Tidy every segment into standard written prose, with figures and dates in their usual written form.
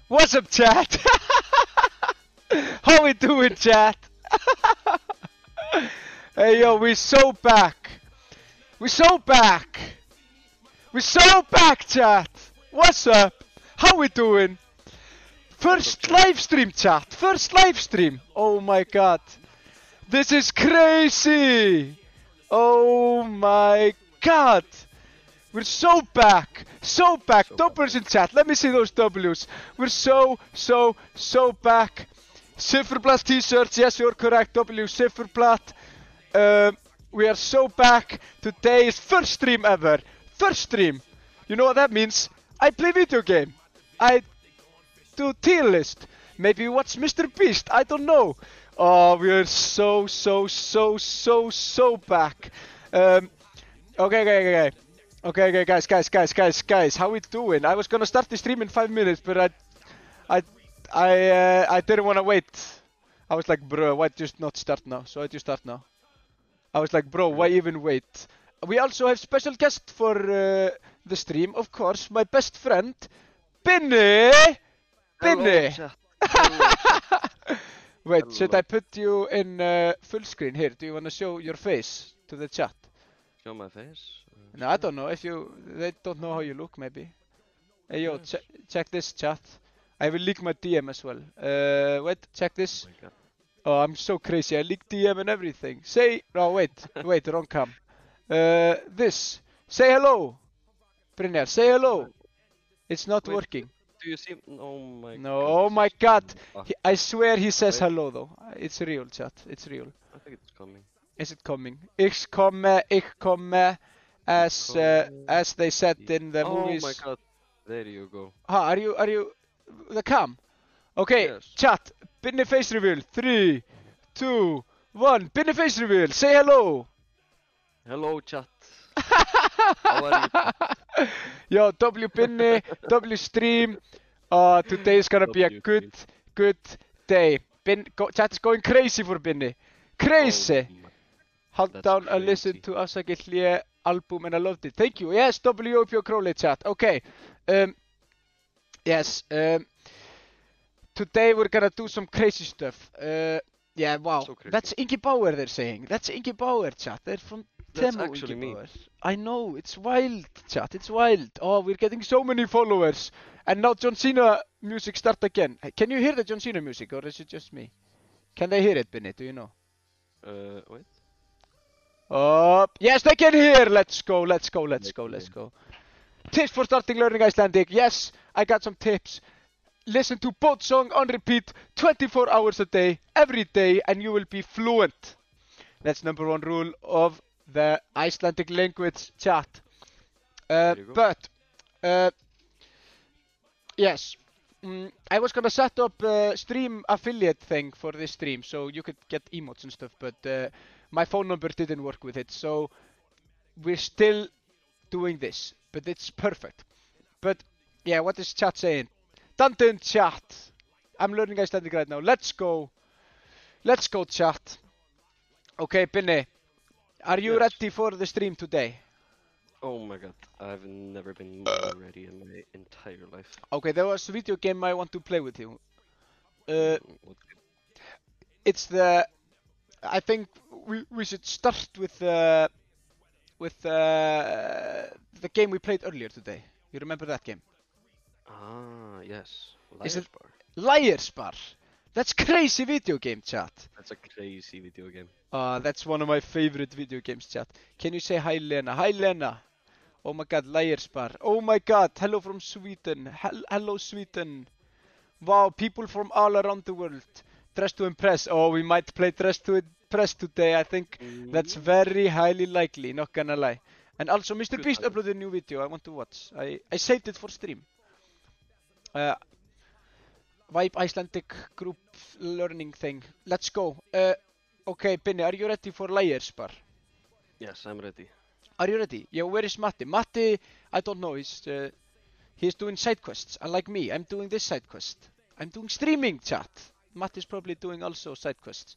What's up, chat? How we doing, chat? Hey, yo, we so back. We so back. We so back, chat. What's up? How we doing? First live stream, chat. First live stream. Oh my god. This is crazy. Oh my god. We're so back. So back. Doubles in chat. Let me see those W's. We're so back. Zifferblatt t-shirts. Yes, you're correct. W Zifferblatt. We are so back. Today is first stream ever. First stream. You know what that means? I play video game. I do tier list. Maybe watch Mr. Beast. I don't know. Oh, we are so back. Okay, guys, how we doing? I was gonna start the stream in 5 minutes, but I didn't wanna wait. I was like, bro, why just not start now? So I just start now. I was like, bro, why even wait? We also have special guest for the stream, of course, my best friend, Binni! Binni! Wait, Hello. should I put you in full screen here? Do you wanna show your face to the chat? Show my face? No, I don't know. They don't know how you look, maybe. Hey, yo, Yes. check this chat. I will leak my DM as well. Wait, check this. Oh my god. Oh, I'm so crazy. I leak DM and everything. No, wait, wrong cam. This. Say hello. Brynjar, say hello. It's not Wait. working. Do you see? Oh my god. No, oh my god. Ah, I swear he says Wait. hello, though. It's real, chat. It's real. I think it's coming. Is it coming? Ich komme, as they said in the movies. Oh my god. There you go. Are you the cam? Okay, Yes. chat. Binni face reveal. 3, 2, 1. Binni face reveal. Say hello. Hello chat. How are you? Yo, W Binni, W stream. Today is gonna be a W good day. Chat is going crazy for Binni. Crazy. Oh my- Hold That's down and listen crazy. to Asake Hlje album and I loved it. Thank you. Yes, WOPO Crowley chat. Okay. Yes. Today we're gonna do some crazy stuff. Yeah, wow. So crazy. That's Ingi Bauer they're saying. That's Ingi Bauer chat. They're from That's Temo actually Ingi me. Bauer. I know. It's wild chat. It's wild. Oh, we're getting so many followers. And now John Cena music start again. Can you hear the John Cena music or is it just me? Can they hear it, Binni? Do you know? Wait. Yes, they can hear. Let's go. They can hear. Tips for starting learning Icelandic. Yes, I got some tips. Listen to both songs on repeat 24 hours a day, every day, and you will be fluent. That's number 1 rule of the Icelandic language chat. There you go. But, yes, I was gonna set up a stream affiliate thing for this stream, so you could get emotes and stuff, but my phone number didn't work with it, so we're still doing this, but it's perfect. But yeah, what is chat saying? Dundun chat. I'm learning Icelandic right now. Let's go. Let's go, chat. Okay, Binni, are you Yes. ready for the stream today? Oh my god, I've never been more ready in my entire life. Okay, there was a video game I want to play with you. What game? It's the. I think we should start with the game we played earlier today. You remember that game? Ah, yes. Is Liar's it- Bar. Liar's Bar. That's crazy video game, chat. That's a crazy video game. That's one of my favorite video games, chat. Can you say hi, Lena? Hi, Lena. Oh my god, Liar's Bar. Oh my god, hello from Sweden. Hello, Sweden. Wow, people from all around the world. Dress to impress. Oh, we might play Dress to impress today. I think that's very highly likely, not gonna lie. And also, Mr. Good Beast idea. uploaded a new video I want to watch. I saved it for stream. Vibe Icelandic group learning thing. Let's go. Okay, Binni, are you ready for Liar's Bar? Yes, I'm ready. Are you ready? Yeah, where is Matti? Matti, I don't know. He's doing side quests. Unlike me, I'm doing this side quest. I'm doing streaming, chat. Matti's probably doing also side quests.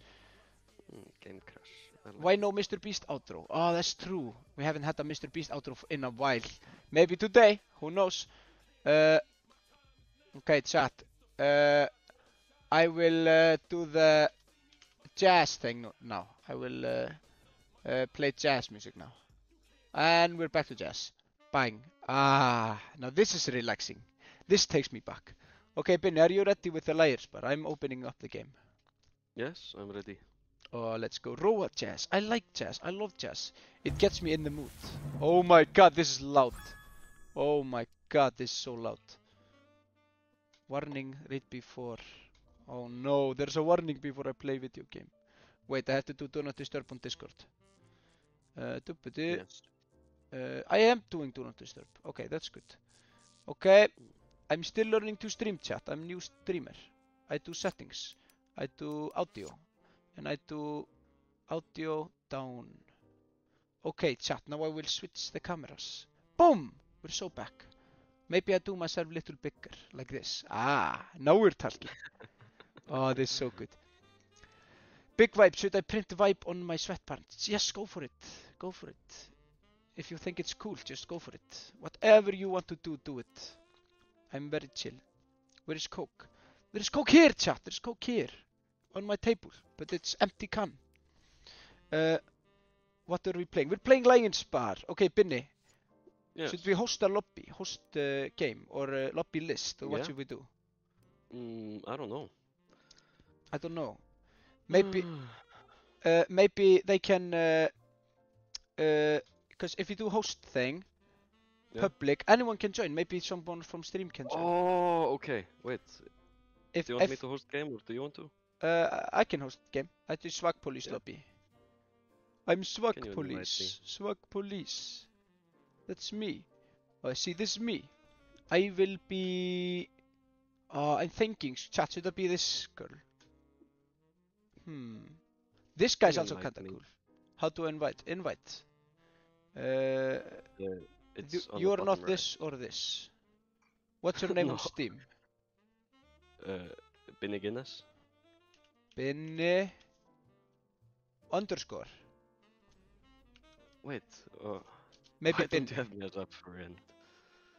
Game crash. I like Why no Mr. Beast outro? Oh, that's true. We haven't had a Mr. Beast outro in a while. Maybe today. Who knows? Okay, chat. I will do the jazz thing now. I will play jazz music now. And we're back to jazz. Bang. Now this is relaxing. This takes me back. Okay, Binni, are you ready with the Liar's Bar? I'm opening up the game. Yes, I'm ready. Oh, let's go. Roa jazz. I like jazz. I love jazz. It gets me in the mood. Oh my god, this is loud. Oh my god, this is so loud. Warning right before. Oh no, there's a warning before I play video game. Wait, I have to do not disturb on Discord. Yes. I am doing do not disturb. Okay, that's good. Okay, I'm still learning to stream chat. I'm new streamer. I do settings. I do audio. And I do audio down. Okay, chat. Now I will switch the cameras. Boom! We're so back. Maybe I do myself a little bigger, like this. Now we're talking. Oh, this is so good. Big vibe. Should I print vibe on my sweatpants? Yes, go for it. Go for it. If you think it's cool, just go for it. Whatever you want to do, do it. I'm very chill. Where is Coke? There is Coke here, chat. There's Coke here. On my table. But it's empty can. What are we playing? We're playing Liar's Bar. Okay, Binni. Yes. Should we host a lobby? Host a game? Or a lobby list? Or what Yeah. should we do? I don't know. I don't know. Maybe maybe they can because if you do host thing, Yeah. public, anyone can join. Maybe someone from stream can join. Oh, okay. Wait. If Do you want me to host game or do you want to? I can host game. I do Swag Police Yeah. lobby. I'm Swag Can you invite Police. me? Swag Police. That's me. Oh, see, this is me. I will be. I'm thinking. Chat, should I be this girl? This guy's You also invite kinda me. cool. How to invite? Invite. It's on the You're not bottom right. this or this. What's your name on No. Steam? Binny Guinness. Binni underscore. Wait. Maybe why don't Binni. you have me as a friend?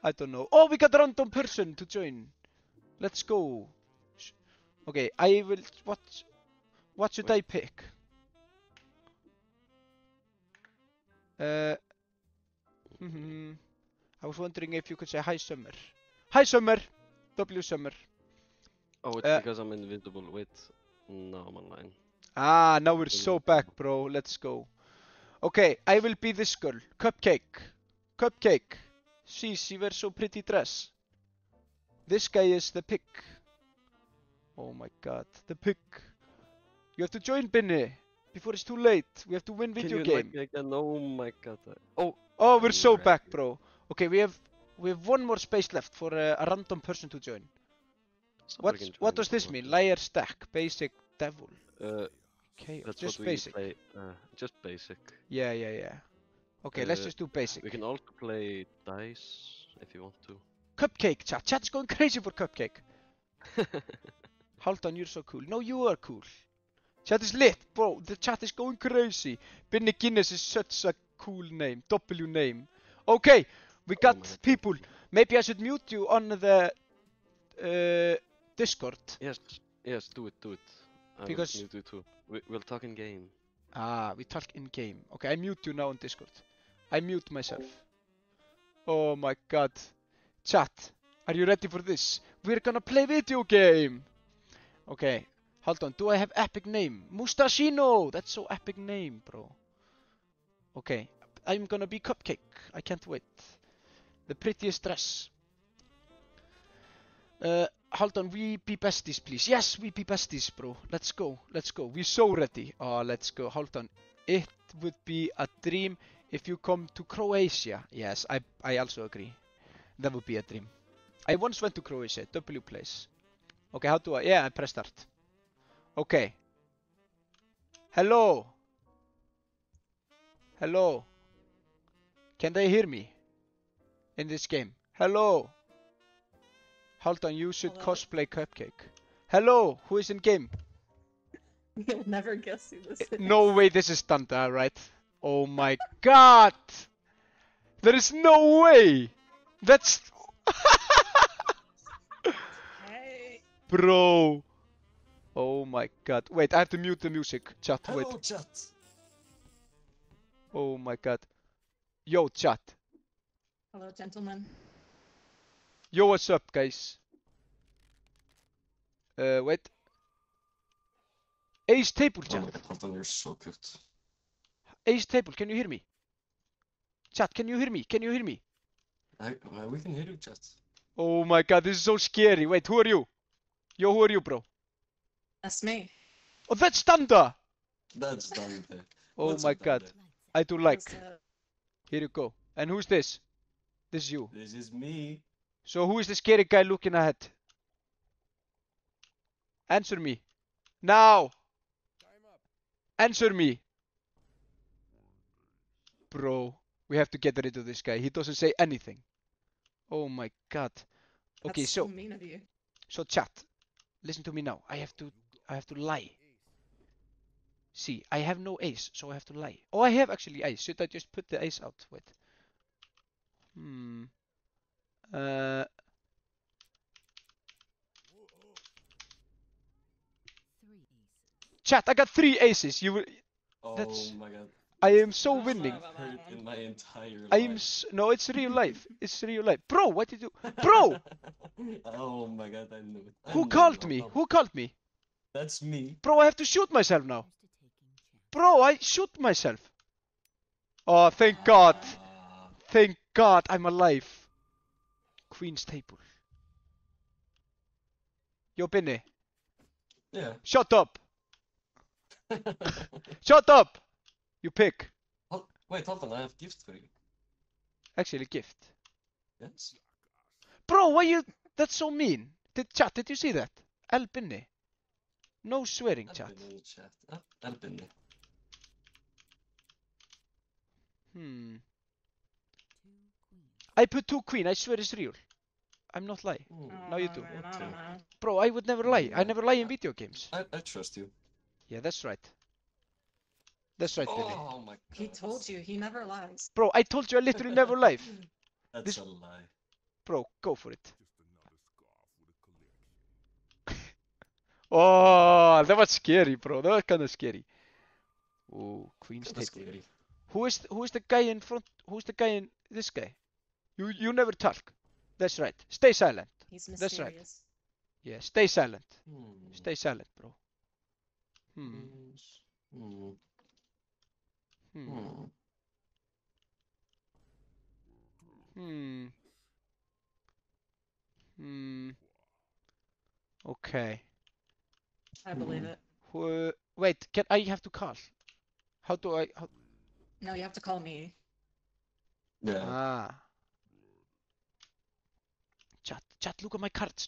I don't know. Oh, we got a random person to join. Let's go. Okay, I will. What should I pick? I was wondering if you could say hi, Summer. Hi, Summer. W Summer. Oh, it's Uh, because I'm invisible. Wait. No, I'm online. Now we're so back, bro. Let's go. Okay, I will be this girl. Cupcake. Cupcake. See, she wears so pretty dress. This guy is the pig. Oh my god, the pig. You have to join, Binni. Before it's too late. We have to win video Can you game. invite me again? Oh my god. Oh. Oh, we're so Right. back, bro. Okay, we have one more space left for a random person to join. Somebody can What join does if this they mean? want Layer stack, basic, devil. to. Okay, That's just what we basic. play. Just basic. Yeah. Okay, let's Uh, just do basic. We can also play dice if you want to. Cupcake, chat. Chat's going crazy for cupcake. Hold on, you're so cool. No, you are cool. Chat is lit, bro. The chat is going crazy. Binny Guinness is such a cool name. W name. Okay, we Oh got my God, people. Maybe I should mute you on the Discord. Yes, do it. I will Because- mute you too. We'll talk in game. Ah, we talk in game. Okay, I mute you now on Discord. I mute myself. Oh my god. Chat, are you ready for this? We're gonna play video game. Okay, hold on. Do I have epic name? Mustachino! That's so epic name, bro. Okay, I'm gonna be Cupcake. I can't wait. The prettiest dress. Hold on. We be besties, please. Yes, we be besties, bro. Let's go. We're so ready. Oh, let's go. Hold on. It would be a dream if you come to Croatia. Yes, I also agree. That would be a dream. I once went to Croatia. W place. Okay, how do I? Yeah, I press start. Okay. Hello. Can they hear me? In this game? Hello. Hold on, you should Hello? cosplay Cupcake. Hello, who is in game? You'll never guess who this is. No way this is Danta, right? Oh my god! There is no way! That's... Hey. Bro! Oh my god. Wait, I have to mute the music. Chat, wait. Hello, chat. Oh my god. Yo, chat. Hello, gentlemen. Yo, what's up, guys? Wait. Ace table, Oh chat. my god, Halton, you're so cute. Ace table, can you hear me? Chat, can you hear me? We can hear you, chat. Oh my god, this is so scary. Wait, who are you? Yo, who are you, bro? That's me. Oh, that's Danda! That's done there. Oh What's my up, god. Dante? I do like. That's, Here you go. And who's this? This is you. This is me. So who is the scary guy looking ahead? Answer me. Now! Answer me! Bro, we have to get rid of this guy. He doesn't say anything. Oh my god. Okay, that's so mean of you. so chat. Listen to me now. I have to lie. See, I have no ace, so I have to lie. Oh, I have actually ace. Should I just put the ace out? Wait. Chat, I got 3 aces. Oh That's- my god. I am so winning. Heard in my entire life. I am no, it's real life. It's real life. Bro, what did you... Bro! Oh my god, I knew it. I Who knew called it, me? Halton. Who called me? That's me. Bro, I have to shoot myself now. Bro, I shoot myself. Oh, thank God. Ah, Thank God I'm alive. Queen's table. Yo, Binny. yeah. Shut up. Shut up. You pick. Wait, Halton, I have gifts for you. Actually, gift. Yes. Bro, why you... That's so mean. Did you see that? El Binny. No swearing, chat. Albin chat. Albin. I put 2 queen. I swear it's real. I'm not lying. Hmm. Oh, Now you no, do. man, I don't know. Bro, I would never lie. I never lie in video games. I trust you. Yeah, that's right. That's right, Binny. Oh my god. He told you, he never lies. Bro, I told you I literally never lie. That's This- a lie. Bro, go for it. Oh, that was scary, bro. That was kind of scary. Oh, Queen's That's table. scary. Who is the guy in front? Who's the guy in this guy? You never talk. That's right. Stay silent. He's That's right. mysterious. Yeah, stay silent. Hmm. Stay silent, bro. Hmm. Hmm. Hmm. Hmm. Hmm. Okay. I believe it. Wait, I have to call? How do I? No, you have to call me. Yeah. Ah. Chat, look at my cards.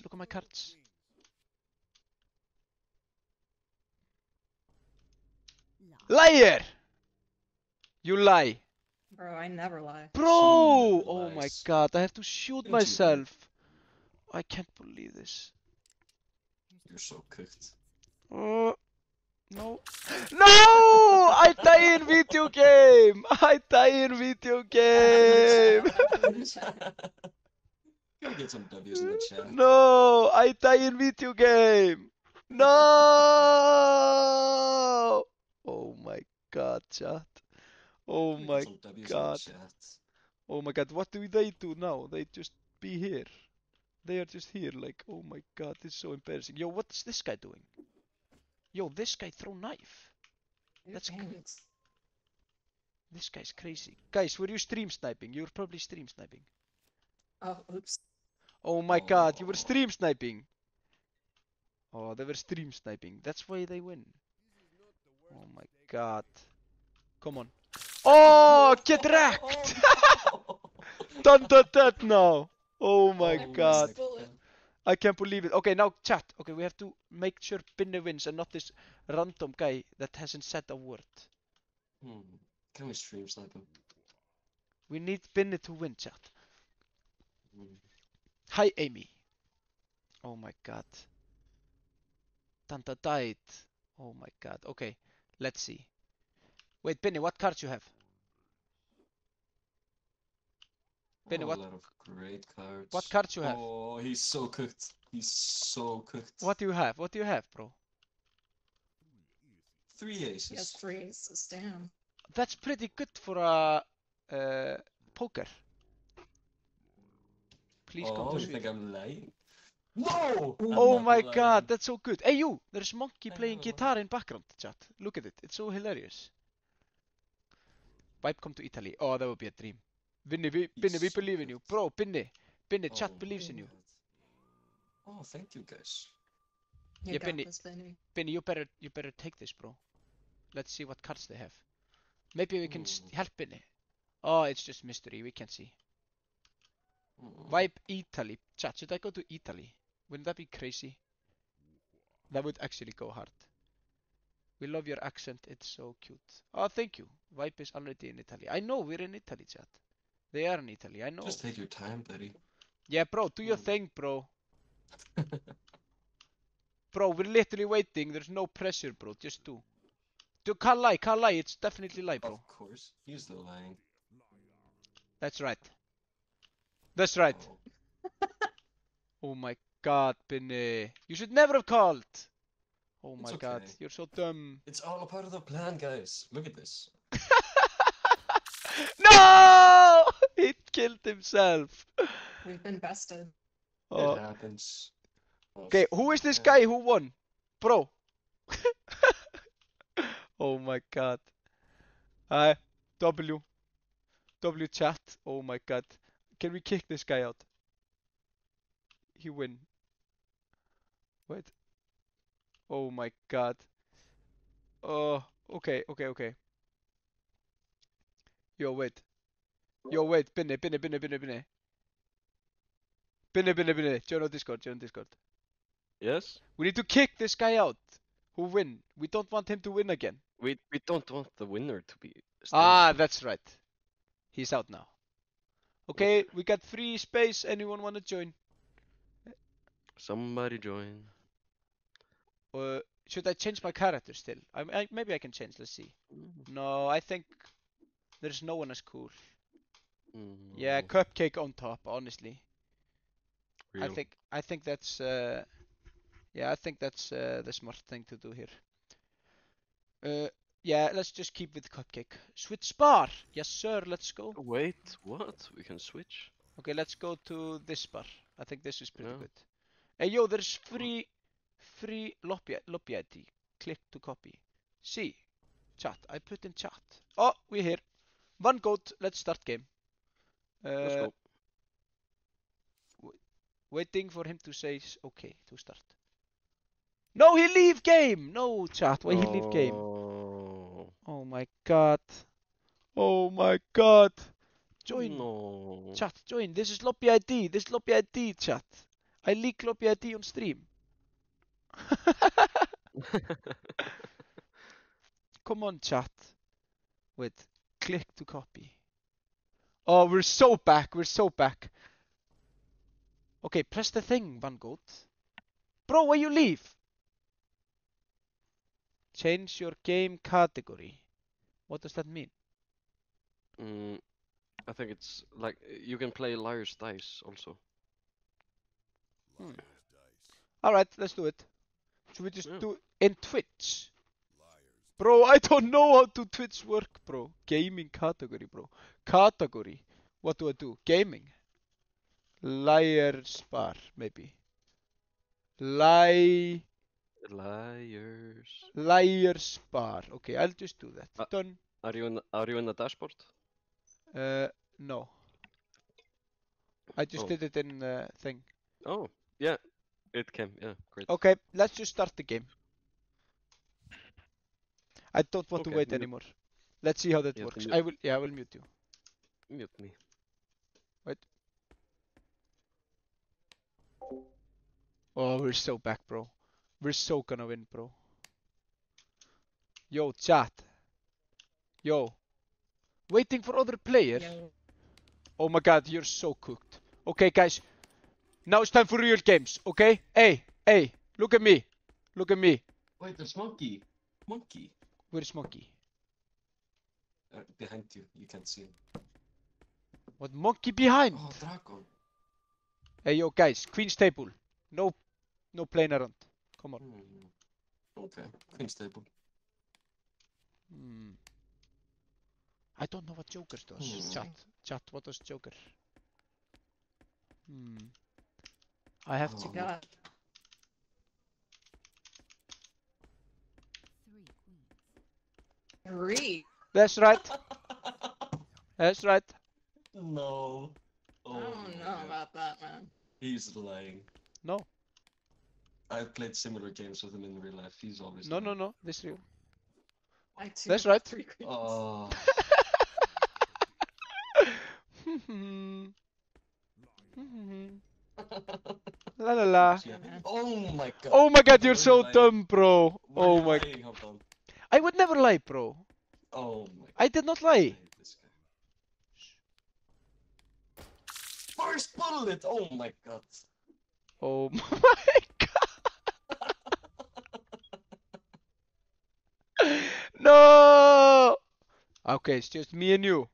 Liar! You lie. Bro, I never lie. Bro! She never Oh my lies. god, I have to shoot Don't you lie. myself. I can't believe this. You're so cooked. No. No! I die in video game! I die in video game! Gotta get some W's in the chat. No! I die in video game! No! Oh my god, chat. Oh Gotta get my some W's god. in the chat. Oh my god, what do they do now? They just be here. They are just here, like, oh my god, this is so embarrassing. Yo, what's this guy doing? Yo, this guy throw knife. That's Thanks. This guy's crazy. Guys, were you stream sniping? You were probably stream sniping. Oh, oops. Oh my god, you were Oh. stream sniping. Oh, they were stream sniping. That's why they win. Oh my god. Come on. Oh, get wrecked! Dun dun dun now. Oh my Oh, god. missed bullet. I can't believe it. Okay, now chat. Okay, we have to make sure Binne wins and not this random guy that hasn't said a word. Can we stream snipe him? We need Binne to win, chat. Hmm. Hi, Amy. Oh my god. Tanta died. Oh my god. Okay, let's see. Wait, Binne, what cards you have? Benny, Oh, what- a lot of great cards. What cards you have? Oh, he's so cooked. He's so cooked. What do you have? What do you have, bro? 3 aces. He has 3 aces, damn. That's pretty good for a poker. Please come Oh, to you Sweden. think I'm lying? No! I'm Oh not my lying. god, that's so good. Hey you, there's Monkey I playing know, guitar in background, chat. Look at it, it's so hilarious. Vibe come to Italy. Oh, that would be a dream. Binne, we He's so believe in you. good. Bro, Binne, chat Oh believes my in you. God. Oh, thank you guys. You Yeah, got Benny. this, Benny. Binne, you better take this, bro. Let's see what cards they have. Maybe we can help Binne. Oh, it's just mystery, we can't see. Vibe Italy. Chat, should I go to Italy? Wouldn't that be crazy? That would actually go hard. We love your accent, it's so cute. Oh, thank you. Vibe is already in Italy. I know we're in Italy, chat. They are in Italy, I know. Just take your time, buddy. Yeah, bro, do your Mm. thing, bro. Bro, we're literally waiting. There's no pressure, bro. Just do. Can't lie. It's definitely lie, bro. Of course, he's the lying. That's right. That's right. Oh. Oh my god, Binne. You should never have called. Oh my It's god, okay. you're so dumb. It's all a part of the plan, guys. Look at this. No! He killed himself. We've been bested. Oh. It happens. Oh, Okay, who is this yeah. guy who won? Bro. Oh my god. W. W chat. Oh my god. Can we kick this guy out? He win. Wait. Oh my god. Oh, okay. Yo, wait. Binne. Binne. Join on Discord. Yes? We need to kick this guy out. Who win? We don't want him to win again. We don't want the winner to be Ah, that's right. He's out now. Okay, we got free space. Anyone wanna join? Somebody join. Should I change my character still? Maybe I can change. Let's see. No, I think there's no one as cool. Yeah, Mm, cupcake on top. Honestly, real. I think that's yeah, I think that's the smart thing to do here. Yeah, let's just keep with cupcake. Switch bar. Yes, sir. Let's go. Wait, what? We can switch? Okay, let's go to this bar. I think this is pretty Yeah. good. Hey, yo, there's free lobby ID. Click to copy. See, chat. I put in chat. Oh, we're here. One goat. Let's start game. Let's go. Waiting for him to say okay to start. No, he leave game. No, chat. Why he leave game? Oh, Oh my god. Oh my god. Join. no. Chat, join. This is lobby ID. This is lobby ID, chat. I leak lobby ID on stream. come on, chat. Wait, click to copy. Oh, we're so back. We're so back. Okay, press the thing, Van Goat. Bro, why you leave? Change your game category. What does that mean? I think it's like you can play Liar's Dice also. Alright, let's do it. Should we just Yeah. do it in Twitch? Bro, I don't know how to Twitch work, bro. Gaming category, bro. Category. What do I do? Gaming. Liar's bar, maybe. Liars. Liar's bar. Okay, I'll just do that. Done. Are you in the dashboard? No. I just Oh. did it in thing. Oh, yeah. It came. Yeah, great. Okay, let's just start the game. I don't want to Okay, wait mute. anymore. Let's see how that You have to works. mute. I will mute you. Mute me. Oh, we're so back, bro. We're so gonna win, bro. Yo, chat. Yo. Waiting for other players. Yo. Oh my god, you're so cooked. Okay, guys. Now it's time for real games, okay? Hey, look at me. Look at me. Wait, there's Monkey. Monkey. Where's Monkey? Behind you. You can't see him. What monkey behind? Oh, Dragon. Hey, yo, guys. Queen's table. No playing around. Come on. Okay. Queen's table. I don't know what Joker does. Chat, what does Joker? I have What to you got? Three. That's right. That's right. No. I Oh, don't my know God. about that, man. He's lying. No. I've played similar games with him in real life. He's always No, lying. no. This real. I too That's have right. 3 queens. Oh. La la la. Yeah, man. Oh my God. Oh my god, you're Why are so you lying? dumb, bro. Why are Oh you my. lying, Halfdan? I would never lie, bro. Oh my God. I did not I lie. hate this guy. First bullet! Oh my God. Oh my god. No. Okay, it's just me and you.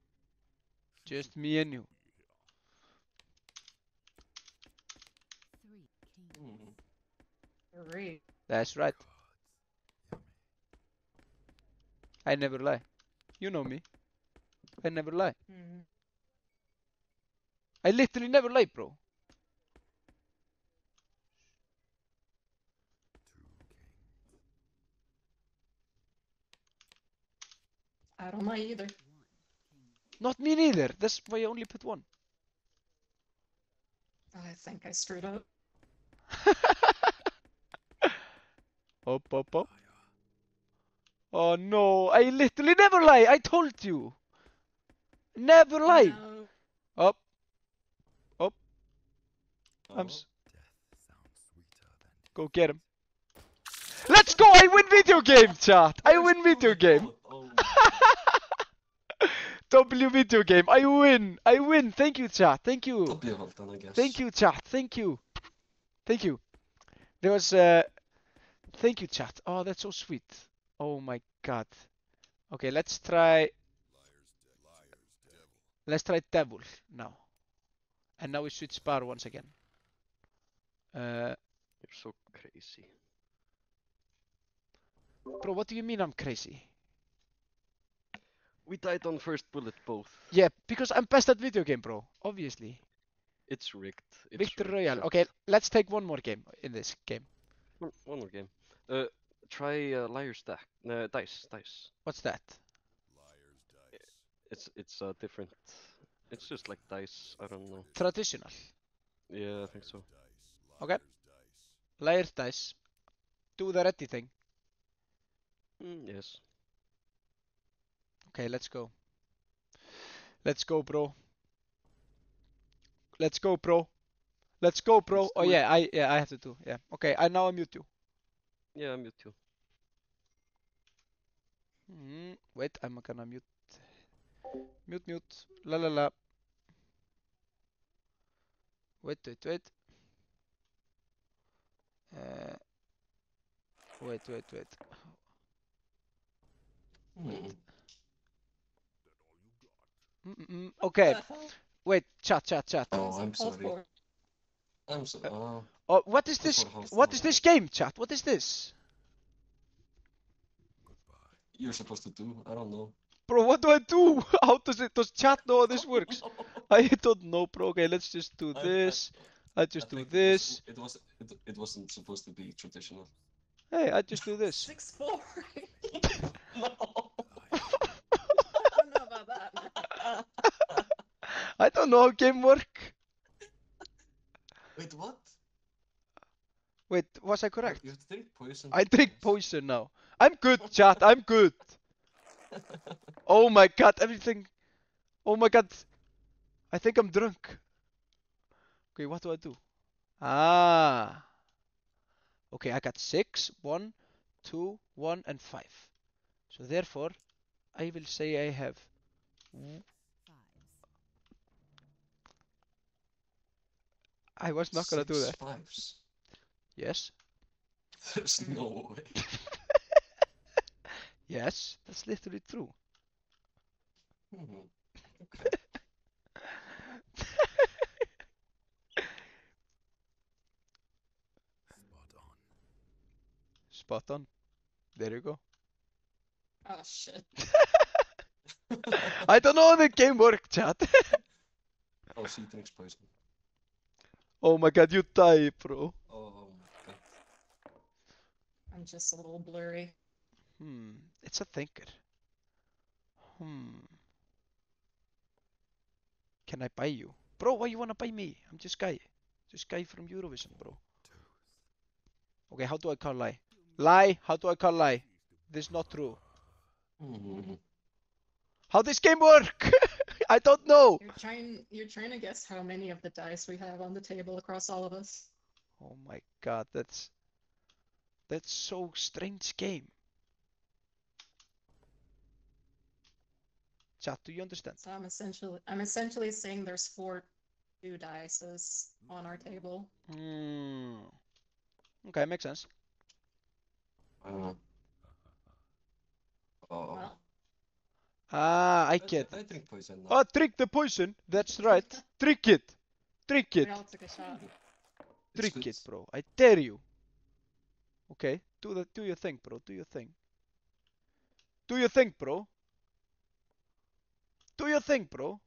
Just me and you. Three. That's right. I never lie. You know me. I never lie. Mhm. I literally never lie, bro. I don't lie either. Not me neither. That's why I only put one. I think I screwed up. Up, up, up. Oh no, I literally never lie. I told you. Never lie. No. Up. Oh. Go get him. Let's go! I win video game, chat. I win video game. Oh, W video game. I win. I win. Thank you, chat. Thank you. W Halfdan, I guess. Thank you, chat. Thank you. Thank you. There was thank you, chat. Oh, that's so sweet. Oh my god. Okay, let's try. Let's try devil now. And now we switch bar once again. You're so crazy. Bro, what do you mean I'm crazy? We died on first bullet both. Yeah, because I'm best at video game, bro. Obviously. It's rigged. It's Victor rigged, Royale. chat. Okay, let's take one more game in this game. One more game. Try Liar's Dice. Dice. What's that? It's different. It's just like dice. I don't know. Traditional. Yeah, I think so. Okay. Liar's dice. Do the ready thing. Yes. Okay, let's go. Let's go, bro. Let's go, bro. Let's go, bro. Let's Oh do it. yeah, I have to do. Yeah. Okay, I now mute you. Yeah, I'm you too. Wait, I'm gonna mute. Mute. La la la. Wait. Wait. Hmm. Okay, The hell? wait, chat. Oh, Was it I'm called sorry. for? I'm so. Oh, what is That's this? what Hans What told is me. this game, chat? What is this? You're supposed to do. I don't know. Bro, what do I do? How does chat know how this works? I don't know, bro. Okay, let's just do this. I just do think this. it wasn't supposed to be traditional. Hey, I just do this. 6-4. No. I don't know about that. Man. I don't know how game work. Wait, what? Wait, was I correct? You drink poison. I drink Yes. poison now. I'm good, chat. I'm good. Oh my god, everything. Oh my god. I think I'm drunk. Okay, what do I do? Ah. Okay, I got 6, 1, 2, 1, and 5. So therefore, I will say I have. I was not gonna do 6 that. fives. Yes. There's no way. Yes, that's literally true. Mhm. Okay. Spot on. There you go. Oh shit. I don't know how the game works, chat. Oh, she drinks poison. Oh my god, you die, bro. Oh my god. I'm just a little blurry. It's a thinker. Can I buy you? Bro, why you wanna buy me? I'm just guy. Just guy from Eurovision, bro. Okay, how do I call lie? Lie, how do I call lie? This is not true. Mhm. How this game work? I don't know. You're trying to guess how many of the dice we have on the table across all of us. Oh my god, that's so strange game. Chat, do you understand? So I'm essentially saying there's 4 2 dices on our table. Okay, makes sense. Oh. Well, I get I it. drink poison now. Oh, drink the poison. That's right. Drink it. Drink we it. all took a shot. It's Drink good. it, bro. I dare you. Okay, do your thing, bro. Do your thing. Do your thing, bro. Do your thing, bro.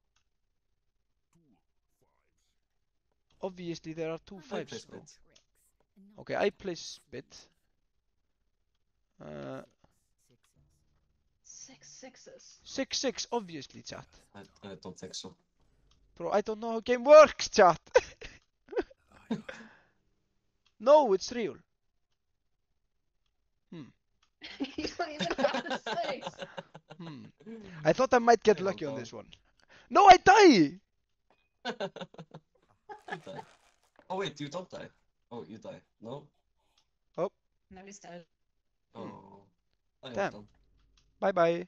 Obviously, there are 2 I play 5s, bro. spit. Okay, I play spit. 6 6s. 6-6, obviously, chat. I don't think so. Bro, I don't know how game works, chat. No, it's real. You don't even have the 6. I thought I might get I lucky don't on know. this one. No, I die! You die. Oh wait, you don't die. Oh, you die. No? No, he's dead. Oh. I am Damn. done. Bye bye.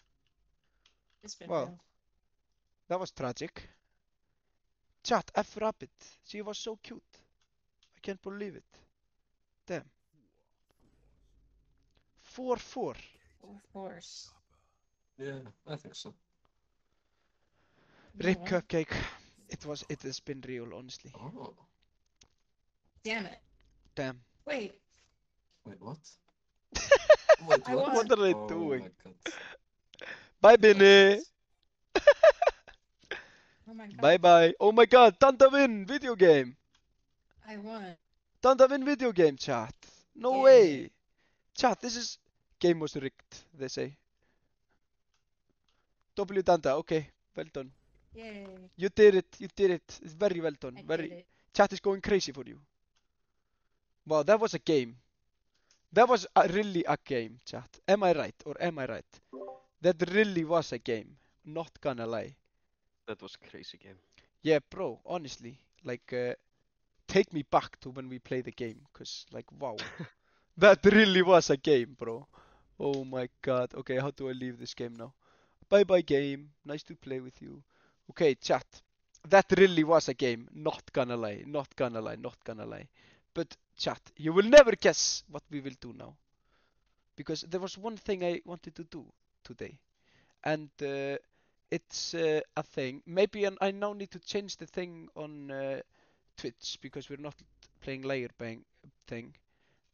It's been Well. real. That was tragic. Chat, F Rabbit. She was so cute. I can't believe it. Damn. 4-4. Of course. Yeah, I think so. You know Rip what? Cupcake. It has been real, honestly. Oh. Damn it. Damn. Wait. Wait, what? Wait, I what? won. What are they Oh doing? my god. Bye, Benny. Oh my god. Bye bye. Oh my god, Tanta win video game. I won. Tanta win video game, chat. No Yay. way. Chat, this is. Game was rigged, they say. W Tanta, okay. Well done. Yay. You did it. You did it. It's very well done. I Very. did it. Chat is going crazy for you. Wow, that was a game. That was really a game, chat. Am I right or am I right? That really was a game. Not gonna lie. That was a crazy game. Yeah, bro, honestly. Like, take me back to when we played the game. Cause, like, wow. That really was a game, bro. Oh my god. Okay, how do I leave this game now? Bye bye game. Nice to play with you. Okay, chat. That really was a game. Not gonna lie. Not gonna lie. Not gonna lie. But chat, you will never guess what we will do now. Because there was one thing I wanted to do today. And it's a thing. Maybe I now need to change the thing on Twitch because we're not playing layer bang thing.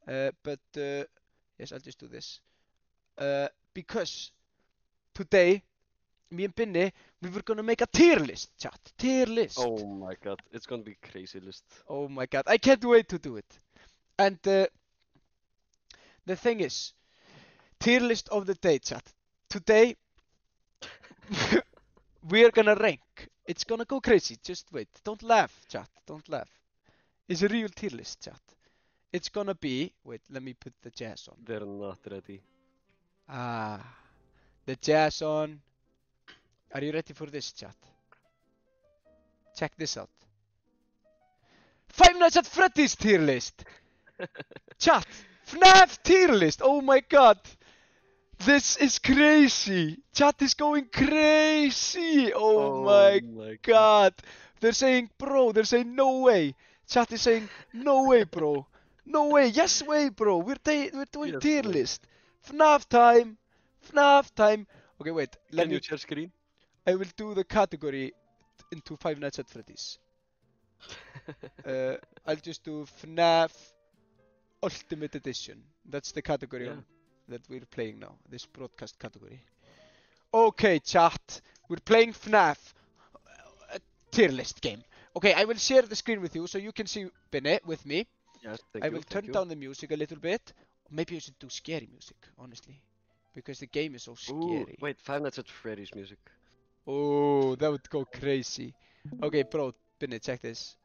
But yes, I'll just do this. Because today, me and Binni, we were gonna make a tier list, chat. Tier list. Oh my god, it's gonna be crazy list. Oh my god, I can't wait to do it. And the thing is, tier list of the day, chat. Today, we are gonna rank. It's gonna go crazy. Just wait. Don't laugh, chat. Don't laugh. It's a real tier list, chat. It's gonna be. Wait, let me put the jazz on. They're not ready. Ah, the jazz on. Are you ready for this, chat? Check this out. Five Nights at Freddy's tier list. Chat, FNAF tier list. Oh my god. This is crazy. Chat is going crazy. Oh my god. They're saying, bro, they're saying no way. Chat is saying, no way, bro. No way. Yes way, bro. We're doing Yes tier way. list. FNAF time. FNAF time. Okay, wait. Can you share screen? I will do the category into Five Nights at Freddy's. I'll just do FNAF Ultimate Edition. That's the category that we're playing now. This broadcast category. Okay, chat. We're playing FNAF tier list game. Okay, I will share the screen with you so you can see Binni with me. Yes, thank I you. will turn down the music a little bit. Maybe I should do scary music, honestly. Because the game is so scary. Ooh, wait, Five Nights at Freddy's music. Oh, that would go crazy. Okay, bro, Binni, check this.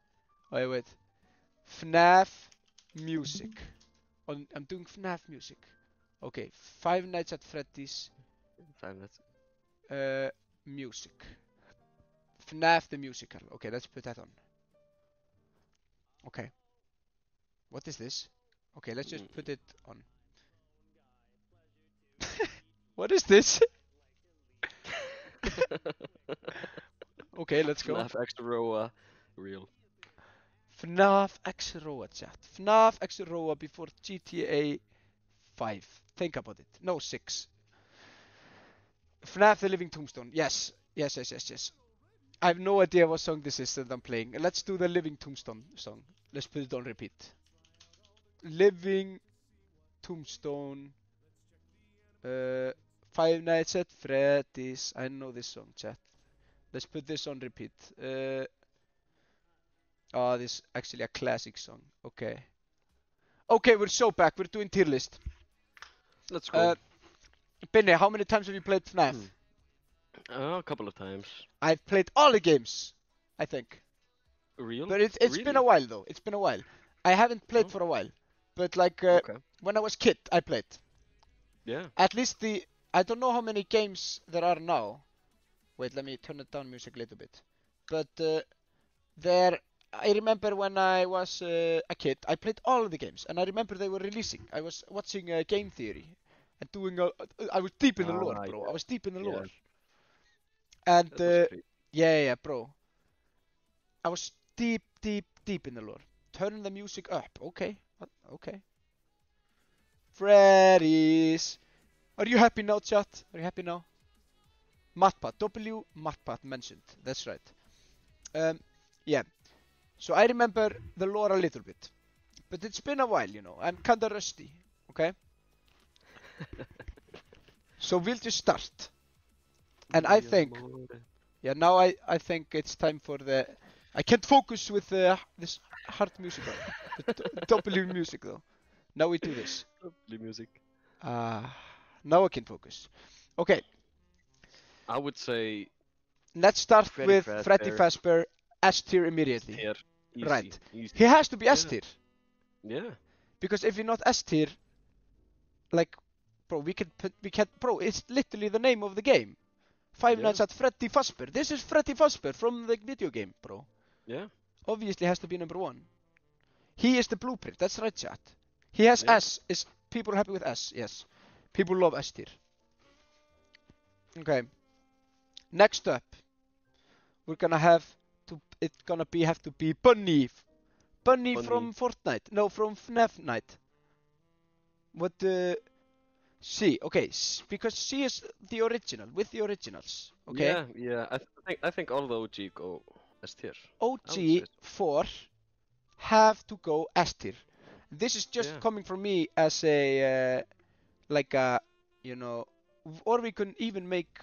Oh, wait. FNAF music. I'm doing FNAF music. Okay, Five Nights at Freddy's Five Nights. music. FNAF the musical. Okay, let's put that on. Okay. What is this? Okay, let's just put it on. What is this? Okay, let's go. FNAF Extra Roa, real. FNAF X Roa, chat. FNAF X Roa before GTA 5. Think about it. No, 6. FNAF The Living Tombstone. Yes. Yes. I have no idea what song this is that I'm playing. Let's do the Living Tombstone song. Let's put it on repeat. Living Tombstone. Five Nights at Freddy's. I know this song, chat. Let's put this on repeat. Oh, this is actually a classic song. Okay. Okay, we're so back. We're doing tier list. Let's go. Binni, how many times have you played FNAF? A couple of times. I've played all the games, I think. Real? But it's Really? been a while though. It's been a while. I haven't played for a while. But like Okay. when I was kid, I played. Yeah. At least I don't know how many games there are now. Wait, let me turn it down music a little bit. But I remember when I was a kid, I played all of the games, and I remember they were releasing. I was watching Game Theory, and doing I was deep in the lore, bro. Yeah. I was deep in the Yeah. lore. And That was great. yeah, bro. I was deep in the lore. Turn the music up. Okay. Okay. Freddy's. Are you happy now, chat? Are you happy now? Matpat. Matpat mentioned. That's right. Yeah. So I remember the lore a little bit. But it's been a while, you know. I'm kinda rusty. Okay? So we'll just start. And I think... Yeah, now I think it's time for the... I can't focus with this hard music on. The W music though. Now we do this. Lovely music. Now I can focus. Okay, I would say let's start Freddy with Fazbear. Freddy Fazbear S tier immediately. tier. Easy. Right. Easy. He has to be S Yeah. tier. Yeah. Because if you're not S tier, like, bro, we can, bro, it's literally the name of the game. Five Yeah. Nights at Freddy Fazbear. This is Freddy Fazbear from the video game, bro. Yeah. Obviously has to be number one. He is the blueprint. That's right, chat. He has Yeah. S. Is people happy with S? Yes. People love S tier. Okay. Next up, we're gonna have to. It's gonna have to be Bunny. Bunny Bunny. from Fortnite. No, from FNAF Night. What C? Okay, because C is the original with the originals. Okay. Yeah, yeah. I think all the OG go S tier. OG 4 have to go S tier. This is just Yeah. coming from me as a like a, you know, or we can even make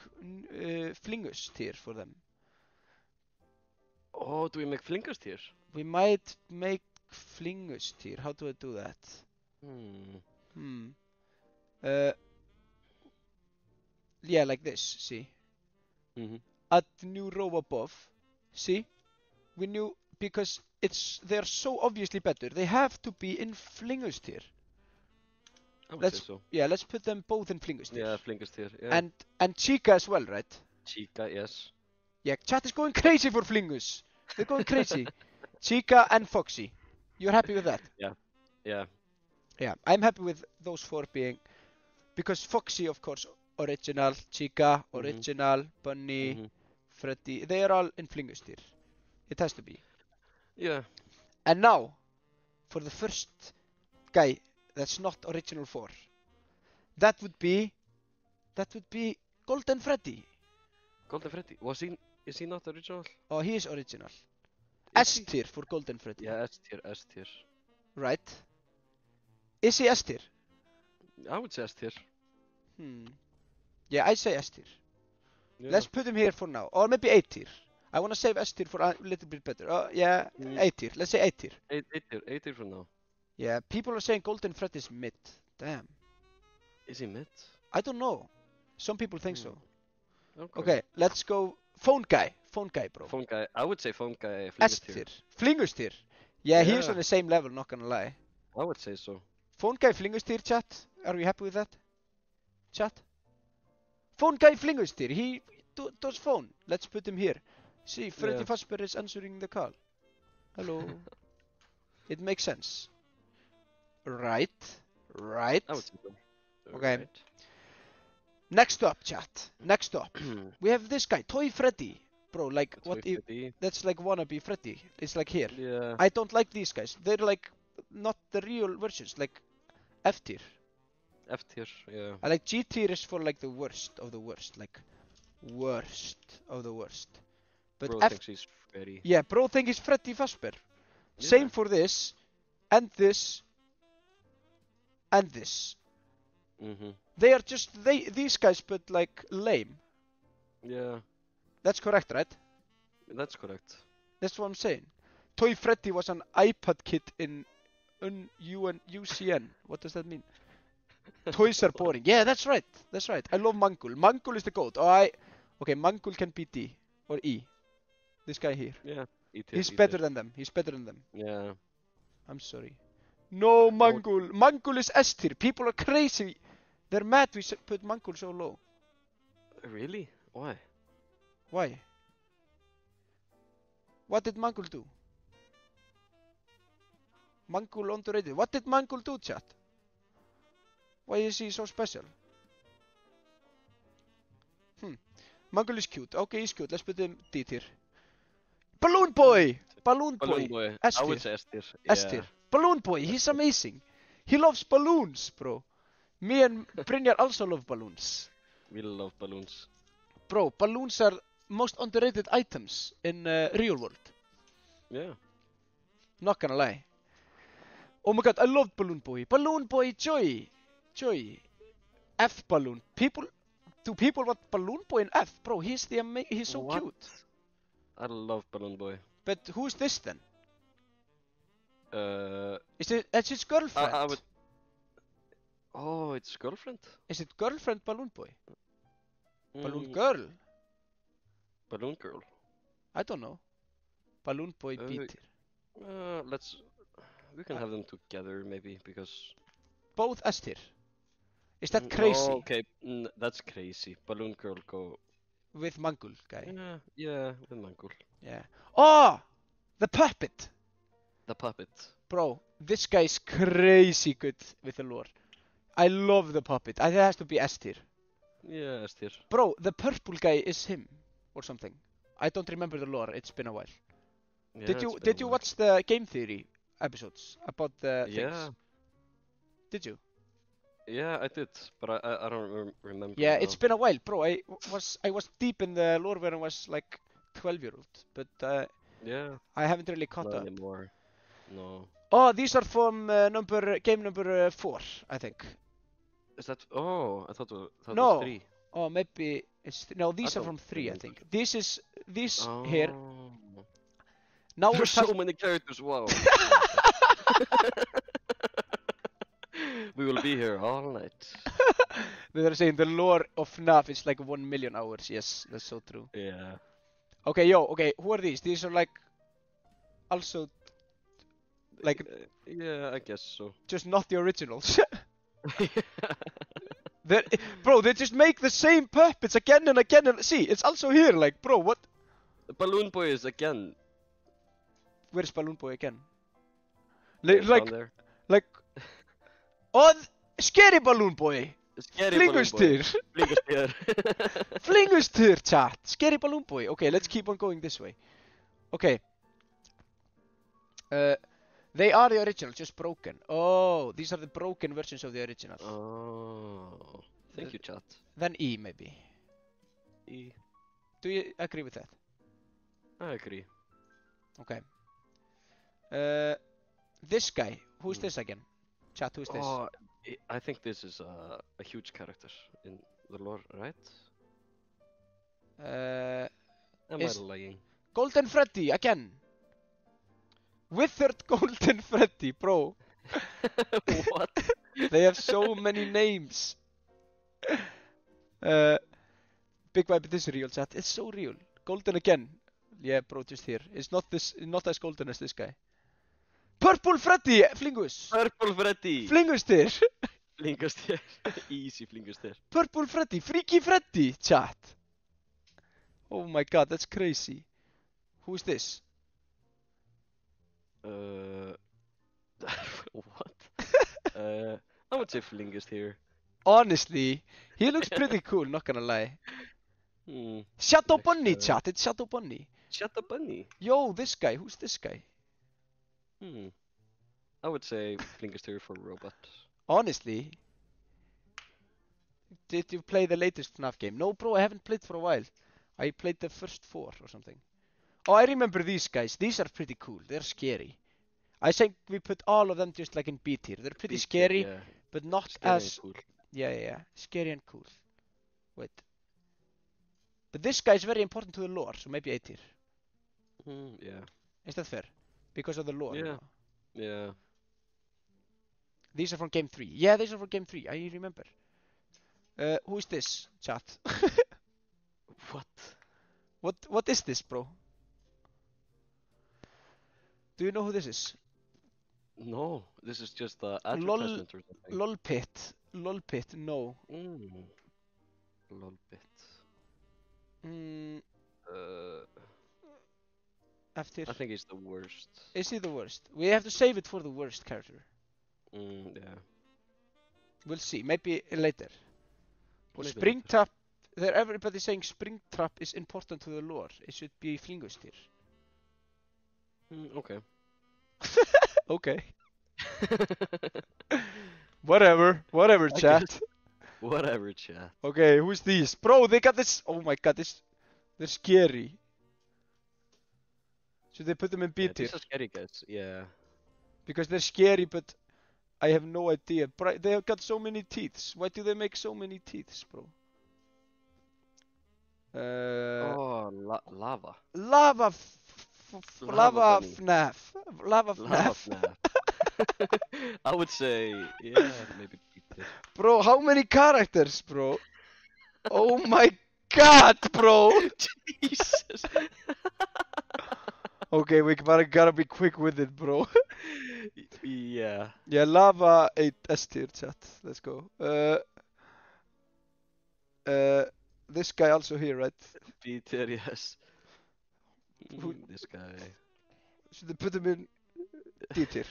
Flingus tier for them. Oh, do we make Flinkers tier? We might make Flingus tier. How do I do that? Yeah, like this. See. Add new row above. See, we knew because they're so obviously better. They have to be in Flingus tier. I would say so. Yeah, let's put them both in Flingus tier. Yeah, Flinkers tier. Yeah. And Chica as well, right? Chica, yes. Yeah, chat is going crazy for Flingus. They're going crazy. Chica and Foxy. You're happy with that? Yeah. Yeah. Yeah, I'm happy with those 4 being, because Foxy, of course, original, Chica, original, Bunny, Freddy, they are all in Flingus tier. It has to be. Yeah. And now, for the first guy that's not original 4, that would be Golden Freddy. Golden Freddy. Is he not original? Oh, he is original. Is S he? tier for Golden Freddy. Yeah, S tier, S tier. Right. Is he S tier? I would say S tier. Yeah, I say S tier. Yeah. Let's put him here for now. Or maybe A tier. I want to save S tier for a little bit better. Oh, yeah, A tier. Let's say A tier. A tier for now. Yeah, people are saying Golden Freddy is mid. Damn. Is he mid? I don't know. Some people think so. Okay. Okay, let's go Phone Guy. Phone Guy, bro. Phone guy. I would say phone guy. S Flinkers tier. tier. Flingus tier. Yeah, he is Yeah. on the same level, not gonna lie. I would say so. Phone Guy Flingus tier, chat. Are we happy with that? Chat? Phone Guy Flingus tier. He does phone. Let's put him here. See, Freddy Yeah. Fazbear is answering the call. Hello. It makes sense. Right. Right. I would say so. Okay. Right. Next up, chat. Next up. We have this guy, Toy Freddy. Bro, like, That's what with if... Freddy. That's like wannabe Freddy. It's like here. Yeah. I don't like these guys. They're like not the real versions. Like F tier. F tier. Yeah. I like G tier is for like the worst of the worst. Like worst of the worst. But Bro F... thinks he's Freddy. Yeah, bro think he's Freddy Fazbear. Yeah. Same for this. And this. And this. They are just... These guys but like lame. Yeah. That's correct, right? That's correct. That's what I'm saying. Toy Freddy was an iPad kid in UCN. What does that mean? Toys are boring. Yeah, that's right. That's right. I love Mangul. Mangul is the goat. Okay, Mangul can be D or E. This guy here. Yeah. E tier. He's E better tier. than them. He's better than them. Yeah. I'm sorry. No, Mangul. Mangul is S tier. People are crazy. They're mad we put Mangul so low. Really? Why? Why? What did Mangul do? Mangul underrated. What did Mangul do, chat? Why is he so special? Mangul is cute. Okay, he's cute. Let's put him D tier. Balloon Boy! Balloon Boy. Balloon Boy. S I tier. would say S tier. S Yeah. tier. Balloon Boy, he's amazing. He loves balloons, bro. Me and Brynjar also love balloons. We love balloons. Bro, balloons are most underrated items in real world. Yeah. Not gonna lie. Oh my god, I love Balloon Boy. Balloon Boy Joy. Joy. F Balloon. Do people want Balloon Boy in F? Bro, he's so What? cute. I love Balloon Boy. But who's this then? Uh, It's his girlfriend. I would. Oh, it's girlfriend. Is it girlfriend Balloon Boy? Balloon Mm, girl? Balloon girl. I don't know. Balloon Boy B Uh, tier. We can have them together maybe because. Both S tier. Is that crazy? Oh, okay, that's crazy. Balloon girl go. With Mangul guy. Yeah, with Mangul. Yeah. Oh! The puppet! The puppet. Bro, this guy's crazy good with the lore. I love the puppet. I think it has to be S tier. Yeah, Styr. Bro, the purple guy is him or something. I don't remember the lore. It's been a while. Yeah, Did it's you been did a you while. watch the game theory episodes about the Yeah, things? Did you? yeah, I did, but I don't remember Yeah, now. it's been a while, bro. I was deep in the lore when I was like 12-year-old, but Yeah, I haven't really caught not up. anymore. No. Oh, these are from game number 4, I think. Is that? Oh, I thought it was No. 3. Oh, maybe it's no. These are don't from 3, I remember. think. This Oh. here. Now we're There's so many characters. Wow. We will be here all night. They're saying the lore of FNAF is like 1 million hours. Yes, that's so true. Yeah. Okay, yo, okay, who are these? These are like also like Yeah, I guess so. just not the originals. Bro, they just make the same puppets again and again and see, it's also here, like, bro, what? Balloon Boy is again. Where's Balloon Boy again? Down Like, there. oh, Scary Balloon Boy! Scary Balloon Boy. Flingustir! Flingustir. Flingustir, chat! Scary Balloon Boy. Okay, let's keep on going this way. Okay. They are the original, just broken. Oh, these are the broken versions of the original. Oh. Thank you, chat. Then E, maybe. E. Do you agree with that? I agree. Okay. This guy. Who's this again? Chat, who's this? Oh, I think this is a huge character in the lore, right? Am I lying? Golden Freddy, again! Withered Golden Freddy, bro! What? They have so many names! Big Vibe, this is real, chat. It's so real. Golden again. Yeah, bro, just here. It's not as golden as this guy. Purple Freddy, Flingus! Purple Freddy! Flingustir! Flingustir. Easy Flingustir. Purple Freddy, Freaky Freddy, chat! Oh my god, that's crazy. Who's this? What? I would say Flingustir. Honestly, he looks pretty cool, not gonna lie. Shadow Next Bunny, guy. chat, it's Shadow Bunny. Shadow Bunny. Yo, this guy, who's this guy? I would say Flingustir for robot. Honestly, did you play the latest FNAF game? No, bro, I haven't played for a while. I played the first 4 or something. Oh, I remember these guys. These are pretty cool. They're scary. I think we put all of them just like in B tier. They're pretty B tier, scary, yeah. but not Scary and as... cool. Yeah. Scary and cool. Wait. But this guy is very important to the lore, so maybe A tier. Yeah. Is that fair? Because of the lore. Yeah. you know? Yeah. These are from game 3. Yeah, these are from game 3. I remember. Who is this, chat? What? What is this, bro? Do you know who this is? No, this is just the advertisement or something. Lolpit. Lolpit, no. Lolbit. F tier. I think he's the worst. Is he the worst? We have to save it for the worst character. Yeah. We'll see. Maybe later. Maybe Springtrap. Everybody's saying Springtrap is important to the lore. It should be Flingustir. Okay. Okay. Whatever, chat. Whatever, chat. Okay, who's these? Bro, they got this. Oh my god, they're scary. Should they put them in B Yeah, tier? these are scary guys. Yeah. Because they're scary, but I have no idea. They have got so many teeth. Why do they make so many teeth, bro? Lava. Lava Lava bunny. FNAF. Lava Lava FNAF. FNAF. I would say, yeah, maybe Peter. Bro, how many characters, bro? Oh my god, bro! Jesus. Okay, we gotta be quick with it, bro. Yeah. Yeah, Lava 8 S tier, chat. Let's go. This guy also here, right? Peter, yes. Who- This guy. Should they put him in D tier?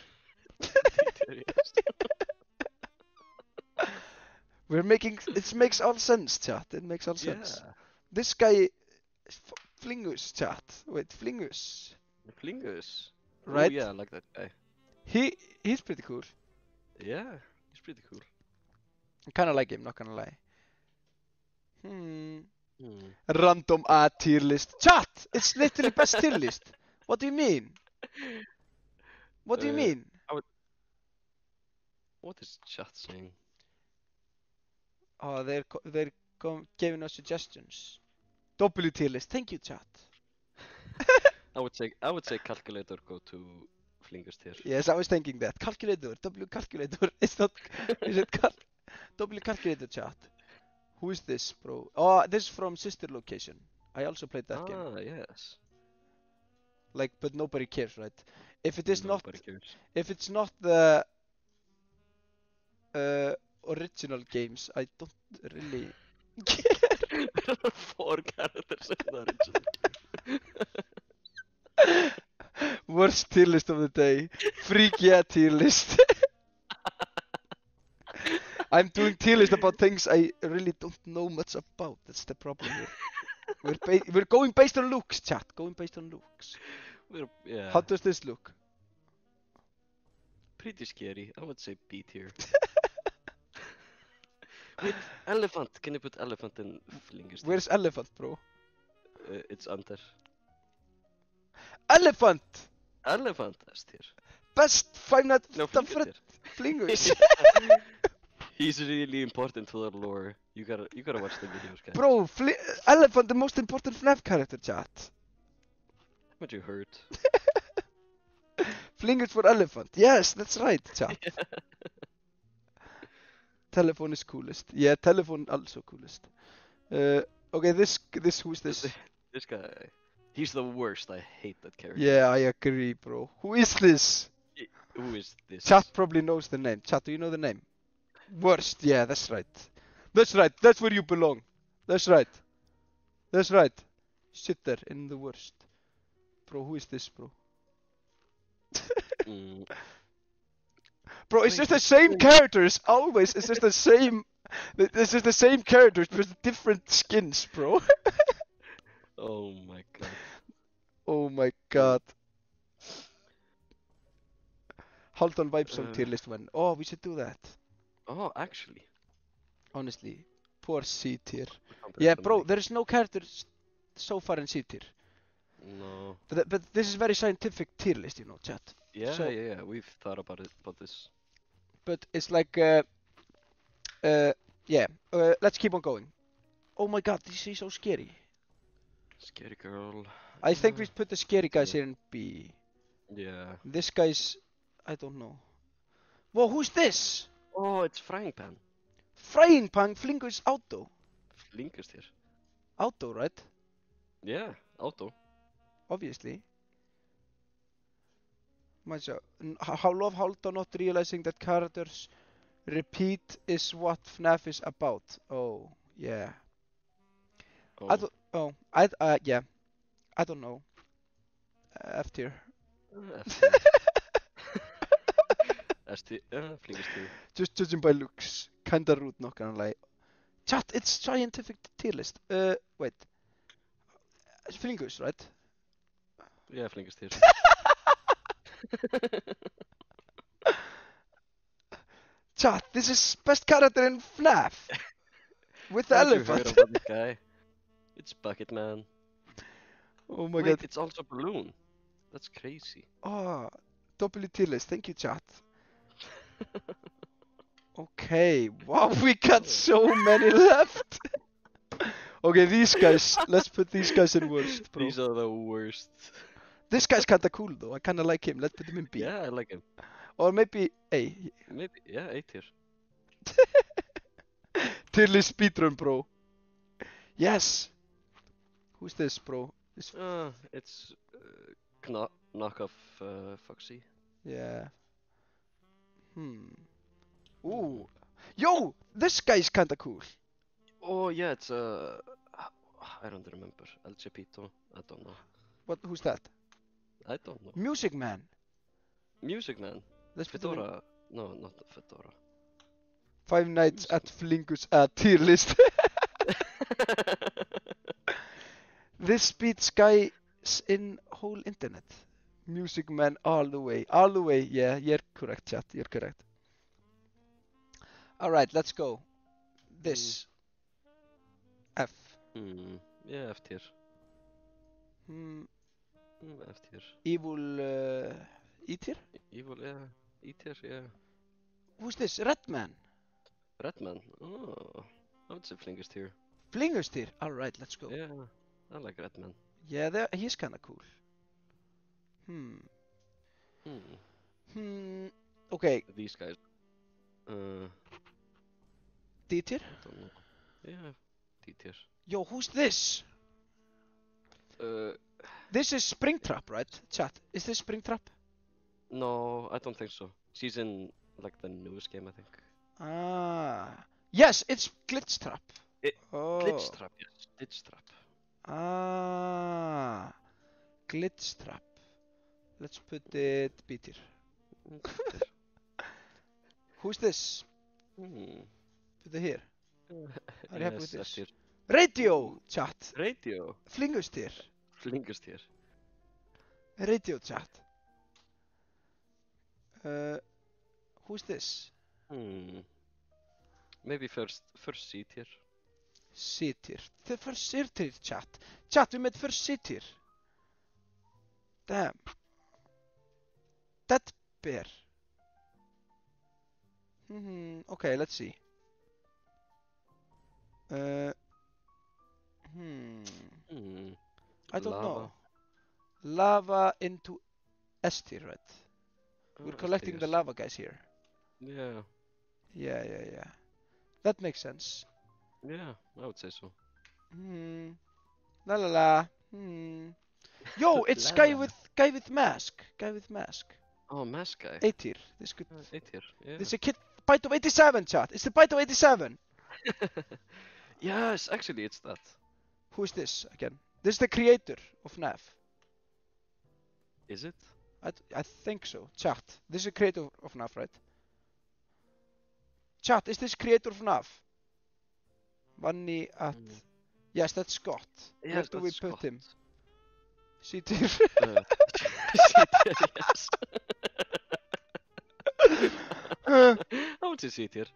Peter, yes. We're making it makes all sense, chat. It makes all sense. Yeah. This guy, Flingus, chat. Wait, Flingus, Flingus. right? Oh yeah, I like that guy. He's pretty cool. Yeah, he's pretty cool. I kind of like him, not gonna lie. Random A tier list. Chat! It's literally best tier list. What do you mean? What do you mean? What is chat saying? Oh, they're giving us suggestions. W tier list. Thank you, chat. I would say calculator go to Flingus tier. Yes, I was thinking that. Calculator. W calculator. It's not. Is it W calculator, chat? Who is this, bro? Oh, this is from Sister Location. I also played that game. Ah, yes. Like, but nobody cares, right? If it is not, Nobody cares. if it's not the original games, I don't really care. 4 characters in the original. Worst tier list of the day. Freak yeah tier list. I'm doing tier list about things I really don't know much about. That's the problem here. We're going based on looks, chat. Going based on looks. Yeah. How does this look? Pretty scary. I would say B tier. Wait, elephant. Can you put elephant in Flingus tier? Where's elephant, bro? It's under. Elephant! Elephant S tier. Best Five Nights No, at Flingus Fred tier. Flingus. He's really important to the lore. You gotta watch the videos, guys. Bro, elephant, the most important FNAF character, chat. What you heard? Flingus for elephant. Yes, that's right, chat. Telephone is coolest. Yeah, telephone also coolest. Okay, this who's this? This guy. He's the worst. I hate that character. Yeah, I agree, bro. Who is this? Who is this? Chat probably knows the name. Chat, do you know the name? Worst. Yeah, that's right. That's right. That's where you belong. That's right. That's right. Sit there in the worst. Bro, who is this, bro? Bro, it's just the same characters always. It's just the same. It's just the same characters with different skins, bro. Oh my god. Oh my god. Hold on, vibes on tier list one. Oh, we should do that. Oh, actually. Honestly, poor C tier. Yeah, bro, there's no characters so far in C tier. No. But this is very scientific tier list, you know, chat. Yeah, So- yeah. We've thought about this. But it's like, yeah. Let's keep on going. Oh my god, this is so scary. Scary girl. I think we put the scary guys here in B. Yeah. This guy's, I don't know. Whoa, who's this? Oh, it's frying pan. Frying pan, Flingus Auto. Flingus here. Auto, right? Yeah, auto. Obviously. How love Halldór not realizing that characters repeat is what FNAF is about. Oh, yeah. Oh. Yeah. I don't know. F tier. Flingus tier. Just judging by looks. Kinda rude, not gonna lie. Chat, it's scientific tier list. Wait. It's Flingus, right? Yeah, Flingus tier. Chat, this is best character in FNAF. With the Haven't you heard elephant. about this guy? It's Bucket Man. Oh my Wait, god. it's also Balloon. That's crazy. Oh, W tier list. Thank you, chat. Okay. Wow, we got so many left. Okay, these guys. Let's put these guys in worst, bro. These are the worst. This guy's kinda cool though. I kinda like him. Let's put him in B. Yeah, I like him. Or maybe A. Maybe, yeah, A tier. Tier list speedrun, bro. Yes. Who's this, bro? It's knockoff Foxy. Yeah. Ooh. Yo, this guy's kinda cool. Oh yeah, it's I don't remember. El Chapito. I don't know. Who's that? I don't know. Music Man. Music Man. Let's put him in. Fedora. No, not Fedora. Five Nights at Flingus tier list. This beats guys in whole internet. Music Man all the way. All the way. Yeah, you're correct, chat. You're correct. Alright, let's go. This. F. Yeah, F tier. Hmm. F tier. Evil E tier? Evil, yeah. E tier, yeah. Who's this? Redman. Redman. Oh, I would say Flingus tier. Flingus tier. Alright, let's go. Yeah, I like Redman. Yeah, he's kinda cool. Okay, These guys. D tier? I don't know. Yeah, D tier. Yo, who's this? This is Springtrap, right? Chat, is this Springtrap? No, I don't think so. She's in like the newest game, I think. Ah. Yes, it's Glitchtrap. Oh. Glitchtrap, yes. Glitchtrap. Ah. Glitchtrap. Let's put it B tier. Who's this? Put it here. Are you happy with Yes, F this? tier. Radio, chat. Radio. Flingus tier. Flingus tier. Radio, chat. Who's this? Maybe first C tier. C tier. The first C tier, chat. Chat, we made first C tier. Damn. That bear. Okay, let's see. I don't know. Lava into S tier, right? We're collecting the lava guys here. Yeah. Yeah. That makes sense. Yeah, I would say so. La la la. Yo, it's guy with mask. Guy with mask. Oh, mask guy. A tier. This could. A tier. Yeah. This is a kid. Bite of 87, chat. It's the Bite of 87. Yes, actually, it's that. Who is this again? This is the creator of FNAF. Is it? I think so. Chat. This is the creator of FNAF, right? Chat, is this creator of FNAF? Money at. Yes, that's Scott. Yes, Where do we that's put Scott. him? C tier. C tier, yes. I would say C tier.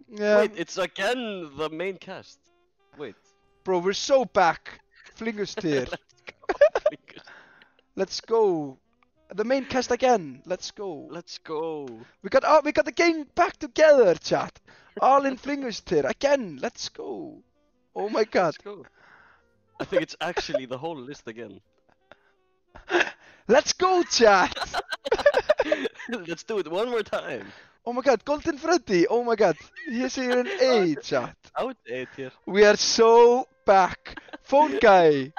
Yeah. Wait, it's again the main cast. Wait. Bro, we're so back. Flingus tier. Let's go. The main cast again. Let's go. Let's go. We got the gang back together, chat. All in Flingus tier again. Let's go. Oh my god. Let's go. I think it's actually the whole list again. Let's go, chat. Let's do it one more time. Oh my god, Golden Freddy. Oh my god. He's here in A, chat. I would say A tier. We are so back. Phone guy.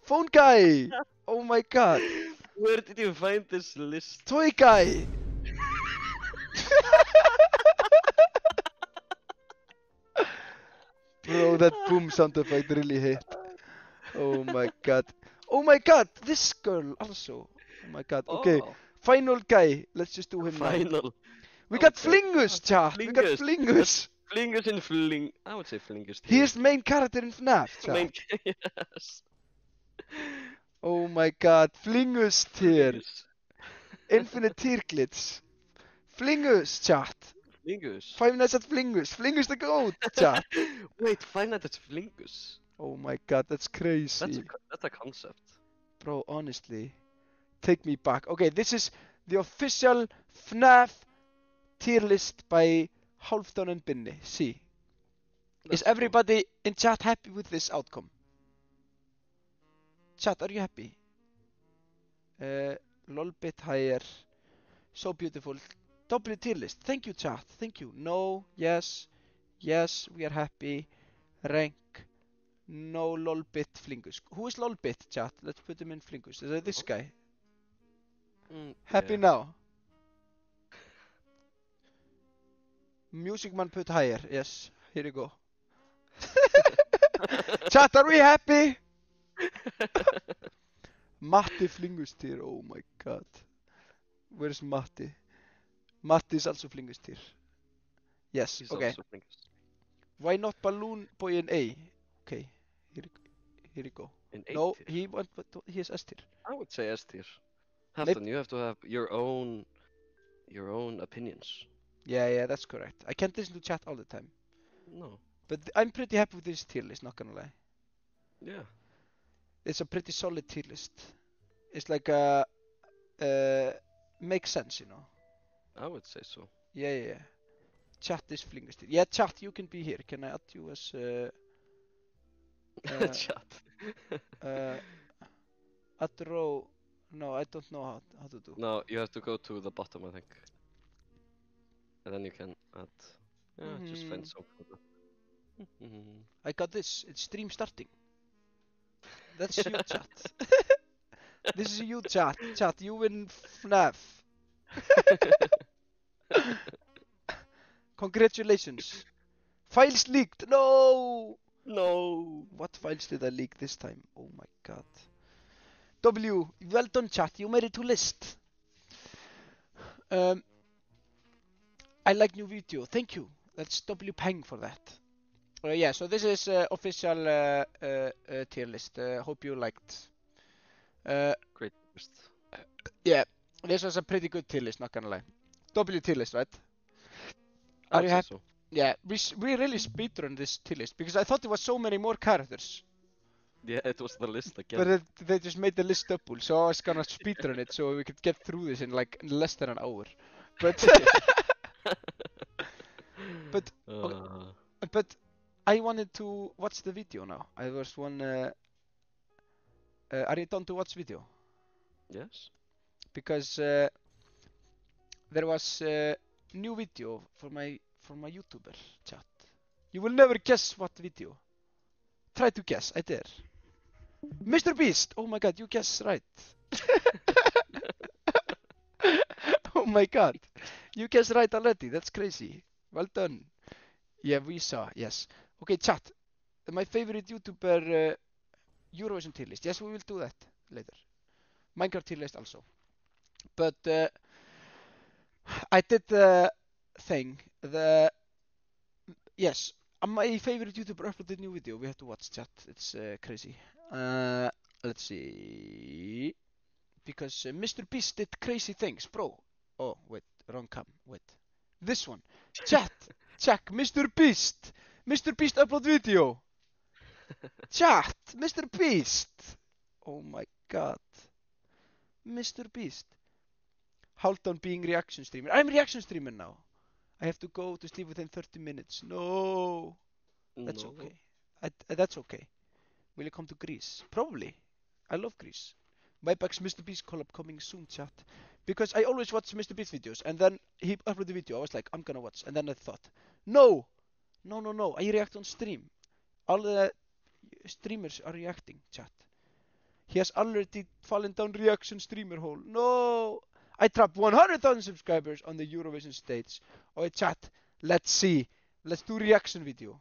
Phone guy. Oh my god. Where did you find this list? Toy guy. Bro, that boom sound effect really hit. Oh my god. Oh my god, this girl also. Oh my god. Okay, Oh, final guy. Let's just do him now. final. We got Okay. Flingus, chat. We got Flingus. Flingus. Flingus in Fling. I would say Flingus tier. He is the main character in FNAF, chat. Main. Yes. Oh my god, Flingus tier. Flingus. Infinite tier glitch. Flingus, chat. Flingus. Five Nights at Flingus. Flingus the goat, chat. Wait, Five Nights at Flingus. Oh my god, that's crazy. That's a concept. Bro, honestly. Take me back. Okay, this is the official FNAF tier list by Halfdan and Binni. See. Is Let's go. everybody in chat happy with this outcome? Chat, are you happy? Lolbit higher. So beautiful. Double tier list. Thank you, chat. Thank you. No. Yes. Yes, we are happy. Rank. No Lolbit Flingus. Who is Lolbit, chat? Let's put him in Flingus. Is it this guy? Happy Yeah. now. Music man put higher. Yes. Here you go. Chat, are we happy? Matti Flingus tier. Oh my god. Where's Matti? Matti is also Flingus tier. Yes, He's okay. also playing Why not Balloon Boy in A? Okay, here you go. in 8 No, tier. he is S tier. I would say S tier. Mayb- Halfdan, you have to have your own opinions. Yeah, that's correct. I can't listen to chat all the time. No. But I'm pretty happy with this tier list, not gonna lie. Yeah. It's a pretty solid tier list. It's like makes sense, you know. I would say so. Yeah. Chat is Flingus tier. Yeah, chat, you can be here. Can I add you as Chat. add row? No, I don't know how to do. No, you have to go to the bottom, I think. And then you can add. Yeah, just find some for that. I got this. It's stream starting. That's you, chat. This is you, chat. Chat, you win FNAF. Congratulations. Files leaked. No. No. What files did I leak this time? Oh my god. W, well done, chat. You made it to list. I like new video. Thank you. That's W Peng for that. Yeah, so this is official tier list. Hope you liked. Great list. Yeah, this was a pretty good tier list, not gonna lie. W tier list, right? I Are would you say happy? so. Yeah, we really speedrun this tier list because I thought there was so many more characters, Yeah, it was the list again. but they just made the list double, so I was gonna speedrun it so we could get through this in like less than an hour. But but but I wanted to watch the video now. I was one. Are you done to watch video? Yes. Because there was new video for my YouTuber chat. You will never guess what video. Try to guess. I dare. Mr. Beast. Oh my god, you guessed right. Oh my god, you guessed right already. That's crazy. Well done. Yeah, we saw. Yes. Okay, chat. My favorite YouTuber Eurovision tier list. Yes, we will do that later. Minecraft tier list also. But I did the thing. Yes, my favorite YouTuber uploaded new video. We have to watch chat. It's crazy. Let's see. Because Mr. Beast did crazy things, bro. Oh, wait, wrong cam. Wait, this one. Chat, check. Mr. Beast. Mr. Beast upload video. Chat, Mr. Beast. Oh my god. Mr. Beast. Halfdan being reaction streamer. I'm reaction streamer now. I have to go to sleep within 30 minutes. No. That's No. okay. That's okay. Will you come to Greece? Probably. I love Greece. My back's Mr. Beast collab coming soon, chat. Because I always watch Mr. Beast videos, and then he uploaded the video. I was like, I'm gonna watch. And then I thought, no. I react on stream. All the streamers are reacting, chat. He has already fallen down reaction streamer hole. No. I trapped 100,000 subscribers on the Eurovision stage. Okay, chat. Let's see. Let's do reaction video.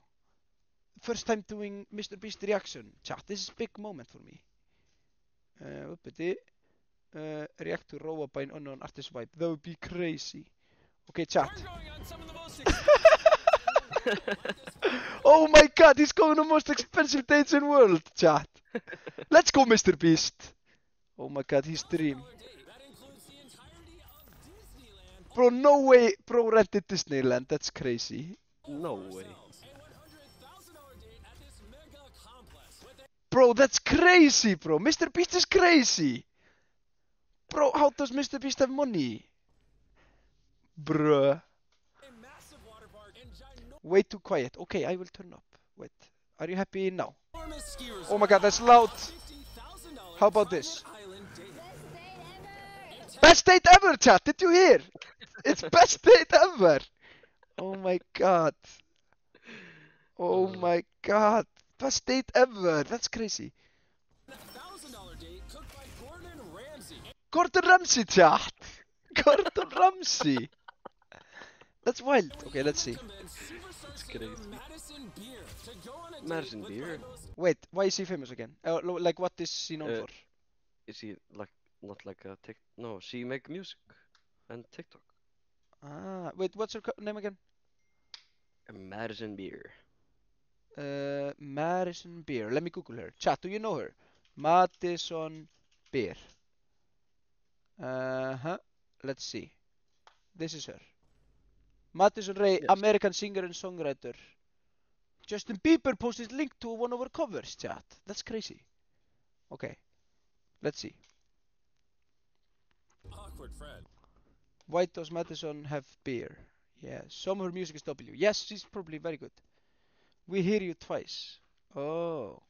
First time doing Mr. Beast reaction. Chat. This is a big moment for me. React to Roa by an unknown artist vibe. That would be crazy. Okay, chat. Oh my god, he's going on the most expensive dates in the world, chat. Let's go, Mr. Beast. Oh my god, he's dream. Bro, no way. Bro rented Disneyland. That's crazy. No way. Bro, that's crazy, bro. Mr. Beast is crazy. Bro, how does Mr. Beast have money? Bruh. Way too quiet. Okay, I will turn up. Wait. Are you happy now? Oh my god, that's loud. How about this? Best date ever, chat. Did you hear? It's best date ever. Oh my god. Oh my god. Best date ever. That's crazy. Gordon Ramsay, chat. Gordon Ramsay. That's wild. Okay, let's see. It's crazy. Madison Beer. Wait, why is he famous again? Like, what is he known for? Is he like not like a tick? No, she make music and TikTok. Ah, wait, what's her name again? Madison Beer. Madison Beer. Let me Google her. Chat, do you know her? Madison Beer. Let's see. This is her. Madison Rae, Yes. American singer and songwriter. Justin Bieber posted link to one of her covers, chat. That's crazy. Okay. Let's see. Awkward friend. Why does Madison have beer? Yeah, some of her music is W. Yes, she's probably very good. We hear you twice. Oh.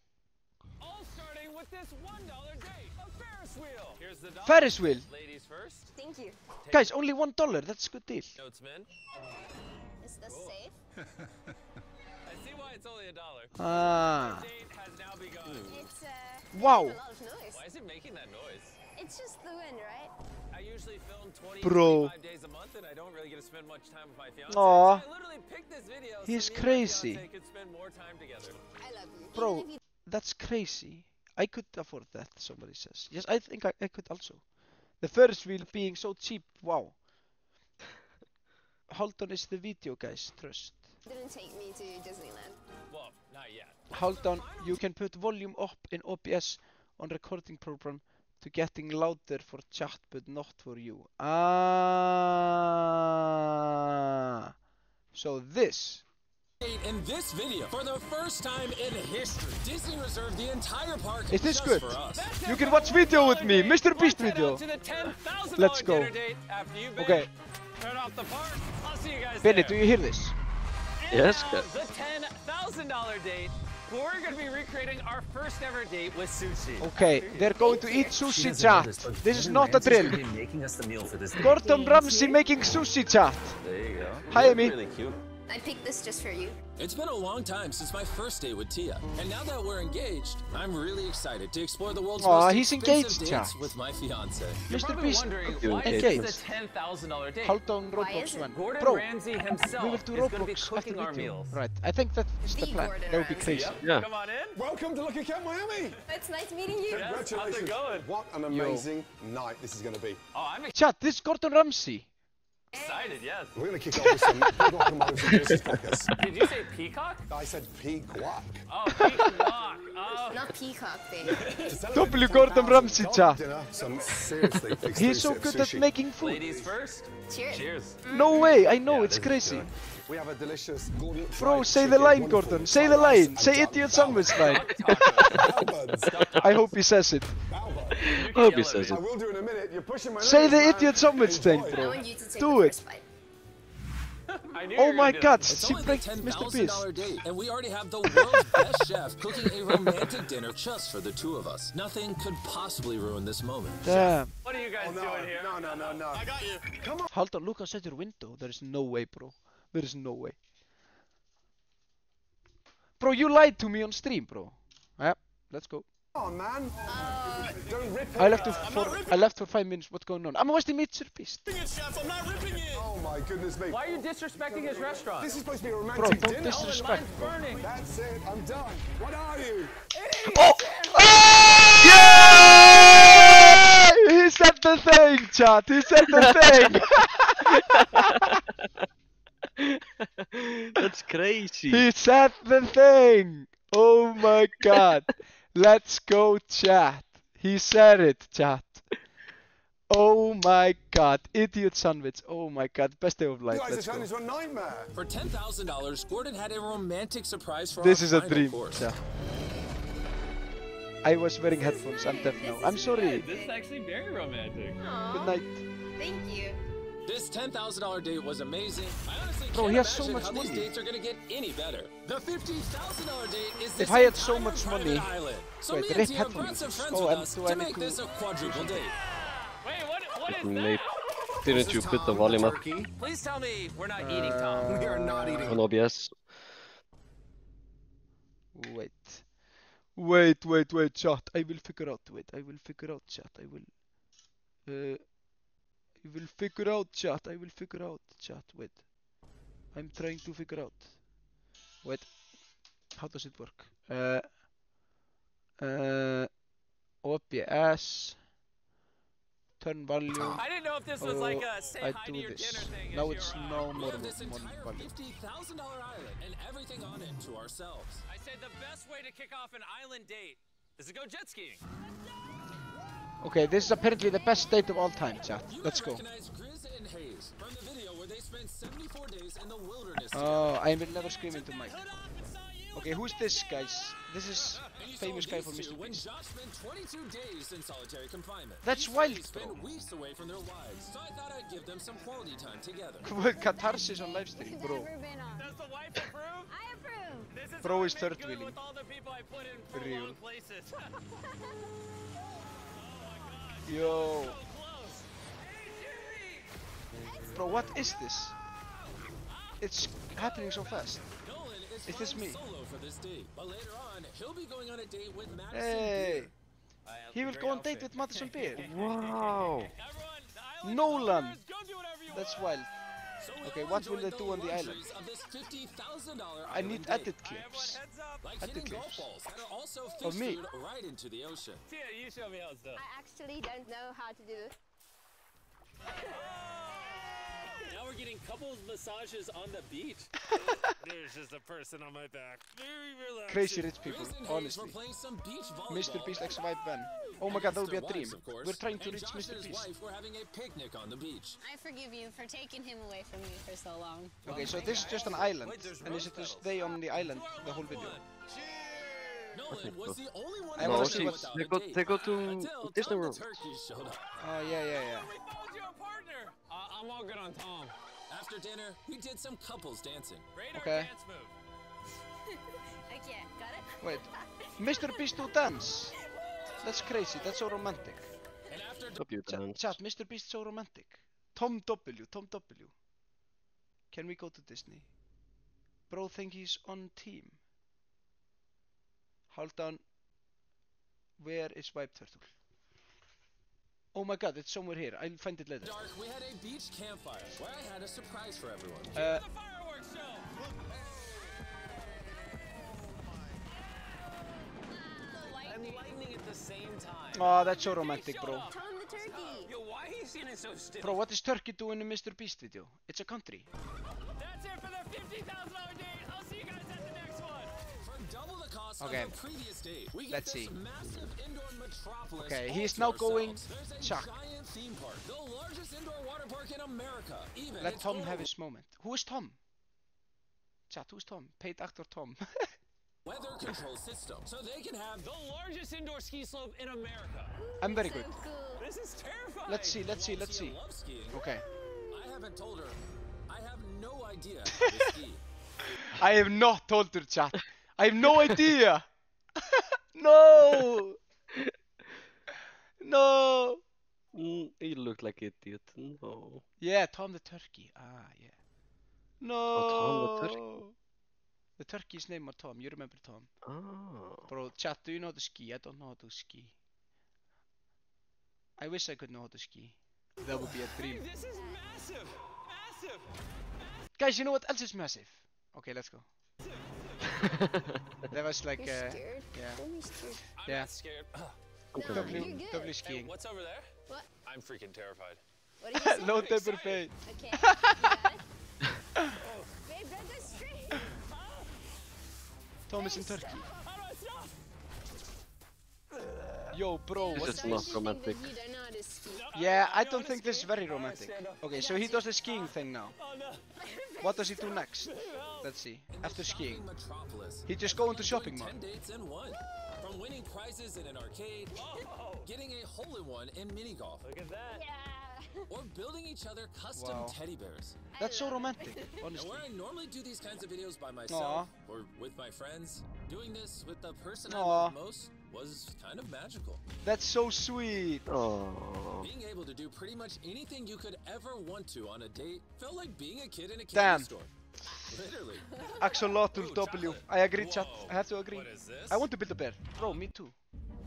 All starting with this $1 date, a Ferris wheel. Here's the dollar. Ferris wheel. Ladies first. Thank you. Guys, only $1. That's a good deal. Notes, men. Is this Cool. safe? I see why it's only $1. Ah. Date has now begun. It's Wow. making a lot of noise. Why is it making that noise? It's just the wind, right? I usually film 20 Bro. 25 days a month and I don't really get to spend much time with my fiance. Aw. So I literally picked this video He's so me and my crazy. fiance could spend more time together. I love you. Bro, Even if you that's crazy. I could afford that, somebody says. Yes, I think I could also. The Ferris wheel being so cheap, wow. Hold on is the video, guys, trust. didn't take me to Disneyland. Well, not yet. Hold on, you can put volume up in OBS on recording program to getting louder for chat, but not for you. Ah. So this. In this video, for the first time in history, Disney reserved the entire park Is this just good? for us. You can watch video with me, Mr. Beast video. Let's go. Okay. Turn off the park. I'll see you guys Benny, there. do you hear this? Yes, Now, guys. the $10,000 date. We're going to be recreating our first ever date with sushi. Okay, they're going to eat sushi, chat. This is not a drill. Making us the meal for this Gordon Ramsay making sushi, chat. There you go. Hi, You look Amy. Really cute. I picked this just for you. It's been a long time since my first date with Tia, and now that we're engaged, I'm really excited to explore the world's Aw, most he's expensive engaged, dates chat. with my fiance. Mr. Beast. You why engaged. is this a $10,000 date? Hold on, Why Roblox is it? one. Gordon Bro, Ramsay himself we will do is going to be Roblox cooking after our video. meals. Right, I think that's the The plan. Gordon That would be Ramsay. crazy. Yeah. Come on in. Welcome to Lucky Cat Miami. It's nice meeting you. Yes, how's it going? What an amazing night this is going to be. Oh, I'm Chat, this is Gordon Ramsay. excited, yes. We're going to kick off with some peacock and some juicy crackers. Did you say peacock? I said peacock. Oh, peacock. Oh. Not peacock, babe. To celebrate W the Gordon Ramsay, $10,000 chat. dinner, some seriously He's so exclusive good sushi. at making food. Ladies first. Cheers. Cheers. No way, I know, Yeah, it's this is crazy. good. We have a delicious Gordon Bro, fried say the chicken, line, wonderful Gordon. Say the fried rice, line. and Say duck idiot sandwich line. Balbons. I hope he says it. Balbons. I hope he says I it. will do in a minute. You're pushing my Say limits, the man. idiot sandwich thing, Enjoy. I bro. want you to take Do the it. first bite. I knew Oh you were my gonna do god, it. It's she only breaks the Mr. Beast. $10,000 date, and we already have the world's best chef cooking a romantic dinner just for the two of us. Nothing could possibly ruin this moment. Damn. What are you guys Oh, no, doing here? no. I got you. Come on. Hold on, look outside your window. There is no way, bro. There is no way. Bro, you lied to me on stream, bro. Yeah, let's go. Come on, man. Don't rip it. I left for 5 minutes. What's going on? I'm watching Mr. Beast. Oh my goodness me. Why are you disrespecting his restaurant? This is supposed to be a Bro, romantic don't dinner. disrespect. Burning. That's it. I'm done. What are you? Oh! Yeah! He said the thing, chat. He said the thing. That's crazy. He said the thing. Oh my god. Let's go, chat. He said it, chat. Oh my god. Idiot sandwich. Oh my god. Best day of You life. guys Let's are turning go. into a nightmare. For $10,000, Gordon had a romantic surprise for This our is a final dream. course. Yeah. I was wearing headphones. I'm deaf now. I'm sorry. This is actually very romantic. Aw, Good night. Thank you. This $10,000 date was amazing. I honestly Bro, can't he has so imagine much how these money. dates are gonna get any better. The $50,000 date is If this I had so entire much private money- island. So Wait, me rip and Tia headphones. brought some friends Oh, with and us do to I make need this to a quadruple date. Wait, what is Mate, didn't you put the volume up Please tell me we're not eating, Tom. We are not eating. on OBS? Wait, chat. I will figure out. Wait, I will figure out, chat. I will figure out, chat. I will figure out, chat. Wait. I'm trying to figure out. Wait. How does it work? OBS Turn volume. I didn't know if this was like a say I hi to do your this. dinner thing. Now as it's you're, no We more have this volume. entire $50,000 island and everything on it to ourselves. I said the best way to kick off an island date is to go jet skiing. Okay, this is apparently the best date of all time, chat. You Let's might go. recognize Grizz and Hayes from the video where they spent 74 days in the wilderness Oh, together. I will never scream into mic. Okay, who's this, guys? This is And you famous saw guy these from two Mr. when Beast. Josh spent 22 days in solitary confinement. That's These wild, families spent bro. weeks away from their wives, so I thought I'd give them some quality time together. Catharsis on livestream, bro. Does the wife approve? I approve. This is Bro how I is make third good wheeling. with all the people I put in For real. prolonged places. Yo. So close. Hey, Jimmy! Bro, what is this? It's happening so fast. Nolan is Is this flying me? solo for this date, but later on he'll be going on a date with Madison Hey. Beer. He will go on date with Madison Beer. Wow. Everyone, the island Nolan. owners, go do whatever you That's want. wild. So we Okay, all what will enjoyed they the do on the island? luxuries of this $50,000 I need island date. edit I have one clips. heads up. Like edit hitting golf clips. balls that are also Of fish me. food right into the ocean. Tia, you show me how it's done. I actually don't know how to do this. Now we're getting couples massages on the beach. There's just a person on my back. Very relaxing. Crazy rich people, Grizz and Hayes were honestly. playing some beach volleyball. Mr. Beast X Vibe Ben. Oh my god, that would be a Their dream. wives, of course, We're trying to and reach Josh Mr. and his Beast. wife were having a picnic on the beach. I forgive you for taking him away from me for so long. Okay, so this is just an island. And is it to stay on the island the whole video? Nolan was the only one I who wanna was see what- without they a go- date they go to until Disney Tom the World. Turkey showed up. Oh, yeah. We found you a partner. I'm all good on Tom. After dinner, we did some couples dancing. Radar Okay. dance move. Okay, got it? Wait. Mr. Beast do dance? That's crazy, that's so romantic. And after Hope you dance. Chat, Mr. Beast so romantic. Tom W. Can we go to Disney? Bro think he's on team. Hold down. Where is Vibe Turtle? Oh my god, it's somewhere here. I'll find it later. dark, we had a beach campfire where I had a surprise for everyone. The fireworks show. And lightning at the same time. Oh, that's so romantic, bro. Tom the turkey. Yo, why are you sitting so still? Bro, what is Turkey doing in Mr. Beast video? It's a country. That's it for the $50,000 date. I'll see you guys at the next one. For double the cost Okay. of the previous date, we get Let's this see. massive indoor metropolis Okay, all he's to now going ourselves. There's a Chuck. giant theme park, the largest indoor water park in America. Even Let its Tom owner have his moment. Who is Tom? Chat, who's Tom? Paid actor Tom. weather control system, so they can have The largest indoor ski slope in America. I'm very So good. cool. This is terrifying. Let's see. Tia loves skiing. Okay. I haven't told her. I have no idea how to ski. I have not told her, chat. I have no idea. No. No. You look like idiot. No. Yeah, Tom the turkey. Ah, yeah. No. Oh, Tom the turkey. The turkey's name was Tom. You remember Tom? Ah. Bro, chat, do you know how to ski? I don't know how to ski. I wish I could know how to ski. That would be a dream. This is massive. Massive. Guys, you know what else is massive? Okay, let's go. That was like, You're scared? yeah. Don't be scared. I'm Yeah. not scared. No, W, you're good. W Hey, skiing. what's over there? What? I'm freaking terrified. What did you say? Low I'm excited. temper fade. Okay, you got it. Babe, don't go straight. Tom is in Turkey. How do I stop? Yo, bro, This what? is So not you think romantic. that you don't know how to ski. Yeah, I know how don't to think this is ski. very Alright, romantic. stand up. Okay, so he does the skiing thing now. Oh no. What does he do next? Let's see. After skiing. Metropolis. He just go into Doing shopping mall. 10 dates in one. From winning prizes in an arcade, Oh, getting a hole-in-one in mini golf, look at that. Yeah. or building each other custom Wow. teddy bears. That's so romantic, And honestly. where I normally do these kinds of videos by myself or with my friends, doing this with the person I love most was kind of magical. That's so sweet. Oh. Being able to do pretty much anything you could ever want to on a date felt like being a kid in a candy Damn. store. Literally. Axolotl Ooh, W. chocolate. I agree, chat. Whoa, I have to agree. What is this? I want to build a bear. Bro, me too.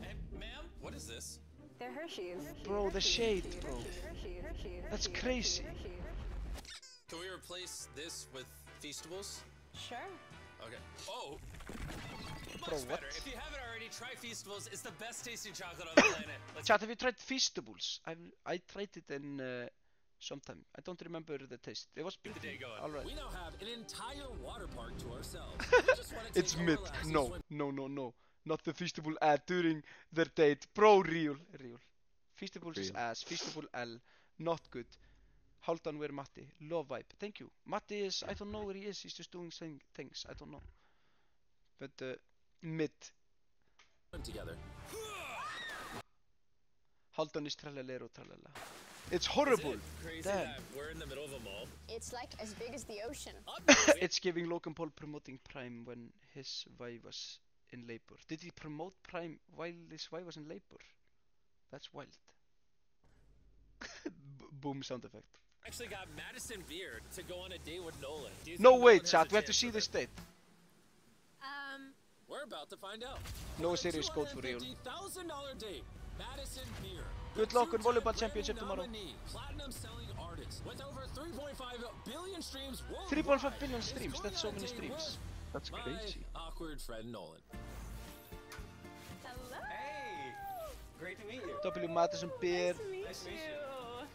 Hey, ma'am, what is this? They're Hershey's. Bro, the shade, bro. Hershey's. That's crazy. Can we replace this with Feastables? Sure. Okay. Oh! much Bro, what? better. If you haven't already, try Feastables. It's the best tasting chocolate on the planet. Chat, have you tried Feastables? I tried it in sometime. I don't remember the taste. It was Get the day going. alright. We now have an entire water park to ourselves. We just wanna It's take a mid. relaxing No, swim. no. Not the Feastable ad during their date. Bro, real. Feastables is Real. ass. Feastable L. Not good. Haldan, where Matti? Low vibe. Thank you. Matti is, I don't know where he is. He's just doing things. I don't know. But, mid. Together. Haldan is tralalero tralala. It's horrible. Crazy Damn. that we're in the middle of a mall. It's like as big as the ocean. It's giving Logan Paul promoting Prime when his wife was in labor. Did he promote Prime while his wife was in labor? That's wild. Boom sound effect. Actually got Madison Beer to go on a date with Nolan. Do you No think way, Nolan has chat. a We have to chance see with this it? date. We're about to find out. No serious code for real. $250,000 date. Madison Beer. Good luck on Two-time volleyball championship Grammy tomorrow. nominee, platinum selling artist with over 3.5 billion streams worldwide. 3.5 billion streams. is That's so going many on a date streams. with That's my crazy. awkward friend Nolan. Hello. Hey, great to meet you. W Madison Beer. Nice to meet Nice to meet you.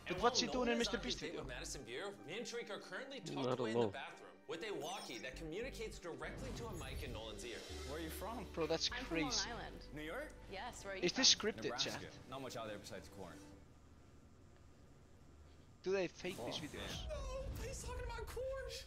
But And what's while he doing in Nolan is Mr. on his Beast date video? with Madison Beer, me and Tariq are currently I tucked don't away in the know. bathroom with a walkie that communicates directly to a mic in Nolan's ear. Where are you from? Bro, that's I'm from Long crazy. Island. New York? Yes, where are you Is this from? scripted, Nebraska. chat? Not much out there besides corn. Do they fake these videos? Oh, he's talking about corn.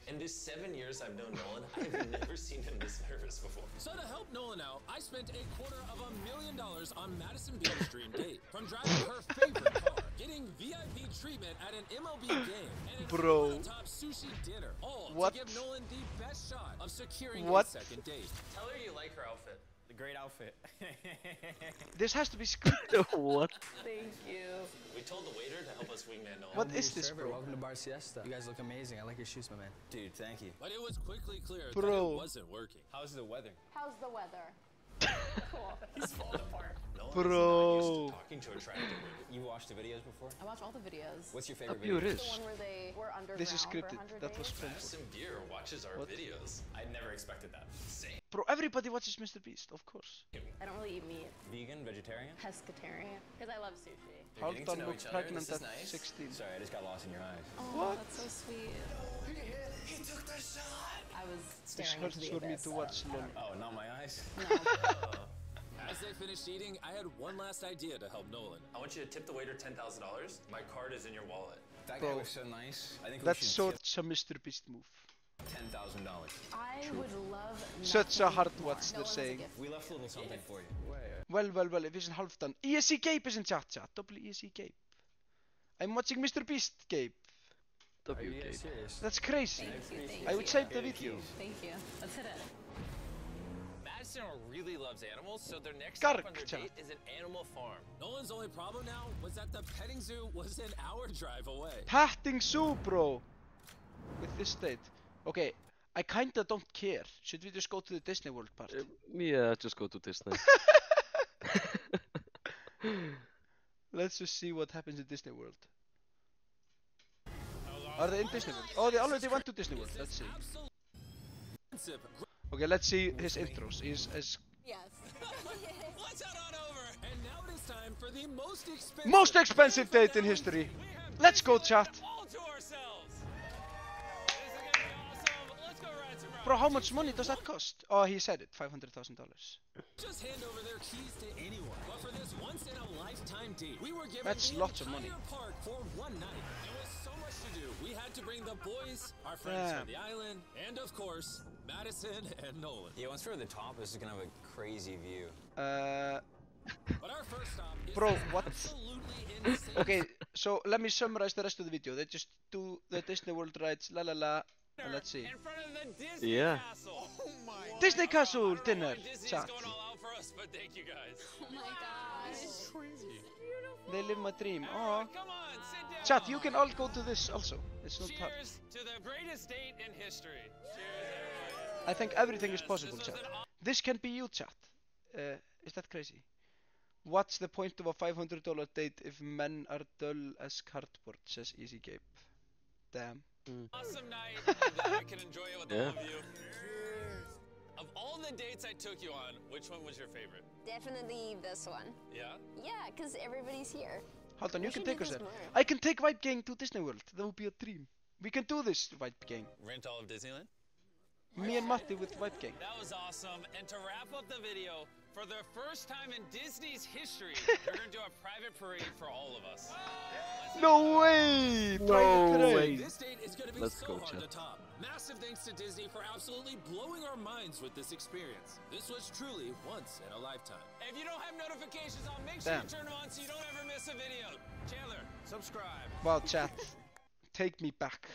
In the 7 years I've known Nolan, I've never seen him this nervous before. So to help Nolan out, I spent $250,000 on Madison Beer's dream date. From driving her favorite car, getting VIP treatment at an MLB game, and a Bro. top sushi dinner. All What? to give Nolan the best shot of securing What? a second date. Tell her you like her outfit. The great outfit. This has to be scripted. What? Thank you. We told the waiter to help us wingman Nolan. What is this, bro? Welcome to Bar Siesta. You guys look amazing. I like your shoes, my man. Dude, thank you. But it was quickly clear that Bro. it wasn't working. How's the weather? How's the weather? Cool. He's falling apart. Nolan Bro. is not used to talking to attractive women. You watched the videos before? I watch all the videos. What's your Up favorite you video? is. The one where they were underground This is for scripted. 100 That was days. painful. Madison Beer watches our What? videos. I never expected that. Same. Bro, everybody watches Mr. Beast, of course. I don't really eat meat. Vegan, vegetarian? Pescatarian. Because I love sushi. You're getting to Haldan know looks each other. pregnant This is at nice. 16. Sorry, I just got lost in your eyes. Oh, What? that's so sweet. He took the shot. I was This staring hurts into the for me abyss. to watch LOL. Oh, not my eyes? No. As they finished eating, I had one last idea to help Nolan. I want you to tip the waiter $10,000. My card is in your wallet. That Bro. guy was so nice. I think That's we should such a Mr. Beast move. tip $10,000. I would love Such a nothing hard more. watch, No they're one was a saying. gift. We left a little something for you. Well, if it's in Halfdan. ESC Gabe is in chat. Double ESC Gabe. I'm watching Mr. Beast Gabe. Are you WK. serious? That's crazy. Thank you, thank I would you. save the video. Thank you. Let's hit it. Madison really loves animals, so their next Kark stop on their chat. date is an animal farm. Nolan's only problem now was that the petting zoo was an hour drive away. Petting zoo, bro. With this date. Okay, I kinda don't care. Should we just go to the Disney World part? Yeah, just go to Disney. Let's just see what happens in Disney World. Are they in Disney World? Oh, they already went to Disney World. Let's see. Expensive. Okay, let's see his intros. He's Yes. Let's head on over. And now it is time for the most most expensive date in history. Let's go, chat. All to ourselves. This is gonna be awesome. Let's go ride some rides. Bro, how much money does that cost? Oh, he said it. $500,000. Just hand over their keys to anyone. But for this once-in-a-lifetime date, we were given That's the lots of entire money. park for one night. And with so much to do, we had to bring the boys, our friends from the island, and of course, Madison and Nolan. Yeah, once we're at the top, this is gonna have a crazy view. But our first stop is Bro, this what? absolutely insane. Okay, so let me summarize the rest of the video. They just do the Disney World rides, la la la, and let's see. In front of the Disney Yeah. Castle. Oh my. Disney Castle I don't know dinner, why Disney's chat. going all out for us, but thank you guys. Oh my gosh. Crazy. They live my dream. Everyone, Oh, come on, sit down. chat, you can all go to this also. It's not hard. Cheers to the greatest date in history. Cheers, everybody. I think everything is Yes, possible, this was chat. an This can be you, chat. Is that crazy? What's the point of a $500 date if men are dull as cardboard, says Easy Gabe. Damn. awesome night. I'm glad I can enjoy it with all Yeah. of you. Of all the dates I took you on, which one was your favorite? Definitely this one. Yeah? Yeah, because everybody's here. Hold on, We you can should do take us this there. more. I can take Vibe Gang to Disney World. That would be a dream. We can do this, Vibe Gang. Rent all of Disneyland? Me and Matti with Vibe Gang. That was awesome. And to wrap up the video, for the first time in Disney's history, we're going to do a private parade for all of us. No way! No way. This date is going to be Let's so go, hard chat. to top. Massive thanks to Disney for absolutely blowing our minds with this experience. This was truly once in a lifetime. If you don't have notifications on, make sure Damn. you turn them on so you don't ever miss a video. Chandler, subscribe. Wow, chat. Take me back.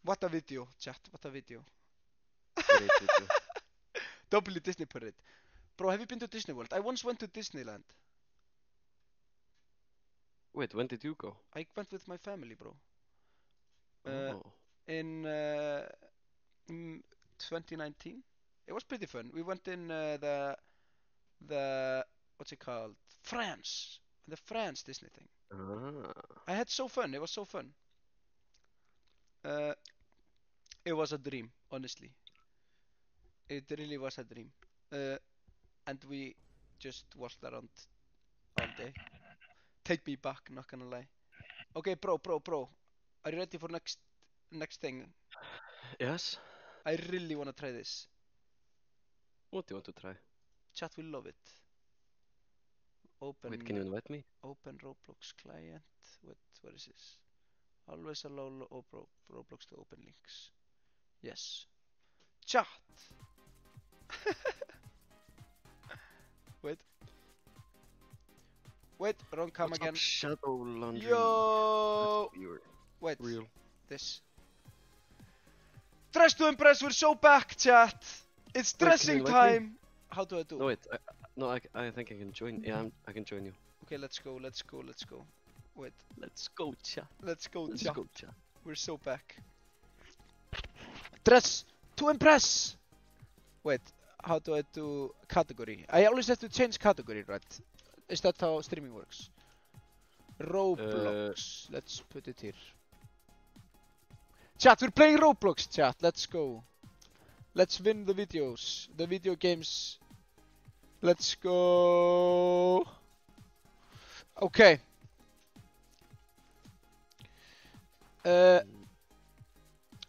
What a video, chat. What a video. Great video. Double Disney parade. Bro, have you been to Disney World? I once went to Disneyland. Wait, when did you go? I went with my family, bro. Oh. In 2019. It was pretty fun. We went in the what's it called? France. The France Disney thing. Ah. I had so fun. It was so fun. It was a dream, honestly. It really was a dream. And we just walked around all day. Take me back, not gonna lie. Okay, bro. Are you ready for next thing? Yes? I really wanna try this. What do you want to try? Chat will love it. Open. Wait, can you invite me? Open Roblox client. What is this? Always allow Roblox to open links. Yes. Chat. Wait, wrong cam What's again. up, Shadow Laundry? Yo. That's weird. Wait. Real. This. Dress to impress. We're so back, chat. It's Wait, can dressing you invite me? time. How do I do? No, wait. I think I can join. Yeah, I can join you. Okay, let's go. Wait. Let's go, chat. Let's go, Let's chat. go, chat. We're so back. Dress to impress. Wait, how do I do category? I always have to change category, right? Is that how streaming works? Roblox. Let's put it here. Chat, we're playing Roblox, chat. Let's go. Let's win the videos. The video games. Let's go. Okay.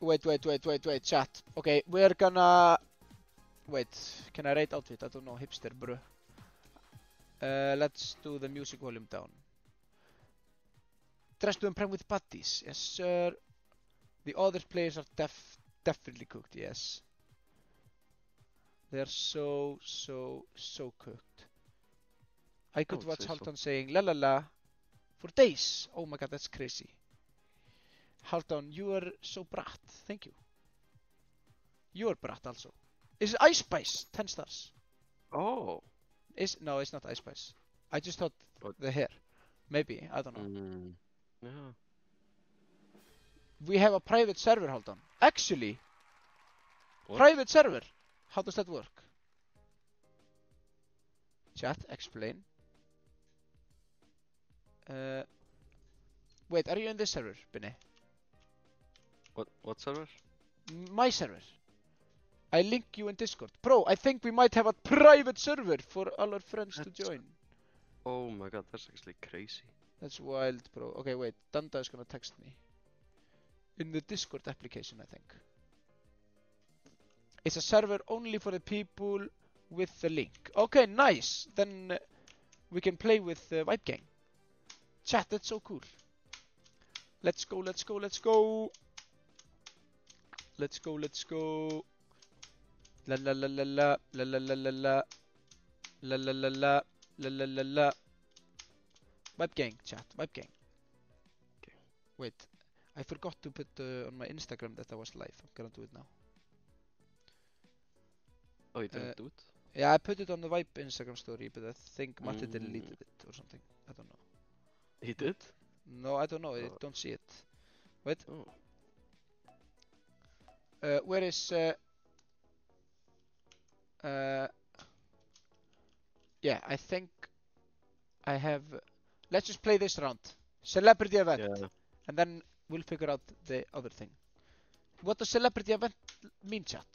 Wait, chat. Okay, we're gonna... Wait, can I write outfit? I don't know, hipster, bro. Let's do the music volume down. Dress to impress with patties. Yes, sir. The other players are definitely cooked, yes. They're so cooked. I could would watch say so. Halton saying la la la for days. Oh my god, that's crazy. Halton, you are so brat. Thank you. You are brat also. Is it Ice Spice? 10 stars. Oh. No, it's not Ice Spice. I just thought What? the hair. Maybe, I don't know. Yeah. We have a private server, Halton. Actually, What? private server. How does that work? Chat, explain. Wait, are you in this server, Bene? What server? My server. I link you in Discord. Bro, I think we might have a private server for all our friends to join. Oh my god, that's actually crazy. That's wild, bro. Okay, wait. Danda is gonna text me. In the Discord application, I think. It's a server only for the people with the link. Okay, nice. Then we can play with Vibe Gang. Chat, that's so cool. Let's go. Let's go. La la la la la la la la la la la la la la la la la la. Vibe Gang, chat. Vibe Gang. Okay. Wait, I forgot to put on my Instagram that I was live. I'm gonna do it now. Oh, you didn't do it? Yeah, I put it on the Vibe Instagram story, but I think Matti deleted it or something. I don't know. He did? No, I don't know. I don't see it. Wait. Oh. Where is... yeah, I think I have... Let's just play this round. Celebrity event. Yeah. And then we'll figure out the other thing. What does celebrity event mean, chat?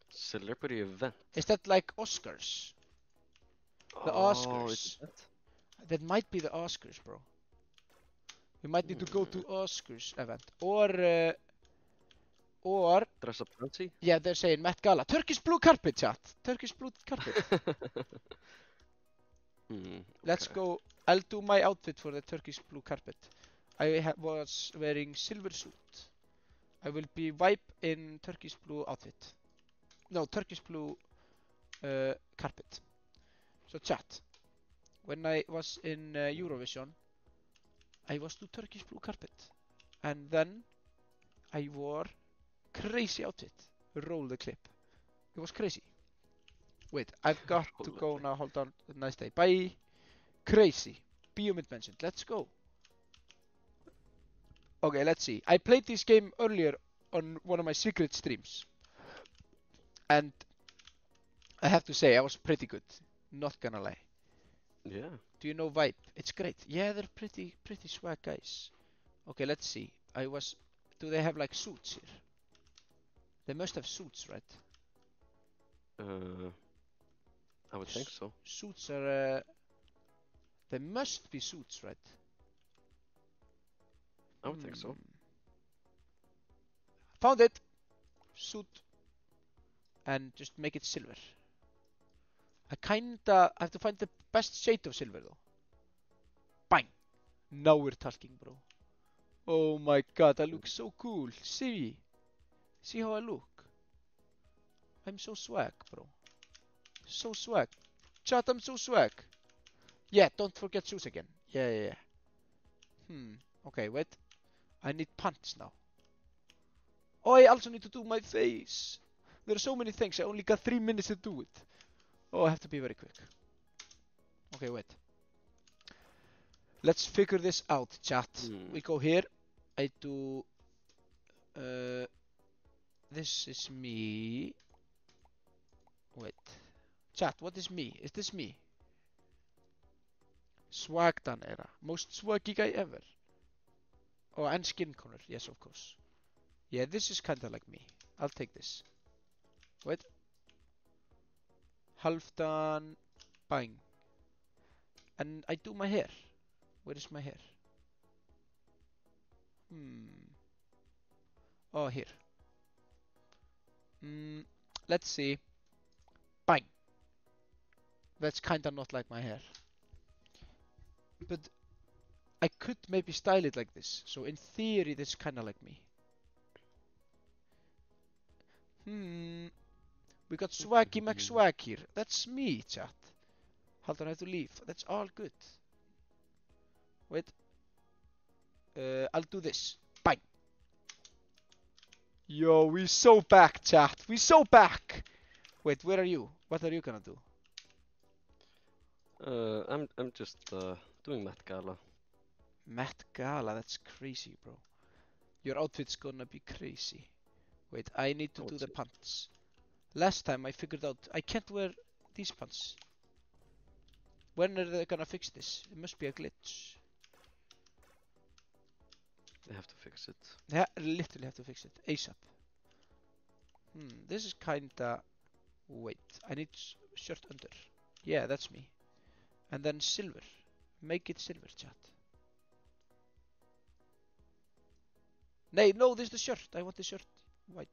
Celebrity event. Is that like Oscars? The Oh, Oscars. is it That might be the Oscars, bro. We might need to go to Oscars event. Or dress up fancy? yeah, they're saying Met Gala. Turkish blue carpet, chat. Turkish blue carpet. Let's go. I'll do my outfit for the Turkish blue carpet. I was wearing silver suit. I will be vibe in Turkish blue outfit. No, Turkish blue carpet. So chat. When I was in Eurovision, I was to Turkish blue carpet. And then I wore crazy outfit. Roll the clip. It was crazy. Wait, I've got to go now. Hold on. Nice day. Bye. Crazy. Biomid mentioned. Let's go. Okay, let's see. I played this game earlier on one of my secret streams. And I have to say, I was pretty good. Not gonna lie. Yeah. Do you know Vibe? It's great. Yeah, they're pretty swag guys. Okay, let's see. Do they have like suits here? They must have suits, right? I would think so. Suits are... They must be suits, right? I would think so. Found it! Suit. And just make it silver. I have to find the best shade of silver though. Bang! Now we're talking, bro. Oh my god, I look so cool. See how I look? I'm so swag, bro. So swag. Chat, I'm so swag. Yeah, don't forget shoes again. Yeah. Okay, wait. I need pants now. Oh, I also need to do my face. There are so many things. I only got 3 minutes to do it. Oh, I have to be very quick. Okay, wait. Let's figure this out, chat. We go here. I do... this is me. Wait. Chat, what is me? Is this me? Swagdan era. Most swaggy guy ever. Oh, and skin color. Yes, of course. Yeah, this is kinda like me. I'll take this. Wait. Halfdan. Bang. And I do my hair. Where is my hair? Oh, here. Let's see. Bang. That's kinda not like my hair. But I could maybe style it like this. So in theory, this is kinda like me. We got Swaggy McSwag here. That's me, chat. Hold on, I have to leave. That's all good. Wait. I'll do this. Bang. Yo, we so back, chat. We so back. Wait, where are you? What are you gonna do? I'm just doing Met Gala. Met Gala, that's crazy, bro. Your outfit's gonna be crazy. Wait, I need to do the pants. Last time I figured out I can't wear these pants. When are they gonna fix this? It must be a glitch. They have to fix it. They literally have to fix it ASAP. This is kinda... Wait, I need shirt under. Yeah, that's me. And then silver. Make it silver, chat. Nay, no, this is the shirt. I want the shirt white.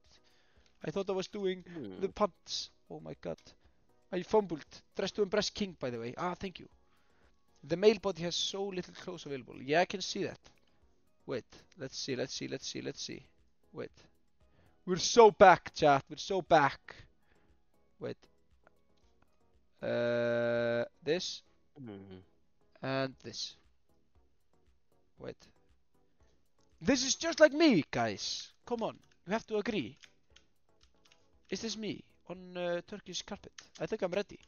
I thought I was doing the pants. Oh my god. I fumbled. Dress to impress king, by the way. Ah, thank you. The male body has so little clothes available. Yeah, I can see that. Wait, let's see. Wait. We're so back, chat. We're so back. Wait. This. And this. Wait. This is just like me, guys. Come on. You have to agree. Is this me on Turkish carpet? I think I'm ready.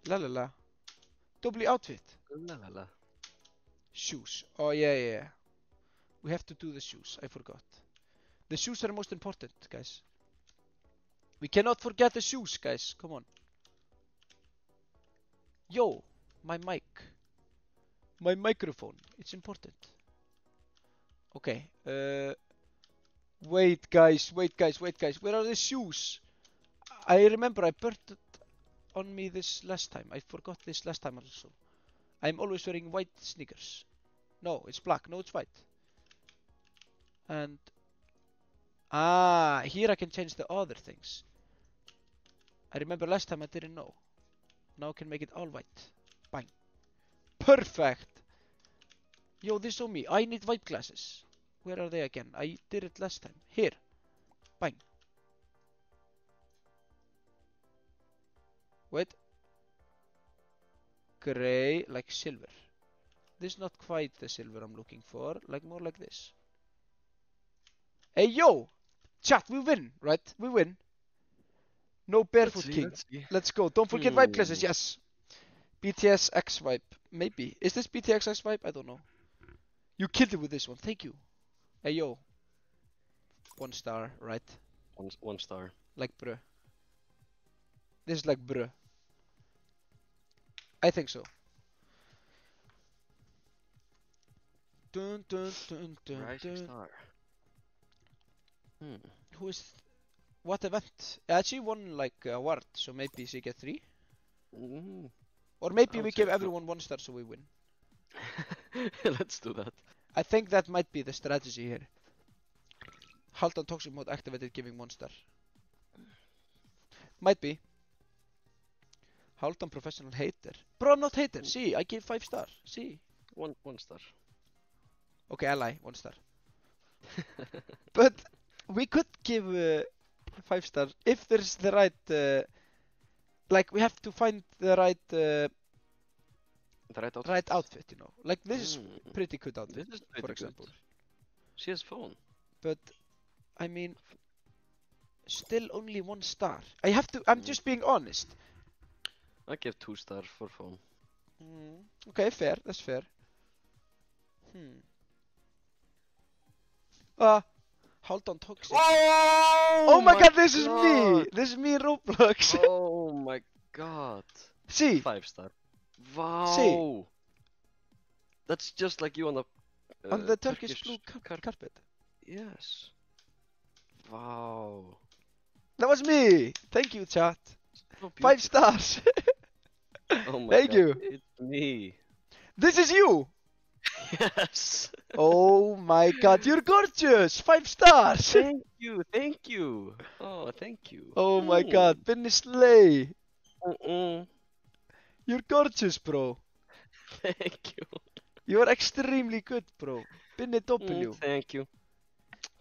La la la. Double outfit. La la la. Shoes. Oh yeah. We have to do the shoes. I forgot. The shoes are most important, guys. We cannot forget the shoes, guys. Come on. Yo, my mic. My microphone. It's important. Okay. Wait, guys. Where are the shoes? I remember I burnt it on me this last time. I forgot this last time also. I'm always wearing white sneakers. No, it's black. No, it's white. And here I can change the other things. I remember last time I didn't know. Now I can make it all white. Bang. Perfect. Yo, this on me. I need white glasses. Where are they again? I did it last time. Here. Bang. Wait. Gray, like silver. This is not quite the silver I'm looking for. Like more like this. Hey, yo! Chat, we win, right? We win. No barefoot king. Let's go. Don't forget wipe classes. Yes. BTS X wipe. Maybe. Is this BTS X wipe? I don't know. You killed it with this one. Thank you. Hey, yo. 1 star, right? One star. Like bruh. This is like bruh. I think so. Dun, dun, dun, dun, Rising dun. star. Who is... What event? She won like award, so maybe she get 3. Or maybe we give everyone 1 star so we win. Let's do that. I think that might be the strategy here. Haldan Toxic Mode activated giving 1 star. Might be. Haldan Professional Hater. Bro, I'm not hater. See, I give 5 stars. See. One star. Okay, I lie. 1 star. But we could give 5 stars if there's the right... like, we have to find the right... the right outfit, you know. Like, this is pretty good outfit, This is pretty for example. good. She has phone. But, I mean... Still only 1 star. I have to... I'm just being honest. I give 2 stars for phone. Okay, fair. That's fair. Haldan Toxic. Oh my god, this is me! This is me in Roblox. Oh my god. See? 5 star. Wow. See? That's just like you on the on the Turkish blue carpet. Yes. Wow. That was me. Thank you, chat. So 5 stars. Oh my Thank god. you. It's me. This is you. Yes. Oh my god, you're gorgeous. 5 stars. Thank you. Thank you. Oh, thank you. Oh my god, Benny Slay. Mm-mm. You're gorgeous, bro. Thank you. You are extremely good, bro. Benny W. Thank you.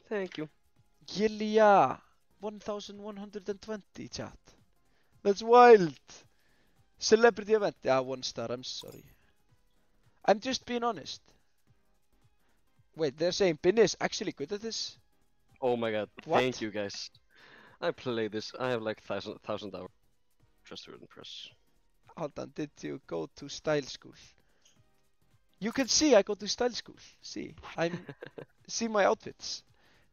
Thank you. Gillia. 1120 chat. That's wild. Celebrity event. Yeah, 1 star. I'm sorry. I'm just being honest. Wait, they're saying Benny is actually good at this? Oh my god. What? Thank you guys. I play this. I have like 1,000 hours. Just to impress. Hold on, did you go to style school? You can see I go to style school. See, see my outfits.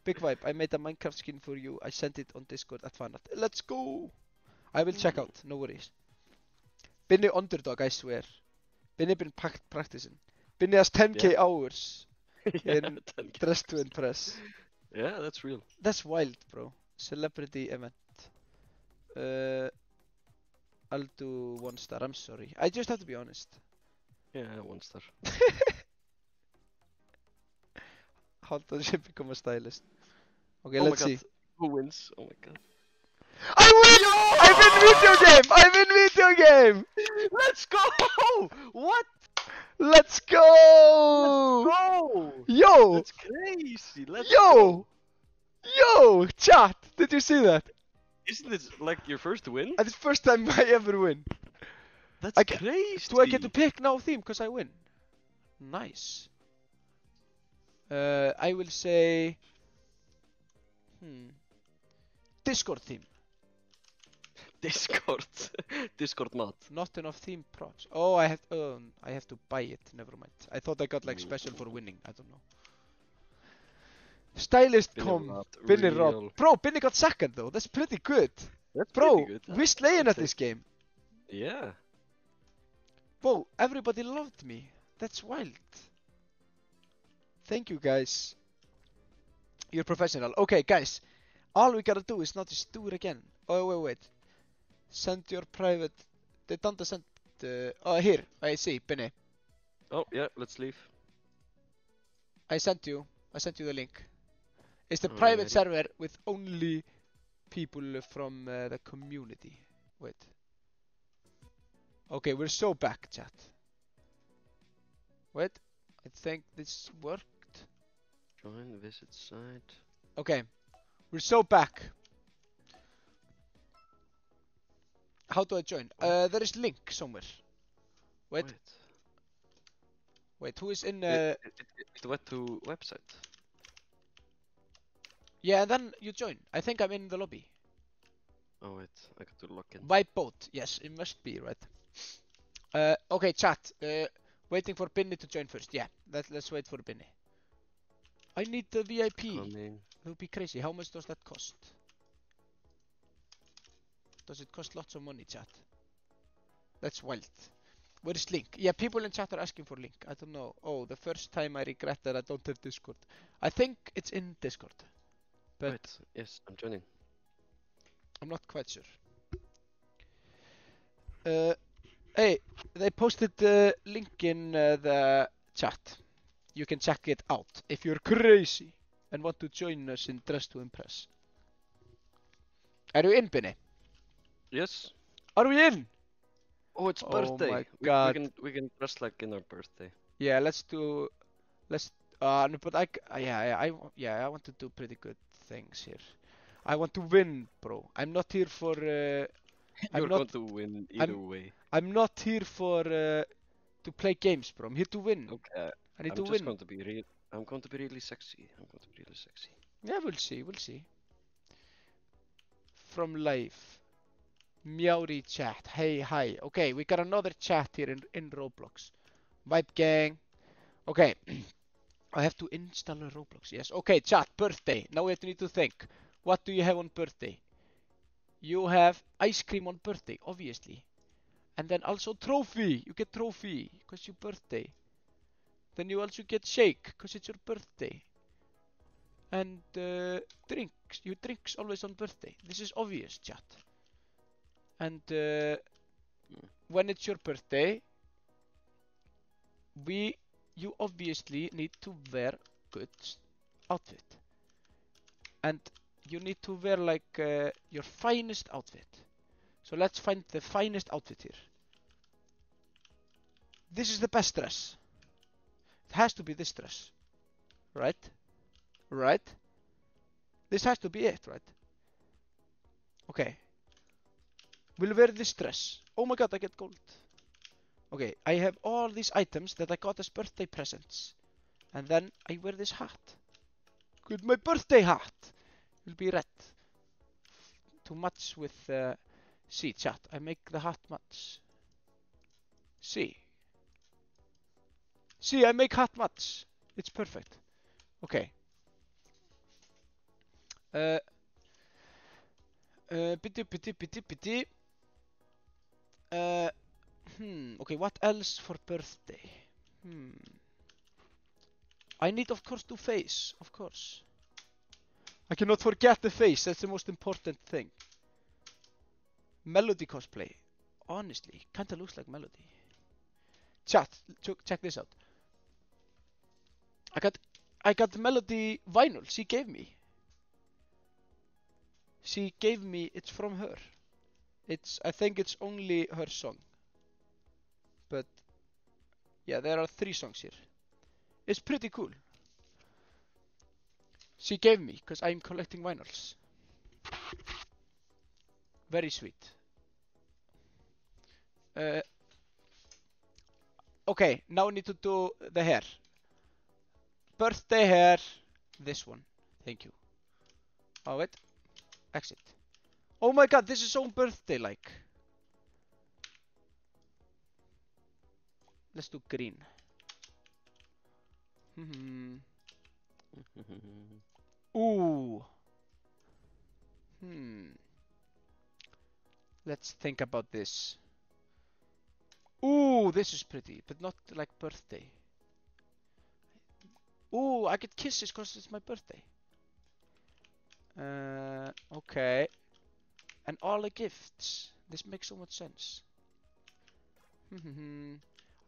Big vibe. I made a Minecraft skin for you. I sent it on Discord at Fanart. Let's go. I will check out. No worries. Benny underdog, I swear. Benny been practicing. Benny has 10k hours in 10K Dress to Impress. Yeah, that's real. That's wild, bro. Celebrity event. I'll do 1 star. I'm sorry. I just have to be honest. Yeah, 1 star. How does she become a stylist? Okay, Oh let's my see. god. Who wins? Oh my god. I win! I'm in video game! Let's go! What? Let's go! Bro! Yo! That's crazy. Let's Yo! Yo! Chat! Did you see that? Isn't this like your first win? It's the first time I ever win. That's crazy. Do I get to pick now theme because I win? Nice. I will say... Discord theme. Discord. Discord mod. Not enough theme props. Oh, I have to buy it. Never mind. I thought I got like special for winning. I don't know. Stylist com. Benny Rob. Bro, Benny got second though. That's pretty good. That's Bro, pretty good. we slaying at this game. Yeah. Whoa, everybody loved me. That's wild. Thank you guys. You're professional. Okay, guys. All we gotta do is not just do it again. Oh, wait. Send your private... They don't send... Oh, here. I see, Benny. Oh, yeah, let's leave. I sent you the link. It's the private Alrighty. server with only people from the community. Wait. Okay, we're so back, chat. Wait, I think this worked. Join visit site. Okay, we're so back. How do I join? There is link somewhere. Wait, who is in? It went to website. Yeah, and then you join. I think I'm in the lobby. Oh wait, I got to log in. Wipe both. Yes, it must be right. Okay, chat. Waiting for Binny to join first. Yeah, let's wait for Binny. I need the VIP. Coming. It would be crazy. How much does that cost? Does it cost lots of money, chat? That's wild. Where is link? Yeah, people in chat are asking for link. I don't know. Oh, the first time I regret that I don't have Discord. I think it's in Discord. But Wait, yes, I'm joining. I'm not quite sure. Hey, they posted the link in the chat. You can check it out if you're crazy and want to join us in Dress to Impress. Are you in, Binny? Yes. Are we in? Oh, it's Oh birthday. my We God. can dress like in our birthday. Yeah, let's. No, but I want to do pretty good things here. I want to win, bro. I'm not here for. You're going to win either way. I'm not here for to play games, bro. I'm here to win. Okay. I need I'm to just win. going to be real. I'm going to be really sexy. I'm going to be really sexy. Yeah, we'll see. We'll see. From live. Meowry chat. Hey, hi. Okay, we got another chat here in Roblox. Vibe gang. Okay. I have to install a Roblox. Yes. Okay, chat. Birthday. Now we need to think. What do you have on birthday? You have ice cream on birthday, obviously. And then also trophy. You get trophy because your birthday. Then you also get shake because it's your birthday. And drinks. You drinks always on birthday. This is obvious, chat. And when it's your birthday, you obviously need to wear good outfit. And you need to wear like your finest outfit. So let's find the finest outfit here. This is the best dress. It has to be this dress. Right? Right? This has to be it, right? Okay. We'll wear this dress. Oh my god, I get gold. Okay, I have all these items that I got as birthday presents. And then I wear this hat. With my birthday hat. Will be red. To match with... see, chat. I make the hat match. See. See, I make hat match. It's perfect. Okay. Pity. Okay, what else for birthday? I need, of course, to face. Of course. I cannot forget the face. That's the most important thing. Melody cosplay. Honestly, kinda looks like Melody. Chat, check this out. I got Melody vinyl. She gave me. It's from her. I think it's only her song. But yeah, there are 3 songs here. It's pretty cool. She gave me because I'm collecting vinyls. Very sweet. Okay, now we need to do the hair. Birthday hair. This one. Thank you. Oh wait. Exit. Oh my god, this is so birthday-like. Let's do green. Ooh. Let's think about this. Ooh, this is pretty, but not like birthday. Ooh, I get kisses because it's my birthday. Okay. And all the gifts. This makes so much sense.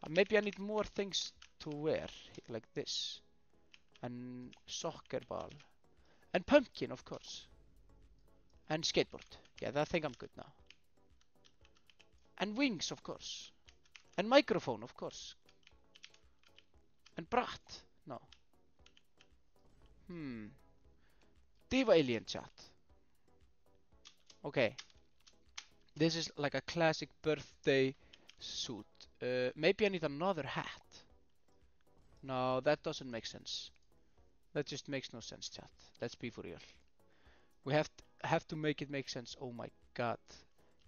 Maybe I need more things to wear, like this. And soccer ball. And pumpkin, of course. And skateboard. Yeah, I think I'm good now. And wings, of course. And microphone, of course. And brat. No. Diva alien chat. Okay. This is like a classic birthday suit. Maybe I need another hat. No, that doesn't make sense. That just makes no sense, chat. Let's be for real. We have to make it make sense. Oh my god.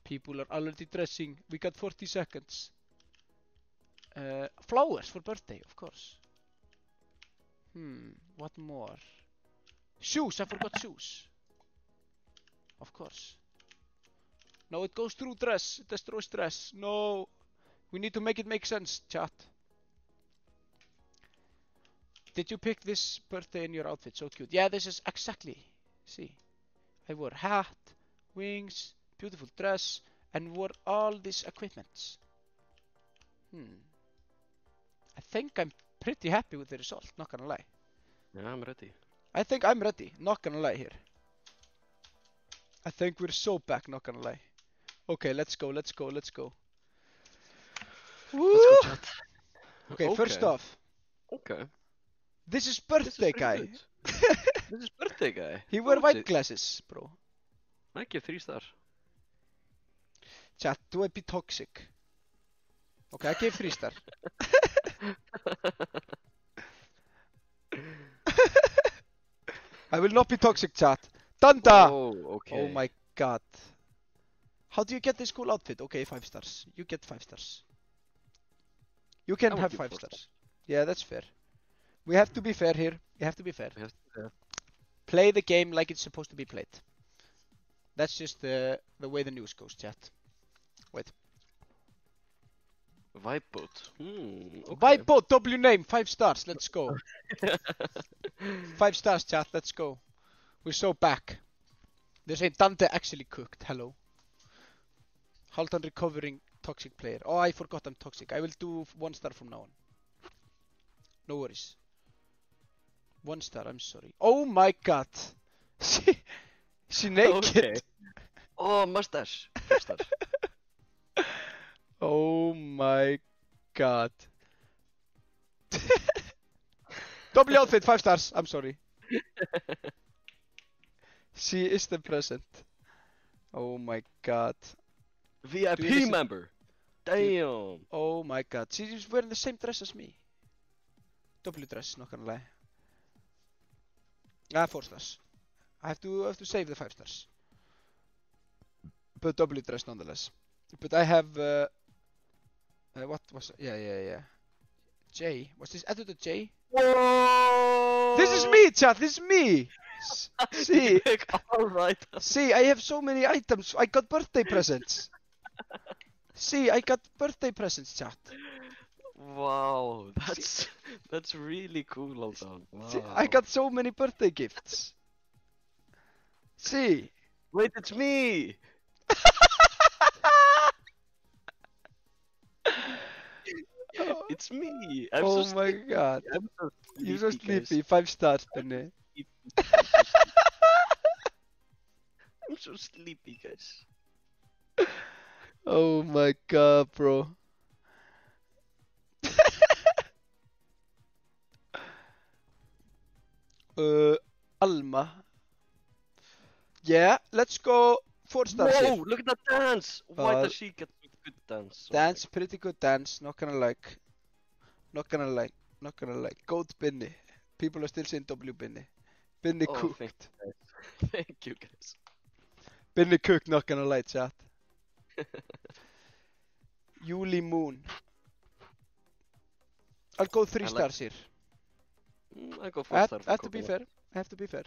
People are already dressing. We got 40 seconds. Flowers for birthday, of course. What more? Shoes, I forgot shoes. Of course. No, it goes through dress. It destroys dress. No. We need to make it make sense, chat. Did you pick this birthday in your outfit? So cute. Yeah, this is exactly. See. I wore hat, wings, beautiful dress, and wore all these equipments. I think I'm pretty happy with the result, not gonna lie. Yeah, I'm ready. I think I'm ready, not gonna lie here. I think we're so back, not gonna lie. Okay, let's go, let's go, let's go. Woo! Let's go, chat. Okay, first off. Okay. This is birthday guy. This is birthday guy. He wear white glasses, bro. I give 3 stars. Chat, do I be toxic? Okay, I gave 3 stars. I will not be toxic, chat. Danda! Oh, okay. Oh my god. How do you get this cool outfit? Okay, 5 stars. You get 5 stars. You can I will have give 5 4 stars. Yeah, that's fair. We have to be fair here. We have to be fair. We have to, Play the game like it's supposed to be played. That's just the way the news goes, chat. Wait. Vibeboat. Okay. Vibeboat, W name, 5 stars. Let's go. 5 stars, chat. Let's go. We're so back. They're saying Dante actually cooked. Hello. Halton recovering toxic player. Oh, I forgot I'm toxic. I will do 1 star from now on. No worries. 1 star, I'm sorry. Oh my god. She naked. Okay. Oh, mustache. 4 stars. Oh my god. Double outfit, 5 stars. I'm sorry. She is the present. Oh my god. VIP member. Damn. Oh my god. She's wearing the same dress as me. W dress, not gonna lie. 4 stars. I have to save the 5 stars. But W dress nonetheless. But I have what was it? Yeah. J. Was this added to J? Whoa! This is me, chat. This is me. See. Alright. See, I have so many items. I got birthday presents. See, I got birthday presents, chat. Wow, that's really cool, Halton. Wow. See, I got so many birthday gifts. See. Wait, it's me. It's me. I'm oh so my sleepy. god. I'm so sleepy, You're so guys. sleepy. 5 stars, Benny. I'm so sleepy, guys. Oh my god, bro. Alma. Yeah, let's go 4 stars Whoa, here. look at that dance. Why does she get such good dance? Dance, pretty good dance. Not gonna like. Not gonna like. Not gonna like. Goat Benny. People are still saying W Benny. Benny cooked. Thank you, guys. Benny cooked, not gonna lie, chat. Julie Moon. I'll go 3 stars here. I'll go 4 I stars. have to be fair. I have to be fair.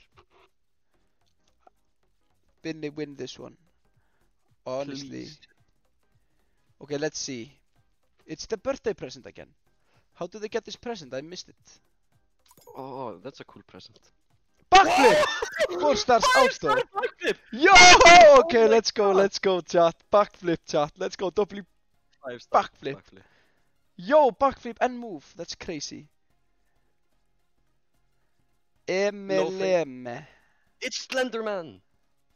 Benny win this one. Honestly. Please. Okay, let's see. It's the birthday present again. How do they get this present? I missed it. Oh, that's a cool present. Backflip! 4 stars auto. Backflip! Yo! Okay, let's go, chat. Backflip, chat. Let's go, double 5 stars. backflip. Yo, backflip and move. That's crazy. MLM. It's Slenderman!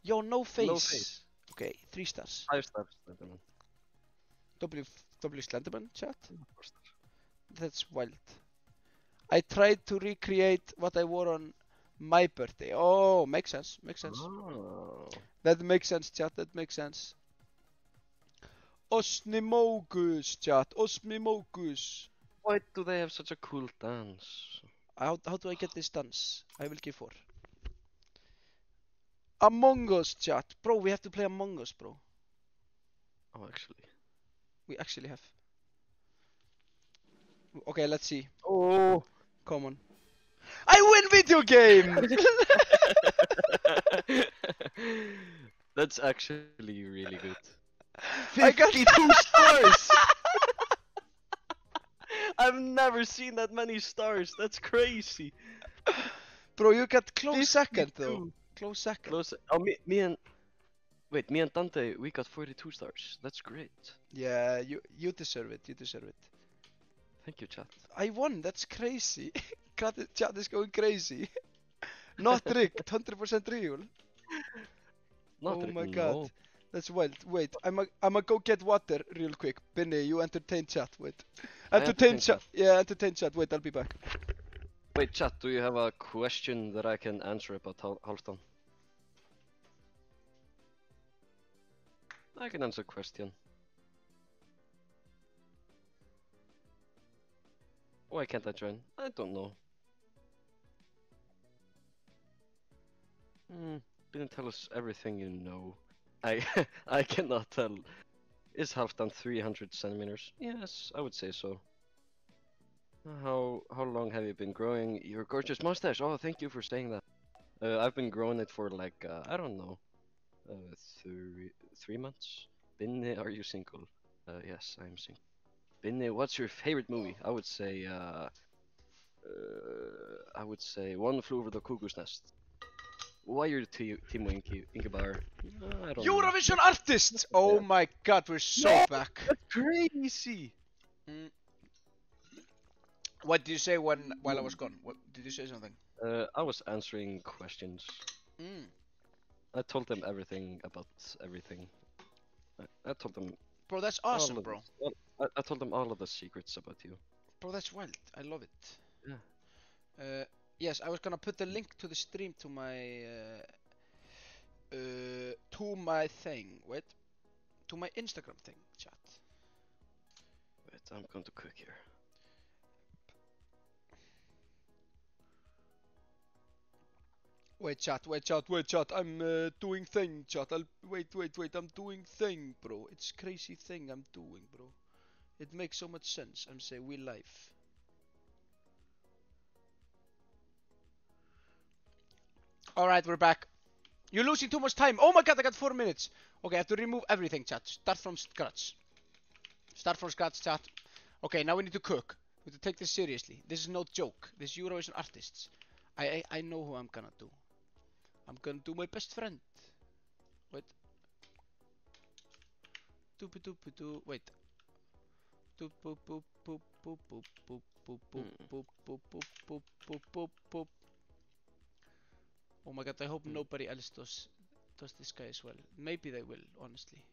Yo, no face. No face. Okay, 3 stars. 5 stars, Slenderman. W Slenderman, chat. That's wild. I tried to recreate what I wore on my birthday. Oh, makes sense. Makes sense. Oh. That makes sense, chat. That makes sense. Osnimogus, chat. Osnimogus. Why do they have such a cool dance? How do I get this dance? I will give 4. Among Us, chat. Bro, we have to play Among Us, bro. Oh, actually. We actually have. Okay, let's see. Oh. Come on. I win video game! That's actually really good. I got 52 stars! I've never seen that many stars. That's crazy. Bro, you got close second though. 52. Close second. Close. Oh, me and Dante, we got 42 stars. That's great. Yeah, you deserve it. You deserve it. Thank you, chat. I won. That's crazy. Chat is going crazy. Not rigged. 100% real. Not oh really, my no. god. That's wild. Wait, I'ma go get water real quick. Binny, you entertain chat. Wait. Entertain chat. Yeah, entertain chat. Wait, I'll be back. Wait, chat, do you have a question that I can answer about Halfdan? I can answer a question. Why can't I join? I don't know. Didn't tell us everything you know. I cannot tell. Is Halfdan 300 centimeters? Yes, I would say so. How long have you been growing your gorgeous mustache? Oh, thank you for saying that. I've been growing it for like I don't know, 3 months. Binne, are you single? Yes, I am single. Binne, what's your favorite movie? I would say One Flew Over the Cuckoo's Nest. Why are you Timo Ingebar? I don't know. Eurovision artists! Oh my god, we're so back. That's crazy. What did you say while I was gone? What did you say something? I was answering questions. I told them everything about everything. I told them. Bro, that's awesome, bro. I told them all of the secrets about you. Bro, that's wild. I love it. Yeah. Yes, I was gonna put the link to the stream to my thing. Wait, to my Instagram thing, chat. Wait, I'm going to cook here. Wait, chat. I'm doing thing, chat. Wait. I'm doing thing, bro. It's crazy thing I'm doing, bro. It makes so much sense. I'm saying we live. Alright, we're back. You're losing too much time. Oh my god, I got 4 minutes. Okay, I have to remove everything, chat. Start from scratch. Start from scratch, chat. Okay, now we need to cook. We have to take this seriously. This is no joke. This is Eurovision artists. I know who I'm gonna do. I'm gonna do my best friend. Wait. Doop-a-doop-a-doo. Wait. Doop-boop-boop-boop-boop-boop-boop-boop-boop-boop-boop-boop. Oh my god, I hope nobody else does this guy as well. Maybe they will, honestly.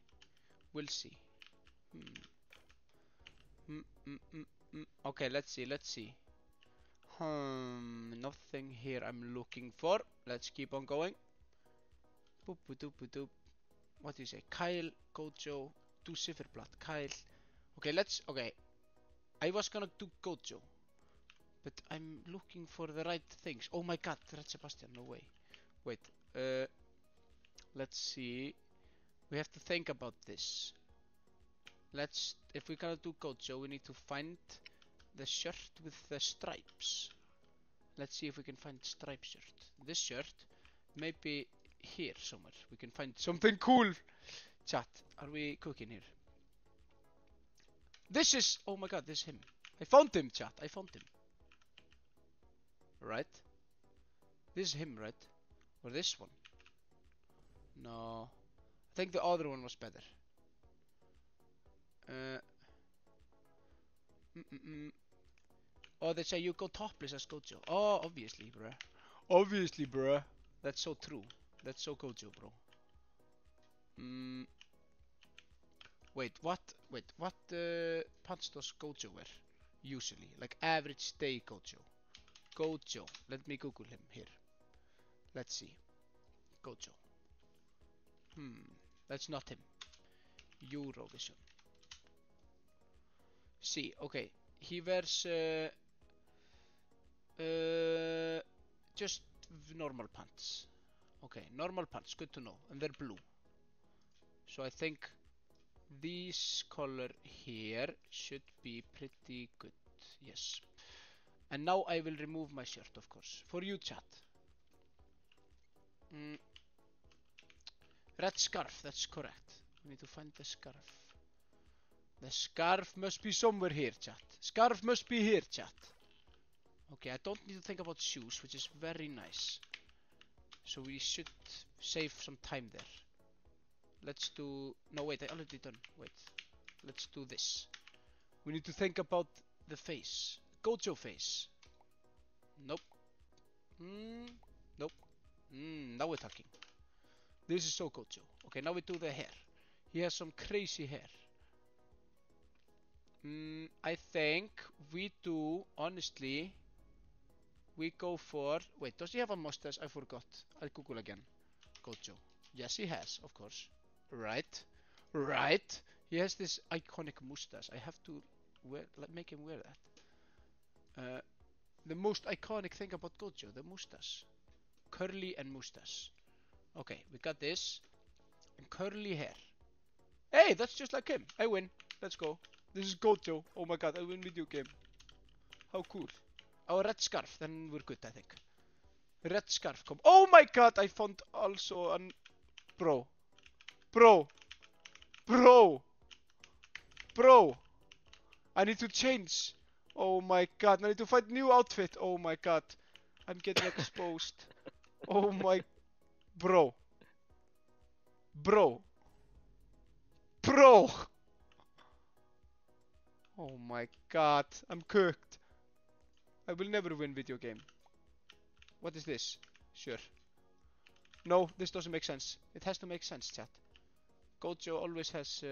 We'll see. Okay, let's see. Nothing here I'm looking for. Let's keep on going. Boop doop doop. What do you say? Kyle, Gojo, do Sifferblatt, Kyle. Okay, I was gonna do Gojo, but I'm looking for the right things. Oh my god, Red Sebastian, no way. Wait, let's see. We have to think about this. If we're gonna do Gojo, we need to find the shirt with the stripes. Let's see if we can find striped shirt. This shirt, maybe here somewhere. We can find something cool. Chat, are we cooking here? This is, oh my god, this is him. I found him, chat. I found him. Right? This is him, right? Or this one? No. I think the other one was better. Oh, they say you go topless as Gojo. Oh, obviously, bruh. Obviously, bruh. That's so true. That's so Gojo, bro. Wait, what? Wait, what pants does Gojo wear? Usually, like average day Gojo. Gojo. Let me Google him here. Let's see. Gojo. That's not him. Eurovision. See, okay. He wears just normal pants. Okay, normal pants. Good to know. And they're blue. So I think this color here should be pretty good. Yes. And now I will remove my shirt, of course. For you, chat. Red scarf, that's correct. We need to find the scarf. The scarf must be somewhere here, chat. Scarf must be here, chat. Okay, I don't need to think about shoes, which is very nice. So we should save some time there. Let's do... No, wait, I already done. Wait. Let's do this. We need to think about the face. Gojo face. Nope. Nope. Now we're talking. This is so Gojo. Okay, now we do the hair. He has some crazy hair. I think we do, honestly, we go for... Wait, does he have a mustache? I forgot. I'll Google again. Gojo. Yes, he has, of course. Right. Right. He has this iconic mustache. I have to make him wear that. The most iconic thing about Gojo, the mustache. Curly and mustache. Okay, we got this. And curly hair. Hey, that's just like him. I win. Let's go. This is Gojo. Oh my god, I win video game. How cool. Our red scarf, then we're good, I think. Red scarf, come. Oh my god, I found also an... Bro. Bro. Bro. Bro. I need to change. Oh my god, I need to find new outfit. Oh my god. I'm getting exposed. Oh my... Bro. Bro. Bro. Oh my god, I'm cooked. I will never win video game. What is this? Sure. No, this doesn't make sense. It has to make sense, chat. Gojo always has...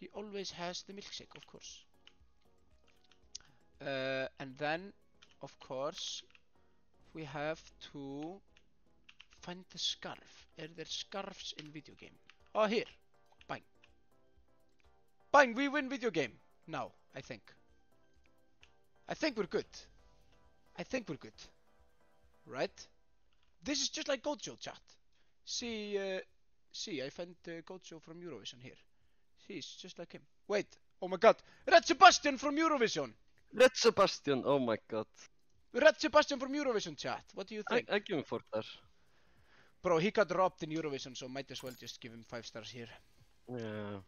he always has the milkshake, of course. And then, of course, we have to find the scarf. Are there scarves in video game? Oh, here. Bang. Bang, we win video game. Now, I think. I think we're good. I think we're good. Right? This is just like Gojo, chat. See, I found Gojo from Eurovision here. See, it's just like him. Wait, oh my god. Red Sebastian from Eurovision! Red Sebastian, oh my god. Red Sebastian from Eurovision, chat. What do you think? I give him 4 stars. Bro, he got robbed in Eurovision, so might as well just give him 5 stars here. Yeah.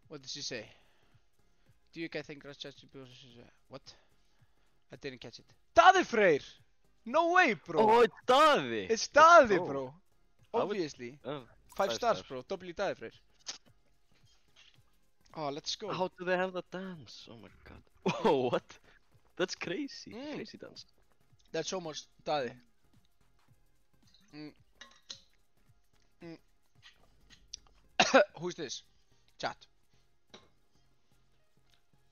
What does he say? Do you guys think Red Sebastian... What? I didn't catch it. Daði Freyr! No way, bro! Oh, it's Daði! It's Daði, bro! Obviously. 5 stars, bro. W Daði Freyr. Oh, let's go. How do they have that dance? Oh my god. Oh, what? That's crazy. Crazy dance. That's so much Daði. Who's this? Chat.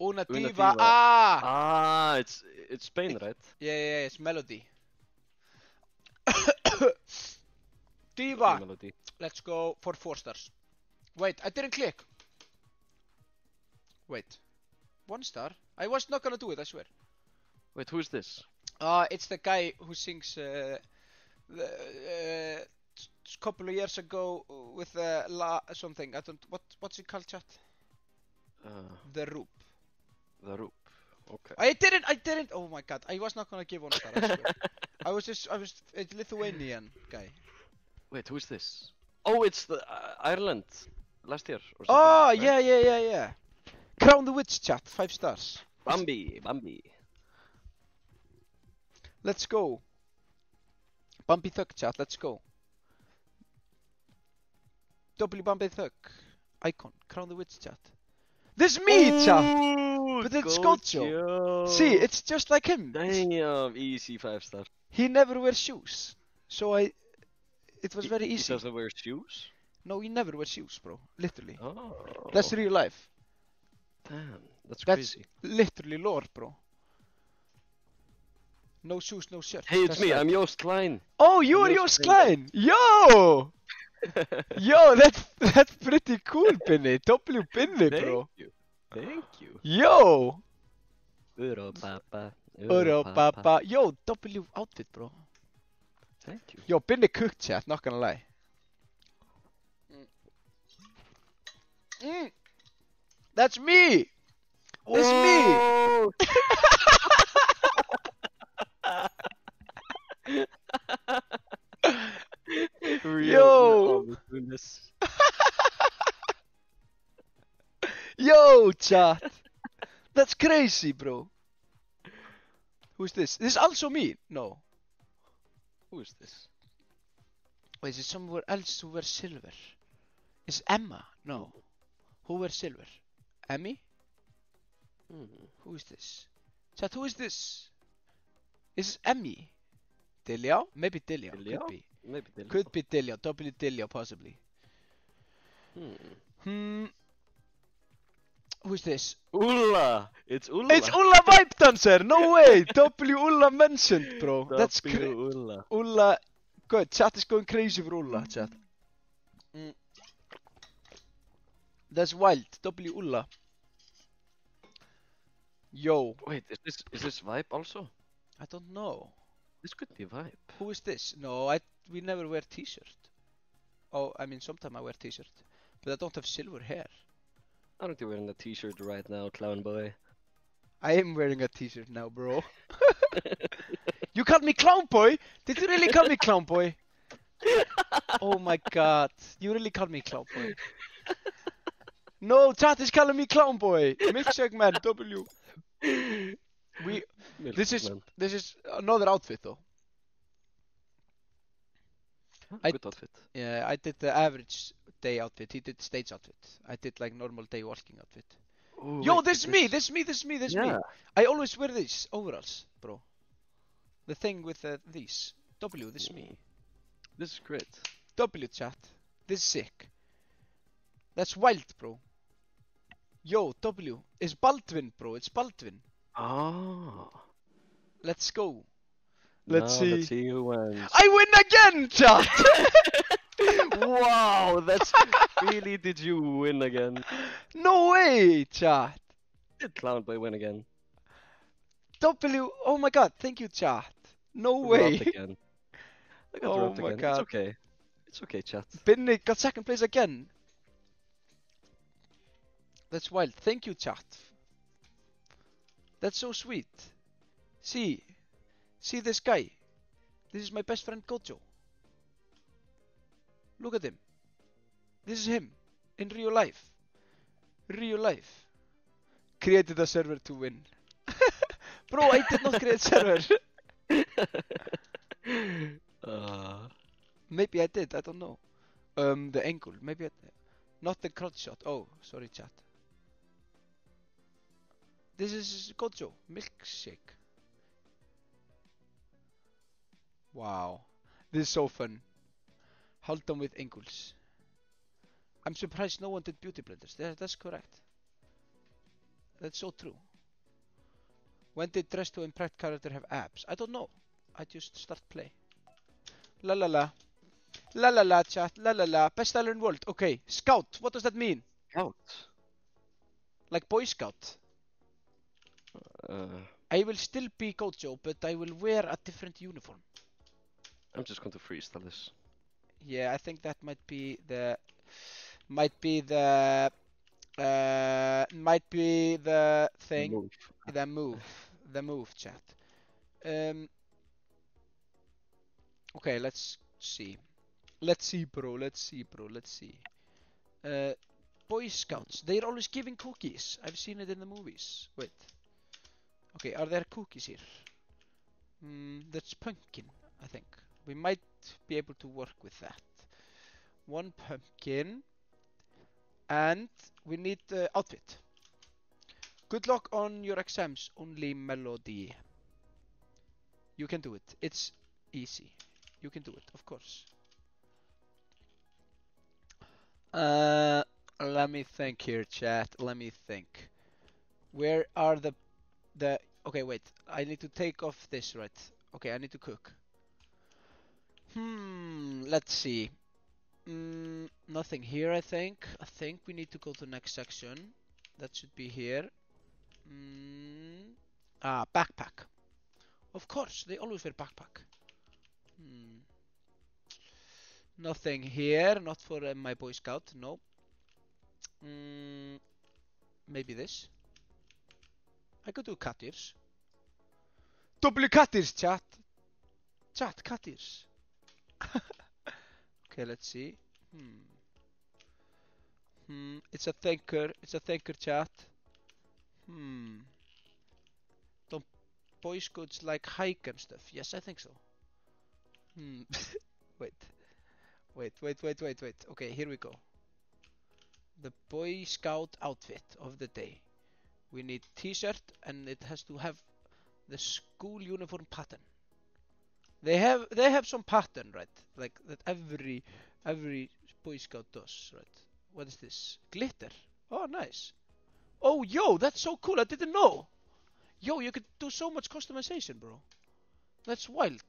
Una diva. Ah! Ah, it's Spain, right? Yeah, it's Melody. Diva. Melody. Let's go for 4 stars. Wait, I didn't click. Wait. 1 star? I was not gonna do it, I swear. Wait, who's this? It's the guy who sings couple of years ago with something. I don't. What's it called, chat? The Roop. The Roop. Okay. I didn't. Oh my god, I was not gonna give 1 star. I swear. I was a Lithuanian guy. Wait, who's this? Oh, it's the Ireland last year or something. Oh, right? yeah. Crown the Witch, chat. 5 stars. Bambi. Let's go. Bambi Thug chat, let's go. W Bambi Thug. Icon, Crown the Witch chat. This me chat! But it's Gojo. See, it's just like him. Damn, easy 5-star. He never wears shoes. So it was very He easy. doesn't wear shoes? No, he never wears shoes, bro. Literally. Oh. That's real life. Damn, that's That's crazy. literally lore, bro. No shoes, no shirt. Hey, it's That's me, right. I'm Joost Klein. Oh, you are Joost Klein! Yo! Yo, that's pretty cool, Binny. W Binny, bro. Thank you. Thank you. Yo! Uro papa. Uro papa. Yo, W outfit, bro. Thank you. Yo, Binny cooked chat, not gonna lie. That's me! That's Whoa! me! Yo! Yo, chat! That's crazy, bro. Who's this? This is also me? No. Who is this? Wait, is it somewhere else who wears silver? Is Emma? No. Who wears silver? Emmy? Who is this? Chat, who is this? Is it Emmy? Delia? Maybe Delia. Delia? Could be. Maybe Delia. Could be Delia. W Delia, possibly. Who's this? Ulla! It's Ulla! It's Ulla Vibe Dancer! No way! W Ulla mentioned, bro. That's crazy. Ulla. Ulla. Good. Chat is going crazy for Ulla, chat. That's wild. W Ulla. Yo. Wait, is this Vibe also? I don't know. This could be Vibe. Who is this? No, we never wear t-shirt. Oh, I mean, sometimes I wear t-shirt. But I don't have silver hair. Aren't you wearing a t-shirt right now, clown boy? I am wearing a t-shirt now, bro. You called me clown boy? Did you really call me clown boy? Oh my god. You really called me clown boy. No, chat is calling me clown boy. Milkshake man, W. This is another outfit though. Good outfit. Yeah, I did the average day outfit. He did stage outfit. I did like normal day walking outfit. Ooh, Yo, wait, this is me. This is me. Yeah. I always wear these overalls, bro. The thing with these. W, this is me. This is great. W chat. This is sick. That's wild, bro. Yo, W. It's Baldwin, bro. It's Baldwin. Oh. Let's go. Let's see who wins. I win again, chat! Wow, that's really, did you win again? No way, chat. Did Clown Boy win again? W, oh my god, thank you, chat. No Robbed way. again. I got Oh robbed my again. god. It's okay. It's okay, chat. Binnick got second place again. That's wild. Thank you, chat. That's so sweet. See this guy. This is my best friend Gojo. Look at him. This is him in real life. Real life. Created a server to win. Bro, I did not create server. Maybe I did. I don't know. The angle. Maybe I did. Not the crotch shot. Oh, sorry, chat. This is Gojo. Milkshake. Wow. This is so fun. Hold on with angles. I'm surprised no one did beauty blenders. That's correct. That's so true. When did Dress to Impress character have abs? I don't know. I just start play. La la la. La la la chat. La la la. Best styler in world. Okay. Scout. What does that mean? Scout. Like Boy Scout. I will still be Gojo, but I will wear a different uniform. I'm just going to freestyle this. Yeah, I think that might be the thing. Move. The move, chat. Okay, let's see. Let's see, bro. Boy Scouts. They're always giving cookies. I've seen it in the movies. Wait. Okay, are there cookies here? That's pumpkin, I think. We might be able to work with that. One pumpkin. And we need outfit. Good luck on your exams, only Melody. You can do it. It's easy. You can do it, of course. Let me think here, chat. Let me think. Where are the okay, wait. I need to take off this, right? Okay, I need to cook. Let's see. Nothing here, I think. I think we need to go to the next section. That should be here. Backpack. Of course, they always wear backpack. Nothing here, not for my Boy Scout, no. Maybe this. I could do cat ears. W cat ears, chat. Chat, cat ears. Okay, let's see. It's a thinker. It's a thinker, chat. Don't Boy Scouts like hike and stuff? Yes, I think so. Wait. Okay, here we go. The Boy Scout outfit of the day. We need t-shirt and it has to have the school uniform pattern. They have some pattern, right? Like that every Boy Scout does, right? What is this? Glitter. Oh, nice. Oh, yo, that's so cool. I didn't know. Yo, you could do so much customization, bro. That's wild.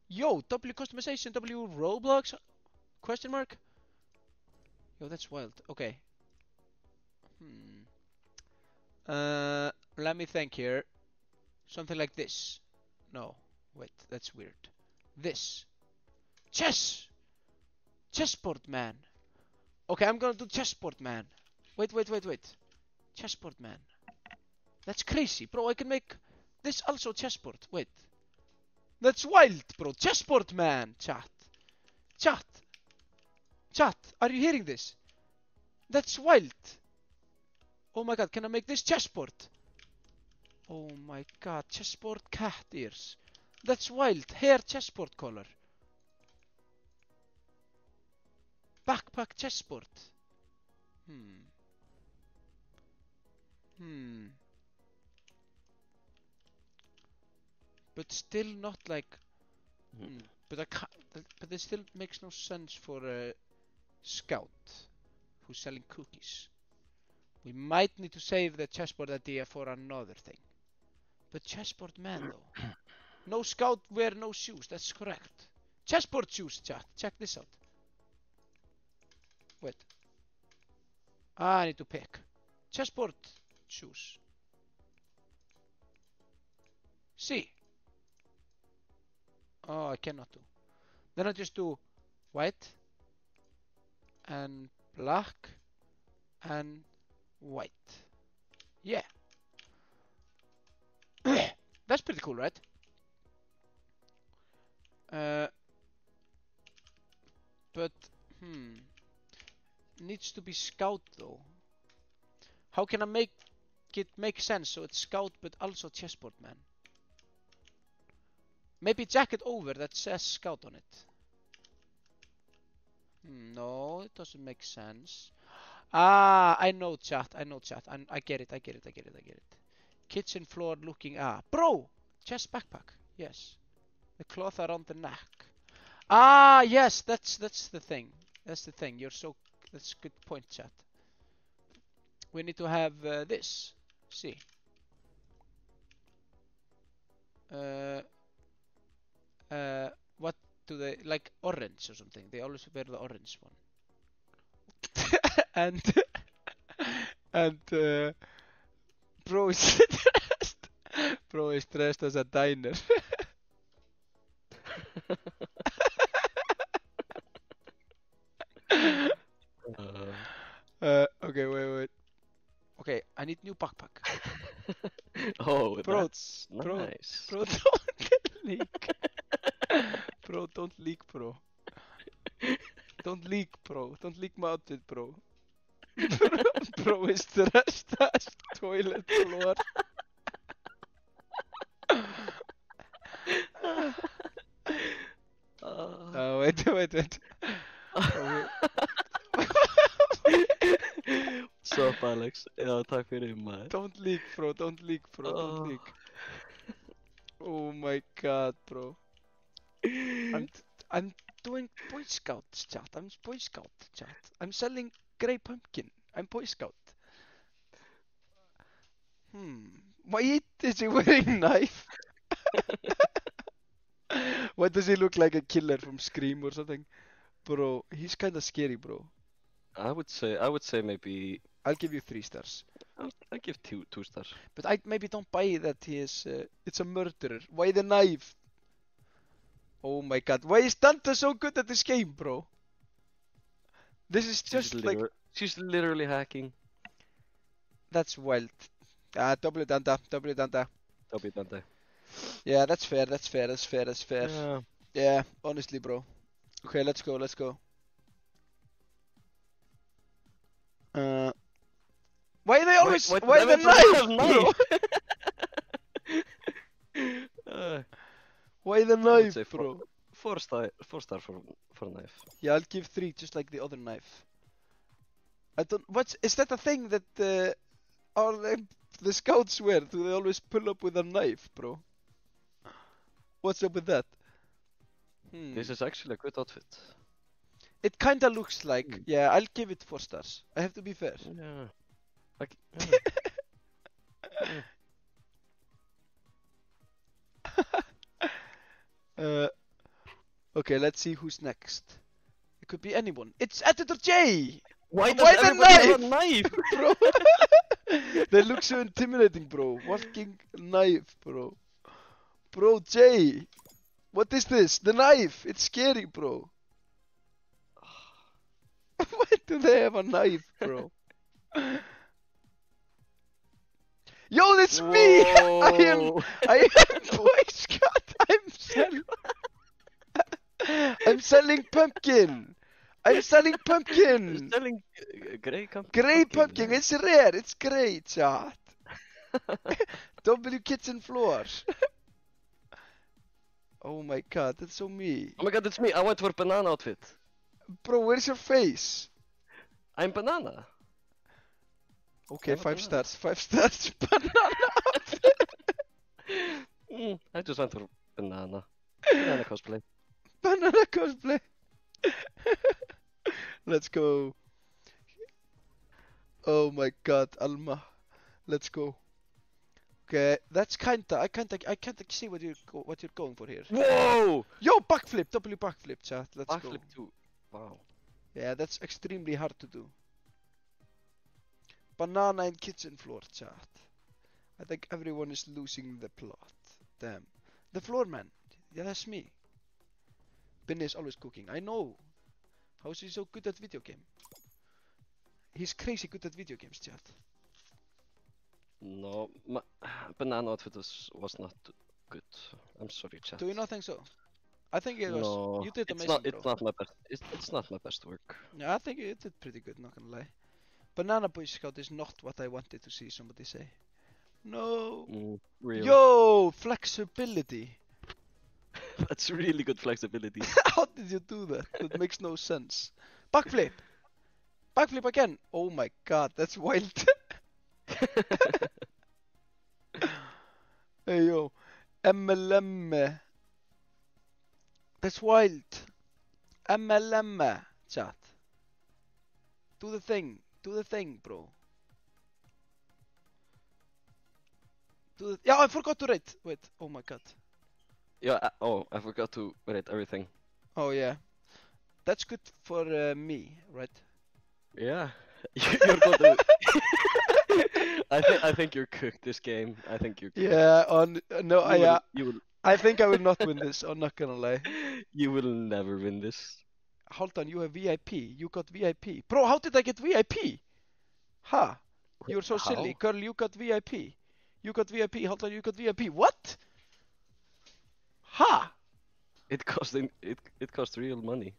Yo, W customization, W Roblox? Question mark? Yo, that's wild. Okay. Let me think here. Something like this. No, wait, that's weird. This. Chess! Chessboard man. Okay, I'm gonna do chessboard man. Wait. Chessboard man. That's crazy, bro. I can make this also chessboard. Wait. That's wild, bro. Chessboard man. Chat. Are you hearing this? That's wild. Oh my god, can I make this chessboard? Oh my god, chessboard cat ears. That's wild. Hair chessboard color. Backpack chessboard. But still not like. But I can't. But this still makes no sense for a scout who's selling cookies. We might need to save the chessboard idea for another thing. But chessboard man though. No scout wear no shoes. That's correct. Chessboard shoes, chat. Check this out. Wait. I need to pick. Chessboard shoes. See. Oh, I cannot do. Then I just do white and black and white. Yeah. That's pretty cool, right? But needs to be scout though. How can I make it make sense so it's scout but also chessboard man? Maybe jacket over that says scout on it. No, it doesn't make sense. I know chat. I get it. Kitchen floor looking. Bro! Chest backpack. Yes. The cloth around the neck. Yes, that's the thing. That's a good point, chat. We need to have this. See. What do they like? Orange or something? They always wear the orange one. and bro is dressed. Bro is dressed as a diner. Okay, wait. Okay, I need new backpack. Oh, bro, that's nice. Bro, don't leak. Bro, don't leak, bro. Don't leak, bro. Don't leak my outfit, bro. Bro is dressed as toilet floor. wait. What's up, Alex? Já, takk fyrir maður. Don't leak, bro. Don't leak. Oh my god, bro. I'm doing Boy Scouts chat. I'm Boy Scout chat. I'm selling grey pumpkin. I'm Boy Scout. Why is he wearing a knife? Why does he look like a killer from Scream or something? Bro, he's kinda scary, bro. I would say maybe I'll give you 3 stars. I'll give two stars. But I maybe don't buy that he is, it's a murderer. Why the knife? Oh my god, why is Dante so good at this game, bro? This is just like... She's literally hacking. That's wild. W Dante. W Dante. Yeah, that's fair. Yeah, honestly, bro. Okay, let's go. Why are they always... Why the knife, bro? Why the knife, bro? 4 star for knife. Yeah, I'll give 3, just like the other knife. I don't... Is that a thing that all the scouts wear? Do they always pull up with a knife, bro? What's up with that? This is actually a good outfit. It kinda looks like... Yeah, I'll give it 4 stars. I have to be fair. Yeah. Okay, let's see who's next. It could be anyone. It's Editor J! Why the have a knife? Bro? They look so intimidating, bro. Walking knife, bro. Bro, Jay! What is this? The knife! It's scary, bro. Why do they have a knife, bro? Yo, that's me! I am Boy Scout! I'm selling pumpkin! I'm selling pumpkin! Selling grey pumpkin. Grey pumpkin, it's rare, it's grey, chat. W kitchen floor. Oh my god, that's so me. Oh my god, it's me. I went for banana outfit. Bro, where's your face? I'm banana. Okay, 5 stars. 5 stars. Banana outfit. I just went for banana. Banana cosplay. Banana cosplay. Let's go. Oh my god, Alma. Let's go. Okay, that's I kinda see what you're going for here. Whoa! Yo, backflip, W backflip, chat. Let's go. Backflip too. Wow. Yeah, that's extremely hard to do. Banana and kitchen floor, chat. I think everyone is losing the plot. Damn. The floor man. Yeah, that's me. Binny is always cooking. I know. How is he so good at video game? He's crazy good at video games, chat. No, my banana outfit was not good. I'm sorry, chat. Do you not think so? I think it was. No, You did amazing, bro. It's not my best. It's not my best work. Yeah, I think you did pretty good. Not gonna lie. Banana Boy Scout is not what I wanted to see somebody say. No. Really? Yo, flexibility. That's really good flexibility. How did you do that? That makes no sense. Backflip. Backflip again. Oh my god, that's wild. Hey yo, MLM. That's wild. MLM, chat. Do the thing, bro. Yeah, I forgot to rate. Wait, oh my god. Yeah. I forgot to rate everything. Oh yeah, that's good for me, right? Yeah. You're gonna. I think you're cooked this game. I think you're cooked. Yeah, I think I will not win this. I'm not gonna lie. You will never win this. Hold on, you have VIP. You got VIP. Bro, how did I get VIP? Ha! You're so silly. Girl, you got VIP. You got VIP. Hold on, you got VIP. What? Ha! It cost real money.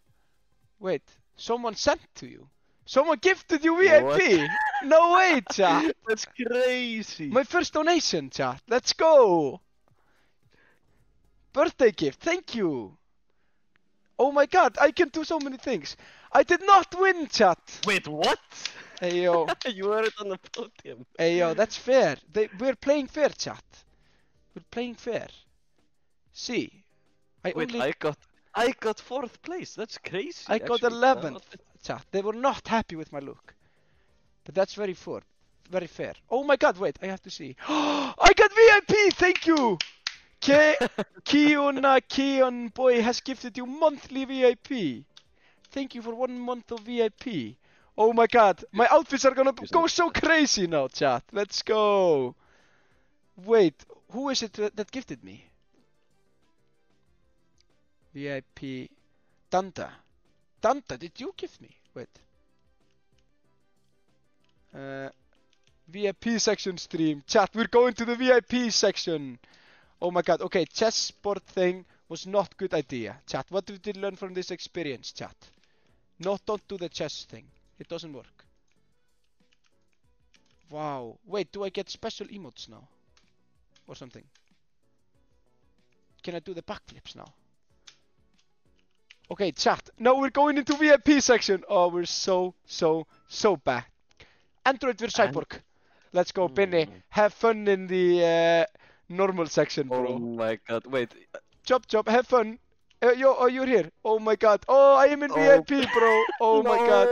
Wait, someone sent to you? Someone gifted you VIP? What? No way, chat. That's crazy. My first donation, chat. Let's go. Birthday gift. Thank you. Oh my god, I can do so many things. I did not win, chat. Wait, what? Hey yo, You weren't on the podium. hey yo, that's fair. We're playing fair, chat. We're playing fair. See, Wait, I got 4th place. That's crazy. I got actually. 11th, chat. They were not happy with my look. But that's very fair. Very fair. Oh my god, wait, I have to see. I got VIP, thank you! Keon boy has gifted you monthly VIP. Thank you for 1 month of VIP. Oh my god, my outfits are gonna go so crazy now, chat. Let's go. Wait, who is it that gifted me? VIP. Danta. Danta, did you gift me? Wait. VIP section stream. Chat, we're going to the VIP section. Oh my god. Okay, chessboard thing was not good idea. Chat, what did we learn from this experience, chat? No, don't do the chess thing. It doesn't work. Wow. Wait, do I get special emotes now? Or something? Can I do the backflips now? Okay, chat. Now we're going into VIP section. Oh, we're so back. Android vs Cyborg. Let's go, Benny. Have fun in the normal section, bro. Oh my god, wait. Chop, have fun. You're here. Oh my god. Oh, I am in VIP, bro. Oh my god.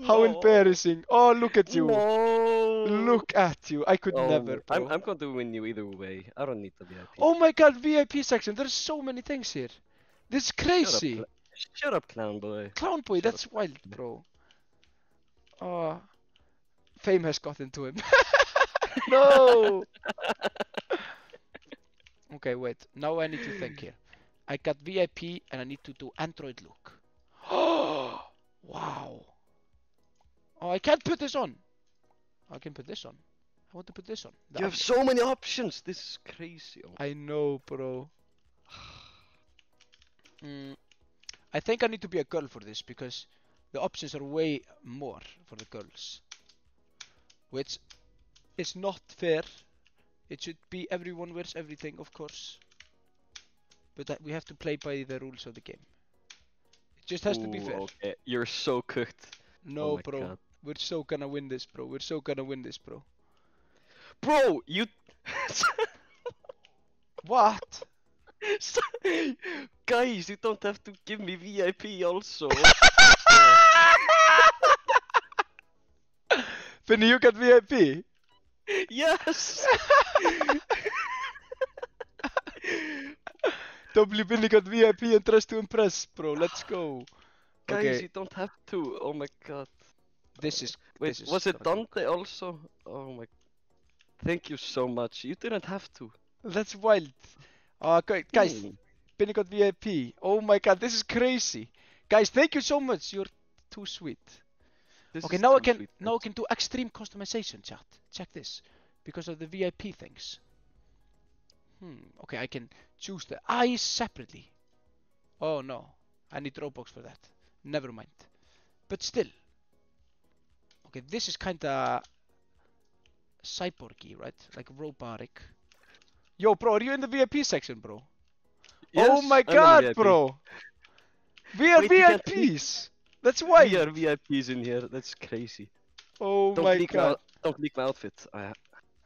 How embarrassing. Oh, look at you. No. Look at you. I could never, bro. I'm going to win you either way. I don't need the VIP. Oh my god, VIP section. There's so many things here. This is crazy. Shut up, clown boy. Clown boy, that's wild, bro. Oh, fame has gotten to him. No. Okay, wait. Now I need to think here. I got VIP and I need to do Android look. Oh, wow. Oh, I can't put this on. I can put this on. I want to put this on. You have so many options. This is crazy. Oh. I know, bro. I think I need to be a girl for this because the options are way more for the girls. Which is not fair. It should be everyone wears everything, of course. But we have to play by the rules of the game. It just has to be fair. Okay. You're so cooked. No, bro. God. We're so gonna win this, bro. We're so gonna win this, bro. Bro, you... What? Guys, you don't have to give me VIP also. Finny, you got VIP? Yes! W Finny got VIP and Dress to Impress, bro. Let's go. Guys, okay. You don't have to. Oh my god. This is... Wait, this is was it Dante also? Oh my... Thank you so much. You didn't have to. That's wild. Okay, guys, Benny got VIP. Oh my god, this is crazy. Guys, thank you so much. You're too sweet. Okay, now I can do extreme customization, chat. Check this. Because of the VIP things. Okay, I can choose the eyes separately. Oh no, I need Robux for that. Never mind. But still. Okay, this is kinda cyborgy, right? Like robotic. Yo, bro, are you in the VIP section, bro? Yes, oh my god, bro! We are VIPs! That's why! We are VIPs in here, that's crazy. Oh my god. Don't leak my outfit.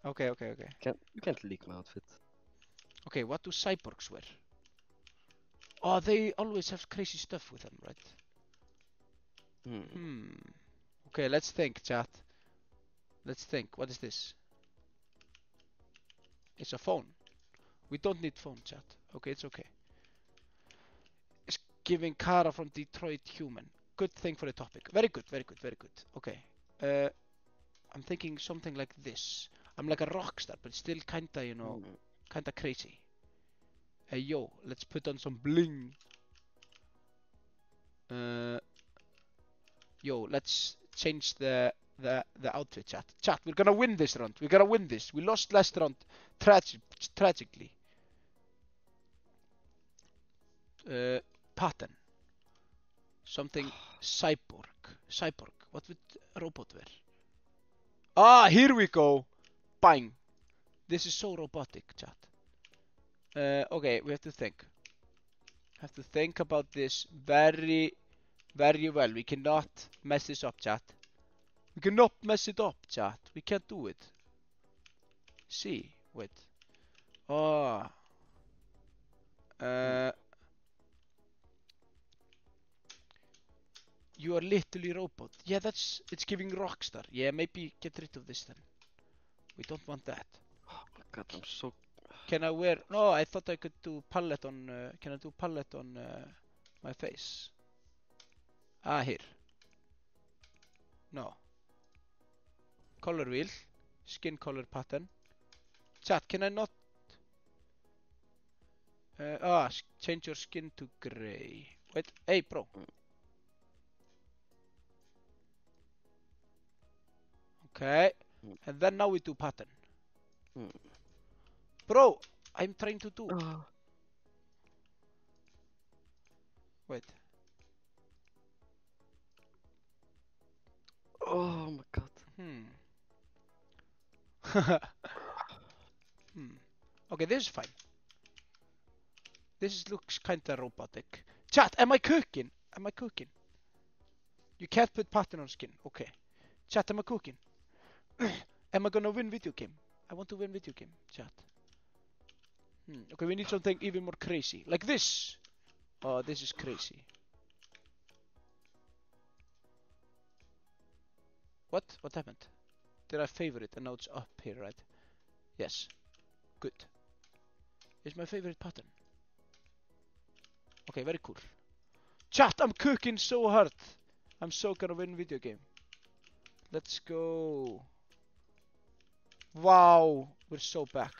Okay. You can't leak my outfit. Okay, what do cyborgs wear? Oh, they always have crazy stuff with them, right? Okay, let's think, chat. Let's think. What is this? It's a phone. We don't need phone, chat. Okay, it's okay. It's giving Kara from Detroit human. Good thing for the topic. Very good. Okay. I'm thinking something like this. I'm like a rock star, but still kinda, you know, kinda crazy. Hey, yo, let's put on some bling. Yo, let's change the outfit, chat. Chat, we're gonna win this round. We're gonna win this. We lost last round tragically. Pattern. Something cyborg. What would a robot wear? Ah, here we go. Bang. This is so robotic, chat. Okay, we have to think. Have to think about this very, very well. We cannot mess this up, chat. We cannot mess it up, chat. We can't do it. See, wait. Oh. You are literally robot. Yeah, it's giving Rockstar. Yeah, maybe get rid of this then. We don't want that. Oh my god, I'm so... Can I wear... No, I thought I could do palette on... Can I do palette on my face? Ah, here. No. Color wheel. Skin color pattern. Chat, can I not... change your skin to grey. Wait, hey, bro. Okay. And then now we do pattern. Bro, I'm trying to do. Wait. Oh my god. Okay, this is fine. This looks kinda robotic. Chat, am I cooking? Am I cooking? You can't put pattern on skin. Okay. Chat, am I cooking? Am I gonna win video game? I want to win video game, chat. Okay, we need something even more crazy. Like this! Oh, this is crazy. What? What happened? Did I favor it and now it's up here, right? Yes. Good. It's my favorite pattern. Okay, very cool. Chat, I'm cooking so hard. I'm so gonna win video game. Let's go. Wow, we're so back.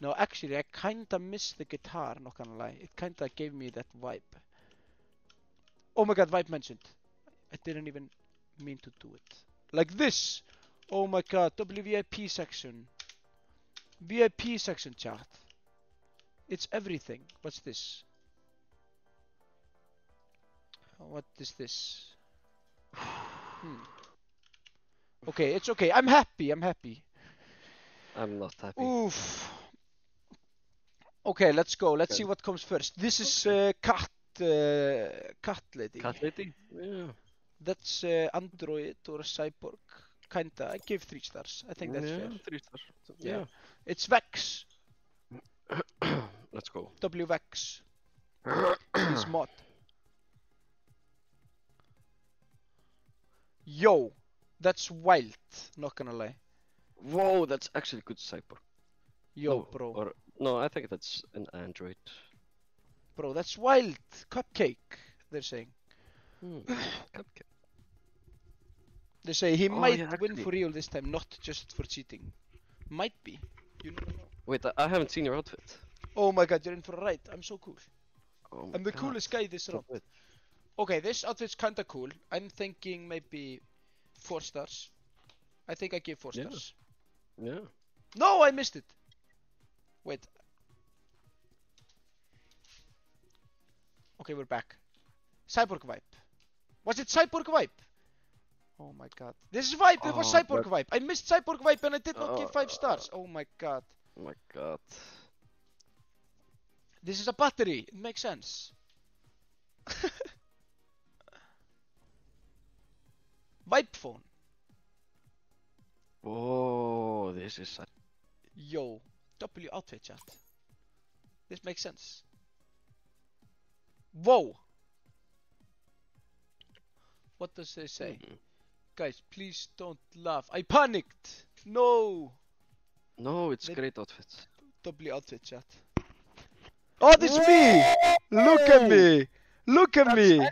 No, actually, I kinda missed the guitar, not gonna lie. It kinda gave me that vibe. Oh my god, vibe mentioned. I didn't even mean to do it. Like this! Oh my god, WVIP section. VIP section, chat. It's everything. What's this? What is this? Okay, it's okay. I'm happy. I'm happy. I'm not happy. Oof. Okay, let's go. Let's see what comes first. This is cat lady. Cat lady? Yeah. That's android or cyborg. Kinda. I give 3 stars. I think that's fair. 3 stars. Yeah. It's Vex. Let's go. WVex. It's mod. Yo, that's wild. Not gonna lie. Whoa, that's actually good cyborg. Yo, No, bro. Or, no, I think that's an android. Bro, that's wild. Cupcake, they're saying. Cupcake. They say he Oh, might yeah, win actually. for real this time, not just for cheating. Might be. You never know. Wait, I haven't seen your outfit. Oh my god, you're in for a ride. I'm so cool. Oh my I'm the god. coolest guy this round. Okay, this outfit's kinda cool. I'm thinking maybe 4 stars. I think I give 4 Yeah. stars. Yeah. No, I missed it. Wait. Okay, we're back. Cyborg vibe. Was it Cyborg vibe? Oh my god. This is vibe. It was Oh, Cyborg vibe. I missed Cyborg vibe and I did not give 5 stars. Oh my god. Oh my god. This is a battery. It makes sense. Vibe phone. Oh, this is... Yo. W outfit chat. This makes sense. Whoa. What does it say? Guys, please don't laugh. I panicked. No. No, it's They- great outfit. W outfit chat. Oh, this is me. Look at me. Look at me.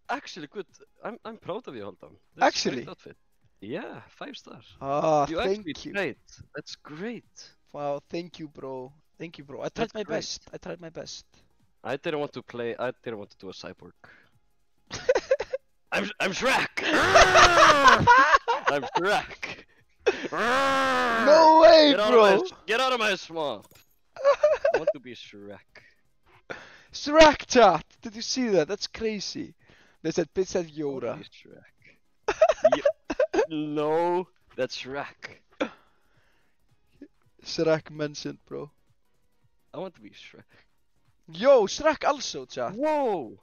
Actually good. I'm proud of you, Haldan. Actually? Great outfit. Yeah, 5 stars. Ah, you thank actually you. tried. That's great. Wow, thank you, bro. Thank you, bro. I tried That's my great. best. I tried my best. I didn't want to play. I didn't want to do a cyborg. I'm Shrek. I'm Shrek. No way, Get out bro. of my, get out of my swamp. I want to be Shrek. Shrek chat. Did you see that? That's crazy. They said bitch said I want to Yoda. be Shrek. No, that's Shrek. Shrek mentioned, bro. I want to be Shrek. Yo, Shrek also, chat. Whoa!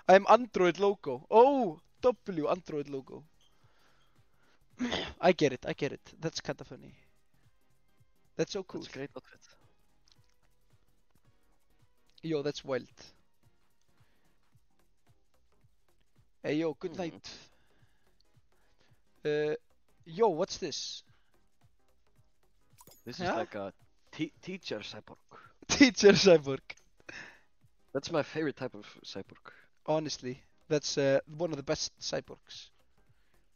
I am Android logo. Oh, W Android logo. I get it. That's kinda funny. That's so cool. That's a great outfit. Yo, that's wild. Hey, yo, good night. Yo, what's this? This is Huh? like a teacher cyborg. Teacher cyborg. That's my favorite type of cyborg. Honestly, that's one of the best cyborgs.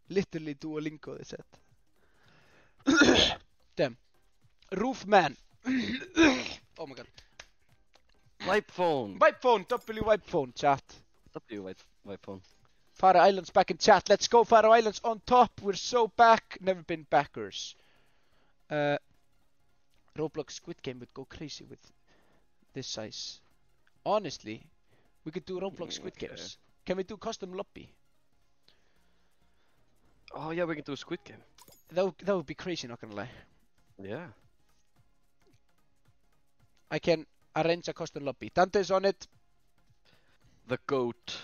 Literally Duolingo, they said. Damn. Roof man. Oh my god. Wipe phone. Wipe phone. W wipe phone. Chat. W wipe phone. Faroe Islands back in chat. Let's go Faroe Islands on top. We're so back. Never been backers. Roblox Squid Game would go crazy with this size. Honestly, we could do Roblox Squid Games. Can we do custom lobby? Oh yeah, we can do a Squid Game. That would be crazy, not gonna lie. Yeah. I can arrange a custom lobby. Dante's on it. The goat.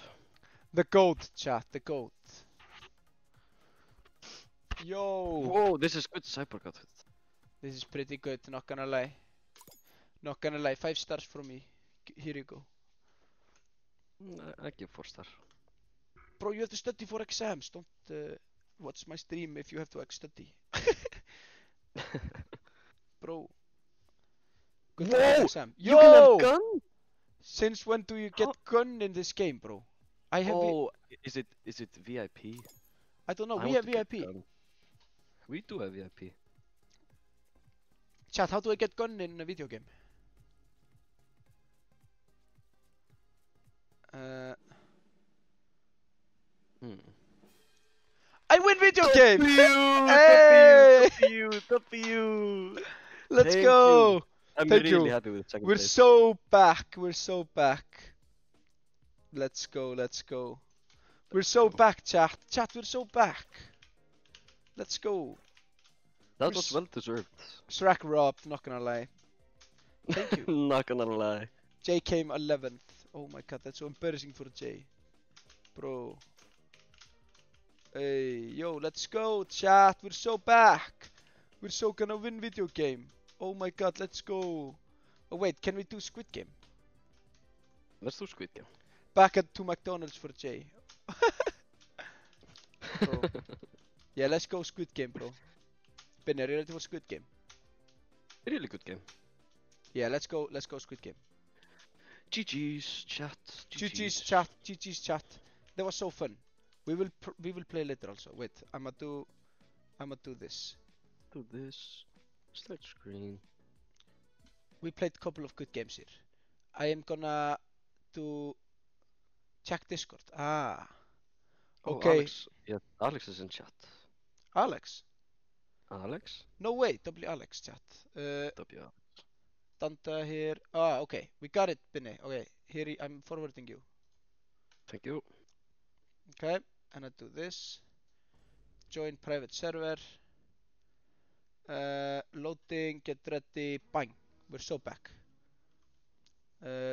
The goat, chat. The goat. Yo. Whoa, this is good cyborg outfit. This is pretty good, not gonna lie. Not gonna lie. 5 stars from me. Here you go. I give 4 stars. Bro, you have to study for exams. Don't watch my stream if you have to study. Bro. Good luck on exam. You can have Yo! gun? Since when do you get gun in this game, bro? I have. Oh, is it VIP? I don't know. I We want have to get VIP. gun. We do have VIP. Chat, how do I get gun in a video game? I win video game! Hey! W! Let's Thank go! you. I'm Thank really you. happy with second We're place. so back. We're so back. Let's go. Let's go. We're so back, chat. Chat, we're so back. Let's go. That was well deserved. Shrek robbed, not gonna lie. Thank you. Not gonna lie. Jay came 11th. Oh my god, that's so embarrassing for Jay. Bro. Hey, yo, let's go, chat. We're so back. We're so gonna win video game. Oh my god, let's go. Oh wait, can we do Squid Game? Let's do Squid Game. Back to McDonald's for Jay. Bro. Yeah, let's go Squid Game, bro. Ben, are you ready for Squid Game? Really good game. Yeah, let's go Squid Game. GG's chat. GG's chat. GG's chat. That was so fun. We will play later also. Wait, I'ma do this. Do this. Start screen. We played a couple of good games here. I am gonna do check Discord. Ah. Oh, Okay. Alex. Yeah, Alex is in chat. Alex? Alex? No way, W Alex chat. W. Danta here. Ah, okay. We got it, Binny. Okay, here I'm forwarding you. Thank you. Okay, and I do this. Join private server. Loading, get ready, bang. We're so back.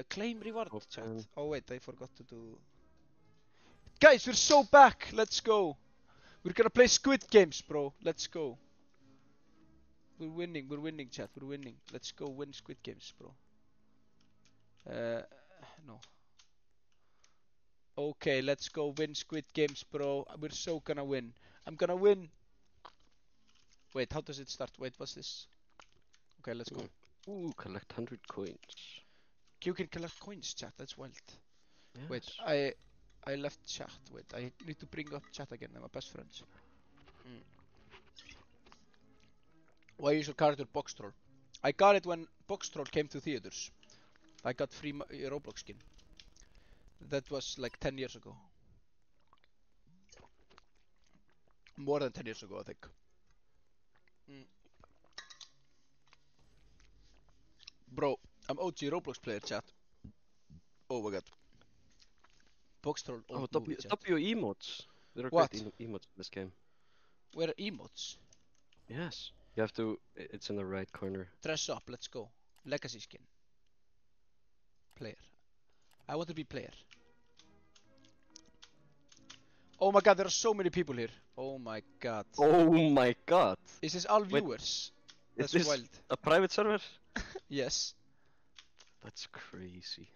Claim reward chat. Oh wait, I forgot to do. Guys, we're so back. Let's go. We're gonna play Squid Games, bro. Let's go. We're winning, chat. We're winning. Let's go win Squid Games, bro. No. Okay, let's go win Squid Games, bro. We're so gonna win. I'm gonna win. Wait, how does it start? Wait, what's this? Okay, let's go. Ooh, collect 100 coins. You can collect coins, chat. That's wild. Yes. Wait, I left chat. Wait, I need to bring up chat again. They're my best friends. Why use your character Box Troll? I got it when Box Troll came to theaters. I got free Roblox skin. That was like 10 years ago. More than 10 years ago, I think. Bro, I'm OG Roblox player, chat. Oh my god. Box Troll. Oh, W emotes. There are What? great emotes in this game. Where are emotes? Yes. You have to. It's in the right corner. Dress up, let's go. Legacy skin. Player. I want to be player. Oh my god, there are so many people here. Oh my god. Oh my god. Is this all Wait, viewers? Is That's this wild. a private server? Yes. That's crazy.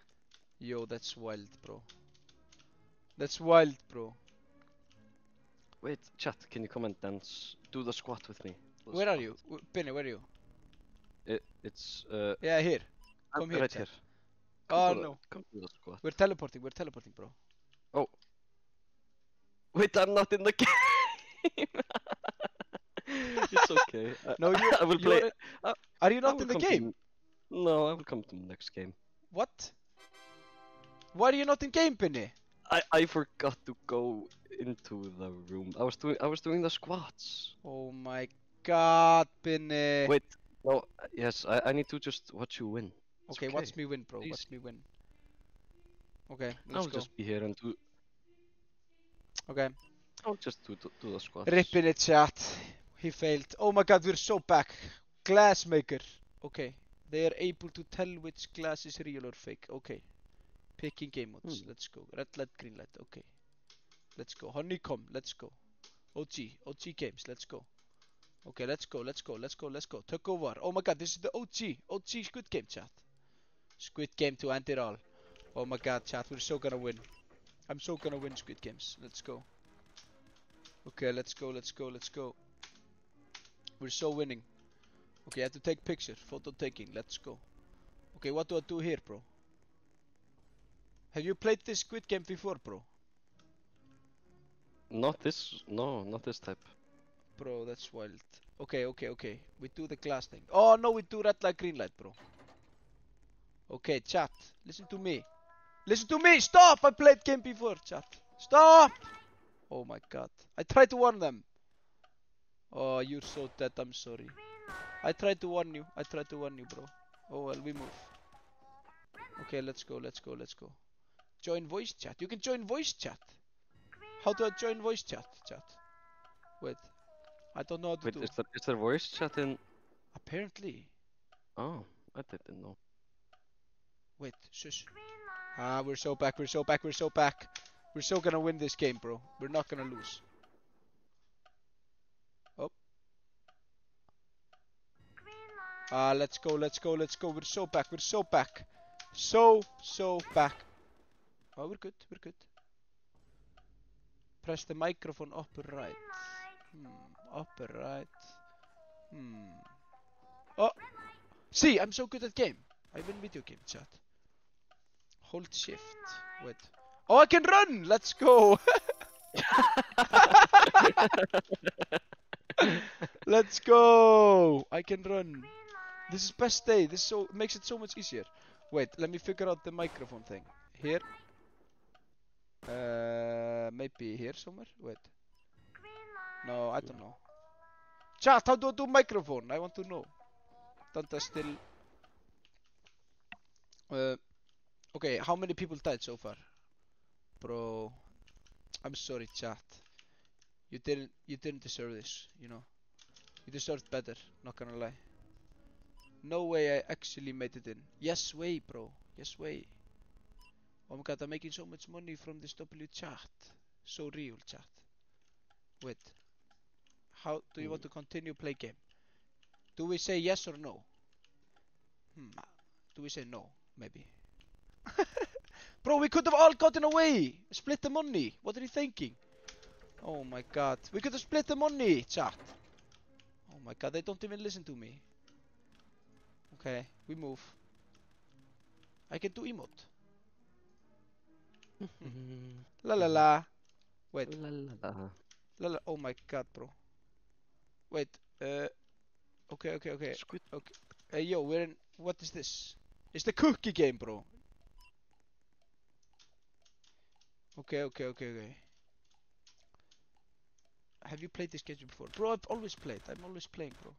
Yo, that's wild, bro. That's wild, bro. Wait, chat, can you come and dance? Do the squat with me. Do the Where are squat. you? Penny, where are you? It's Yeah, here. Come here, right chat. here. Oh to the- no. Come to the squat. We're teleporting, bro. Oh. Wait, I'm not in the game. It's okay. No, you. I will play. Are you I not will in the come to game? No, I will come to the next game. What? Why are you not in game, Penny? I forgot to go into the room. I was doing the squats. Oh my god, Penny. Wait, no, yes, I need to just watch you win. It's Okay, watch me win, bro. Please. Watch me win. Okay, let's I'll go. just be here and do. Okay. I'll just do the squats. Rip in it, chat. He failed. Oh my god, we're so back. Glassmaker. Okay. They are able to tell which glass is real or fake. Okay. Picking game modes. Let's go. Red light, green light. Okay. Let's go. Honeycomb. Let's go. OG games. Let's go. Okay, let's go. Took over. Oh my god, this is the OG Squid Game, chat. Squid Game to end it all. Oh my god, chat. We're so gonna win. I'm so gonna win Squid Games. Let's go. Okay, let's go. We're so winning. Okay, I have to take picture. Photo taking. Let's go. Okay, what do I do here, bro? Have you played this Squid Game before, bro? Not this. No, not this type. Bro, that's wild. Okay. We do the glass thing. Oh no, we do red light, green light, bro. Okay, chat. Listen to me. Stop! I played game before, chat. Stop! Oh my god. I tried to warn them. Oh, you're so dead. I'm sorry. I tried to warn you, bro. Oh well, we move. Okay, let's go. Join voice chat. You can join voice chat. How do I join voice chat? Wait. I don't know how to Wait, do. is there voice chat in? Apparently. Oh, I didn't know. Wait, shush. Ah, we're so back. We're so gonna win this game, bro. We're not gonna lose. Oh. Ah, let's go. We're so back. So back. Oh, we're good. Press the microphone upper right. Upper right. Oh. See, I'm so good at game. I win video game, chat. Hold shift. Wait. Oh, I can run! Let's go! Let's go! I can run. This is best day. This makes it so much easier. Wait, let me figure out the microphone thing. Here. Maybe here somewhere. Wait. No, I don't know. Chat, how do I do microphone? I want to know. Don't I still... Okay, how many people died so far? Bro, I'm sorry, chat. You didn't deserve this, you know. You deserved better, not gonna lie. No way I actually made it in. Yes way, bro. Yes way. Oh my god, I'm making so much money from this W chat. So real, chat. Wait. How do you want to continue play game? Do we say yes or no? Do we say no? Maybe. Bro, we could have all gotten away. Split the money. What are you thinking? Oh my god. We could have split the money, chat. Oh my god, they don't even listen to me. Okay, we move. I can do emote. La la la. Wait. La la la. La la. Oh my god, bro. Wait. Okay. Squid. Okay. Hey yo, we're in. What is this? It's the cookie game, bro. Okay. Have you played this game before? Bro, I've always played. I'm always playing, bro.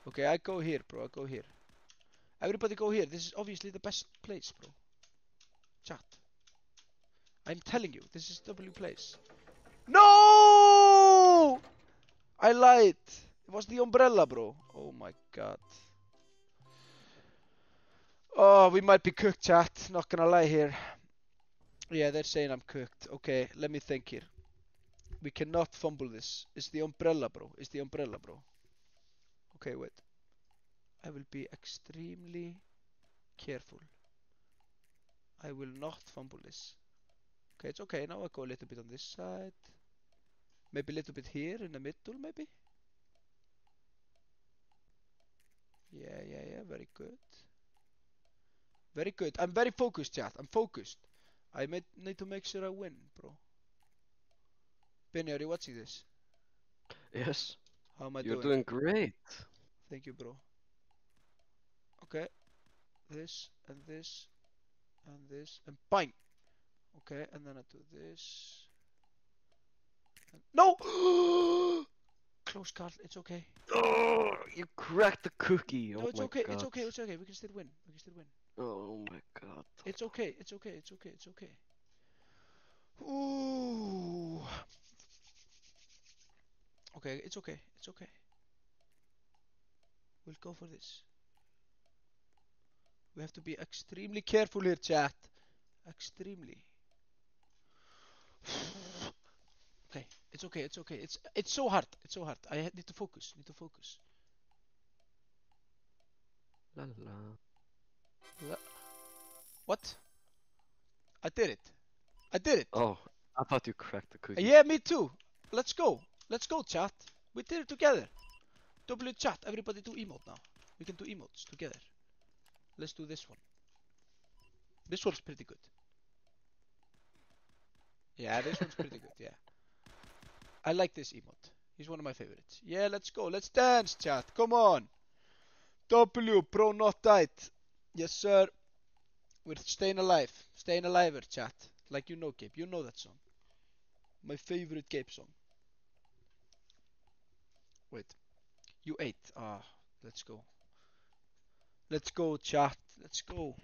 Okay, I go here, bro. I go here. Everybody go here. This is obviously the best place, bro. Chat. I'm telling you, this is W place. No! I lied. It was the umbrella, bro. Oh my god. Oh, we might be cooked, chat. Not gonna lie here. Yeah, they're saying I'm cooked. Okay, let me think here. We cannot fumble this. It's the umbrella, bro. It's the umbrella, bro. Okay, wait. I will be extremely careful. I will not fumble this. Okay, it's okay. Now I go a little bit on this side. Maybe a little bit here in the middle, maybe? Yeah. Very good. Very good. I'm very focused, chat. I'm focused. I need to make sure I win, bro. Benny, are you watching this? Yes. How am I You're doing? doing great. Thank you, bro. Okay. This, and this, and this, and bang! Okay, and then I do this. And no! Close call. It's okay. Oh, you cracked the cookie. No, Oh it's my okay. god. It's okay. It's okay. We can still win. We can still win. Oh my god. It's okay. It's okay. It's okay. It's okay. Ooh. Okay. It's okay. It's okay. We'll go for this. We have to be extremely careful here, chat. Extremely. Okay. It's okay. It's okay. It's so hard. It's so hard. I need to focus. Need to focus. La la. What? I did it. I did it. Oh, I thought you cracked the cookie. Yeah, me too. Let's go. Let's go, chat. We did it together. W chat. Everybody do emote now. We can do emotes together. Let's do this one. This one's pretty good. Yeah, this one's pretty good. Yeah. I like this emote. He's one of my favorites. Yeah, let's go. Let's dance, chat. Come on. W, bro, not died. Yes, sir. We're staying alive. Staying alive, chat. Like you know, Gabe. You know that song. My favorite Gabe song. Wait. You ate. Ah, let's go. Let's go, chat. Let's go.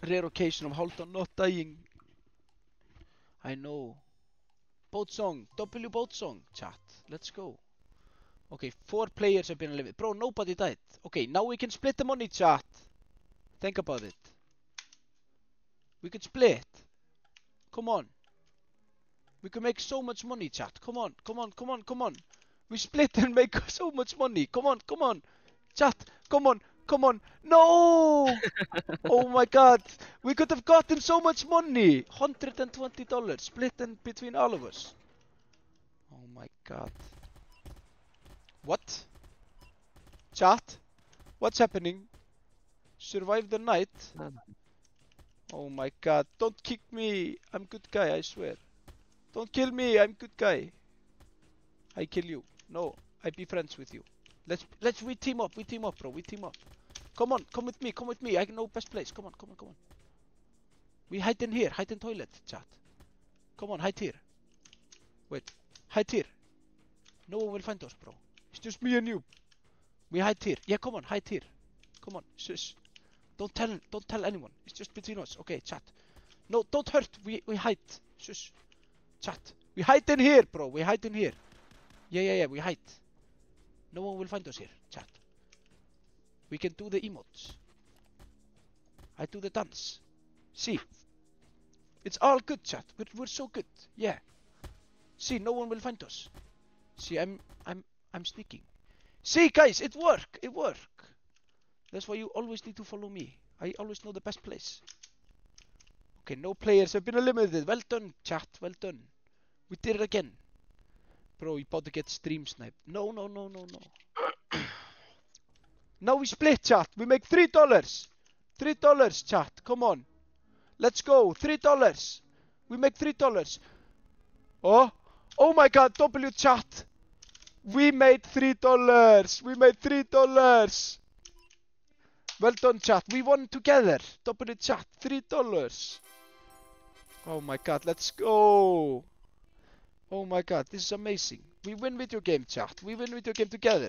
Rare occasion of Halton not dying. I know. Boat song. W boat song, chat. Let's go. Okay, 4 players have been eliminated. Bro, nobody died. Okay, now we can split the money, chat. Think about it. We could split. Come on. We could make so much money, chat. Come on, come on, come on, come on. We split and make so much money. Come on, come on. Chat, come on, come on. No! Oh my god. We could have gotten so much money. $120 split in between all of us. Oh my god. What? Chat? What's happening? Survive the night? Oh my god. Don't kick me. I'm good guy, I swear. Don't kill me. I'm good guy. I kill you. No, I be friends with you. We team up. We team up, bro. We team up. Come on, come with me. Come with me. I know best place. Come on, come on, come on. We hide in here. Hide in toilet, chat. Come on, hide here. Wait, hide here. No one will find us, bro. It's just me and you. We hide here. Yeah, come on, hide here. Come on, shush. Don't tell anyone. It's just between us. Okay, chat. No, don't hurt. We hide. Shush. Chat. We hide in here, bro. We hide in here. Yeah. We hide. No one will find us here, chat. We can do the emotes. I do the dance. See. It's all good, chat. We're so good. Yeah. See, no one will find us. See, I'm sneaking. See, guys, it work. It work. That's why you always need to follow me. I always know the best place. Okay, no players have been eliminated. Well done, chat. Well done. We did it again. Bro, you about to get stream sniped. No. Now we split, chat. We make $3. $3, chat. Come on. Let's go. $3. We make $3. Oh my god, W chat. We made $3. We made $3. Well done, chat. We won together. W chat. $3. Oh my god, let's go. Oh my god, this is amazing. We win video game, chat. We win video game together.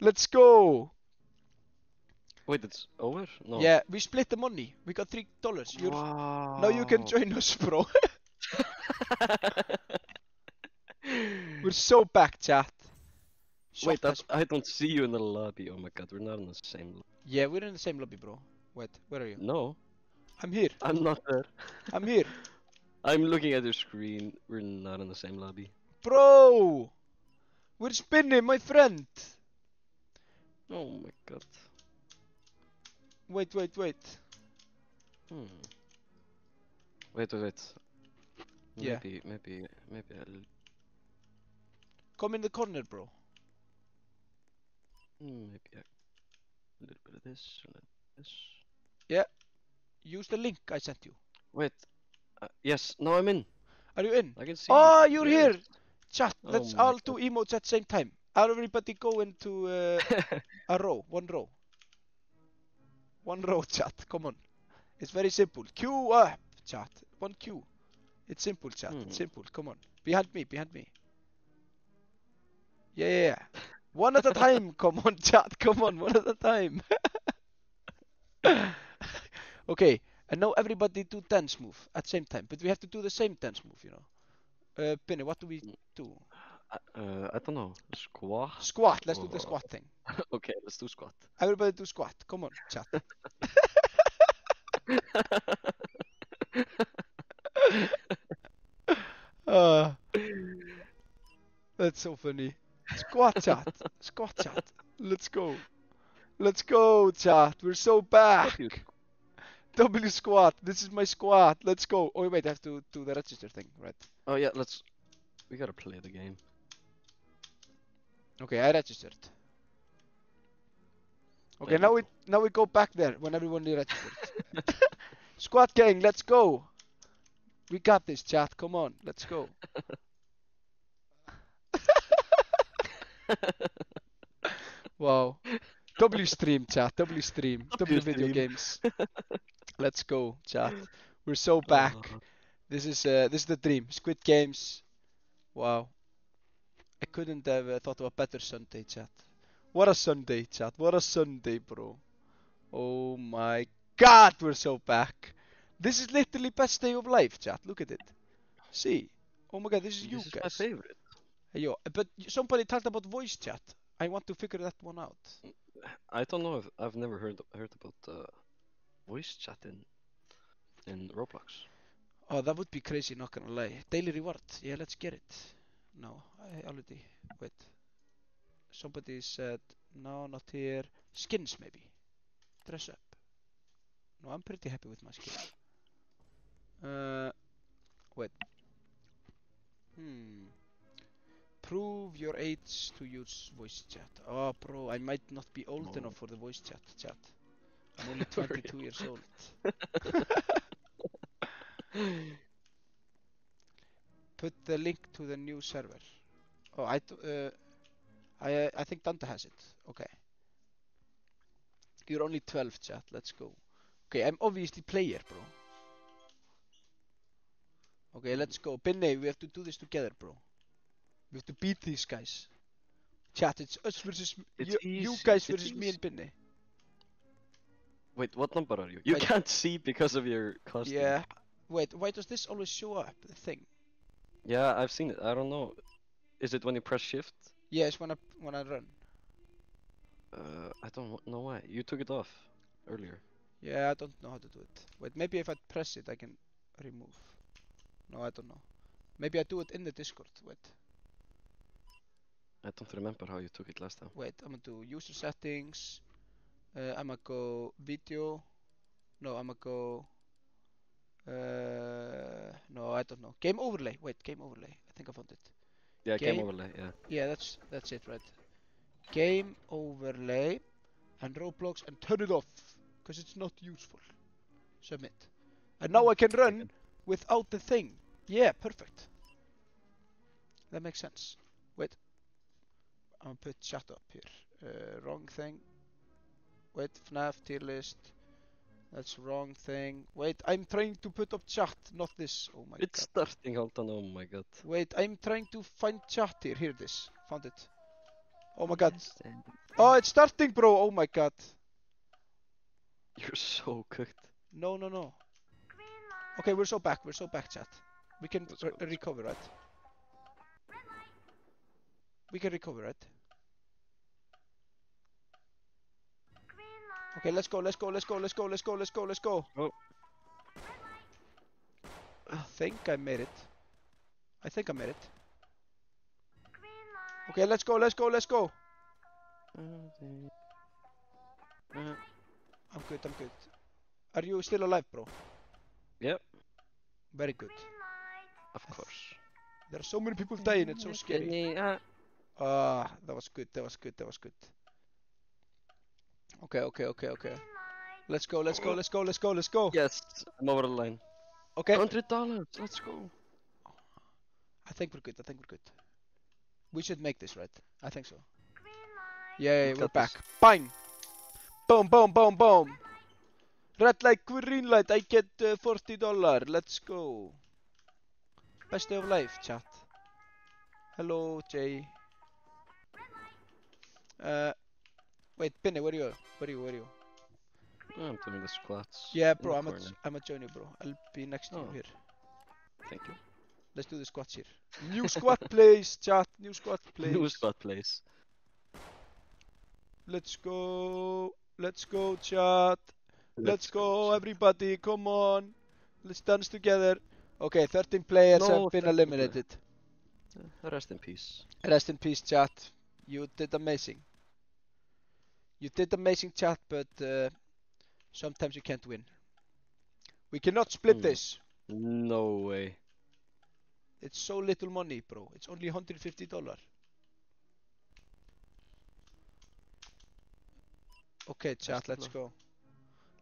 Let's go. Wait, it's over? No. Yeah, we split the money. We got $3. Wow. Now you can join us, bro. We're so back, chat. Wait, I don't see you in the lobby. Oh my god, we're not in the same lobby. Yeah, we're in the same lobby, bro. Wait, where are you? No, I'm here. I'm not there. I'm here. I'm looking at your screen. We're not in the same lobby. Bro! We're spinning, my friend! Oh my god. Wait. Hmm. Wait. Yeah. Maybe I'll. Come in the corner, bro. Maybe a little bit of this, a little bit of this. Yeah. Use the link I sent you. Wait. Yes. Now I'm in. Are you in? I can see. Oh, you're Yes. here! Chat, Oh let's my all do emotes at the same time. Everybody go into a row. One row. One row, chat. Come on. It's very simple. Queue up, chat. One queue. It's simple, chat. It's simple. Come on. Behind me. Yeah. One at a time. Come on, chat. Come on, one at a time. Okay, and now everybody do dance move at the same time. But we have to do the same dance move, you know. Benny, what do we do? I don't know. Squat. Squat. Let's do the squat thing. Okay, let's do squat. Everybody do squat. Come on, chat. That's so funny. Squat chat. Squat chat. Let's go. Let's go, chat. We're so back. W squat. This is my squat. Let's go. Oh wait, I have to do the register thing, right? Oh yeah, we gotta play the game. Okay, I registered. Okay, now we go back there when everyone is registered. Squat gang, let's go. We got this, chat. Come on, let's go. Wow. W stream, chat. W stream. W video games. Let's go, chat. We're so back. This is the dream. Squid Games. Wow. I couldn't have thought of a better Sunday, chat. What a Sunday, chat. What a Sunday, bro. Oh my god, we're so back. This is literally best day of life, chat. Look at it. See? Oh my god, this is you This guys. is my favorite. Hey, yo, but somebody talked about voice chat. I want to figure that one out. I don't know if I've never heard about voice chat in Roblox. Oh, that would be crazy, not gonna lie. Daily reward. Yeah, let's get it. No, I already. Wait. Somebody said, no, not here. Skins, maybe. Dress up. No, I'm pretty happy with my skin. Wait. Prove your age to use voice chat. Oh, bro, I might not be old enough for the voice chat. I'm only 22 years old. Put the link to the new server. Oh, I think Dante has it. Okay. You're only 12, chat. Let's go. Okay, I'm obviously player, bro. Okay, let's go. Binne, we have to do this together, bro. We have to beat these guys. Chat, it's us versus you guys versus me and Binne. Wait, what number are you? You can't see because of your costume. Yeah. Wait, why does this always show up, the thing? Yeah, I've seen it. I don't know. Is it when you press shift? Yeah, it's when I run. I don't know why. You took it off earlier. Yeah, I don't know how to do it. Wait, maybe if I press it, I can remove. No, I don't know. Maybe I do it in the Discord. Wait. I don't remember how you took it last time. Wait, I'm gonna do user settings. I'm gonna go video. No, I'm gonna go. No, I don't know. Game overlay. Wait, game overlay. I think I found it. Yeah, game overlay. Yeah. Yeah, that's it, right? Game overlay and Roblox and turn it off because it's not useful. Submit. And now I can run without the thing. Yeah, perfect. That makes sense. Wait. I'm gonna put chat up here. Wrong thing. Wait, FNAF tier list. That's wrong thing. Wait, I'm trying to put up chat, not this. Oh my god. It's starting, hold on, oh my god. Wait, I'm trying to find chat here. Here it is. Found it. Oh my god. Oh, it's starting, bro. Oh my god. You're so cooked. No. Okay, we're so back, chat. We can recover, right? We can recover, right? Okay, let's go, let's go, let's go, let's go, let's go, let's go, let's go. Oh. I think I made it. I think I made it. Okay, let's go, let's go, let's go. I'm good, I'm good. Are you still alive, bro? Yep. Very good. Of course. There are so many people dying, it's so scary. Ah, that was good, that was good, that was good. Okay, okay, okay, okay. Let's go, let's go, let's go, let's go, let's go. Yes, I'm over the line. Okay. $100, let's go. I think we're good, I think we're good. We should make this, right? I think so. Yeah, yeah, we're back. Bang! Boom, boom, boom, boom! Red light, green light, I get $40. Let's go. Best day of life, chat. Hello, Jay. Wait, Penny, where are you? Where are you? Where are you? I'm doing the squats. Yeah, in bro, the I'm corner. a join you, bro. I'll be next to you Oh. here. Thank you. Let's do the squats here. New squat place, chat. New squat place. New spot place. Let's go. Let's go, chat. Let's go, everybody. Come on. Let's dance together. Okay, 13 players No, have been 13 eliminated. Rest in peace. Rest in peace, chat. You did amazing. You did amazing, chat, but sometimes you can't win. We cannot split this. No way. It's so little money, bro. It's only $150. Okay, chat, let's go.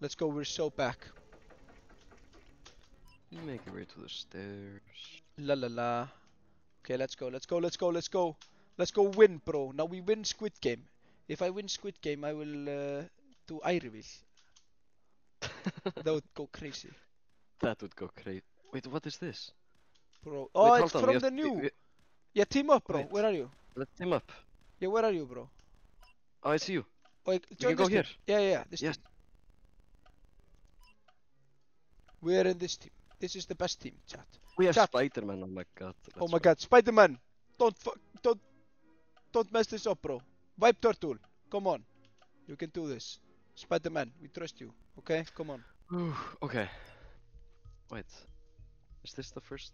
Let's go, we're so back. Make your way to the stairs. La la la. Okay, let's go, let's go, let's go, let's go. Let's go win, bro. Now we win Squid Game. If I win Squid Game, I will do eye reveal. That would go crazy. That would go crazy. Wait, what is this? Bro. Oh, Wait, it's hold on, we from have the to- new. we- Yeah, team up, bro. Wait. Where are you? Let's team up. Yeah, where are you, bro? Oh, I see you. Wait, We join can go this team. here. Yeah, yeah, this Yes. team. We are in this team. This is the best team, chat. We have Chat. Spider-Man. Oh my god. Oh my god, Spider-Man! Don't mess this up, bro. Vibe Turtle, come on. You can do this. Spider-Man, we trust you. Okay, come on. Okay. Wait. Is this the first?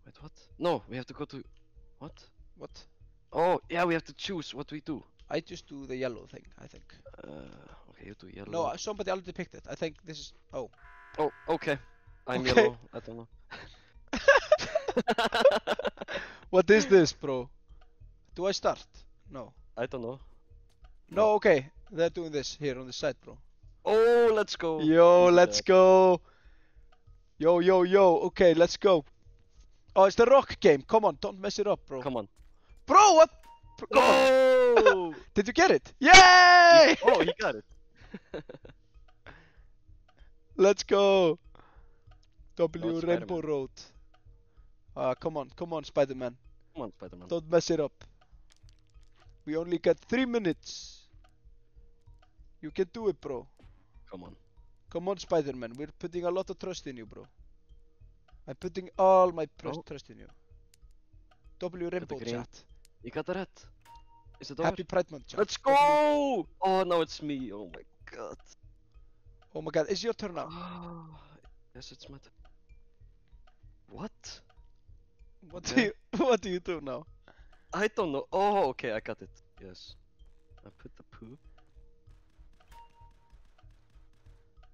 Wait, what? No, we have to go to. What? What? Oh, yeah, we have to choose what we do. I just do the yellow thing, I think. Okay, you do yellow. No, somebody already picked it. I think this is. Oh. Oh, okay. I'm Okay. yellow. I don't know. What is this, bro? Do I start? No. I don't know. No, okay. They're doing this here on the side, bro. Oh, let's go. Yo, Easy let's dub. go. Yo, yo, yo. Okay, let's go. Oh, it's the rock game. Come on, don't mess it up, bro. Come on. Bro, what? Come on. Oh! Did you get it? Yay! Oh, he got it. Let's go. No, W it's Rainbow Spider-Man. Road. Come on, Spider-Man. Come on, Spider-Man. Don't mess it up. We only got 3 minutes. You can do it, bro. Come on. Come on, Spider-Man. We're putting a lot of trust in you, bro. I'm putting all my Oh. trust in you. W Rainbow green. chat. You got the red. Is it over? Happy Pride Month chat. Let's go! Oh, now it's me. Oh my god. Oh my god, it's your turn now. Oh, yes, it's my turn. What? What Okay. what do you do now? I don't know. Oh, okay, I got it. Yes. I put the poo.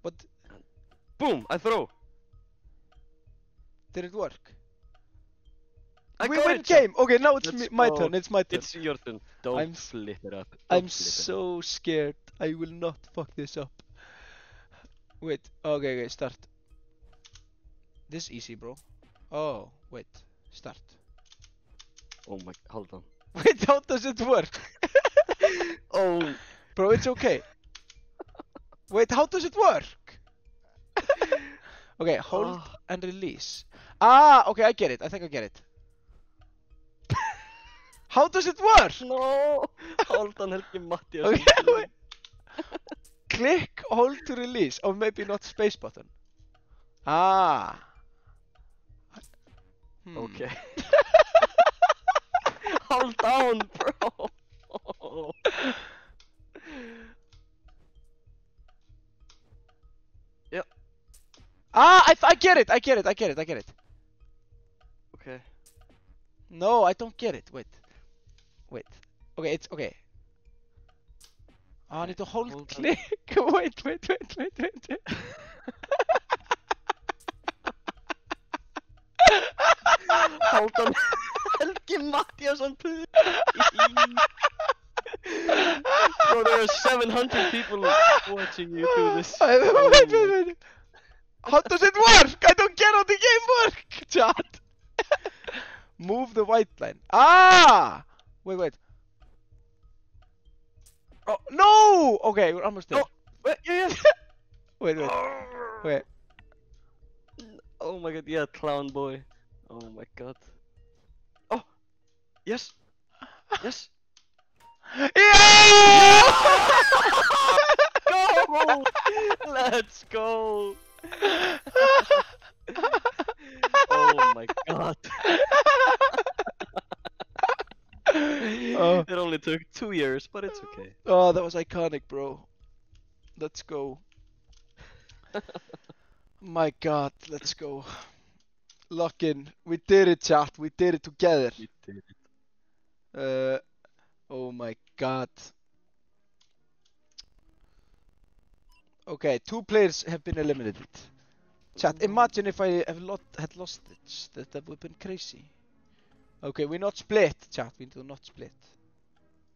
What? Boom! I throw. Did it work? I We got win it, chat. game. Okay, now it's Let's my go. turn. It's my turn. It's your turn. Don't I'm flip it up. I'm Don't flip it up. so scared. I will not fuck this up. Wait. Okay, okay, start. This is easy, bro. Oh, wait. Start. Oh my, hold on. Wait, how does it work? Oh, Bro, it's okay. Wait, how does it work? Okay, hold Oh. and release. Ah, okay, I get it. I think I get it. How does it work? no! Hold on, Helgi Matti. Okay, wait. Click, hold to release. Or maybe not space button. Ah. Hmm. Okay. Hold down, bro. Yeah. Ah, I get it. I get it. I get it. I get it. Okay. No, I don't get it. Wait. Wait. Okay, it's okay. Oh, I need to hold hold on. click. Wait. Hold on. Helgi Mattiasson Bro, there are 700 people watching you do this. Wait. How does it work? I don't get how the game works, chat. Move the white line. Ah! Wait. Oh, no! Okay, we're almost there. Oh, wait, yeah. Wait. Oh my god, yeah, clown boy. Oh my god. Oh! Yes! Yes! Yeah! Go! Let's go! Oh my god. Oh. It only took 2 years, but it's okay. Oh, that was iconic, bro. Let's go. My god, let's go. Lock in. We did it, chat. We did it together. We did it. Oh my god. Okay, 2 players have been eliminated. Chat, imagine if I had lost it. That would have been crazy. Okay, we're not split, chat. We do not split.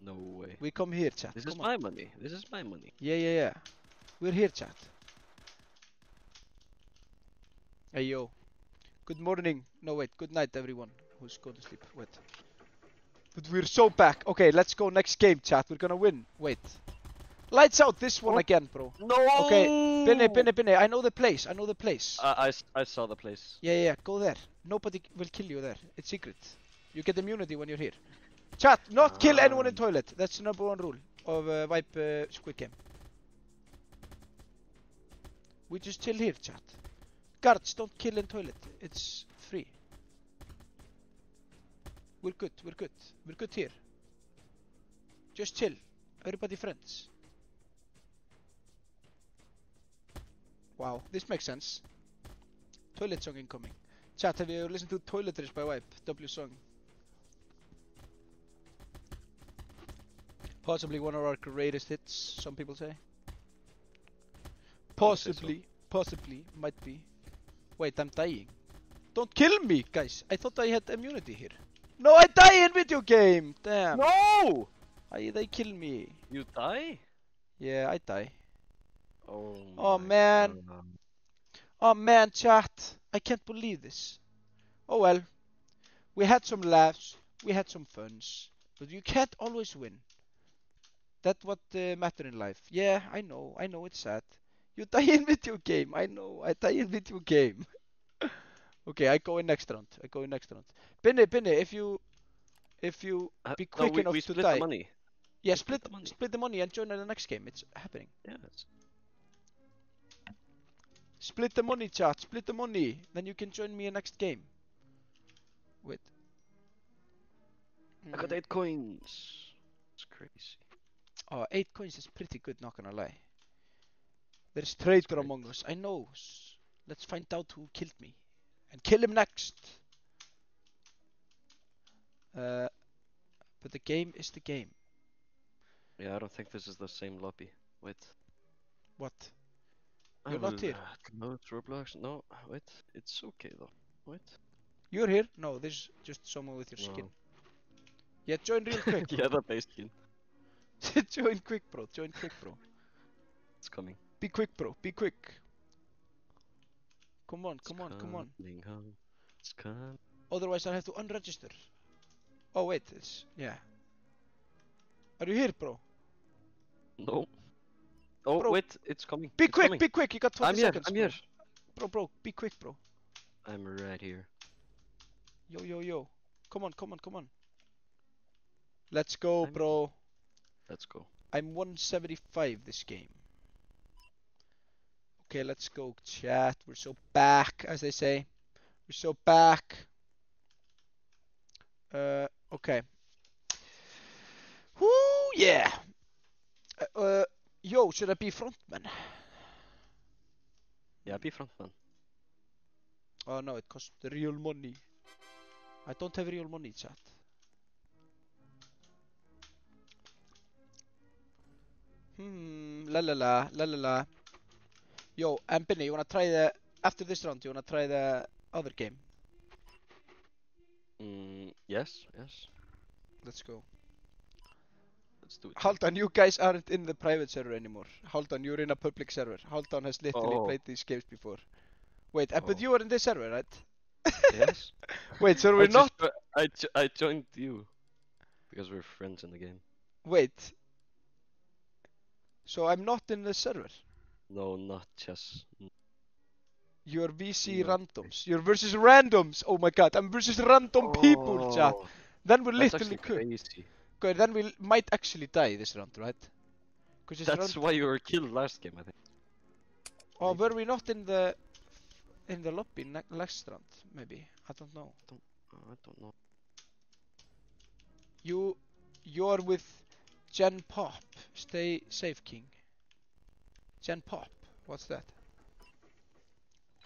No way. We come here, chat. This Come is on. my money. This is my money. Yeah. We're here, chat. Hey, yo. Good morning. No, wait. Good night, everyone who's going to sleep. Wait. But we're so back. Okay, let's go next game, chat. We're gonna win. Wait. Lights out this one again, bro. No! Okay. Binne. I know the place. I saw the place. Yeah. Go there. Nobody will kill you there. It's secret. You get immunity when you're here. Chat, not kill anyone in toilet. That's the #1 rule of Wipe Squid Game. We just chill here, chat. Guards, don't kill in toilet. It's free. We're good here. Just chill. Everybody friends. Wow, this makes sense. Toilet song incoming. Chat, have you listened to Toiletries by Wipe? W song. Possibly one of our greatest hits, some people say. Possibly, might be. Wait, I'm dying. Don't kill me, guys. I thought I had immunity here. No, I die in video game. Damn. No! They kill me. You die? Yeah, I die. Oh man. God. Oh man, chat. I can't believe this. Oh well. We had some laughs. We had some funs. But you can't always win. That's what matter in life. Yeah, I know it's sad. You die in video game. I know. I die in video game. Okay, I go in next round. Binne, if you be quick enough we to split die. the money. Yeah, split the money and join the next game. It's happening. Yes. Split the money, chat. Split the money. Then you can join me in next game. Wait. I got 8 coins. It's crazy. Oh, 8 coins is pretty good, not gonna lie. There's traitor among us. I know. Let's find out who killed me. And kill him next. But the game is the game. Yeah, I don't think this is the same lobby. Wait. What? You're not here. No, it's Roblox. No, wait. It's okay though. Wait. You're here? No, there's just someone with your skin. Yeah, join real quick. Yeah, the base skin. Join quick, bro. It's coming. Be quick, bro. Be quick. Come on. It's coming. Otherwise, I'll have to unregister. Oh, wait. Yeah. Are you here, bro? No. Oh, bro, wait. It's coming. Be quick. You got 20 seconds. I'm here. Bro. Be quick, bro. I'm right here. Yo. Come on. Let's go, bro. Let's go. I'm 175 this game. Okay, let's go, chat. We're so back, as they say. We're so back. Okay. Woo, yeah. Yo, should I be frontman? Yeah, be frontman. Oh no, it costs real money. I don't have real money, chat. La la la, la la la. Yo, Benny, you wanna try the... After this round, you wanna try the other game? Yes, yes. Let's go. Let's do it. Haldan, you guys aren't in the private server anymore. Haldan, you're in a public server. Haldan has literally Oh. played these games before. Wait, but Oh. you were in this server, right? Yes. Wait, so I we're just not... I joined you because we're friends in the game. Wait. So I'm not in the server. No, not chess. You're VC No. randoms. You're versus randoms. Oh my god, I'm versus random people, chat. Oh, Then we're that's literally actually cooked. crazy. Okay, then we might actually die this round, right? Because That's why you were killed last game, I think. Oh, were we not in the lobby last round? Maybe. I don't know. I don't know. You're with Gen Pop. Stay safe, King. Gen Pop. What's that?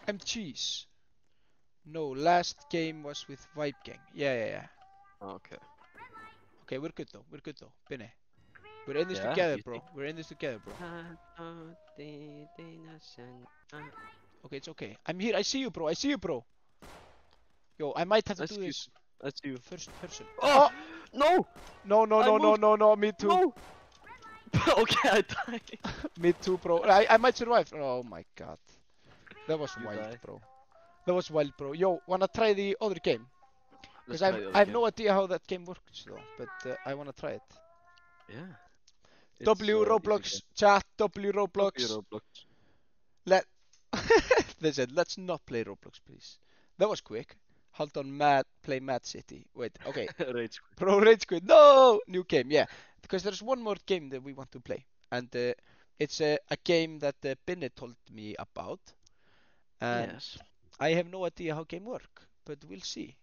I'm Cheese. No, last game was with Vibe Gang. Yeah. Okay. Okay, we're good though. We're good though. Binny. We're in this Yeah, together, you bro. think? We're in this together, bro. Okay, it's okay. I'm here. I see you, bro. I see you, bro. Yo, I might have to do this That's you. first person. Oh! No! No. Me too. No! Okay, I died. Me too, bro. I might survive. Oh my god. That was You wild, die. bro. That was wild, bro. Yo, wanna try the other game? Let's Because try the I other have game. no idea how that game works though, but I wanna try it. Yeah. W It's, Roblox chat. W Roblox. Roblox. Let. They said let's not play Roblox, please. That was quick. Hold on, play Mad City. Wait, okay. Rage quit. Pro Rage Quit. No, new game. Yeah, because there's one more game that we want to play, and it's a game that Binny told me about. And Yes. I have no idea how game work, but we'll see.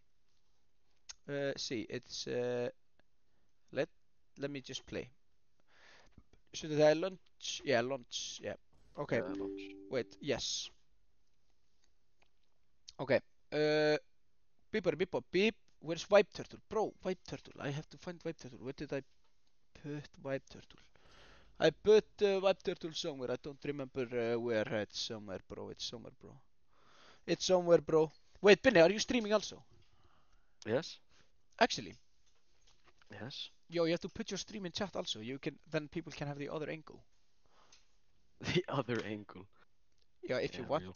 See, it's let me just play. Should I launch? Yeah, launch. Yeah. Okay. Launch. Wait. Yes. Okay. Beeper, beep, beep. Where's Vibe Turtle? Bro, Vibe Turtle. I have to find Vibe Turtle. Where did I put Vibe Turtle? I put Vibe Turtle somewhere. I don't remember where. It's somewhere, bro. It's somewhere, bro. It's somewhere, bro. Wait, Binny, are you streaming also? Yes. Actually, Yes. yo, you have to put your stream in chat also. Then people can have the other angle. The other angle. Yeah, if you Yeah, want. real.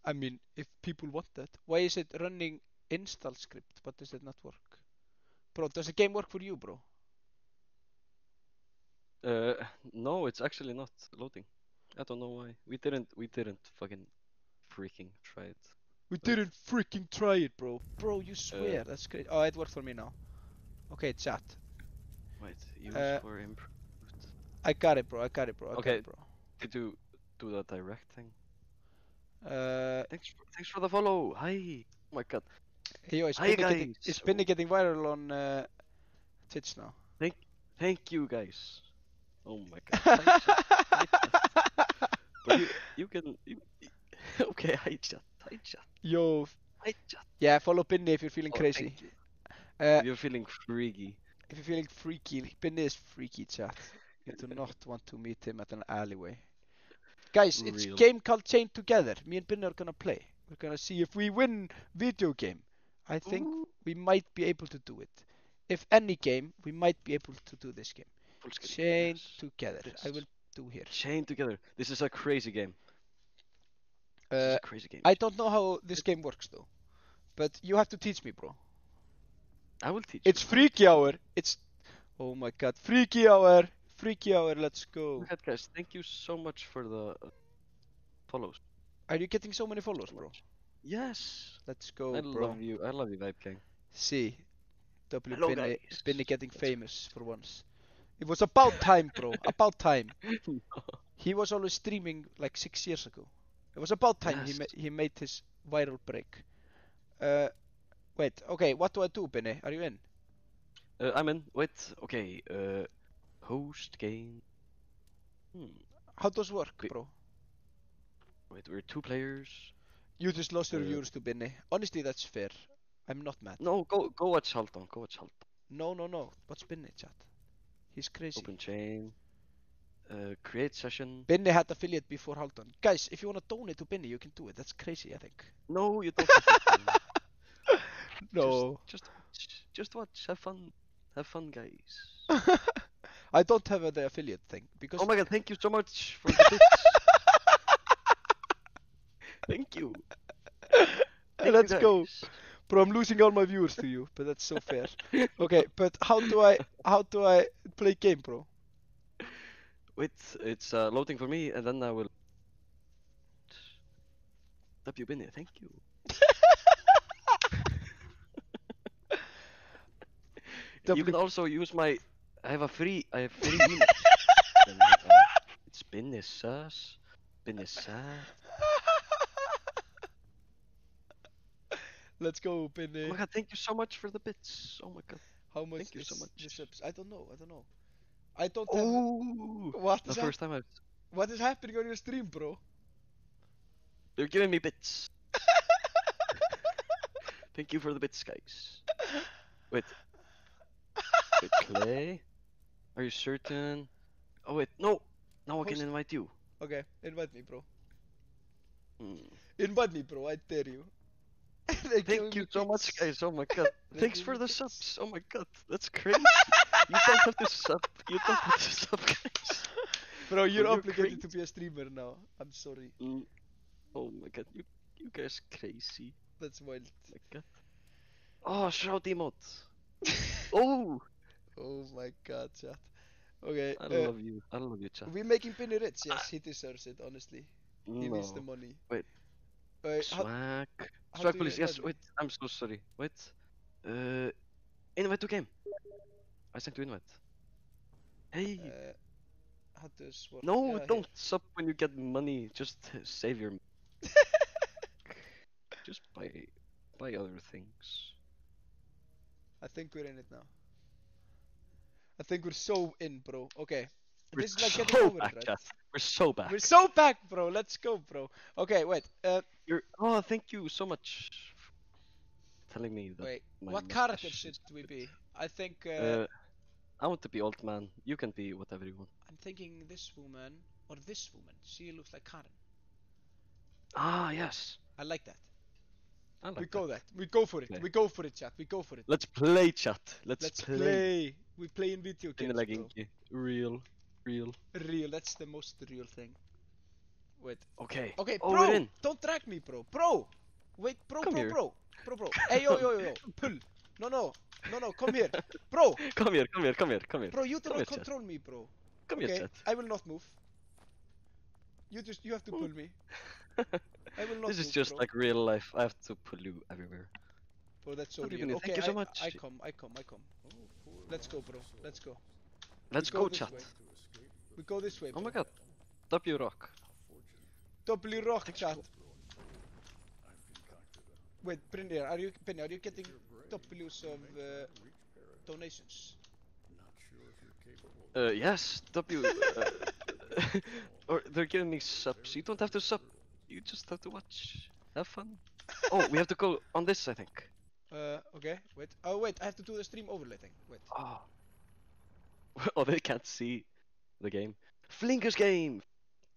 I mean, if people want that. Why is it running install script? But does it not work? Bro, does the game work for you, bro? No, it's actually not loading. I don't know why. We didn't fucking freaking try it. We didn't freaking try it, bro. Bro, you swear. That's great. Oh, it worked for me now. Okay, chat. Wait, use for improved. I got it, bro. I got it, bro. Okay. Did you do the direct thing? bro. Thanks for the follow. Hi. Oh my god. Hey, yo, Hi, guys. is Binny getting viral on Twitch now? Thank you guys. Oh my god. Hi, chat. But you can okay, hi chat. Hi chat. Yo. Hi chat. Yeah, follow Binny if you're feeling crazy. Thank you. You're feeling freaky. If you're feeling freaky, Binny is freaky, chat. You do not want to meet him at an alleyway. Guys, it's a game called Chain Together. Me and Binny are gonna play. We're gonna see if we win video game. I think we might be able to do it. If any game, we might be able to do this game. Chain Together. Yes. I will do here. Chain Together. This is a crazy game. This is a crazy game. I don't know how this game works though. But you have to teach me, bro. I will teach It's you. Freaky Hour. It's... Oh my god. Freaky Hour. Freaky Hour. Let's go. Head guys, thank you so much for the follows. Are you getting so many followers, bro? Yes. Let's go, I bro. love you. I love you, Vibe Gang. See. Hello, Binny guys. getting famous for once. It was about time, bro. About time. No. He was always streaming like 6 years ago. It was about time Yes. he made his viral break. Wait, okay, what do I do, Binny? Are you in? I'm in. Wait. Okay. Host game. How does work, Wait. bro? Wait, we're 2 players. You just lost your Uh, viewers to Binny. Honestly, that's fair. I'm not mad. No, go watch Halton. Go watch Halton. No. What's Binny, chat? He's crazy. Open chain. Create session. Binny had affiliate before Halton. Guys, if you want to donate to Binny, you can do it. That's crazy, I think. No, you don't. Have to. No. Just watch. Have fun, guys. I don't have the affiliate thing because. Oh my god! Thank you so much for the bits. Thank you. Thank Let's you go, guys. bro. I'm losing all my viewers to you, but that's so fair. Okay, but how do I play game, bro? Wait, it's loading for me, and then I will. W Binny, thank you. You can also use my. I have free email. It's Binny sus. Binny sus. Let's go, Binny. Oh my god! Thank you so much for the bits. Oh my god. How much Thank you is so much. the subs? I don't know. I don't have. Oh, What the is first time I've. What is happening on your stream, bro? They're giving me bits. Thank you for the bits, guys. Wait. Wait, Clay? Are you certain? Oh wait, no! Now I can Host- invite you. Okay, invite me, bro. Hmm. Invite me, bro. I dare you. Thank you so much, guys. Oh my god. They're Thanks giving for me the bits. subs. Oh my god, that's crazy. You don't have to sub. You don't have to sub, guys. Bro, you're You're obligated to be a streamer now. I'm sorry. Mm. Oh my god, you guys crazy. That's wild. Oh my god. Oh, shout emote. Oh, Oh my god, chat. Okay, I love you. I love you, chat. we're making Binny rich. Yes, he deserves it, honestly. He No. needs the money. Wait. Wait, how Swag. how Swag do you police. Yes. invite me? Wait. I'm so sorry. Wait. Invite to game. I sent you invite. Hey. how does work? No, Yeah, don't sub when you get money. Just save your. Just buy other things. I think we're in it now. I think we're so in, bro. Okay. We're This is like so getting over back, it, right? chat. We're so back. We're so back, bro. Let's go, bro. Okay, wait. Oh, thank you so much for telling me that. Wait. my What mustache character is should we be? I think. I want to be old man. You can be whatever you want. I'm thinking this woman or this woman. She looks like Karen. Ah, yes. I like that. I like We that. go that. We go for it. Okay. We go for it, chat. We go for it. Let's play, chat. Let's play. play. We play in video In games, the bro. legging. Real. Real. That's the most real thing. Wait. Okay. Okay, Oh, bro. we're in. Don't drag me, bro. Bro. Wait, bro, Come bro, here. bro. Bro. Hey, yo. Pull. No. Come here, bro. Come here. Bro, you do Come not here, chat. control me, bro. Come Okay, here, chat. I will not move. You have to pull me. I will not This is move, just bro. like real life. I have to pull you everywhere. Bro, that's so Don't real. even- Okay, thank you so much. I come. Let's go, bro. Let's go. Let's go go, this chat. way. We go this way, Oh my bro. god. W rock. W rock, chat. Wait, Brynjar, are you getting W's of donations? Yes. W. Or they're giving me subs. You don't have to sub. You just have to watch. Have fun. Oh, we have to go on this, I think. Okay, wait. Oh, wait, I have to do the stream overlay thing. Wait. Oh. Oh, they can't see the game. Flinker's game.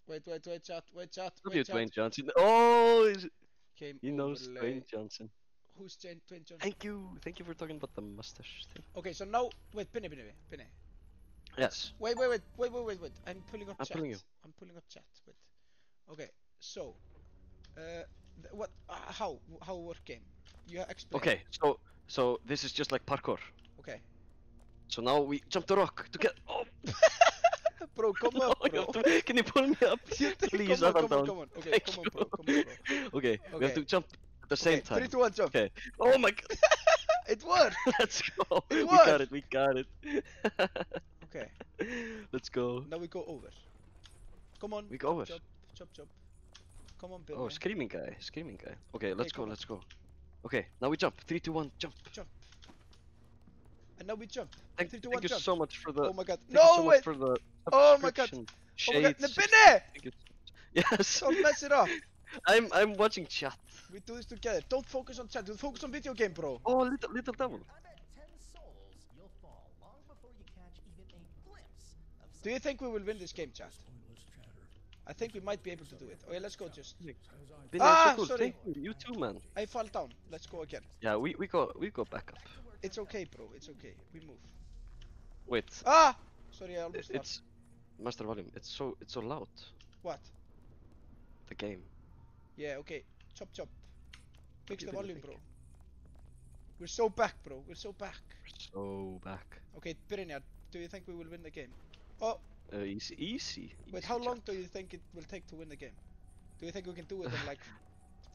Wait, chat. W Dwayne Johnson. Oh, Game he knows overlay. Dwayne Johnson. Who's Dwayne Johnson? Thank you for talking about the mustache thing. Okay, so now, wait, Pinny. Yes. Wait. I'm pulling up I'm chat. pulling you. I'm pulling up chat. Wait. Okay, so, what? How work game? You explain. Okay, so this is just like parkour. Okay. So now we jump the rock to get. Oh, Bro, come on, oh my bro. god! Can you pull me up? Please, come up on, and down. come on. Okay, Thank come on, you. bro. Okay, we have Okay. to jump at the same Okay, time. 3, 2, 1, jump. Okay. Oh my god! It worked. Let's go. It We got it. Okay. Let's go. Now we go over. Come on. We go over. Chop. Come on, Billy. Oh, screaming guy. Okay, let's come go. Okay, now we jump. 3, 2, 1, jump. And now we jump. Thank 3, 2, 1, you jump. so much for the. Oh my god. Thank you so No, much wait. for the Oh my god. subscription. Oh my god. Shades. Binny! Thank you. Yes. Don't mess it up. I'm watching chat. We do this together. Don't focus on chat. Focus on video game, bro. Oh, little devil. Do you think we will win this game, chat? I think we might be able to do it. Okay, let's go just. Ah, sorry. Thank you. You too, man. I fall down. Let's go again. Yeah, we go back up. It's okay, bro. It's okay. We move. Wait. Ah! Sorry, I almost fell. It's master volume. It's so loud. What? The game. Yeah, okay. Chop chop. Fix you the been volume, bro. thinking? We're so back, bro. We're so back. So back. Okay, Brynjar, do you think we will win the game? Oh, Easy. wait, how long do you think it will take to win the game? Do you think we can do it in like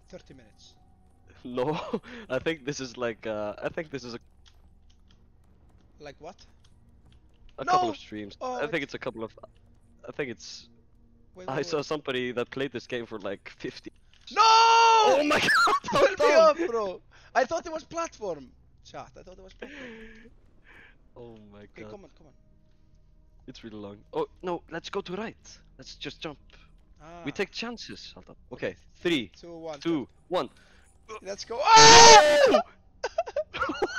30 minutes? No, I think this is like I think this is Like what? a No! couple of streams. Oh, I think it's a couple of. I think it's. Wait, I wait, saw wait. somebody that played this game for like 50. No! Oh my god! Pull me down. up, bro! I thought it was platform. Chat, I thought it was platform. Oh my Okay, god. come on, come on. It's really long. Oh no, let's go to right. Let's just jump. Ah, We take chances. Hold on. Okay, 3, 2, 1. 2, 1. Let's go. Ah!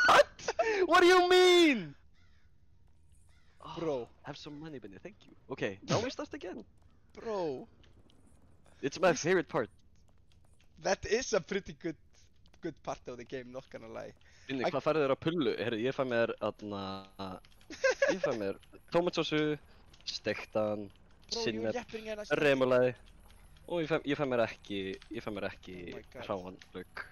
What? What do you mean? Oh, Bro. have some money, Benny. Thank you. Okay, now we start again. Bro, It's my favorite part. that is a pretty good part of the game, not gonna lie. Binni, I- hvað færðu þér á pullu? Herru, ég fæ mér ég fæ mér tómatsósu, steiktan, Bro, you're sinnep, yapping and I remulæði og ég fæ mér ekki Oh my God. hráan lauk.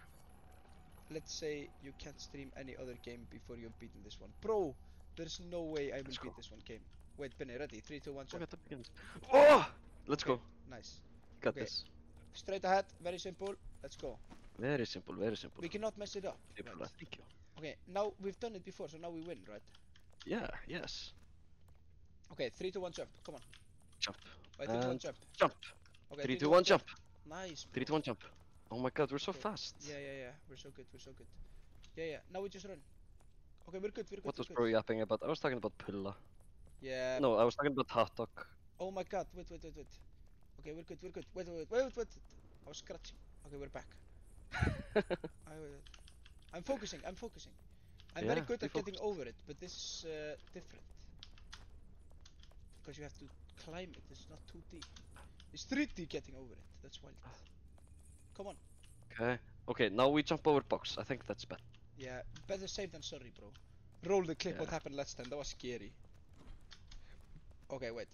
Let's say you can't stream any other game before you've beaten this one. Bro, there's no way I will Let's beat go. this one game. Wait, Benny, ready? 3, 2, 1, Okay, jump. that begins. Oh! Let's Okay, go. Nice. Got Okay. this. Straight ahead, very simple. Let's go. Very simple, very simple. We cannot mess it up. Simple, Right. thank you. Okay, now we've done it before, so now we win, right? Yeah, yes. Okay, 3, 2, 1, jump. Come on. Jump. Wait, 3, 2, 1, And jump. jump. Okay, 3, 2, 1, jump. Nice. 3, bro. 2, 1, jump. Oh my god, we're so Okay. fast. Yeah. We're so good. Yeah. Now we just run. Okay, we're good. What was we're bro good. yapping about? I was talking about pulla. Yeah. No, I was talking about hot dog. Oh my god, wait. Okay, we're good. Wait. I was scratching. Okay, we're back. I'm focusing. I'm very Yeah, good be at getting focused. over it, but this is different. Because you have to climb it, it's not 2D. It's 3D getting over it, that's wild. Come on. Okay. Okay, now we jump over box. I think that's better. Yeah, better safe than sorry, bro. Roll the clip what Yeah. happened last time, that was scary. Okay, wait.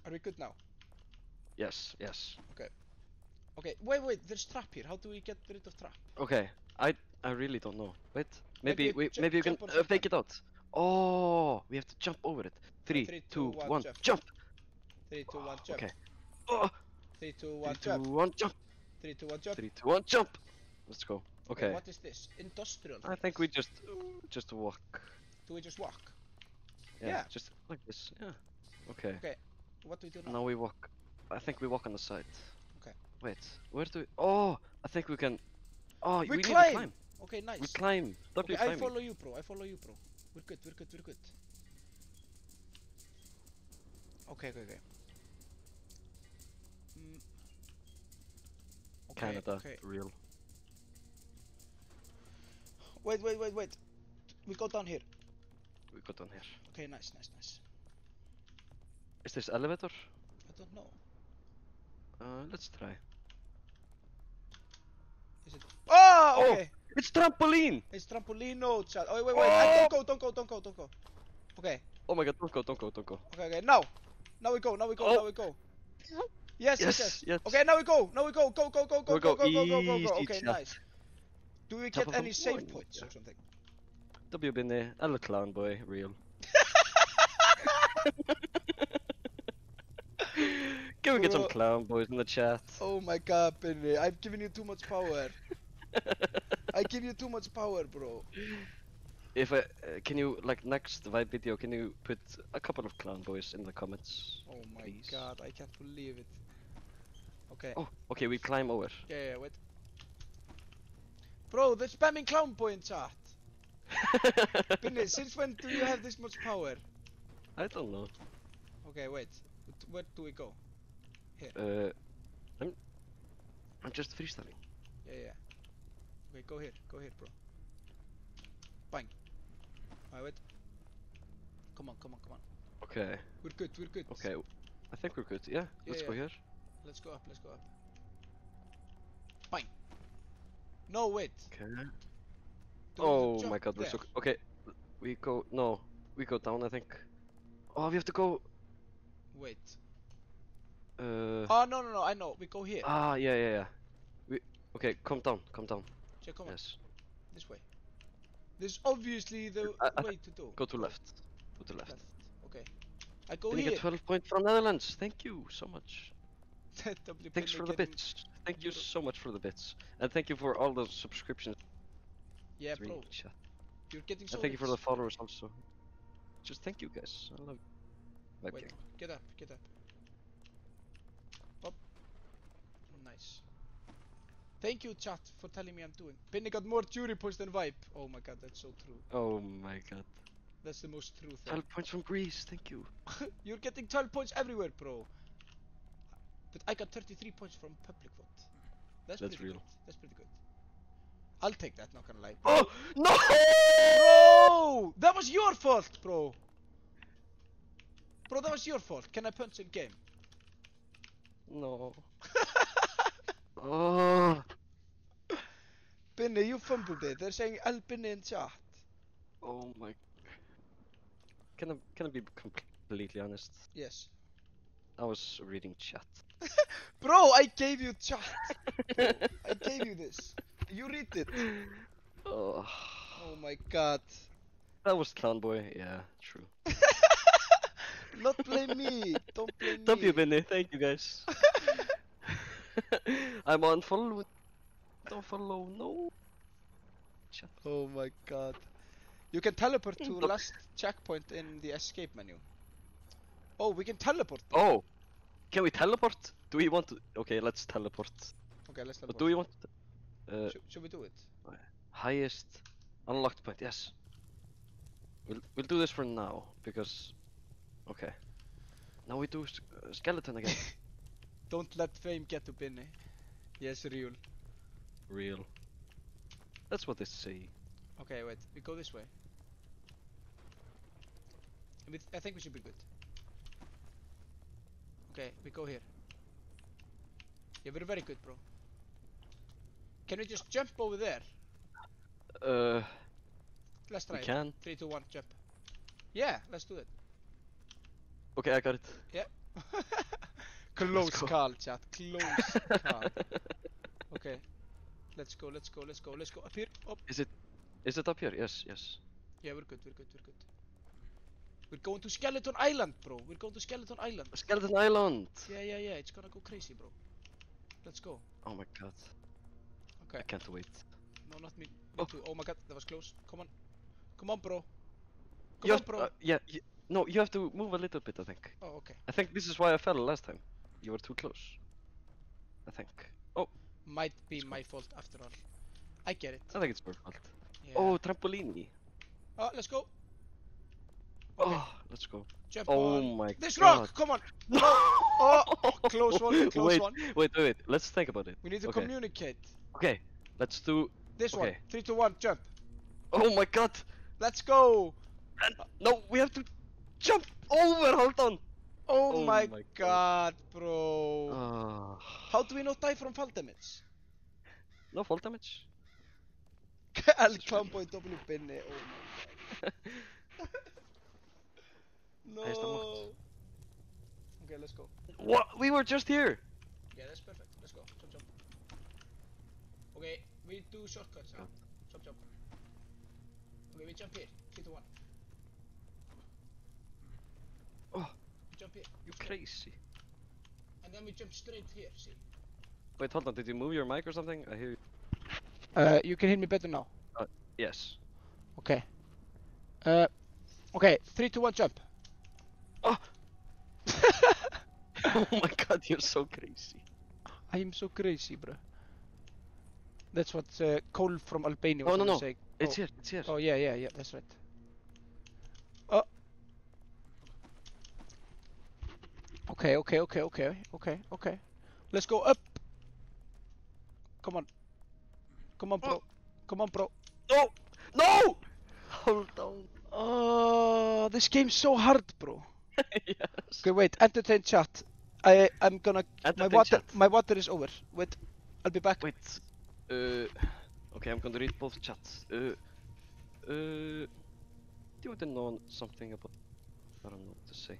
Are we good now? Yes. Okay, wait, there's trap here. How do we get rid of trap? Okay. I really don't know. Wait. Maybe Maybe you can jump on some fake it out. Oh, we have to jump over it. 3, 3, 2, 2, 1, jump. jump. 3, 2, 1, jump. Okay. Oh, 3, 2, 3, 1, 2, jump. 1, jump. 3, 2, 1, jump. 3, 2, 1, jump. Let's go. Okay. What is this? Industrial. I think we just walk. Do we just walk? Yeah, Yeah. just like this. Yeah. Okay. Okay. What do we do now? Now we walk. I think we walk on the side. Okay. Wait. Where do we? Oh, I think we can. Oh, we need to climb! climb. Okay, nice. We climb. Okay, W I climbing. follow you, bro. We're good. Okay. Okay, Canada, okay. real. Wait. We go down here. We go down here. Okay, nice. Is this elevator? I don't know. Let's try. Is it? Oh, Oh! okay. It's trampoline! It's trampolino, chat. Oh, wait. Oh! Don't go. Okay. Oh my god, don't go. Okay. Now we go. Oh. Yes. Yes. Okay, now we go. Go. We go. Easy, Okay, chat. nice. Do we Top get of any the save morning, points yeah. or something? W Binny, L Clown Boy, real. Can we get some Bro. clown boys in the chat? Oh my god, Benny, I've given you too much power. I give you too much power, bro. If can you like next Vibe video? Can you put a couple of clown boys in the comments? Oh my please? god, I can't believe it. Okay. Oh, okay, we climb over. Yeah, wait. Bro, they're spamming clown point chat. Benny, since when do you have this much power? I don't know. Okay, wait. Where do we go? Here. I'm just freestyling. Yeah. Okay, go here, bro. Bang. Alright, wait. Come on. Okay. We're good. Okay. I think we're good. Yeah. Let's go yeah. here. Let's go up. Bang. No, wait. Okay. Do Oh the my jump god, we're so there. okay. We go down. I think. Oh, we have to go. Wait. Uh. Oh, no, I know. We go here. Ah, yeah. Okay, come down. Check, come on. Yes. This way. This is obviously the I way to do. Go to left. Go to left. Okay. I go Did you here. get 12 points from Netherlands? Thank you so much. W Thanks for the getting- bits. Thank you so much for the bits. And thank you for all the subscriptions. Yeah, Three bro. chat. You're getting so And thank you for the rich. followers also. Just thank you guys. I love you. Wait, get up. Up. Nice. Thank you, chat, for telling me I'm doing. Binny got more jury points than Vibe. Oh my god, that's so true. Oh my god. That's the most true thing. 12 points from Greece. Thank you. You're getting 12 points everywhere, bro. But I got 33 points from public vote. That's pretty real. good. That's pretty good. I'll take that, not gonna lie. Oh no! Bro! That was your fault, bro! Bro, that was your fault. Can I punch in game? No. Oh. Binny, you fumbled it. They're saying El Binny in chat. Oh my. Can I be completely honest? Yes. I was reading chat. Bro, I gave you chat. I gave you this. You read it. Oh. Oh my god. That was Clownboy. Yeah, true. Not blame me. Don't blame me. Love you, Vinny. Thank you, guys. I'm on follow. Don't follow. No. Chat. Oh my god. You can teleport to Look. last checkpoint in the escape menu. Oh, we can teleport. Oh. Can we teleport? Do we want to? Okay, let's teleport. Okay, let's teleport. But do we want? Should we do it? Highest unlocked point. Yes. We'll do this for now because. Okay. Now we do skeleton again. Don't let fame get to Binny. Yes, real. Real. That's what they say. Okay, wait. We go this way. I think we should be good. Okay, we go here. Yeah, we're very good, bro. Can we just jump over there? Let's try We it. can. 3, 2, 1, jump. Yeah, let's do it. Okay, I got it. Yeah. Close go. call, chat. Close call. Okay. Let's go. Up here. Up. Is it up here? Yes. Yeah, we're good. We're going to Skeleton Island, bro. We're going to Skeleton Island. Skeleton Island. Yeah. It's gonna go crazy, bro. Let's go. Oh my god. Okay. I can't wait. No, not me. Me too. Oh my god, that was close. Come on, bro. Come You on, have- bro. No, you have to move a little bit, I think. Oh, okay. I think this is why I fell last time. You were too close. I think. Oh, Might be my fault after all. I get it. I think it's your fault. Yeah. Oh, trampolini. Oh, let's go. Okay. Oh, let's go. Jump Oh on. my This god. rock, come on. No! Oh, close one. Wait. Let's think about it. We need to Okay. communicate. Okay, let's do. This one. Okay. 3, 2, 1, jump. Oh my god! Let's go. No, we have to jump over. Hold on. Oh, Oh my my god, bro. Ah. How do we not die from fall damage? No fall damage. El Clownboy W Binny. Oh my god. No. Highest unlocked. Okay, let's go. What? We were just here. Yeah, that's perfect. Let's go. Jump. Okay, we do shortcuts now. Jump. Okay, we jump here. 3, 2, 1. Oh, We jump here. you crazy. And then we jump straight here, see? Wait, hold on. Did you move your mic or something? I hear you. You can hear me better now. Yes. Okay. Okay, 3, 2, 1, jump. Oh. Oh my god, you're so crazy. I am so crazy, bro. That's what Cole from Albania Oh, was no, gonna no. say. It's here. It's here. Oh, yeah, that's right. Oh. Okay. Let's go up. Come on. Come on, bro. Come on, bro. No! No! Hold on. Oh, this game's so hard, bro. Yes. Okay, wait. Entertain chat. I'm gonna. Entertain chat. My water is over. Wait. I'll be back. Wait. Okay, I'm gonna read both chats. Do you want to know something about... I don't know what to say.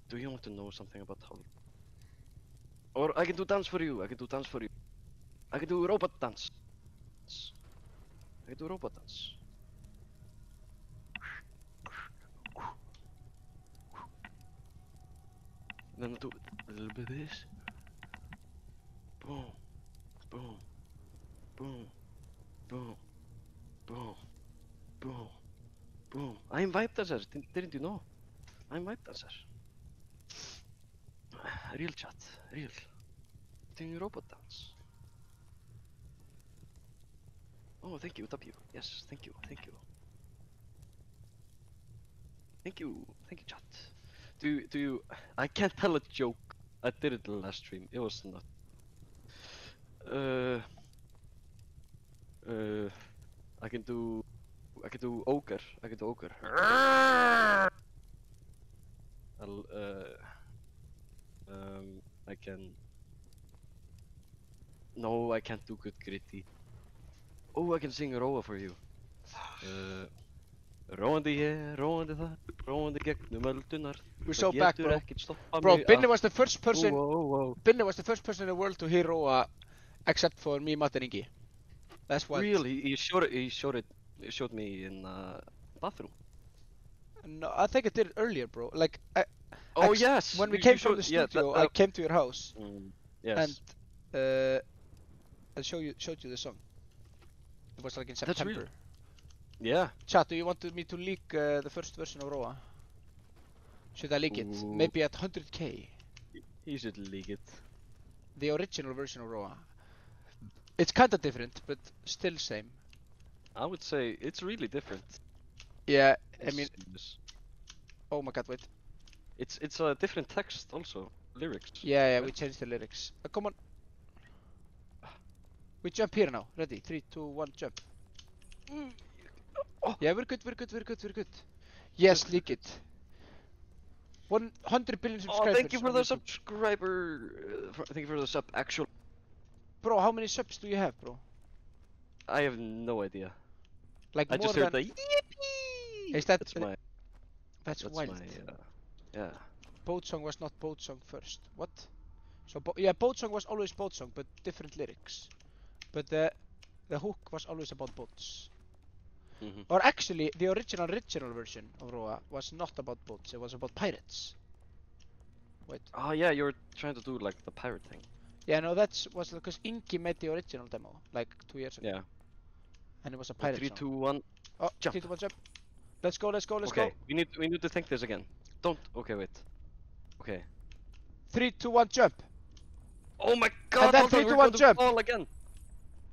Do you want to know something about how... Or I can do dance for you. I can do robot dance. I can do robot dance. Then I'll do a little bit of this. Boom. Boom. Boom. Boom. Boom. Boom. Boom. I'm vibe dancer. Didn't you know? I'm vibe dancer. Real chat. Real. Doing robot dance. Oh, thank you, W. Yes, thank you. Thank you, chat. Do you... I can't tell a joke. I did it the last stream. It was not... I can do ogre. I can... No, I can't do good gritty. Oh, I can sing Róa for you. Róandi hér, róandi þar, róandi gegnum öldunar. We're so back, bro. Bro, Binni was the first person. Whoa. Binni was the first person in the world to hear Róa, except for me, Matt, and Ingi. That's what. Really? He showed me in bathroom. No, I think I did it earlier, bro. Like, Oh yes. when we you came from showed- the yeah, studio, that- I came to your house Yes. and I showed you the song. It was like in That's September. real. Yeah. Chat, do you want me to leak the first version of Róa? Should I leak it? Ooh. Maybe at 100k. You should leak it. The original version of Róa. It's kinda different, but still same. I would say it's really different. Yeah, I mean, It's- oh my god, wait. It's a different text also, lyrics. Yeah, we changed the lyrics. Come on. We jump here now. Ready? 3, 2, 1, jump. Oh. Yeah, we're good. Yes, leak it. 100 billion subscribers. Oh, thank you for on the YouTube. subscriber. Thank you for the sub. Actual, Bro, how many subs do you have, bro? I have no idea. Like I more just than... heard the yippee. Is that... That's my. That's That's wild. my. Yeah. Boat song was not boat song first. What? So, yeah, boat song was always boat song, but different lyrics. But the hook was always about boats. Mhm. Or actually, the original version of Róa was not about boats. It was about pirates. Wait. Oh yeah, you're trying to do like the pirate thing. Yeah, no, was because Ingi made the original demo like 2 years ago. Yeah. And it was a pirate 3, song. 2, 1. Oh, jump. 3, 2, 1, jump. Let's go. Okay. We need to think this again. Don't. Okay, wait. Okay. 3, 2, 1, jump. Oh my God! then hold on, 3, 2, we're 1, going to jump. fall again.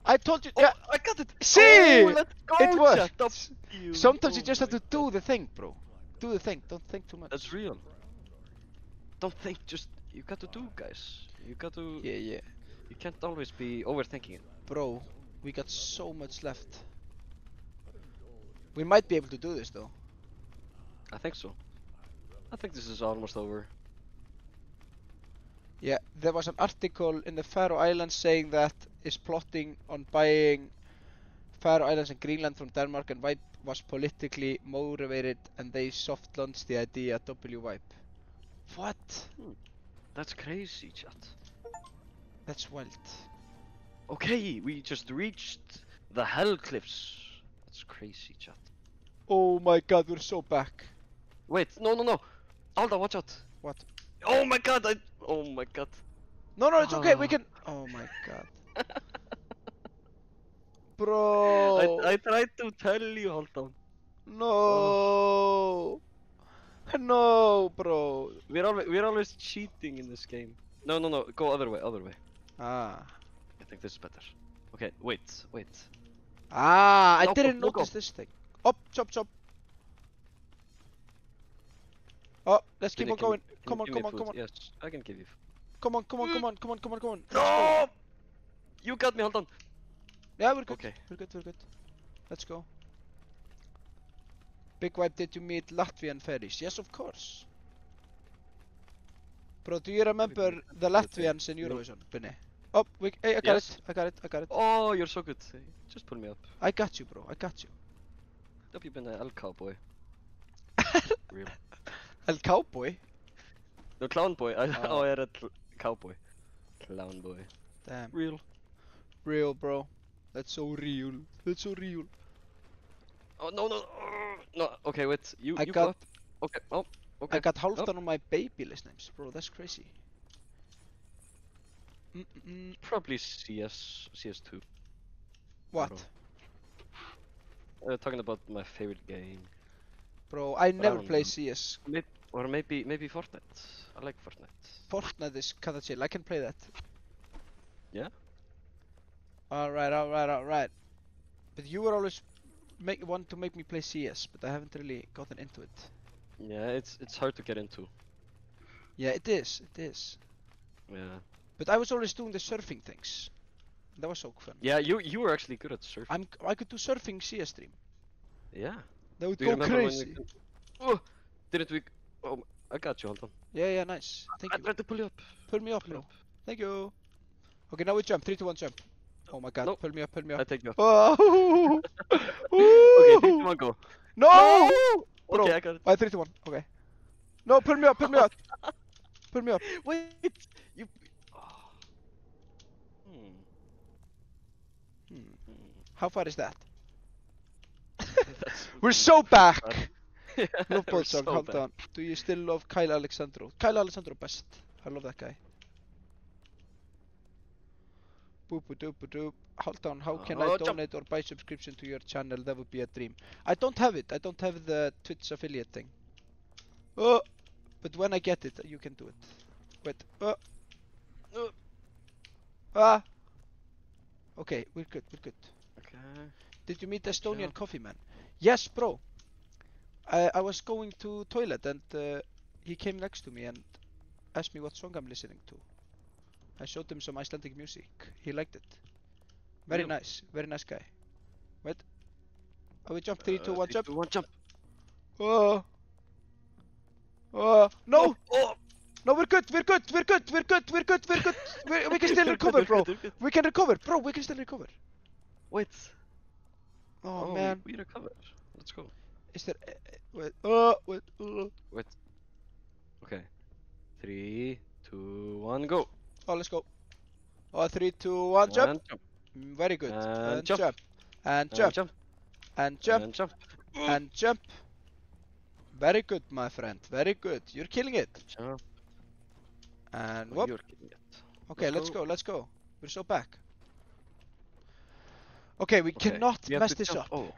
I told you. Oh, Yeah. I got it. See? Oh, let's go. It worked. Chat. You. Sometimes Oh you just have my to do the thing, bro. Do the thing. Don't think too much. That's real. Don't think. Just you got to do, guys. You got to. Yeah. You can't always be overthinking it. Bro, we got so much left. We might be able to do this though. I think so. I think this is almost over. Yeah, there was an article in the Faroe Islands saying that is plotting on buying Faroe Islands and Greenland from Denmark, and Vibe was politically motivated and they soft launched the idea at W-Vibe. What? That's crazy, chat. That's wild. Okay, we just reached the Hell Cliffs. That's crazy, chat. Oh my god, we're so back. Wait, no. Alda, watch out. What? Oh my god, oh my god. No, it's okay, we can... Oh my god. Bro! I tried to tell you, hold on. No! No, bro. We're always cheating in this game. No, go other way. Ah. I think this is better. Okay, wait. Ah, I No, didn't no, go. notice this thing. Up, chop. Oh, let's keep Vinny, on going. can Come you on, give come me on, food? come on. Yes, I can give you. Come on, come on, come on, come on, come on, come on. No! You got me, hold on. Yeah, we're good. Okay. We're good, we're good. Let's go. Big Wipe, did you meet Latvian ferries? Yes, of course. Bro, do you remember the Latvians in Eurovision, Binny? Oh, hey, I got Yes. it. I got it. I got it. Oh, you're so good. Just pull me up. I got you, bro. I got you. Hope you've been El Cowboy. Real. El Cowboy? No, Clown Boy. I Oh. I read Cowboy. Clown Boy. Damn. Real. Real, bro. That's so real. That's so real. Oh, no, no. No, okay, wait. You I go got- up. Okay, oh. Okay. I got half Oh. done on my baby list names, bro. That's crazy. Probably CS2. What? Talking about my favorite game. Bro, I But never don't play know. CS. Or maybe Fortnite. I like Fortnite. Fortnite is kinda chill. I can play that. Yeah? Alright, alright, alright. But you were always want to make me play CS, but I haven't really gotten into it. Yeah, it's hard to get into. Yeah, it is. It is. Yeah. But I was always doing the surfing things. That was so fun. Yeah, you were actually good at surfing. I could do surfing CS stream. Yeah. That would Do you go remember when crazy. we... Oh! Didn't we... Oh, I got you, hold on. Yeah, yeah, nice. Thank I you. tried to pull you up. Pull me up, Pull you bro. up. Thank you. Okay, now we jump. 3, 2, 1, jump. Oh my god, No. pull me up, pull me I up. take you up. Oh! Okay, 3, 2, 1, go. No! Bro. Okay, I got it. 3, 2, 1. Okay. No, pull me up, pull me up. Pull me up. Wait! You... Oh. How far is that? That's We're so back! Yeah, Love we're Bolsong, so hold back. on. Do you still love Kyle Alexandro? Kyle Alexandro best. I love that guy. Boop doop doop. Hold on, how can I Oh, jump. donate or buy subscription to your channel? That would be a dream. I don't have it. I don't have the Twitch affiliate thing. Oh! But when I get it, you can do it. Wait. Ah! Okay, we're good, we're good. Okay. Did you meet the Estonian job. coffee man? Yes, bro. I was going to toilet and he came next to me and asked me what song I'm listening to. I showed him some Icelandic music. He liked it. Very Really? very nice guy. Wait. Oh, we jump 3, 2, 1, 3, jump. 2, 1, jump. Oh. Oh, no! Oh! No, we're good, we're good, we're good, we're good, we're good, we're good. We can still recover, bro. We're good. We can recover, bro. We can still recover. Wait. Oh, man. We recovered. Let's go. Is there... wait. Wait. Wait. Okay. 3, 2, 1, go. Oh, let's go. Oh, 3, 2, 1, jump. And jump. Very good. And jump. jump. And And jump. jump. And jump. And jump. And jump. Very good, my friend. Very good. You're killing it. Jump. And Oh, whoop. you're killing it. Okay, let's let's go. go. Let's go. We're so back. Okay, we Okay, cannot we have mess to this jump up. over.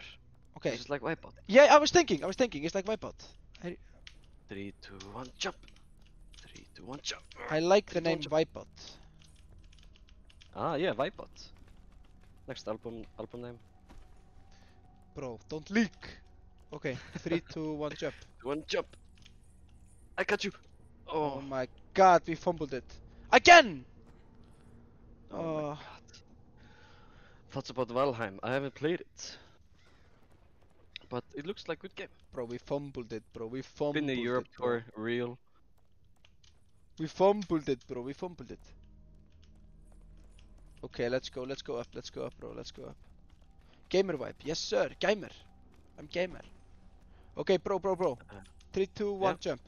Okay. This is like Wipeout. Yeah, I was thinking. It's like Wipeout. 3, 2, 1, jump. 3, 2, 1, jump. I like the 3, 2, 1, name jump. Wipeout. Ah, yeah, Wipeout. Next album name. Bro, don't leak. Okay, 3, 2, 1, jump. 1, jump. I got you. Oh Oh, my god, we fumbled it. Again! oh my Oh. god. Thoughts about Valheim? I haven't played it. But it looks like good game. Bro, we fumbled it, bro. We fumbled Been a Europe it, bro. tour, real. We fumbled it, bro. We fumbled it. Okay, let's go up, bro. Let's go up. Gamer vibe. Yes, sir. Gamer. I'm gamer. Okay, bro. 3, 2, 1, yeah. jump.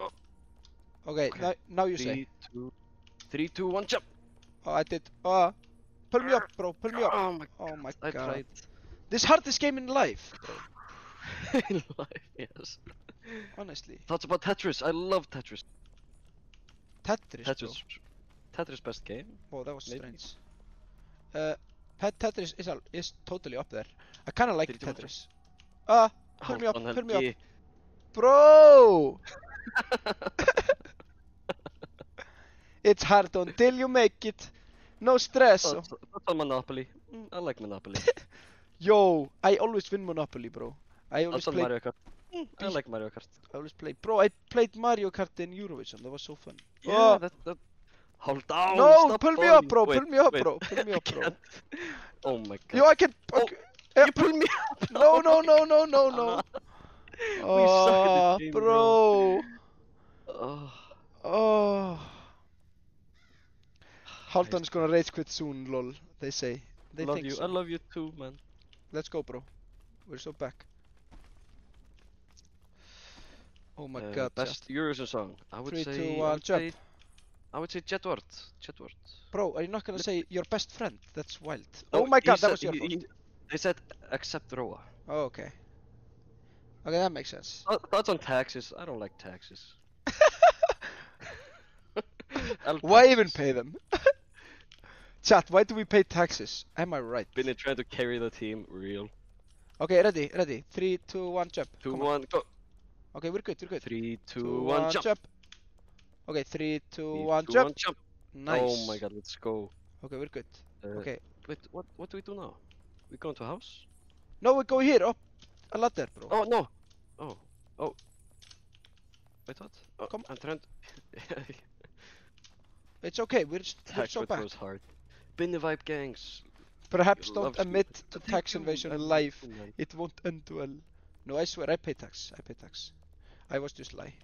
Oh. Okay, Okay. now you say. 3, 2, 1, jump. Oh, I did. Oh, pull me up, bro. Pull me up. Oh my Oh my I god. tried. This hardest game in life, bro. In life, yes. Honestly. Thoughts about Tetris? I love Tetris. Tetris, bro. Tetris best game. Oh, that was Maybe. strange. Tetris is totally up there. I kinda like 3, 2, 1, Tetris. Pull Hold me up, on, pull me Helgi. up. Bro! It's hard until you make it. No stress. Thoughts on Monopoly? I like Monopoly. Yo, I always win Monopoly, bro. I always Thoughts on play. Mario Kart? I like Mario Kart. I always play. Bro, I played Mario Kart in Eurovision. That was so fun. Yeah, that. Hold down. No, stop pull me falling. up, bro. Wait, Pull me up, wait. bro. Pull me up, bro. Can't. Oh my god. Yo, I can. Oh, Okay. Yeah, you pull me up. No, no, no, no, no, no. We suck at this game, bro. Oh. Oh. Haldan's gonna rage quit soon, lol. They say. They love think you. so. I love you too, man. Let's go, bro. We're so back. Oh my god. Best Eurovision song. I would 3, say. 2, 1, jump. I would say Jedward. Jedward. Bro, are you not gonna say your best friend? That's wild. No, Oh my he god, that said- was your fault. They said accept Roa. Oh, okay. Okay, that makes sense. Thoughts on taxes? I don't like taxes. Why even pay them? Chat, why do we pay taxes? Am I right? Been trying to carry the team, real. Okay, ready, ready. 3, 2, 1, jump. 2, Come 1, go. Okay, we're good, we're good. 3, 2, 1, jump. Okay, 3, 2, 3, 1, 2, jump. 1, jump. Nice. Oh my god, let's go. Okay, we're good. Okay. Wait, what do we do now? We going to house? No, we go here, up a ladder, bro. Oh no! Oh. Wait, what? Oh, Come I'm trying to... It's okay, we're so back. was hard. Bin the vibe gangs. Perhaps Love don't admit Sweden. to Thank tax you, invasion I'm live. grateful, man. It won't end well. No, I swear, I pay tax. I pay tax. I was just lie.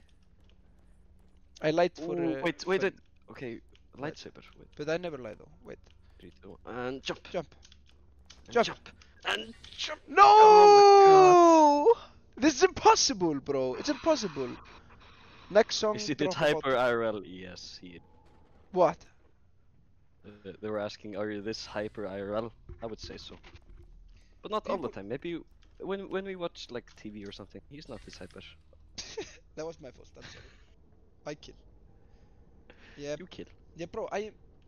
I lied for. Ooh, wait. fun. Okay, lightsaber. Wait. But I never lie though. Wait. 3, 2, 1, and jump. Jump. And Jump. jump. And jump. No! Oh This is impossible, bro. It's impossible. Next song. Is it this drop about- hyper IRL? Yes, he. What? They were asking, are you this hyper IRL? I would say so. But not all the time. Maybe when we watch like TV or something, he's not this hyper. That was my fault. I'm sorry. I kill. Yeah. You kill. Yeah, bro.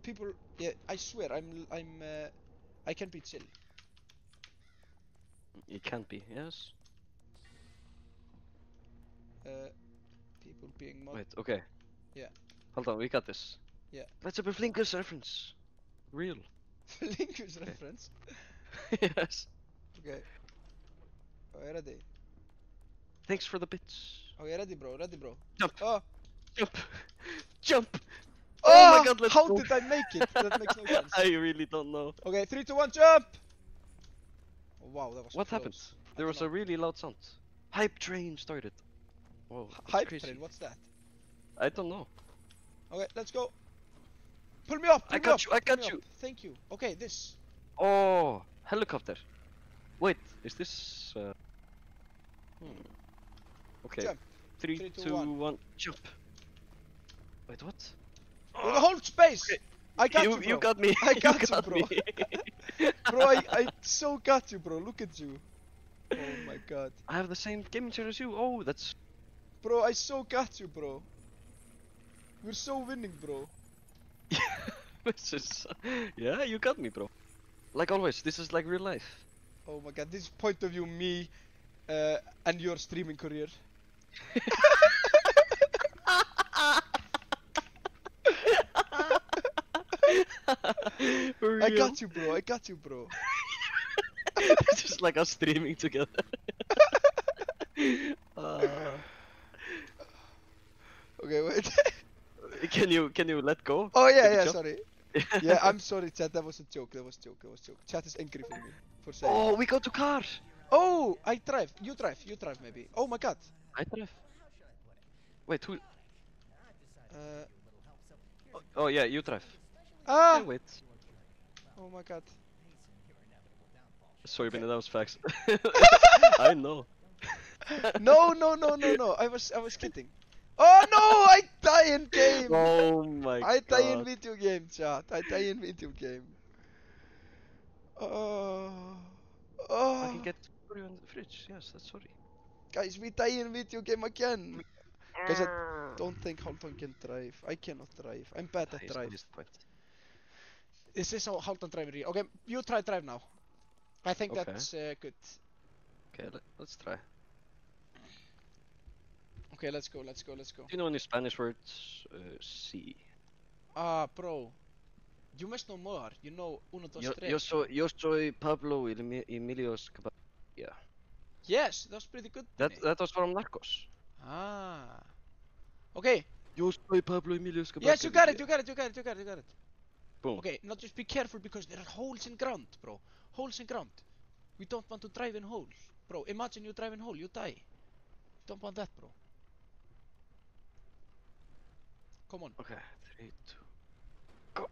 People. Yeah, I swear. I can be chill. It can't be. Yes. People being mod. Wait. Okay. Yeah. Hold on. We got this. Yeah. Let's have a Flinkus reference. Real. Linkus reference. Yes. Okay. Okay, ready. Thanks for the bits. Okay, ready, bro. Ready, bro. Jump. Oh. Jump. Jump. Oh, Oh my god, let's how go. did I make it? That makes no sense. I really don't know. Okay, 3, 2, 1, jump! Oh, wow, that was What close. happened? I There don't was a know. really loud sound. Hype train started. Whoa, that's Hype crazy. train, what's that? I don't know. Okay, let's go. Pull me up, I pull me got up, you, I pull got me you. up. Thank you. Okay, this. Oh, helicopter. Wait, is this? Okay. Jump. 3, 3, 2, 2, 1. 1, jump. Wait, what? Oh, the whole space! Okay. I got you, bro. You got me. I You got you, bro. me. Bro, I so got you, bro. Look at you. Oh my god. I have the same gaming chair as you. Oh, that's. Bro, I so got you, bro. We're so winning, bro. This is. Yeah, you got me, bro. Like always, this is like real life. Oh my god, this is point of view me and your streaming career. For I real. got you, bro. I got you, bro. It's just like us streaming together. Okay, wait. Can you let go? Oh yeah, Can you yeah. jump? Sorry. Yeah, I'm sorry, chat. That was a joke. That was joke. That was joke. Chat is angry for me for saying. Oh, we got to car. Oh, I drive. You drive. You drive, maybe. Oh my god. I drive. Wait, who? Uh. Oh yeah, you drive. Ah. Wait. Oh my god. Sorry, Benny, that was facts. I know. No, no, no, no, no. I was kidding. Oh no! I die in game. Oh my god. I die in video game, chat. I die in video game. Oh. I can get for you in the fridge. Yes, that's sorry. Guys, we die in video game again. Guys, I don't think Haldan can drive. I cannot drive. I'm bad at He's drive. his point. This is how Haldan drive really. Okay, you try drive now. I think Okay. that's good. Okay, let's try. Okay, let's go, let's go, let's go. Do you know any Spanish words? Sí. Ah, bro. You must know more. You know uno, dos, tres. Yo soy Pablo Emilio Escobar. Yeah. Yes, that was pretty good. That was from Narcos. Ah. Okay. Yo soy Pablo Emilio Escobar. Yes, you got it. You got it. Boom. Okay, now just be careful because there are holes in ground, bro. Holes in ground. We don't want to drive in holes, bro. Imagine you drive in hole, you die. Don't want that, bro. Come on. Okay, 3, 2, go.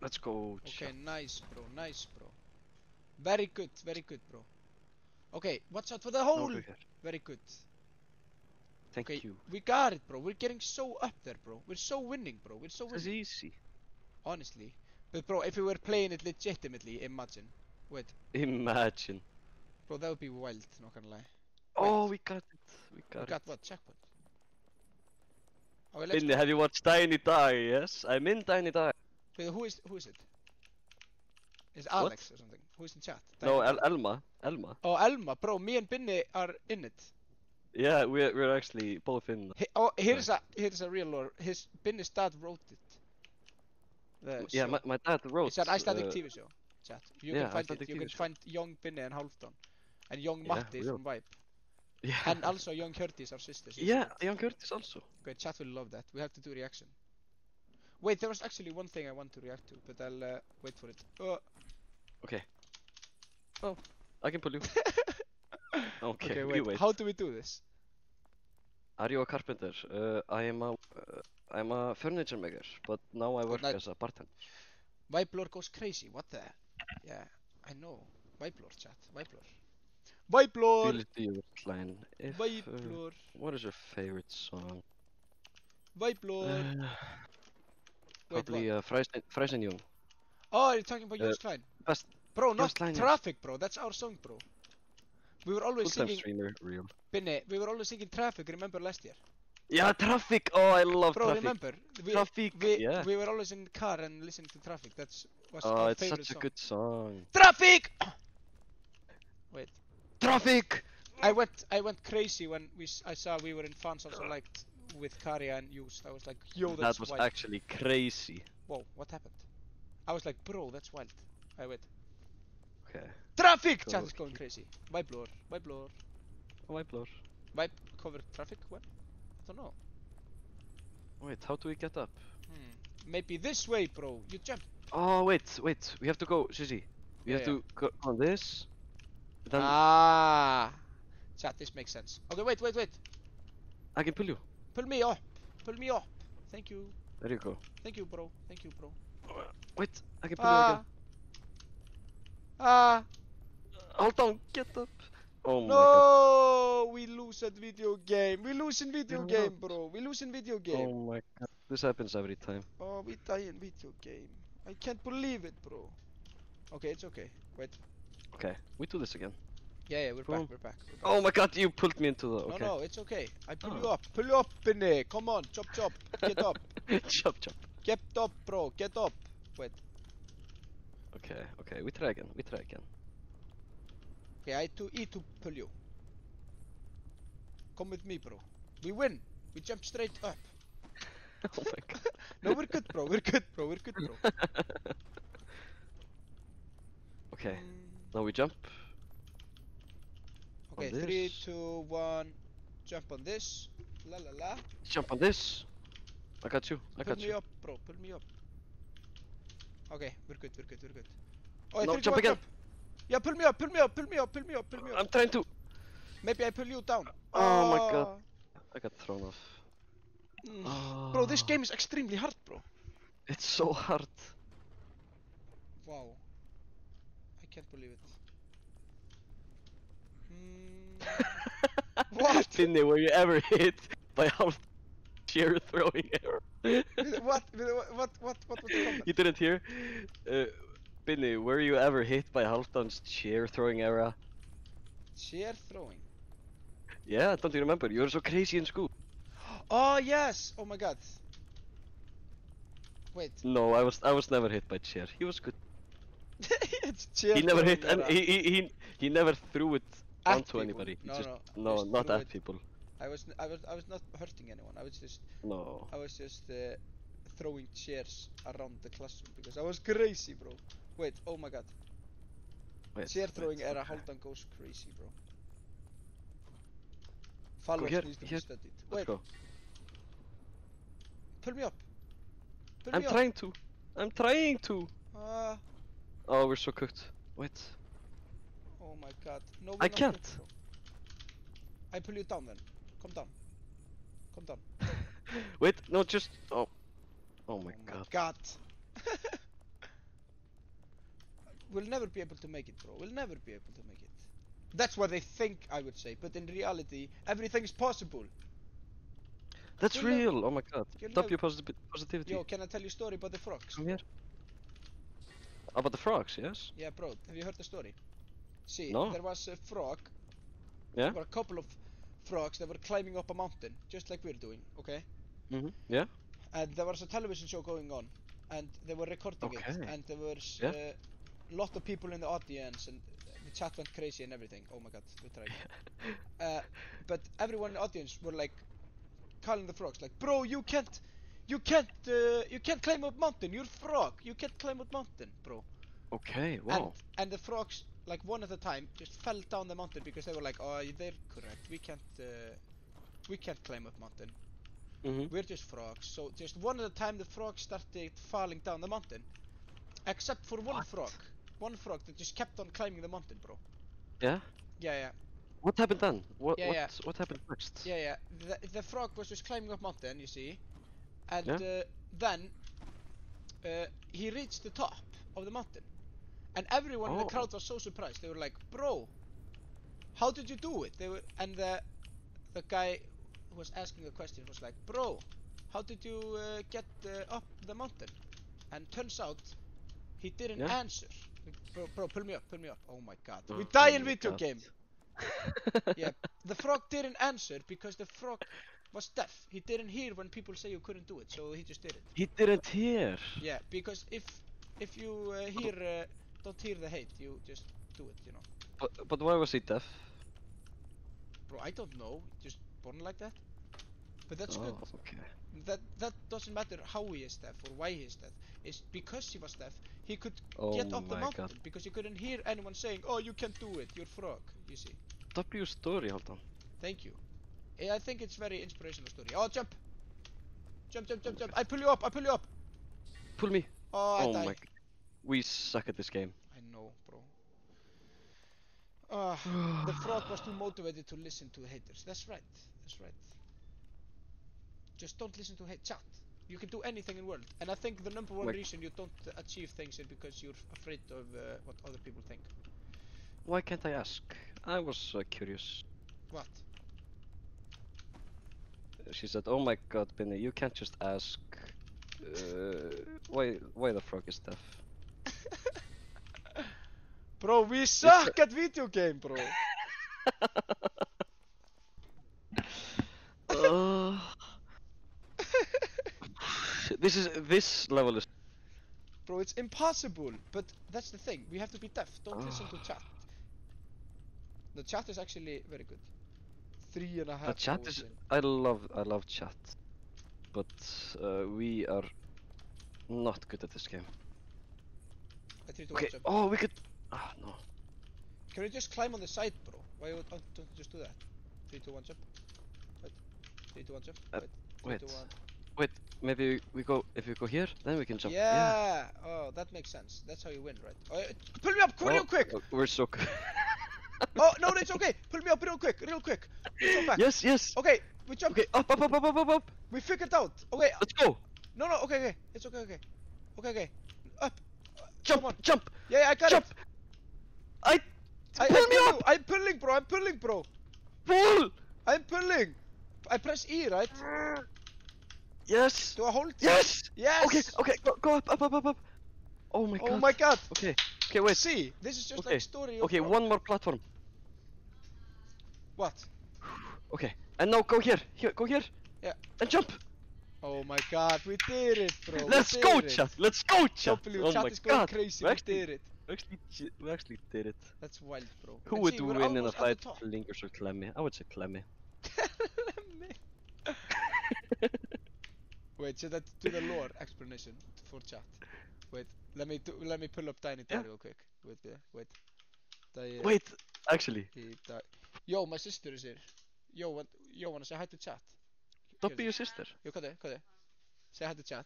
Let's go. Okay, nice, bro. Nice, bro. Very good, bro. Okay, watch out for the hole. Very good. Thank Okay, you. we got it, bro. We're getting so up there, bro. We're so winning, bro. We're so This is winning. easy. Honestly. But, bro, if we were playing it legitimately, imagine. Wait, Imagine. bro, that would be wild, not gonna lie. Oh, we got it. We We got got it. what? Checkpoint. Okay, let's Binni, have you watched Tiny Die? Yes, I'm in Tiny Die. wait, who is it? Is Alex or something? Who's in chat? No, Tiny Alex. Elma. Oh, Elma, bro. Me and Binni are in it. Yeah, we're actually both in. Here's a real lore. Binni's dad wrote it. The Yeah, show. my dad wrote. It's an Icelandic TV show. Chat. You yeah, can find Icelandic it. You TV can show. find young Binni and Halfdan, and young Yeah, Matti real. from Vibe, Yeah. and also young Hjördís, our sisters. Yeah, young Curtis also. Great, chat will love that. We have to do reaction. Wait, there was actually one thing I want to react to, but I'll wait for it. Okay. Oh, I can pull you. Okay, Okay, you wait. How do we do this? Are you a carpenter? I'm a furniture maker, but now I work night. as a bartender. Vibe goes crazy. What the? Yeah, I know. Vibe chat. Vibe Feel it to your line. If, Vibe what is your favorite song? Vibe Wait, Probably Freisen Young. Oh, you're talking about Joost Klein. Best Bro, not Joost Klein, yes. Traffic, bro. That's our song, bro. We were always Full-time singing. streamer, real. Binni, we were always singing Traffic. Remember last year? Yeah, Traffic. Oh, I love Bro, Traffic. remember? Traffic. Yeah. We were always in the car and listening to Traffic. That's was Oh, our it's favorite such a song. good song. Traffic. Wait. Traffic. I went crazy when I saw we were in fans also liked with Karja and Joost. I was like, yo, that's That was wild. actually crazy. Whoa, what happened? I was like, bro, that's wild. I wait. Okay. Traffic! Go Chat is going crazy. Vibe lore. Oh, my blur. Vibe cover traffic? What? I don't know. Wait, how do we get up? Maybe this way, bro. You jump. Oh, wait. We have to go, Shizi. We have to go on this. Then Chat, this makes sense. Okay, wait. I can pull you. Pull me up. Thank you. There you go. Thank you, bro. Wait, I can pull you again. Hold on, get up. Oh my god. No, we lose at video game. We lose in video game, bro. We lose in video game. Oh my god. This happens every time. Oh, we die in video game. I can't believe it, bro. Okay, it's okay. Wait. Okay, we do this again. Yeah, we're Boom. back. Oh my god, you pulled me into the. Okay. No, it's okay. I pull you up. Pull you up, Binni. Come on, chop. Get up. Chop. Get up, bro. Get up. Wait. Okay, we try again. Okay, I need to pull you. Come with me, bro. We win. We jump straight up. Oh my god. No, we're good, bro. Okay, now we jump. Okay, on 3, this. 2, 1. Jump on this. La. Jump on this. I got you. Pull me up, bro. Pull me up. Okay, we're good. Oh, No, 3, 2, jump 1, again. jump. Yeah, pull me up. I'm trying to. Maybe I pull you down. Oh my god. I got thrown off. Bro, this game is extremely hard, bro. It's so hard. Wow. I can't believe it. What? Binni, were you ever hit by half sheer throwing error? What was the comment? You didn't hear? Binni, were you ever hit by Halfdan's chair throwing era? Chair throwing? Yeah, don't you remember? You were so crazy in school. Oh yes! Oh my god. Wait. No, I was never hit by chair. He was good. It's chair He never throwing hit, and era. he never threw it At onto people. anybody. He No, just, no, just not threw at it. people. I was not hurting anyone. I was just No. Throwing chairs around the classroom because I was crazy, bro. Wait, oh my god. Wait, Chair throwing era, okay. Halfdan goes crazy, bro. Followers here, needs to be here. studied. Let's Wait, go. pull me up. Pull I'm me up. trying to. I'm trying to. Ah, Oh, we're so cooked. Wait. oh my god. No, I we're not can't. good, bro. I pull you down then. Come down. Come down. Wait, no, just. Oh. Oh my Oh my god. god. We'll never be able to make it, bro. We'll never be able to make it. That's what they think, I would say. But in reality, everything is possible. That's You'll never- real. Oh my god. you'll W positivity. Yo, can I tell you a story about the frogs? Come here. About the frogs, yes? Yeah, bro. Have you heard the story? See, No. there was a frog. Yeah? There were a couple of frogs that were climbing up a mountain, just like we're doing, okay? Yeah? And there was a television show going on, and they were recording it, Okay. and there was Yeah. a lot of people in the audience, and the chat went crazy and everything. Oh my god, we tried. But everyone in the audience were like calling the frogs, like, bro, you can't climb up mountain. You're frog. You can't climb up mountain, bro. Okay, wow. And the frogs, like one at a time, just fell down the mountain because they were like, oh, they're correct. We can't climb up mountain. We're just frogs. So just one at a time, the frogs started falling down the mountain, except for one frog that just kept on climbing the mountain, bro. Yeah? Yeah. What happened then? What Yeah. what happened next? Yeah. The frog was just climbing up mountain, you see, and Yeah. then he reached the top of the mountain, and everyone in the Oh. crowd was so surprised. They were like, "Bro, how did you do it?" And the guy who was asking the question was like, "Bro, how did you get up the mountain?" And turns out he didn't Yeah. answer. Bro, pull me up. Oh my god, we Oh die in my video God. game. Yeah, the frog didn't answer because the frog was deaf. He didn't hear when people say you couldn't do it, so he just did it. He didn't hear. Yeah, because if you don't hear the hate, you just do it, you know. But why was he deaf? Bro, I don't know. Just born like that. But that's good. Oh, okay. That doesn't matter how he is deaf or why he is deaf. It's because he was deaf, he could Oh get up the my mountain God. because he couldn't hear anyone saying, "Oh, you can't do it. You're frog." You see. W story, hold on. Thank you. I think it's very inspirational story. Oh, jump! Jump! I pull you up. Pull me. Oh, I Oh died. my. We suck at this game. I know, bro. The frog was too motivated to listen to haters. That's right. Just don't listen to hate chat. You can do anything in the world. And I think the number one Like- reason you don't achieve things is because you're afraid of what other people think. Why can't I ask? I was curious. What? She said, "Oh my God, Benny, you can't just ask why the frog is deaf." Bro, we suck at video game, bro. This level is. Bro, it's impossible. But that's the thing. We have to be deaf. Don't listen to chat. The chat is actually very good. 3.5 The chat hours is. in. I love chat, but we are not good at this game. I 3, 2, 1, Okay. jump. Oh, we could. Ah, no. Can we just climb on the side, bro? Why don't you just do that? 3, 2, 1, jump. Wait. 3, 2, 1, jump. Wait. 3, Wait. 2, 1. Wait. Maybe we go. If we go here, then we can jump. Yeah. Oh, that makes sense. That's how you win, right? Oh, pull me up real quick. We're so. Oh no, it's okay. Pull me up real quick. We jump back. Yes. Okay, we jump. Okay. Up. We figured out. Okay. Let's go. No. Okay. It's okay. Okay. Up. Jump. Jump. Yeah, I got Jump. it. Pull me up. I'm pulling, bro. Pull. I'm pulling. I press E, right? Yes. Do I hold? Yes. Yes. Okay. Go up. Oh my God. Oh my God. Okay, wait. See, this is just Okay. like story of Okay, frog. one more platform. What? Okay, and now go here. Go here. Yeah. And jump. Oh my God, we did it, bro. Let's we go, did it. chat. Let's go, chat. W, Oh chat my is going God. crazy. We We actually, did it. we actually did it. That's wild, bro. Who And would see, we're win in a almost at the fight, top. Lingers or Clemmy? I would say Clemmy. Wait, should I do the lore explanation for chat? Wait, let me pull up Tiny Toy real quick. Wait. Wait, actually. Yo, my sister is here. Yo, Jóhanna, say hi to chat. Dobby your sister. Jú, hvað? Say hi to chat.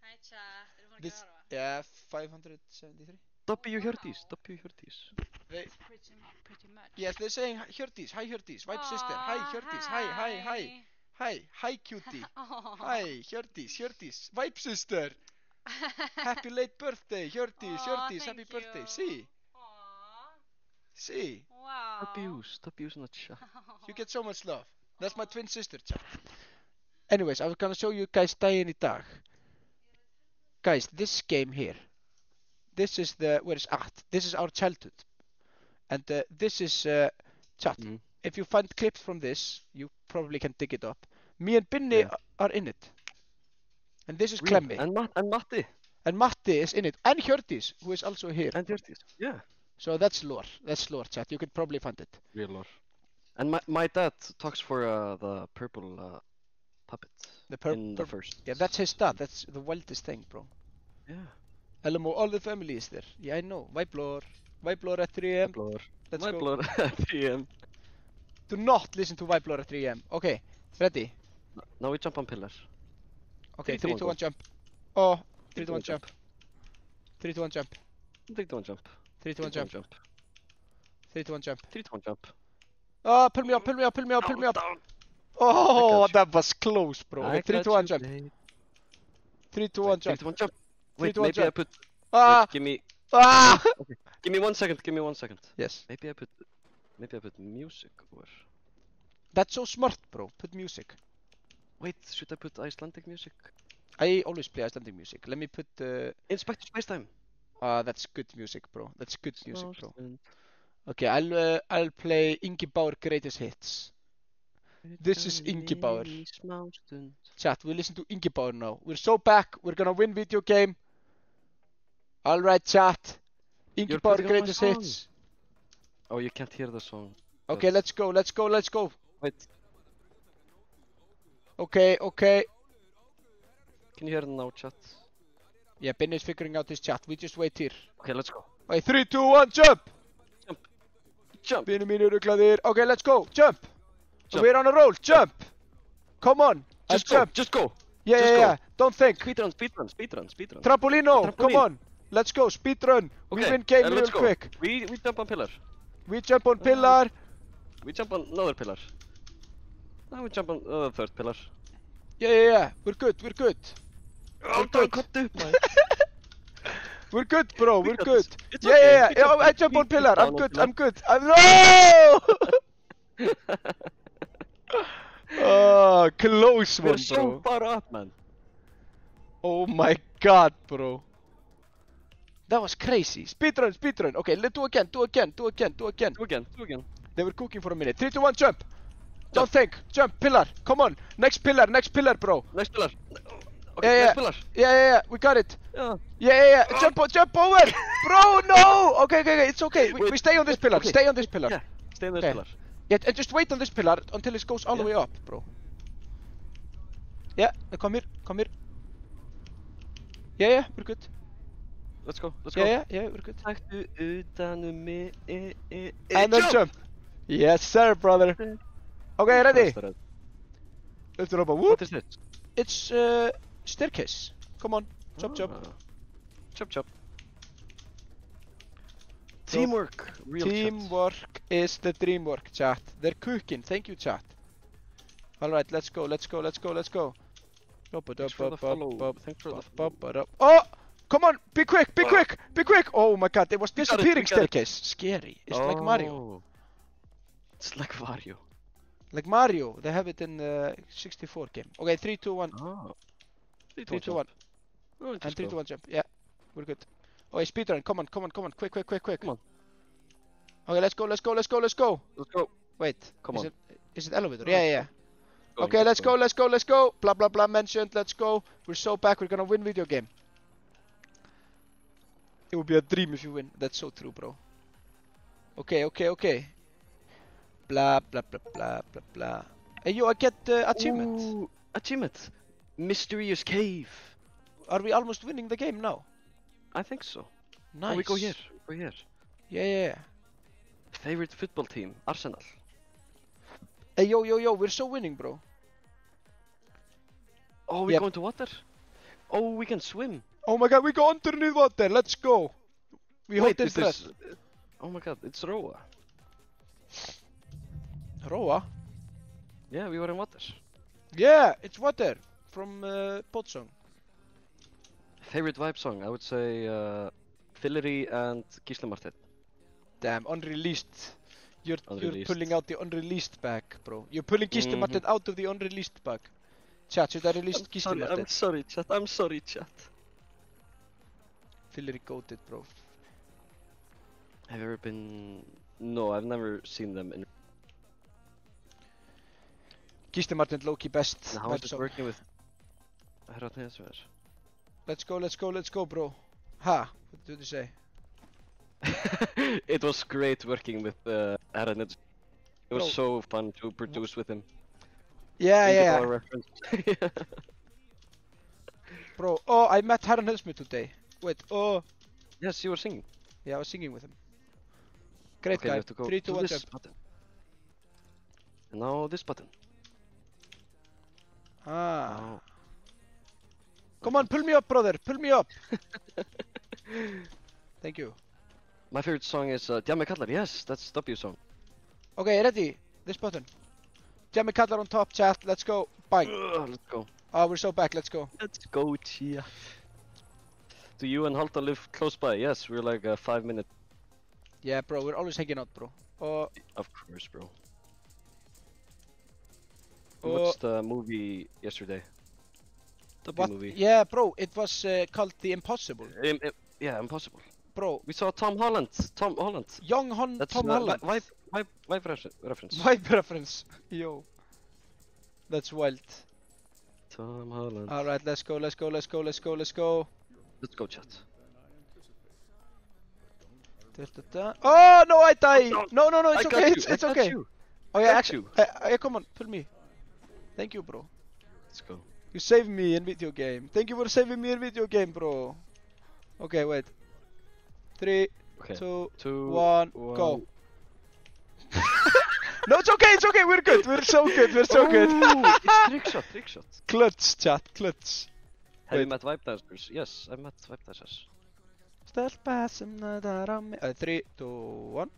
Hi, chat. Erum við This, að horfa? yeah, 573. Dobby your Hjördís. Dobby your Hjördís. They, Pretty much. yes, they're saying Hjördís. Hi, Hjördís. Vibe sister. Hi, Hjördís. Hi. Hi, cutie. Hi, Hjördís. Vibe sister. Happy late birthday, Hjördís. Happy birthday. See? See? Wow. Stop abusing that chat. You get so much love. That's my twin sister, chat. Anyways, I was gonna show you guys daginn í dag. Guys, this game here. This is where it's at. This is our childhood. And this is chat. If you find clips from this, you probably can dig it up. Me and Binni are in it. And this is Klemmi. And Matti. And Matti is in it. And Hjördís, who is also here. And Hjördís, yeah. So that's lore. That's lore, chat. You could probably find it. Real lore. And my dad talks for the purple puppet in the first. Yeah, that's his dad. That's the wildest thing, bro. Yeah. LMO, all the family is there. Yeah, I know. Vibe lore at 3 AM. Let's Vibe go. lore at 3 AM. Do not listen to Vibe lore at 3 AM. Okay, ready? Now we jump on pillars. Okay, 3, 3, 2, 1, jump. Oh, 3, 2, 1, jump. 3, 2, 1, jump. 3, 2, 1, jump. 3, 2, 1, jump. 3, 2, 1, jump. 3, 2, 1, jump. Oh, pull me up. Down. Oh, that was close, bro. I Okay, 3, got 2, 1, you, jump. babe. 3, 2, 1, 3, jump. 2, 1, jump. 3, Wait, 2, 1, maybe I jump. put... Ah! Wait, give me... Ah! Okay. Give me 1 second. Yes. Maybe I put music or... That's so smart, bro. Put music. Wait, should I put Icelandic music? I always play Icelandic music. Let me put Inspector Space Time. That's good music, bro. That's good music, bro. Okay, I'll play Ingi Bauer Greatest Hits. This is Ingi Bauer. Chat, we listen to Ingi Bauer now. We're so back. We're gonna win video game. Alright, chat. Ingi Bauer Greatest Hits. Oh, you can't hear the song. Okay, let's go. Wait. Okay. Can you hear it now, chat? Yeah, Ben is figuring out his chat. We just wait here. Okay, let's go. Okay, 3, 2, 1, jump! Jump! Benni mínu ruglaðir. Okay, let's go. Jump! We're on a roll. Jump! Come on. Just go. Yeah. Don't think. Speedrun. Trampolino. Come on. Let's go. Speedrun. We win game real quick. We jump on pillar. We jump on pillar. We jump on another pillar. Now we jump on the third pillar. Yeah. We're good. Oh, don't cut up, man. We're good, bro. We're good. It's Yeah. okay. Oh, I jump on pillar. I'm good. No! Oh, close one, We're so bro. far up, man. Oh my god, bro. That was crazy. Speedrun. Okay, let's do again. Do again. They were cooking for a minute. 3, 2, 1, jump. Don't think. Jump. Pillar. Come on. Next pillar, bro. Next pillar. Okay, next pillar. Yeah. We got it. Yeah. Jump over. Bro, no. Okay. It's okay. We stay on this pillar. Okay. Stay on this pillar. Yeah, stay on this Okay. pillar. Yeah, and just wait on this pillar until it goes all the way up, bro. Yeah, come here. Yeah, we're good. Let's go. Yeah, we're good. Taktu utan mig. And then jump. Yes, sir, brother. Okay, ready? Let's drop a whoop. What is this? It's staircase. Come on, jump. Chop. Teamwork. Real Teamwork is the dream work, chat. They're cooking. Thank you, chat. Alright, let's go. Thanks for the follow. Thanks for the Oh! Come on! Be quick! Oh my god, it was disappearing we got it. staircase. Scary. It's like Mario. It's like Mario. Like Mario. They have it in the 64 game. Okay, 3, 2, 1. Oh. 3, 2, 1. Oh, And 3, 2, 1 jump. Yeah, we're good. Okay, speedrun. Come on. Quick. Come on. Okay, let's go. Let's go. Wait. Come on. Is it elevator? No, Yeah. Okay, let's go. Blah blah blah mentioned. Let's go. We're so back. We're gonna win video game. It would be a dream if you win. That's so true, bro. Okay. Blah blah blah. Hey, yo, I get achievement. Ooh, achievement. Mysterious cave. Are we almost winning the game now? I think so. Nice. Oh, we go here. Yeah. Favorite football team? Arsenal. Hey, yo, we're so winning, bro. Oh, we're Yep. going to water? Oh, we can swim. Oh my god, we go underneath water, let's go. We hold in is threat. this... Oh my god, it's Roa. Roa? Yeah, we were in water. Yeah, it's water from Potsong. Favorite vibe song? I would say Fillery and Gísli Marteinn. Damn, unreleased. You're Unreleased. pulling out the unreleased back, bro. You're pulling Gísli Mhm. Marteinn out of the unreleased back. Chat, should I release Gísli Marteinn? I'm sorry, chat. I'm sorry, chat. Fillery goated, bro. Have you ever been... No, I've never seen them in... Gísli Marteinn low-key best. How vibe is it song. working with... Herratnesver? Let's go, bro. Ha, what did you say? It was great working with Herratnesver. It was Bro. so fun to produce with him. Yeah, Think of yeah. our reference. Bro, oh, I met Harran Hesmu today. Wait, oh. Yes, you were singing. Yeah, I was singing with him. Great Okay, we guy. have to go 3, 2, to 1, this jump. button. And now this button. Ah. Oh. Come on, pull me up, brother. Pull me up. Thank you. My favorite song is Djammi Kallar. Yes, that's W song. Okay, ready? This button. Jammy Cutler on top, chat. Let's go. Bang. Let's go. Oh, we're so back. Let's go. Let's go, Chia. Do you and Halta live close by? Yes, we're like 5 minutes. Yeah, bro. We're always hanging out, bro. Oh, Of course, bro. Oh. What's the movie yesterday? W what? movie. Yeah, bro. It was called The Impossible. Yeah, impossible. Bro, We saw Tom Holland. Tom Holland. young That's Tom Holland. Vibe reference. Vibe reference. Yo. That's wild. Tom Holland. Alright, let's go. Let's go, chat. Oh, no, I die. No, No, it's I okay. got you, It's I got okay. you. Oh, yeah, Got actually. Come on, pull me. Thank you, bro. Let's go. You saved me in video game. Thank you for saving me in video game, bro. Okay, wait. 3, Okay. 2, 1, one. go. No, it's okay. We're good. We're so good. It's It's trick shot. Clutch, chat, clutch. Have you Wait. met Vibe Dancers? Yes, I met Vibe Dancers. Stelpa sem nadar á mig. 3, 2, 1.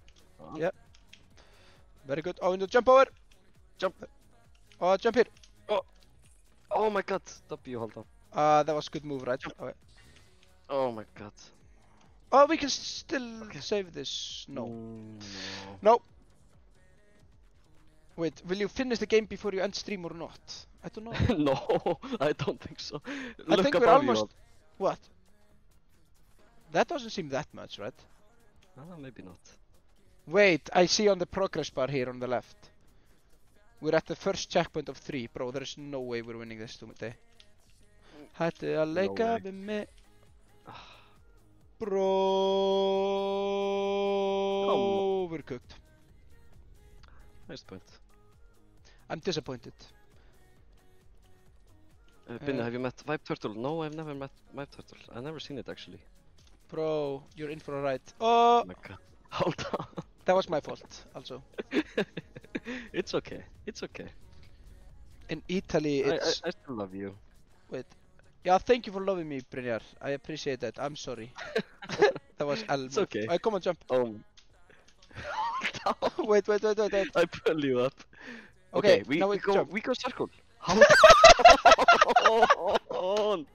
Yep. Very good. Oh, no, jump over. Jump. Oh, jump here. Oh my god, W, hold on. That was good move, right? Okay. Oh my god. Oh, we can still save this. No. No. No. Wait, will you finish the game before you end stream or not? I don't know. No, I don't think so. I Look think we're above you, almost. What? That doesn't seem that much, right? maybe not. Wait, I see on the progress bar here on the left. We're at the first checkpoint of 3. Bro, there's no way we're winning this today. Hætti að leika way. við mig. Bro, we're cooked. Nice point. I'm disappointed. Binna, have you met Vibe Turtle? No, I've never met Vibe Turtle. I've never seen it actually. Bro, you're in for a ride. Oh, Oh my god. Hold on. that was my fault, also. It's okay. It's okay. In Italy, it's... I still love you. Wait. Yeah, thank you for loving me, Brynjar. I appreciate that. I'm sorry. That was L. It's okay. Alright, come on, jump. Wait. Wait. I pull you up. Okay, we, now we we go. jump. We go circle. Hold on.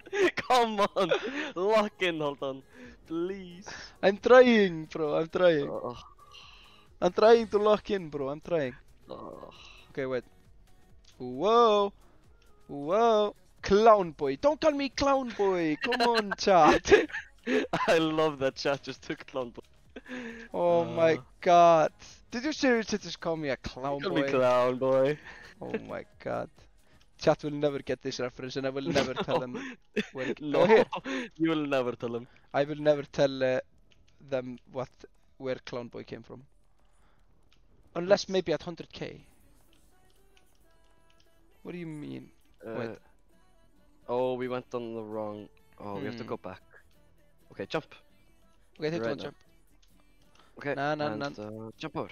Come on. Lock in. Hold on. Please. I'm trying, bro. I'm trying. Oh, I'm trying to lock in, bro. I'm trying. oh. Okay, wait. Whoa. Clown boy. Don't call me clown boy. Come on, chat. I love that chat just took clown boy. Oh my god. Did you seriously just call me a clown Call boy? me clown boy. Oh my god. Chat will never get this reference and I will never tell them where No, here. you will never tell him. I will never tell them where Clown Boy came from. Unless maybe at 100k. What do you mean? Wait. Oh, we went on the wrong. Oh, we have to Hmm. go back. Okay, jump. Okay, hit Right one now. jump. Okay. No. and, jump over.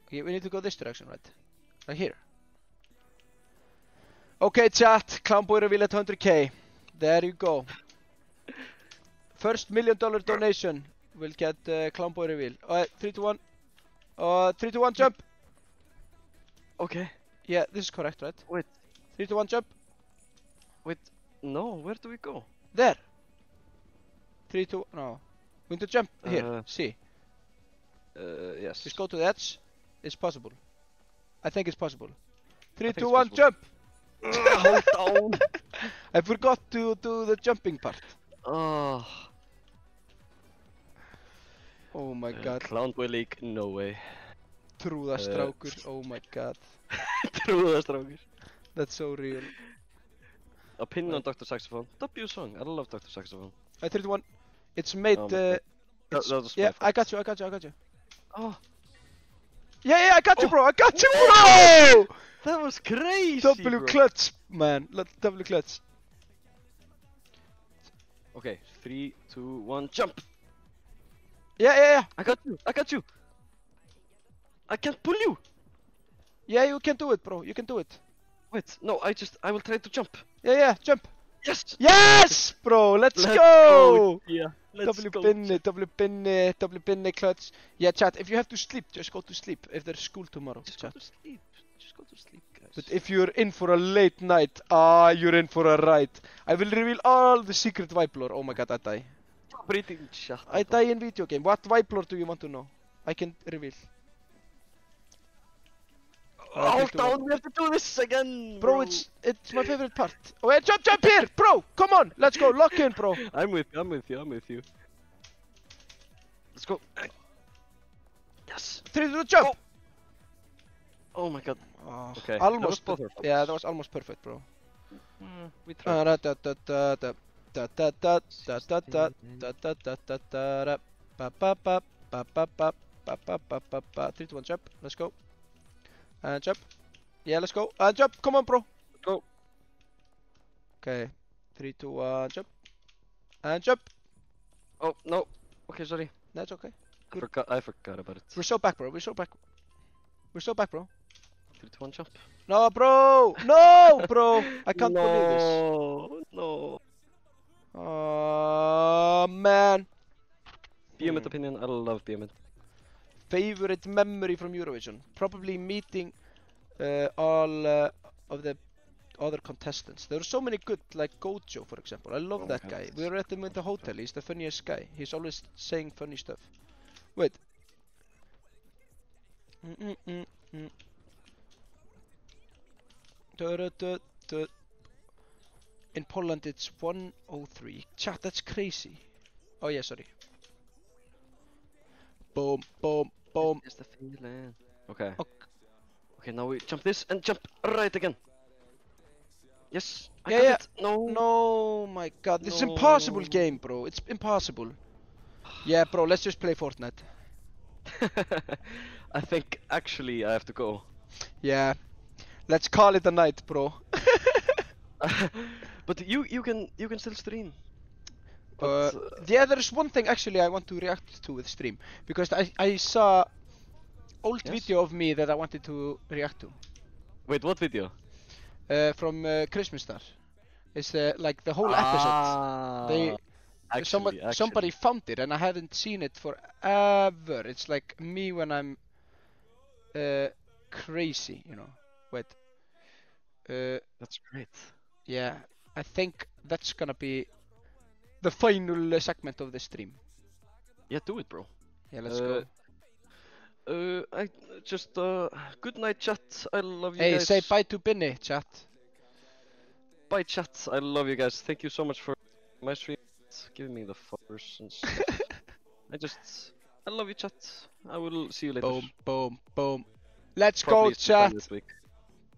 Okay, we need to go this direction, right? Right here. Okay, chat. Clownboy reveal at 100k. There you go. First $1 million donation will get Clownboy reveal. Alright, 3, 2, 1. 3, 2, 1, jump. Okay. Yeah, this is correct, right? Wait. 3, 2, 1, jump. Wait. No, where do we go? There. 3, 2, no. We need to jump here. See. Yes. Just go to the edge. It's possible. I think it's possible. 3, think 2, it's 1, possible. jump. Hold down. I forgot to do the jumping part. Oh. Oh my god. Clownboy League, no way. Trúðastrákur, oh my god. Trúðastrákur. That's so real. Opinion on Dr. Saxophone. W song. I love Dr. Saxophone. 3, 2, 1. It's made. Oh my God. It's, That was yeah, my I fault. got you. Oh, Yeah, I got you, bro. I got you, bro. that was crazy. W bro. clutch, man. W clutch. Okay, 3, 2, 1, jump. Yeah. I got you. I can't pull you. Yeah, you can do it, bro. You can do it. Wait, no, I will try to jump. Yeah, jump. Yes. Yes, bro. Let's Let's go. Yeah. Let's W go. double pin, clutch. Yeah, chat. If you have to sleep, just go to sleep. If there's school tomorrow, Just chat. go to sleep. Just go to sleep, guys. But if you're in for a late night, you're in for a ride. I will reveal all the secret vibe lore. Oh my god, I die. breathing chat. I die in video game. What vibe lore do you want to know? I can reveal. Hold down, we have to do this again, Bro, it's my favorite part. Oh, yeah, jump here, bro. Come on, let's go. Lock in, bro. I'm with you. Let's go. Yes. 3, 2, jump. Oh my god. Okay. Almost. That was both our faults. Yeah, that was almost perfect, bro. We tried. 3, 2, 1, jump. Let's go. And jump. Yeah, let's go. And jump. Come on, bro. Go. Okay. 3, 2, 1, jump. And jump. Oh no. Okay, sorry. That's okay. I forgot about it. We're so back, bro. We're so back, bro. 3, 2, 1, jump. No, bro. No, bro. I can't believe this. No. Oh, man. Behemoth opinion. I love Behemoth. Favorite memory from Eurovision? Probably meeting all of the other contestants. There were so many good, like Gojo, for example. I love that guy. We were at him in the hotel. He's the funniest guy. He's always saying funny stuff. Wait. In Poland it's 103. Chat, that's crazy. Oh yeah, sorry. Boom, boom, boom. It's the feeling. Okay. Okay, now we jump this and jump right again. Yes. I got it. No. No, my god. This is impossible game, bro. It's impossible. Yeah, bro, let's just play Fortnite. I think actually I have to go. Yeah. Let's call it a night, bro. But you can still stream. But, yeah, there's one thing actually I want to react to with stream, because I saw old video of me that I wanted to react to. Wait, what video? From Christmas Star. It's like the whole episode. Somebody found it and I haven't seen it forever. It's like me when I'm crazy, you know. Wait. That's great. Yeah, I think that's gonna be the final segment of the stream. Yeah, do it, bro. Yeah, let's go. I just good night, chat. I love you Hey, guys. say bye to Binny, chat. Bye, chat. I love you guys. Thank you so much for my stream. Giving me the followers and stuff. I love you, chat. I will see you later. Boom, boom, boom. Let's Probably go, chat. this week.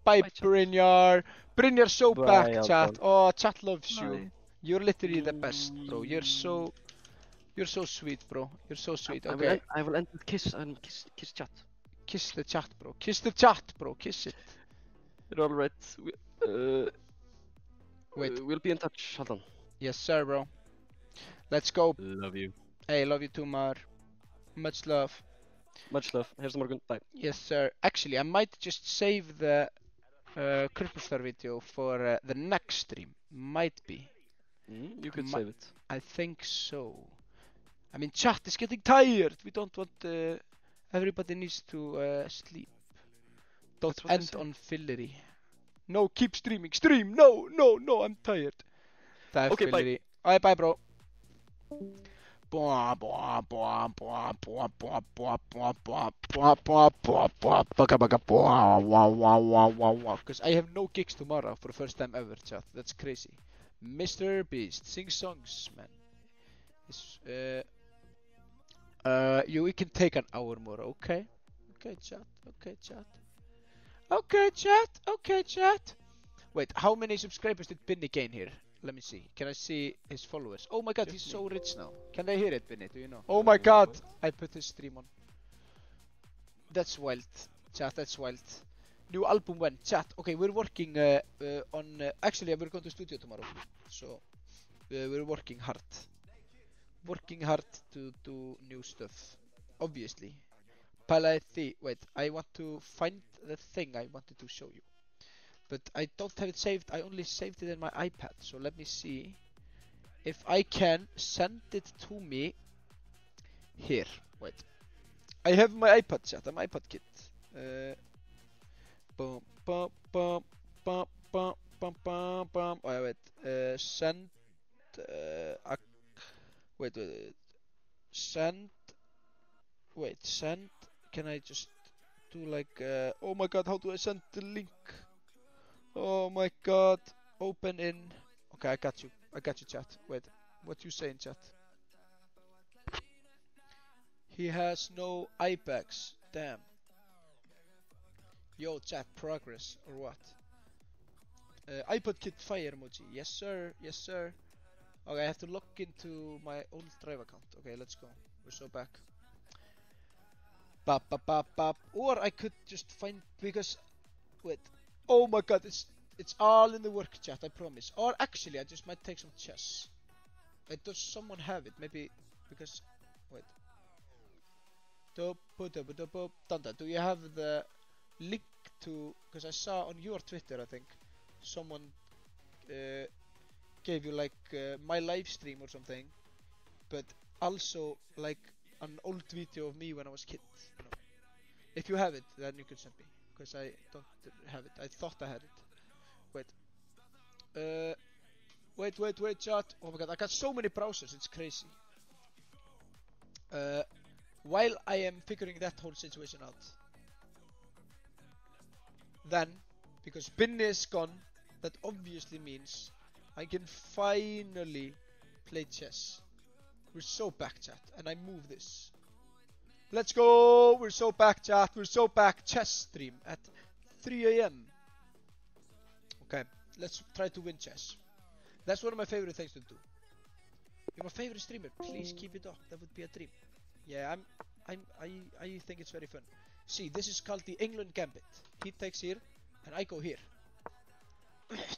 Bye, Bye, chat. Brynjar. Brynjar's so Bye, back, Alban. chat. Oh, chat loves you. Bye. You're literally the best, bro. You're so sweet, bro. You're so sweet. Okay. I will end with kiss and kiss chat. Kiss the chat, bro. Kiss the chat, bro. Kiss it. You're all right. Wait. We'll be in touch. Hold on. Yes, sir, bro. Let's go. Love you. Hey, love you too, Mar. Much love. Much love. Here's the Morgan. Bye. Yes, sir. Actually, I might just save the Cripplestar video for the next stream. Might be. You could save it. I think so. I mean, chat is getting tired. We don't want. Everybody needs to sleep. Don't end on fillery. No, keep streaming. Stream. No, no, no. I'm tired. Okay, bye. Fillery. Alright, bye, bro. Because I have no gigs tomorrow for the first time ever, chat. That's crazy. Mr. Beast, sing songs, man. We can take an hour more, okay? Okay, chat. Okay, chat. Okay, chat. Okay, chat. Wait, how many subscribers did Binny gain here? Let me see. Can I see his followers? Oh my god, he's so rich now. Can they hear it, Binny? Do you know? Oh my god! I put his stream on. That's wild. Chat, that's wild. New album when? Chat. Okay, we're working on... actually, we're going to studio tomorrow. So, we're working hard. Working hard to do new stuff. Obviously. Palethi. Wait, I want to find the thing I wanted to show you. But I don't have it saved. I only saved it in my iPad. So let me see if I can send it to me here. Wait. I have my iPad chat. I'm iPad kid. Boom, boom, boom, boom, boom, boom, boom, boom. Oh, wait. Send. Wait. Send. Wait. Send. Can I just do like? Oh my god! How do I send the link? Oh my god. Open in. Okay, I got you. I got you, chat. Wait. What you saying, chat? He has no iPads. Damn. Yo, chat. Progress or what? iPod Kid fire emoji. Yes, sir. Yes, sir. Okay, I have to log into my old Drive account. Okay, let's go. We're so back. Bop, bop, bop, bop. Or I could just find because. Wait. Oh my god, it's all in the work chat, I promise. Or actually, I just might take some chess. Does someone have it? Maybe because... Wait. Danda, do you have the link to... Because I saw on your Twitter, I think, someone gave you like my live stream or something. But also like an old video of me when I was kid. You know. If you have it, then you could send me. Because I don't have it. I thought I had it. Wait. Wait, chat. Oh my god, I got so many browsers, it's crazy. While I am figuring that whole situation out. Then, because Binny is gone, that obviously means I can finally play chess. We're so back, chat. And I move this. Let's go! We're so back, chat. We're so back. Chess stream at 3 AM. Okay, let's try to win chess. That's one of my favorite things to do. You're my favorite streamer. Please keep it up. That would be a dream. Yeah, I think it's very fun. See, this is called the England Gambit. He takes here, and I go here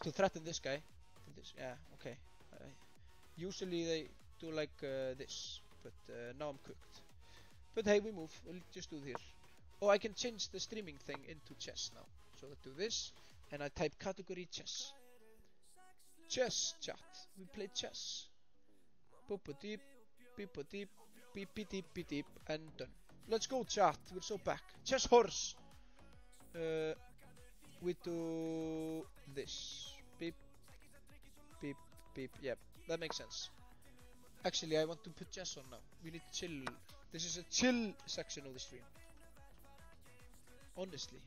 to threaten this guy. This, yeah, okay. Usually they do like this, but now I'm cooked. But hey, we move. We'll just do this. Oh, I can change the streaming thing into chess now. So let's do this, and I type category chess. Chess chat. We play chess. Boop-a-deep, beep-a-deep, beep-a-deep, beep-a-deep, and done. Let's go, chat. We're so back. Chess horse. We do this. Beep, beep, beep. Yep, that makes sense. Actually, I want to put chess on now. We need chill. This is a chill section of the stream. Honestly.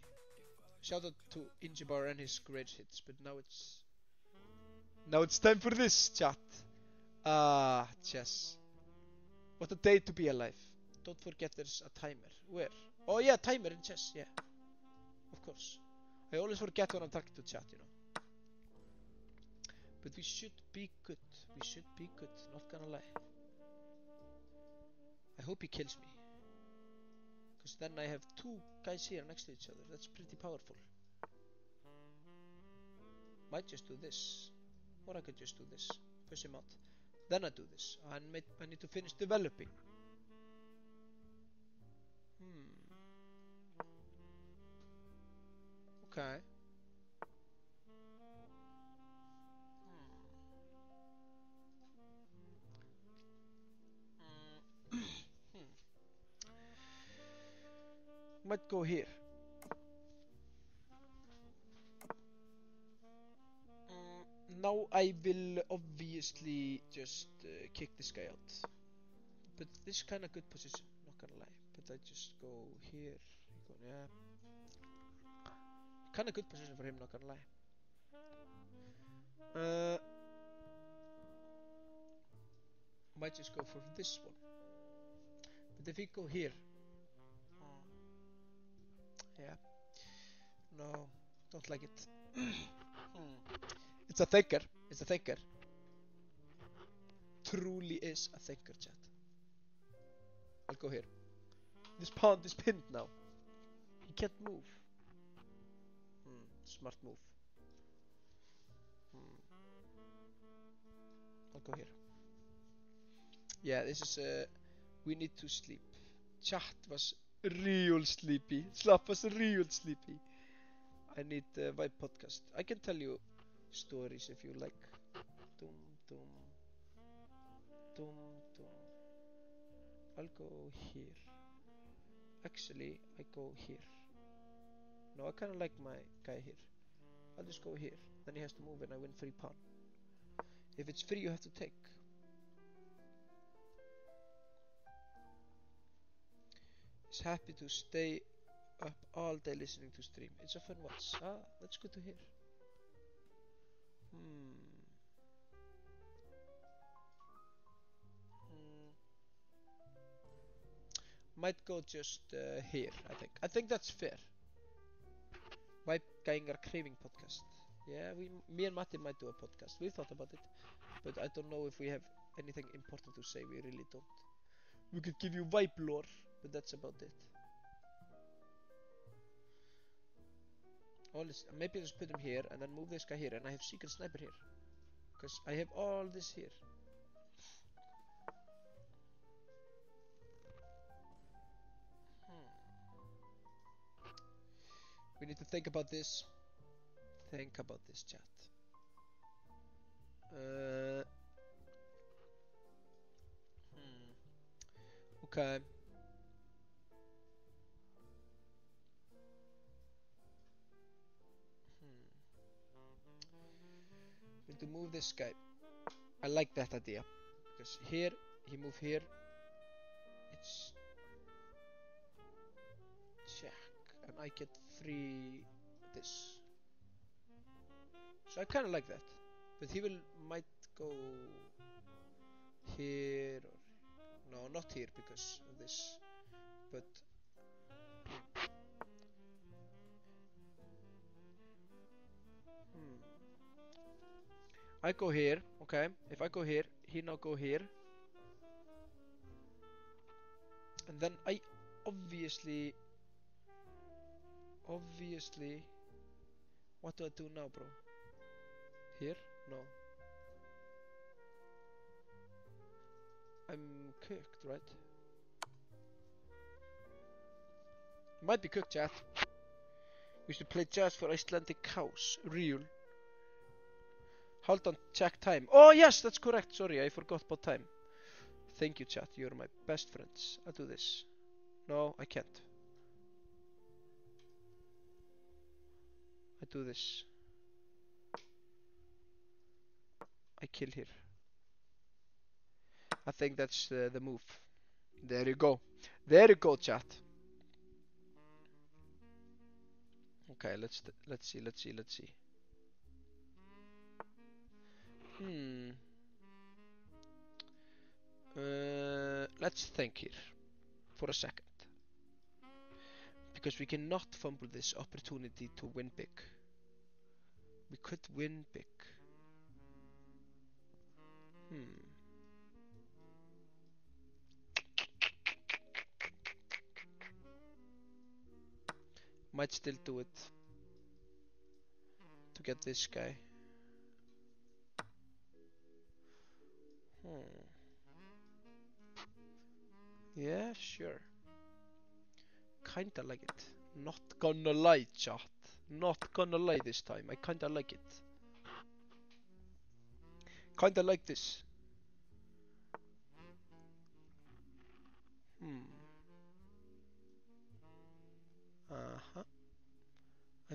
Shout out to Injibar and his great hits, but now it's time for this, chat. Ah, chess. What a day to be alive. Don't forget there's a timer. Where? Oh yeah, timer in chess, yeah. Of course. I always forget when I'm talking to chat, you know. But we should be good. We should be good, not gonna lie. I hope he kills me. Because then I have two guys here next to each other. That's pretty powerful. Might just do this. Or I could just do this. Push him out. Then I do this. I need to finish developing. Okay. Might go here. Now I will obviously just kick this guy out. But this is kind of good position, not gonna lie. But I just go here. Yeah. Kind of good position for him, not gonna lie. Might just go for this one. But if we go here, yeah. No, don't like it. It's a thinker. It's a thinker. Truly is a thinker, chat. I'll go here. This pawn is pinned now. He can't move. Smart move. I'll go here. Yeah, this is we need to sleep. Chat was real sleepy. Slap was real sleepy. I need a vibe podcast. I can tell you stories if you like. Dum dum. Dum dum. I'll go here. Actually, I go here. No, I kinda like my guy here. I'll just go here. Then he has to move and I win free pawn. If it's free, you have to take. He's happy to stay up all day listening to stream. It's a fun watch. Ah, that's good to hear. Might go just here, I think. I think that's fair. Vibe Gengar Craving podcast. Yeah, me and Matti might do a podcast. We thought about it, but I don't know if we have anything important to say. We really don't. We could give you vibe lore, but that's about it. Maybe just put him here and then move this guy here, and I have secret sniper here, because I have all this here. We need to think about this. Think about this, chat. Okay. We need to move this guy. I like that idea, because here he move here. It's check, and I get free this. So I kind of like that, but he might go here or no, not here because of this, but I go here, okay? If I go here, he now go here, and then I obviously, what do I do now, bro? Here? No. I'm cooked, right? Might be cooked, chat. We should play jazz for Icelandic cows. Real. Hold on, check time. Oh yes, that's correct. Sorry, I forgot about time. Thank you, chat. You're my best friends. I'll do this. No, I can't. I do this. I kill here. I think that's the move. There you go. There you go, chat. Okay, let's see. Let's think here for a second, because we cannot fumble this opportunity to win big. We could win big. Might still do it to get this guy. Yeah, sure. Kinda like it. Not gonna lie, chat. Not gonna lie this time. I kinda like it. Kinda like this.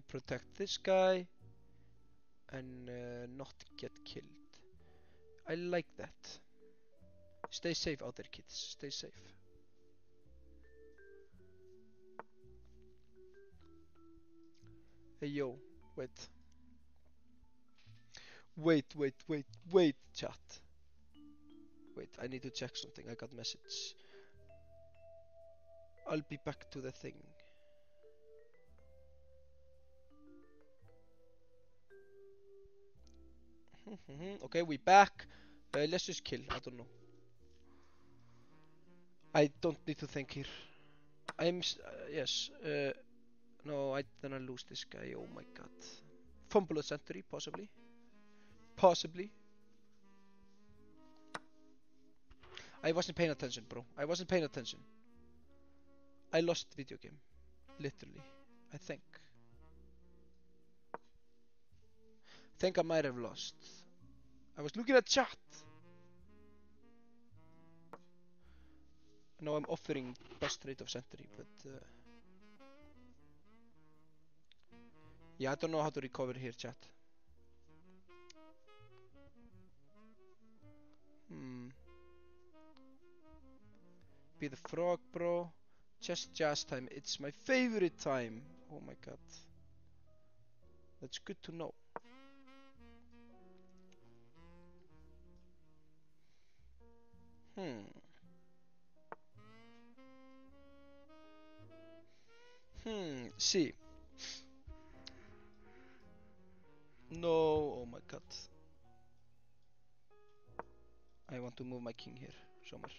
protect this guy and not get killed. I like that. Stay safe out there, kids. Stay safe. Hey, yo. Wait. Wait, chat. Wait, I need to check something. I got message. I'll be back to the thing. Okay, we back. Let's just kill. I don't know. I don't need to think here. Yes. No, I didn't lose this guy. Oh my god. Fumble a century, possibly. Possibly. I wasn't paying attention, bro. I wasn't paying attention. I lost video game. Literally. I think. I might have lost. I was looking at chat. Now I'm offering best rate of century, but yeah, I don't know how to recover here, chat. Be the frog, bro. Just jazz time. It's my favorite time. Oh my god. That's good to know. See. No, oh my god. I want to move my king here somewhere.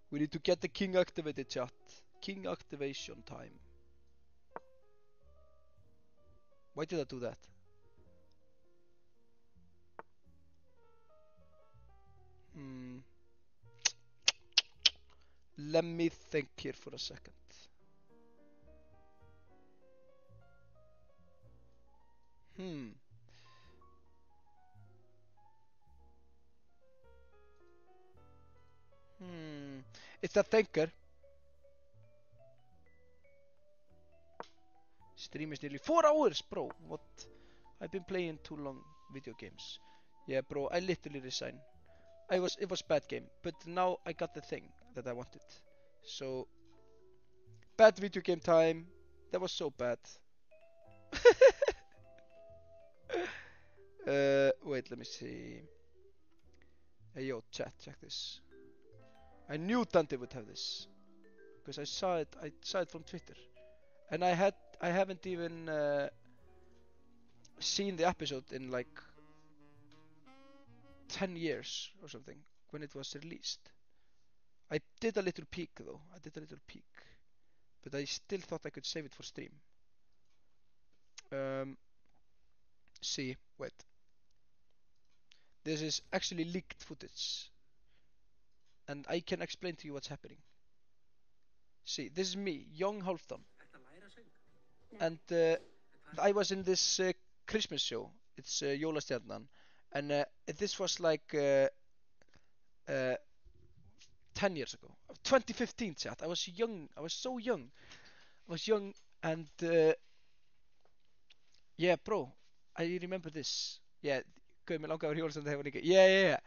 We need to get the king activated, chat. King activation time. Why did I do that? Let me think here for a second. It's a thinker. Stream is nearly 4 hours, bro. What? I've been playing too long video games. Yeah, bro, I literally resigned. It was bad game, but now I got the thing that I wanted. So, bad video game time. That was so bad. Wait, let me see. Hey, yo, chat, check this. I knew Dante would have this because I saw it from Twitter, and I haven't even seen the episode in like 10 years or something when it was released. I did a little peek though. But I still thought I could save it for stream. See, wait. This is actually leaked footage. And I can explain to you what's happening. See, this is me, young Halfdan. And I was in this Christmas show. It's Jólastjarnan. And this was like 10 years ago. 2015, chat. I was young. I was so young. I was young and yeah, bro. I remember this. Yeah, Guð, mig langaði að hjóla sem það hefur líka. Yeah.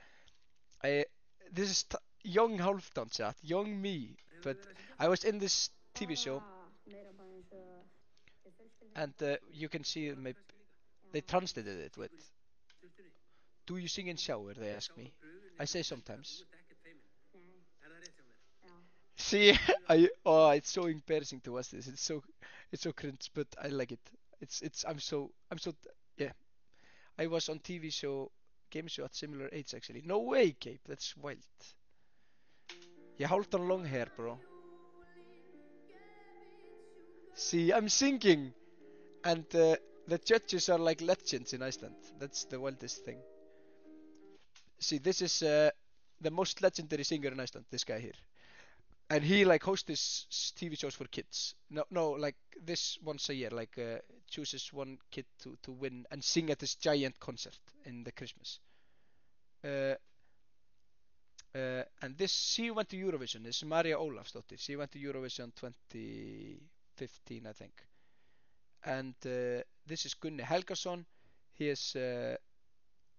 This is young Halfdan, chat. Young me. But I was in this TV show. And you can see they translated it with "Do you sing in shower?" They ask me. I say sometimes. See, it's so embarrassing to watch this. It's so cringe, but I like it. I'm so yeah. I was on TV show, game show at similar age actually. No way, Gabe. That's wild. Yeah, Halfdan long hair, bro. See, I'm singing, and the judges are like legends in Iceland. That's the wildest thing. See, this is the most legendary singer in Iceland. This guy here, and he like hosts this TV shows for kids. No, like this once a year. Like chooses one kid to win and sing at this giant concert in the Christmas. And she went to Eurovision. This is Maria Ólafsdóttir. She went to Eurovision 2015, I think. and this is Gunni Helgason. He is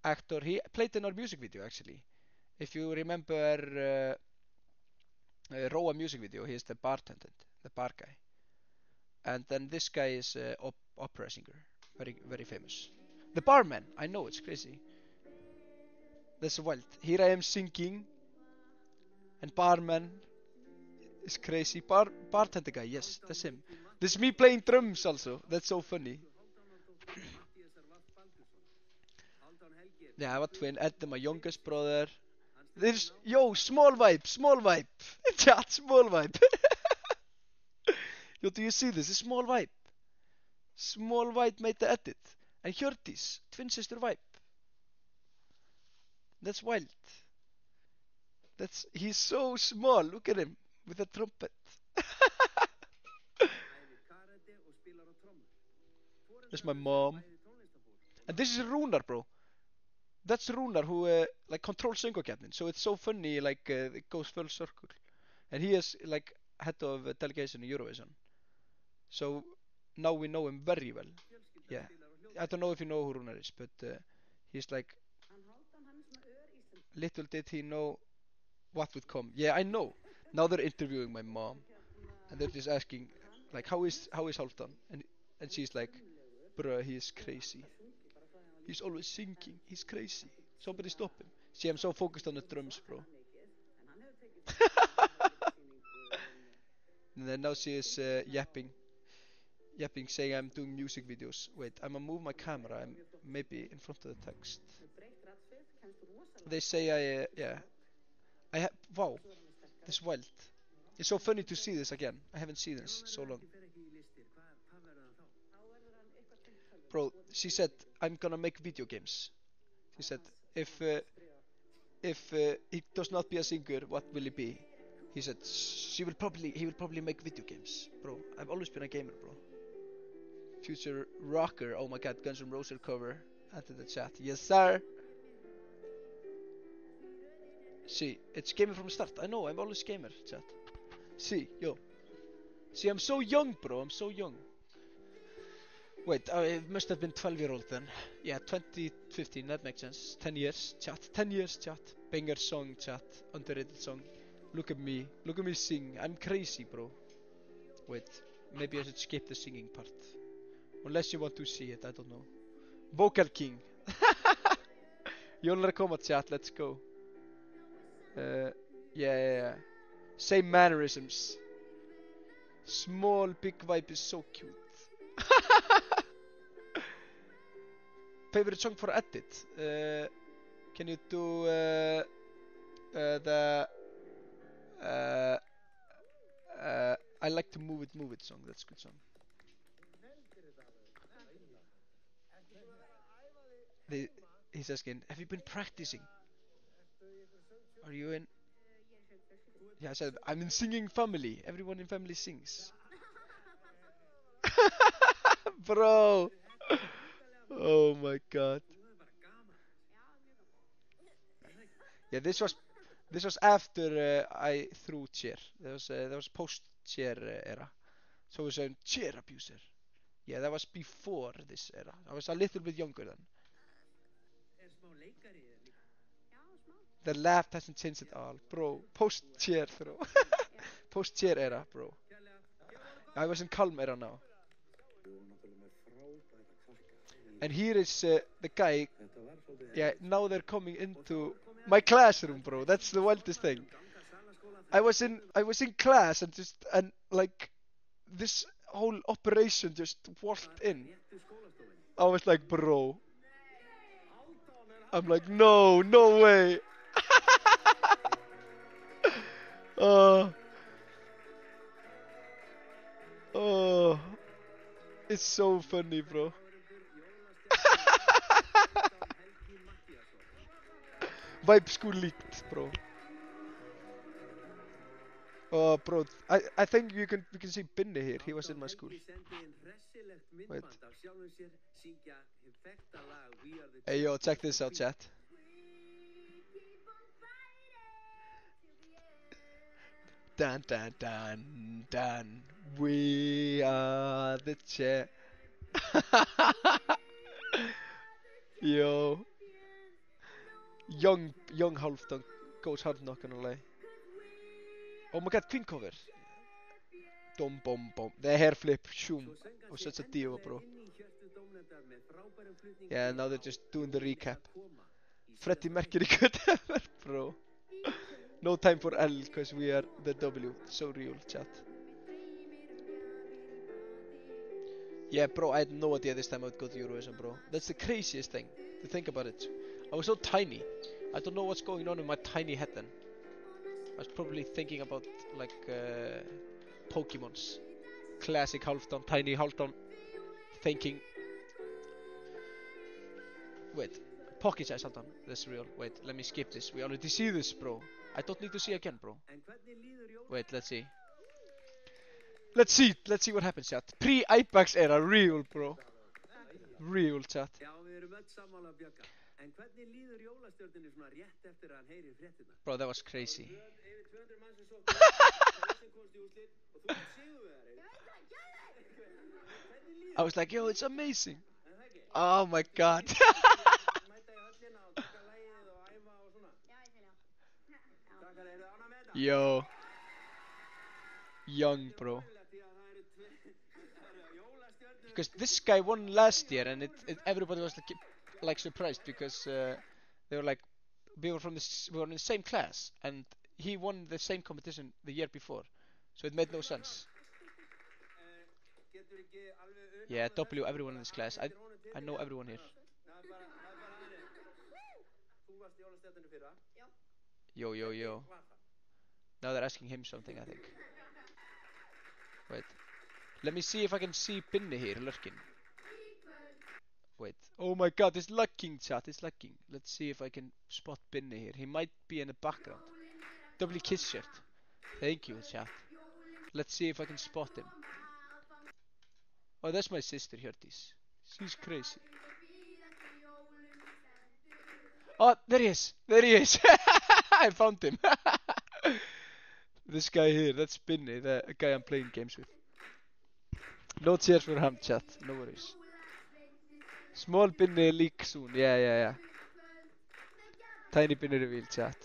actor. He played in our music video actually. If you remember Roa music video, he is the bartender, the bar guy. And then this guy is opera singer, very very famous. The barman, I know, it's crazy. That's wild. Here I am singing, and barman is crazy. Bartender guy, yes, that's him. This is me playing drums also. That's so funny. Yeah, I have a twin. Ed, my youngest brother. There's small vibe. Chat, small vibe. Yo, do you see this? It's small vibe. Small vibe made the edit. And Hjördís, twin sister vibe. That's wild. He's so small. Look at him with a trumpet. There's my mom. And this is Rúnar, bro. That's Rúnar who like controls söngvakeppnin. So it's so funny, like it goes full circle. And he is like head of delegation in Eurovision. So now we know him very well. Yeah. I don't know if you know who Rúnar is, but he's like, little did he know what would come. Yeah, I know. Now they're interviewing my mom, and they're just asking, like, how is Halfdan? And she's like, bruh, he is crazy. He's always singing. He's crazy. Somebody stop him. See, I'm so focused on the drums, bro. And then now she is yapping, saying I'm doing music videos. Wait, I'm gonna move my camera. I'm maybe in front of the text. They say wow, this is wild. It's so funny to see this again. I haven't seen this so long. Bro, she said, I'm gonna make video games. She said, if he does not be a singer, what will he be? He said, he will probably make video games. Bro, I've always been a gamer, bro. Future rocker, oh my god, Guns N' Roses cover. Enter the chat. Yes, sir. See, it's gamer from the start. I know, I'm always gamer, chat. See, yo. See, I'm so young, bro. I'm so young. Wait, I must have been 12-year-old then. Yeah, 2015, that makes sense. 10 years, chat. 10 years, chat. Banger song, chat. Underrated song. Look at me sing. I'm crazy, bro. Wait, maybe I should skip the singing part. Unless you want to see it, I don't know. Vocal King. Jónar koma, chat, let's go. Yeah. Same mannerisms. Small big vibe is so cute. Favorite song for edit? Can you do the I like to move it song. That's a good song. He's asking, have you been practicing? Are you in? Yeah, I said, I'm in singing family. Everyone in family sings. Bro. Oh my god. Yeah, this was after I threw chair. That was post chair era. So it was a chair abuser. Yeah, that was before this era. I was a little bit younger then. The laugh hasn't changed at all, bro. Post chair throw. Post chair era, bro. I was in calm era now. And here is the guy. Yeah, now they're coming into my classroom, bro. That's the wildest thing. I was in class and like this whole operation just walked in. I was like, bro. I'm like, no way. Oh, it's so funny, bro. Vibe school leaked, bro. Oh, bro, I think we can see Binni here. He was in my school. Wait. Hey, yo, check this out, chat. Dun dun dun dun. We are the Yo. Young Halfdan goes hard, not gonna lie. Oh my god, twin cover. Dom bom bom. The hair flip, shoom. Was such a diva, bro. Yeah, now they're just doing the recap. Freddie Mercury could ever, bro. No time for L, cause we are the W. So real, chat. Yeah, bro, I had no idea this time I would go to Eurovision, bro. That's the craziest thing, to think about it. I was so tiny. I don't know what's going on in my tiny head then. I was probably thinking about, like, Pokemons. Classic Halfdan, tiny Halfdan. Thinking... Wait, pocket size Halfdan. That's real. Wait, let me skip this. We already see this, bro. I don't need to see again, bro. Wait, let's see. Let's see what happens, chat. Pre-Ipax era, real, bro. Real, chat. Bro, that was crazy. I was like, yo, it's amazing. Oh my god. Yo. Young, bro. Because this guy won last year, and everybody was like surprised because they were like, we were in the same class, and he won the same competition the year before, so it made no sense. Yeah, W everyone in this class. I know everyone here. Yo, yo, yo. Now they're asking him something, I think. Wait. Let me see if I can see Binni here lurking. Wait. Oh my god, it's lagging, chat. It's lagging. Let's see if I can spot Binni here. He might be in the background. W Kiss shirt. Thank you, chat. Let's see if I can spot him. Oh, that's my sister, Hjördís. She's crazy. Oh, there he is. There he is. I found him. This guy here, that's Binni, the guy I'm playing games with. No cheers for him, chat. No worries. Small Binni leak soon. Yeah. Tiny Binni reveal, chat.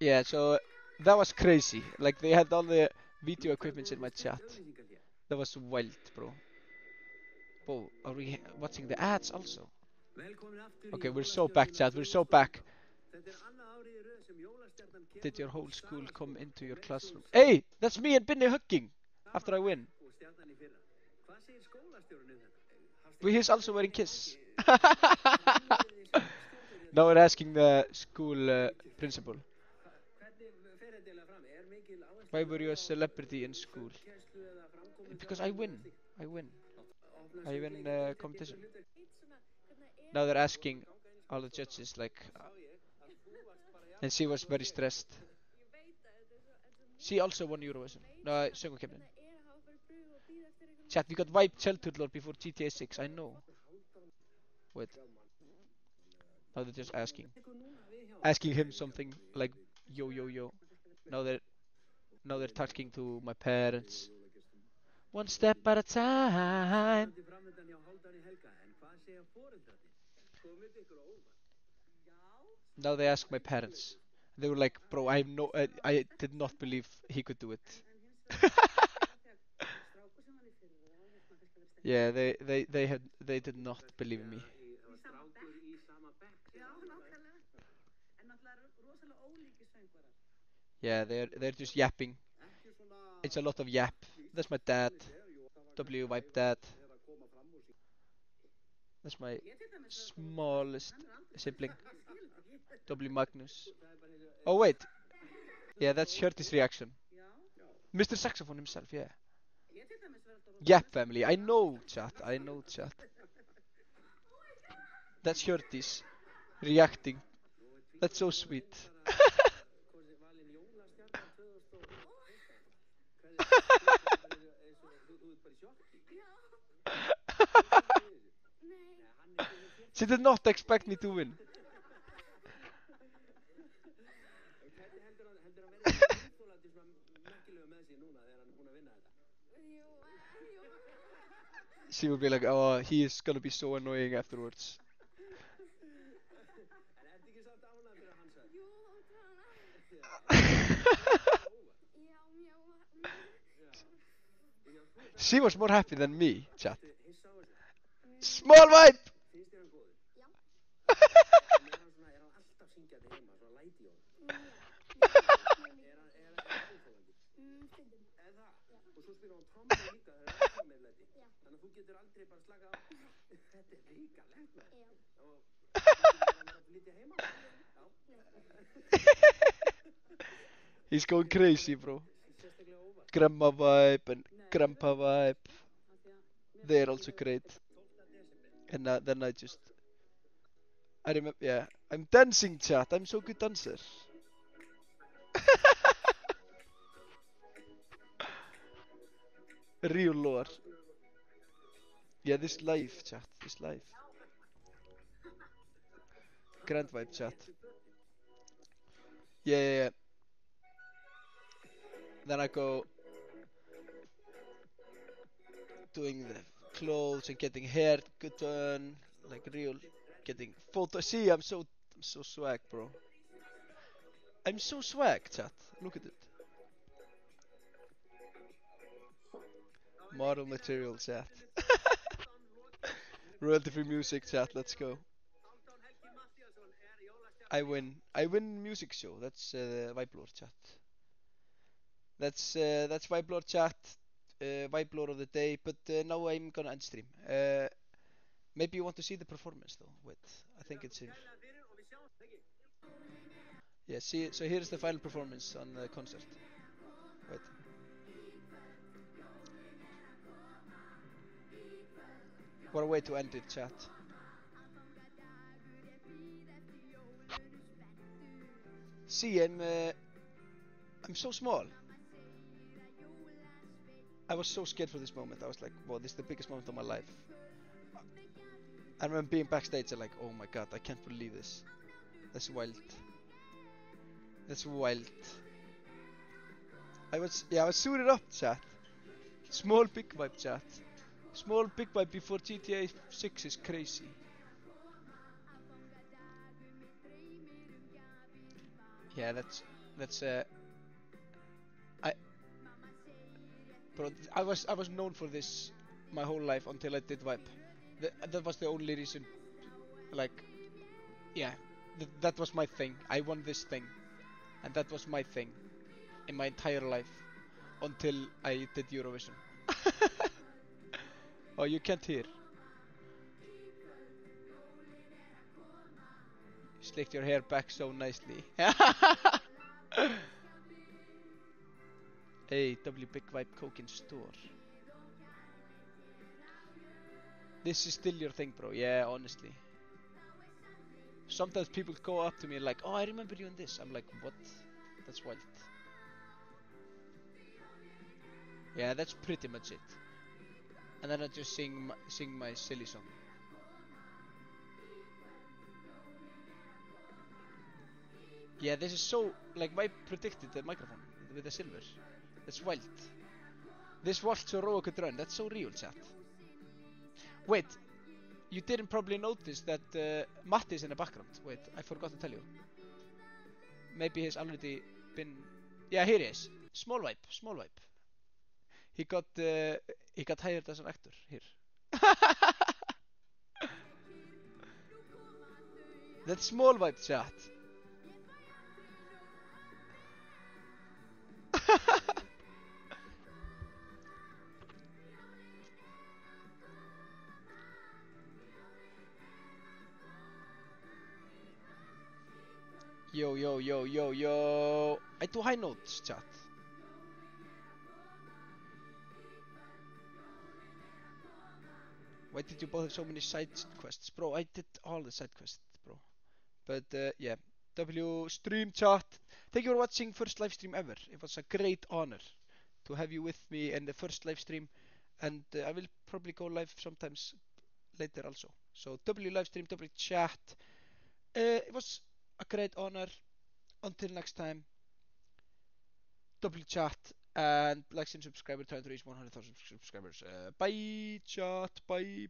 Yeah, so that was crazy. Like, they had all the video equipments in my chat. That was wild, bro. Whoa, are we watching the ads also? Okay, we're so back, chat. We're so back. Did your whole school come into your classroom? Hey, that's me and Binni hugging after I win. He's also wearing Kiss. Now we're asking the school principal. Why were you a celebrity in school? Because I win. I win competition. Now they're asking all the judges, like, and she was very stressed. She also won Eurovision. No, Söngvakeppnin. Chat, we got wiped childhood lore before GTA 6. I know. Wait. Now they're just asking him something like yo. Now they're talking to my parents. One step at a time. Now they ask my parents. They were like, bro, I did not believe he could do it. Yeah, they did not believe me. Yeah, they're just yapping. It's a lot of yap. That's my dad. W wipe dad. That's my smallest sibling. W Magnus. Oh wait. Yeah, that's Hjördís reaction. Mr. Saxophone himself, yeah. Yap family. I know, chat. That's Hjördís reacting. That's so sweet. She did not expect me to win. She will be like, oh, he is gonna be so annoying afterwards. She was more happy than me, chat. Small vibe! He's going crazy, bro. Grandma vibe and grandpa vibe. They're also great. And then I remember, yeah. I'm dancing, chat. I'm so good dancer. Real lore. Yeah, this live, chat. This live. Grand vibe, chat. Yeah. Then I go doing the clothes and getting hair good done, like real, getting photo. See, I'm so swag, bro. I'm so swag, chat. Look at it. Model material, chat. Royalty-free music, chat. Let's go. I win music show. That's Vibe Lore, chat. That's Vibe Lore, chat. Vibe Lore of the day. But now I'm gonna end stream. Maybe you want to see the performance though. Wait, I think it's here. Yeah, see. So here's the final performance on the concert. Wait. What a way to end it, chat. See, I'm so small. I was so scared for this moment. I was like, wow, this is the biggest moment of my life. I remember being backstage and like, oh my god, I can't believe this. That's wild. That's wild. I was suited up, chat. Small big vibe, chat. Small big vibe before GTA 6 is crazy. Yeah, bro, I was known for this my whole life until I did Vibe. That was the only reason. Like, yeah, that was my thing. I won this thing, and that was my thing in my entire life until I did Eurovision. Oh, you can't hear. Slicked your hair back so nicely. Hey, W Big Vibe Coke in store. This is still your thing, bro. Yeah, honestly. Sometimes people go up to me like, oh, I remember you in this. I'm like, what? That's wild. Yeah, that's pretty much it. And then I just sing my silly song. Yeah, this is so, like, I predicted the microphone with the silver. That's wild. This was so Róa could run. That's so real, chat. Wait, you didn't probably notice that Matti is in the background. Wait, I forgot to tell you. Maybe he's already been. Yeah, here he is. Small vibe. He got hired as an actor here. That's small vibe, chat. Yo. I do high notes, chat. Why did you both have so many side quests? Bro, I did all the side quests, bro. But yeah, W stream chat. Thank you for watching first live stream ever. It was a great honor to have you with me in the first live stream, and I will probably go live sometimes later also. So W live stream, W chat. It was a great honor. Until next time, W chat. And like and subscribe, time to reach 100,000 subscribers. Bye, chat. Bye.